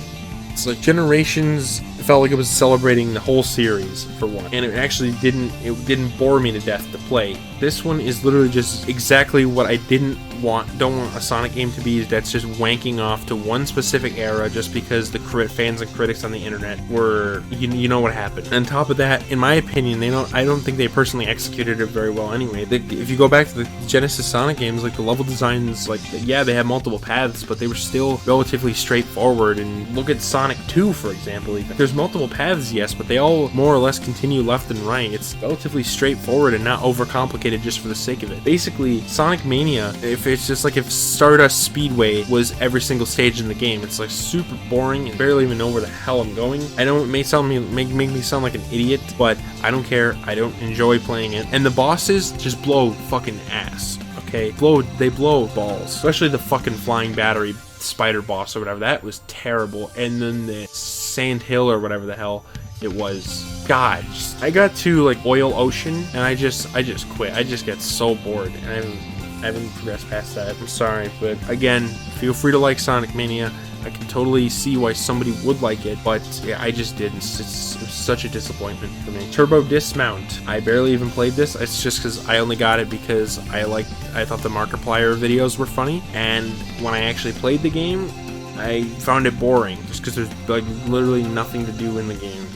it's like Generations felt like it was celebrating the whole series for one, and it actually didn't bore me to death to play. This one is literally just exactly what I don't want a Sonic game to be, that's just wanking off to one specific era just because the fans and critics on the internet were, you know what happened. On top of that, in my opinion, I don't think they personally executed it very well anyway. If you go back to the Genesis Sonic games, like the level designs, like, yeah, they had multiple paths, but they were still relatively straightforward. And look at Sonic 2, for example. There's multiple paths, yes, but they all more or less continue left and right. It's relatively straightforward and not overcomplicated just for the sake of it. Basically, Sonic Mania, it's just like if Stardust Speedway was every single stage in the game. It's like super boring and barely even know where the hell I'm going. I know it may make me sound like an idiot, but I don't care. I don't enjoy playing it. And the bosses just blow fucking ass. Okay, they blow balls, especially the fucking flying battery spider boss or whatever. That was terrible. And then the Sand Hill or whatever the hell it was. God, I got to like Oil Ocean and I just quit. I just get so bored, and I haven't progressed past that. I'm sorry, but again, feel free to like Sonic Mania. I can totally see why somebody would like it, but yeah, I just didn't. It was such a disappointment for me. Turbo Dismount. I barely even played this. It's just because I only got it because I thought the Markiplier videos were funny, and when I actually played the game, I found it boring just because there's like literally nothing to do in the game.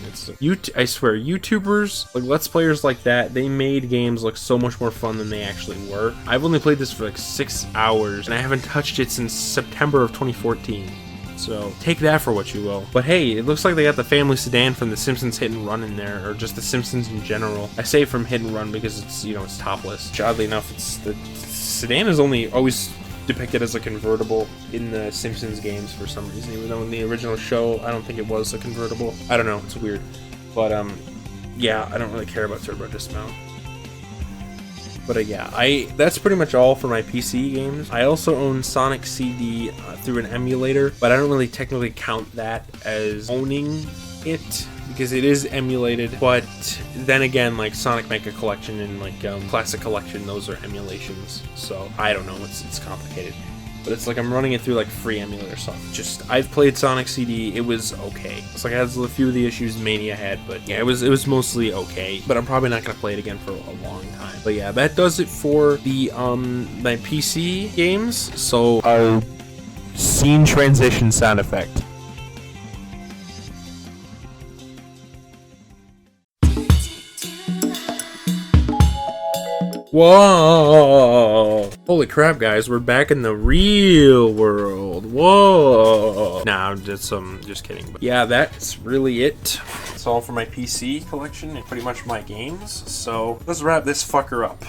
I swear, YouTubers, like Let's Players like that, they made games look so much more fun than they actually were. I've only played this for like 6 hours, and I haven't touched it since September of 2014. So take that for what you will. But hey, it looks like they got the family sedan from The Simpsons Hit and Run in there, or just The Simpsons in general. I say from Hit and Run because it's, you know, it's topless. Which, oddly enough, the sedan is always depicted as a convertible in the Simpsons games for some reason, even though in the original show I don't think it was a convertible. I don't know, it's weird. But yeah, I don't really care about Turbo Dismount. But yeah, that's pretty much all for my PC games. I also own Sonic CD through an emulator, but I don't really technically count that as owning it because it is emulated. But then again, like Sonic Mega Collection and like Classic Collection, those are emulations. So I don't know, it's complicated. But it's like I'm running it through like free emulator stuff. I've played Sonic CD, it was okay. It's like it has a few of the issues Mania had, but yeah, it was mostly okay. But I'm probably not gonna play it again for a long time. But yeah, that does it for the my PC games. So our scene transition sound effect. Whoa! Holy crap, guys, we're back in the real world. Whoa! Nah, I'm just kidding. But yeah, that's really it. That's all for my PC collection and pretty much my games. So let's wrap this fucker up.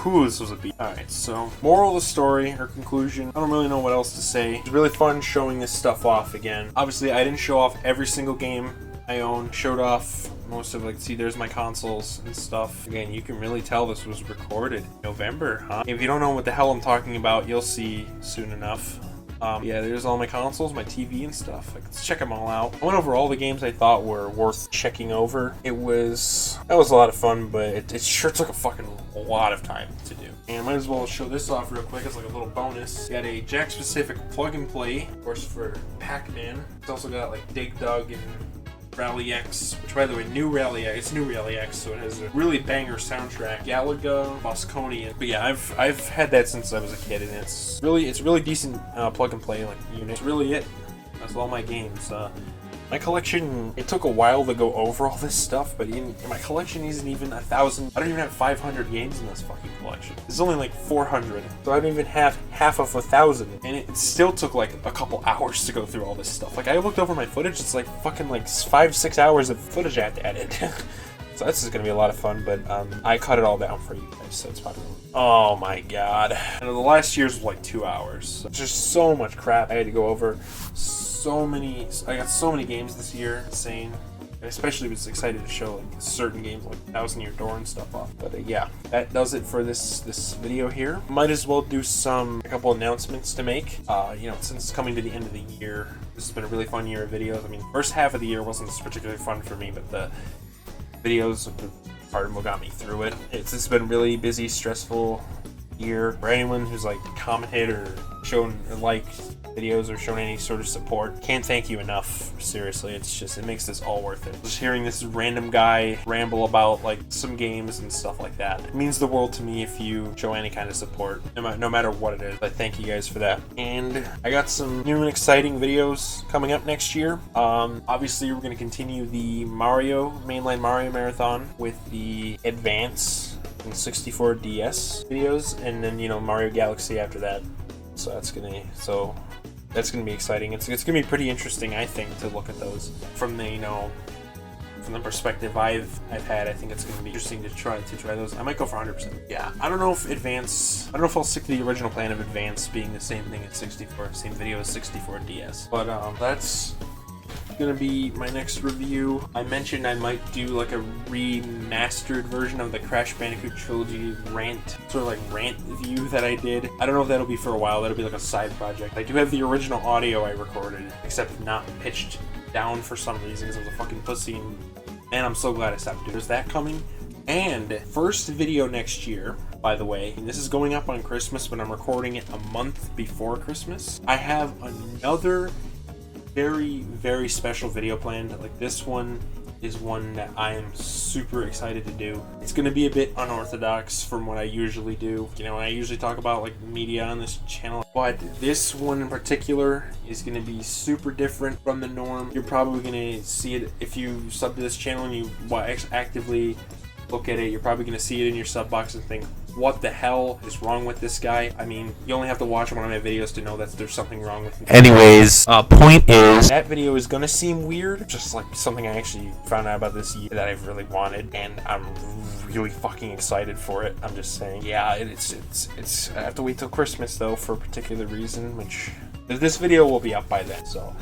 Whew, this was a beat. Alright, so moral of the story, or conclusion, I don't really know what else to say. It's really fun showing this stuff off again. Obviously, I didn't show off every single game I own. Showed off most of, like, see, there's my consoles and stuff. Again, you can really tell this was recorded in November, huh? If you don't know what the hell I'm talking about, you'll see soon enough. Yeah, there's all my consoles, my TV and stuff. Like, let's check them all out. I went over all the games I thought were worth checking over. That was a lot of fun, but it sure took a fucking lot of time to do. And I might as well show this off real quick as like a little bonus. Got a Jack-specific plug-and-play, of course, for Pac-Man. It's also got like Dig Dug and Rally X, which by the way, new Rally X, it's new Rally X, so it has a really banger soundtrack. Galaga, Mosconian. But yeah, I've had that since I was a kid, and it's really decent plug and play like unit. That's really it. That's all my games. My collection, it took a while to go over all this stuff, but my collection isn't even 1,000. I don't even have 500 games in this fucking collection. There's only like 400, so I don't even have half of 1,000. And it still took like a couple hours to go through all this stuff. Like I looked over my footage, it's like fucking like 5-6 hours of footage I had to edit. So this is gonna be a lot of fun, but I cut it all down for you guys, so it's probably. Oh my god. And the last year's was like 2 hours. So just so much crap I had to go over. I got so many games this year, insane. I especially was excited to show like certain games like 1,000 Year Door and stuff off. But yeah, that does it for this video here. Might as well do a couple announcements to make. You know, since it's coming to the end of the year, this has been a really fun year of videos. I mean, first half of the year wasn't particularly fun for me, but the videos are part of what got me through it. It's been really busy, stressful year. For anyone who's like commented or shown like videos or shown any sort of support, can't thank you enough. Seriously, it makes this all worth it. Just hearing this random guy ramble about like some games and stuff like that, it means the world to me if you show any kind of support, no matter what it is. I thank you guys for that. And I got some new and exciting videos coming up next year. Obviously we're going to continue the mainline Mario marathon with the Advance and 64 DS videos, and then, you know, Mario Galaxy after that. So that's gonna be exciting. It's gonna be pretty interesting, I think, to look at those from the, you know, from the perspective I've had. I think it's gonna be interesting to try those. I might go for 100%. Yeah, I don't know if I'll stick to the original plan of Advance being the same thing as 64, same video as 64 DS. But that's gonna be my next review. I mentioned I might do like a remastered version of the Crash Bandicoot trilogy rant view that I did. I don't know if that'll be for a while. That'll be like a side project. I do have the original audio I recorded, except not pitched down for some reason because I was a fucking pussy, and man, I'm so glad I stopped doing it. There's that coming. And first video next year, by the way, and this is going up on Christmas, but I'm recording it a month before Christmas. I have another very, very special video planned. Like, this one is one that I am super excited to do. It's going to be a bit unorthodox from what I usually do. You know, I usually talk about like media on this channel, but this one in particular is going to be super different from the norm. You're probably going to see it if you sub to this channel and you actively look at it. You're probably going to see it in your sub box and think, what the hell is wrong with this guy? I mean, you only have to watch one of my videos to know that there's something wrong with him. Anyways, point is, that video is gonna seem weird, just like something I actually found out about this year that I've really wanted, and I'm really fucking excited for it. I'm just saying, yeah, it's I have to wait till Christmas though for a particular reason, which this video will be up by then, so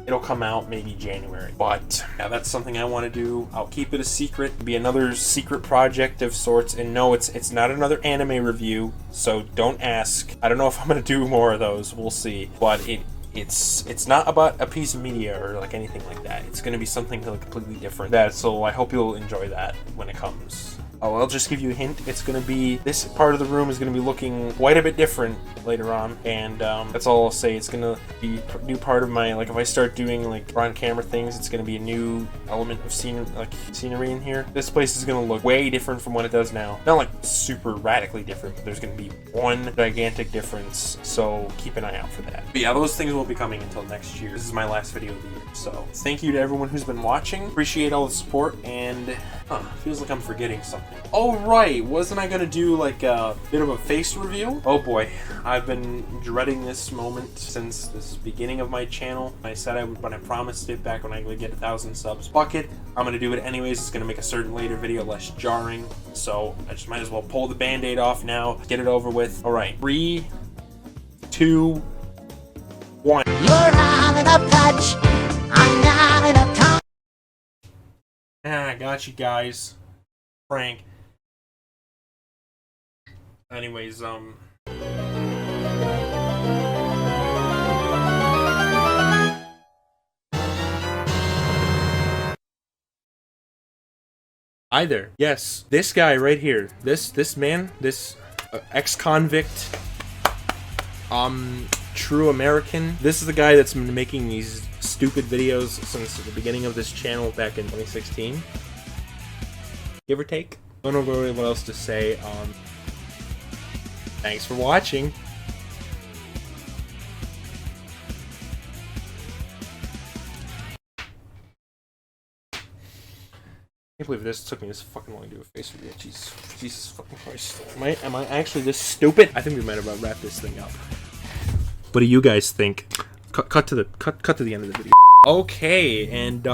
it'll come out maybe January. But yeah, that's something I want to do. I'll keep it a secret. It'll be another secret project of sorts. And no, it's not another anime review, so don't ask. I don't know if I'm gonna do more of those. We'll see. But it's not about a piece of media or like anything like that. It's gonna be something completely different. So I hope you'll enjoy that when it comes. Oh, I'll just give you a hint. It's going to be, this part of the room is going to be looking quite a bit different later on, and that's all I'll say. It's going to be a new part of my, like, if I start doing like on camera things, it's going to be a new element of scenery in here. This place is going to look way different from what it does now. Not like super radically different, but there's going to be one gigantic difference, so keep an eye out for that. But yeah, those things won't be coming until next year. This is my last video of the year, so thank you to everyone who's been watching. Appreciate all the support, and feels like I'm forgetting something. Oh right, wasn't I gonna do like a bit of a face reveal? Oh boy, I've been dreading this moment since this beginning of my channel. I said I would, but I promised it back when I would get 1,000 subs. Fuck it, I'm gonna do it anyways. It's gonna make a certain later video less jarring, so I just might as well pull the band-aid off now, get it over with. All right, 3, 2, 1. You're not enough touch. I'm not enough time. I got you guys. Prank. Anyways, Hi there. Yes, this guy right here. This man, ex-convict, true American. This is the guy that's been making these stupid videos since the beginning of this channel back in 2016. Give or take. I don't know really what else to say. Thanks for watching. I can't believe this took me this fucking long to do a face review. Jesus fucking Christ. Am I actually this stupid? I think we might have wrapped this thing up. What do you guys think? Cut to the end of the video. Okay, and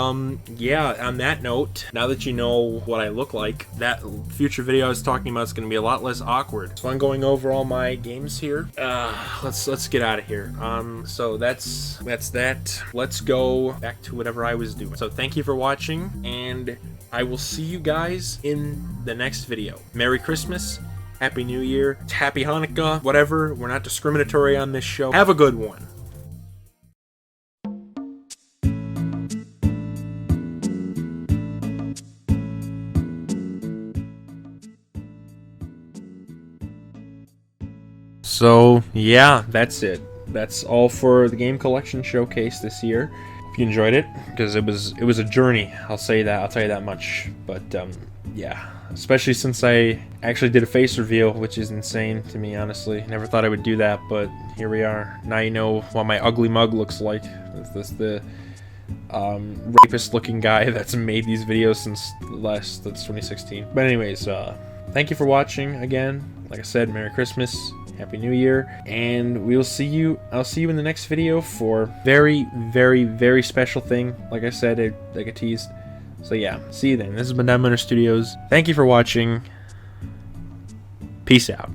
yeah, on that note, now that you know what I look like, that future video I was talking about is going to be a lot less awkward. So I'm going over all my games here. Let's get out of here. So that's that. Let's go back to whatever I was doing. So thank you for watching, and I will see you guys in the next video. Merry Christmas, Happy New Year, Happy Hanukkah, whatever. We're not discriminatory on this show. Have a good one. So yeah, that's it. That's all for the game collection showcase this year. If you enjoyed it, because it was a journey, I'll say that. I'll tell you that much. But yeah, especially since I actually did a face reveal, which is insane to me, honestly. Never thought I would do that, but here we are. Now you know what my ugly mug looks like. It's the rapist-looking guy that's made these videos since that's 2016. But anyways, thank you for watching again. Like I said, Merry Christmas. Happy New Year, and I'll see you in the next video for very, very, very special thing. Like I said, like I teased. So yeah, see you then. This has been Diamond Studios. Thank you for watching. Peace out.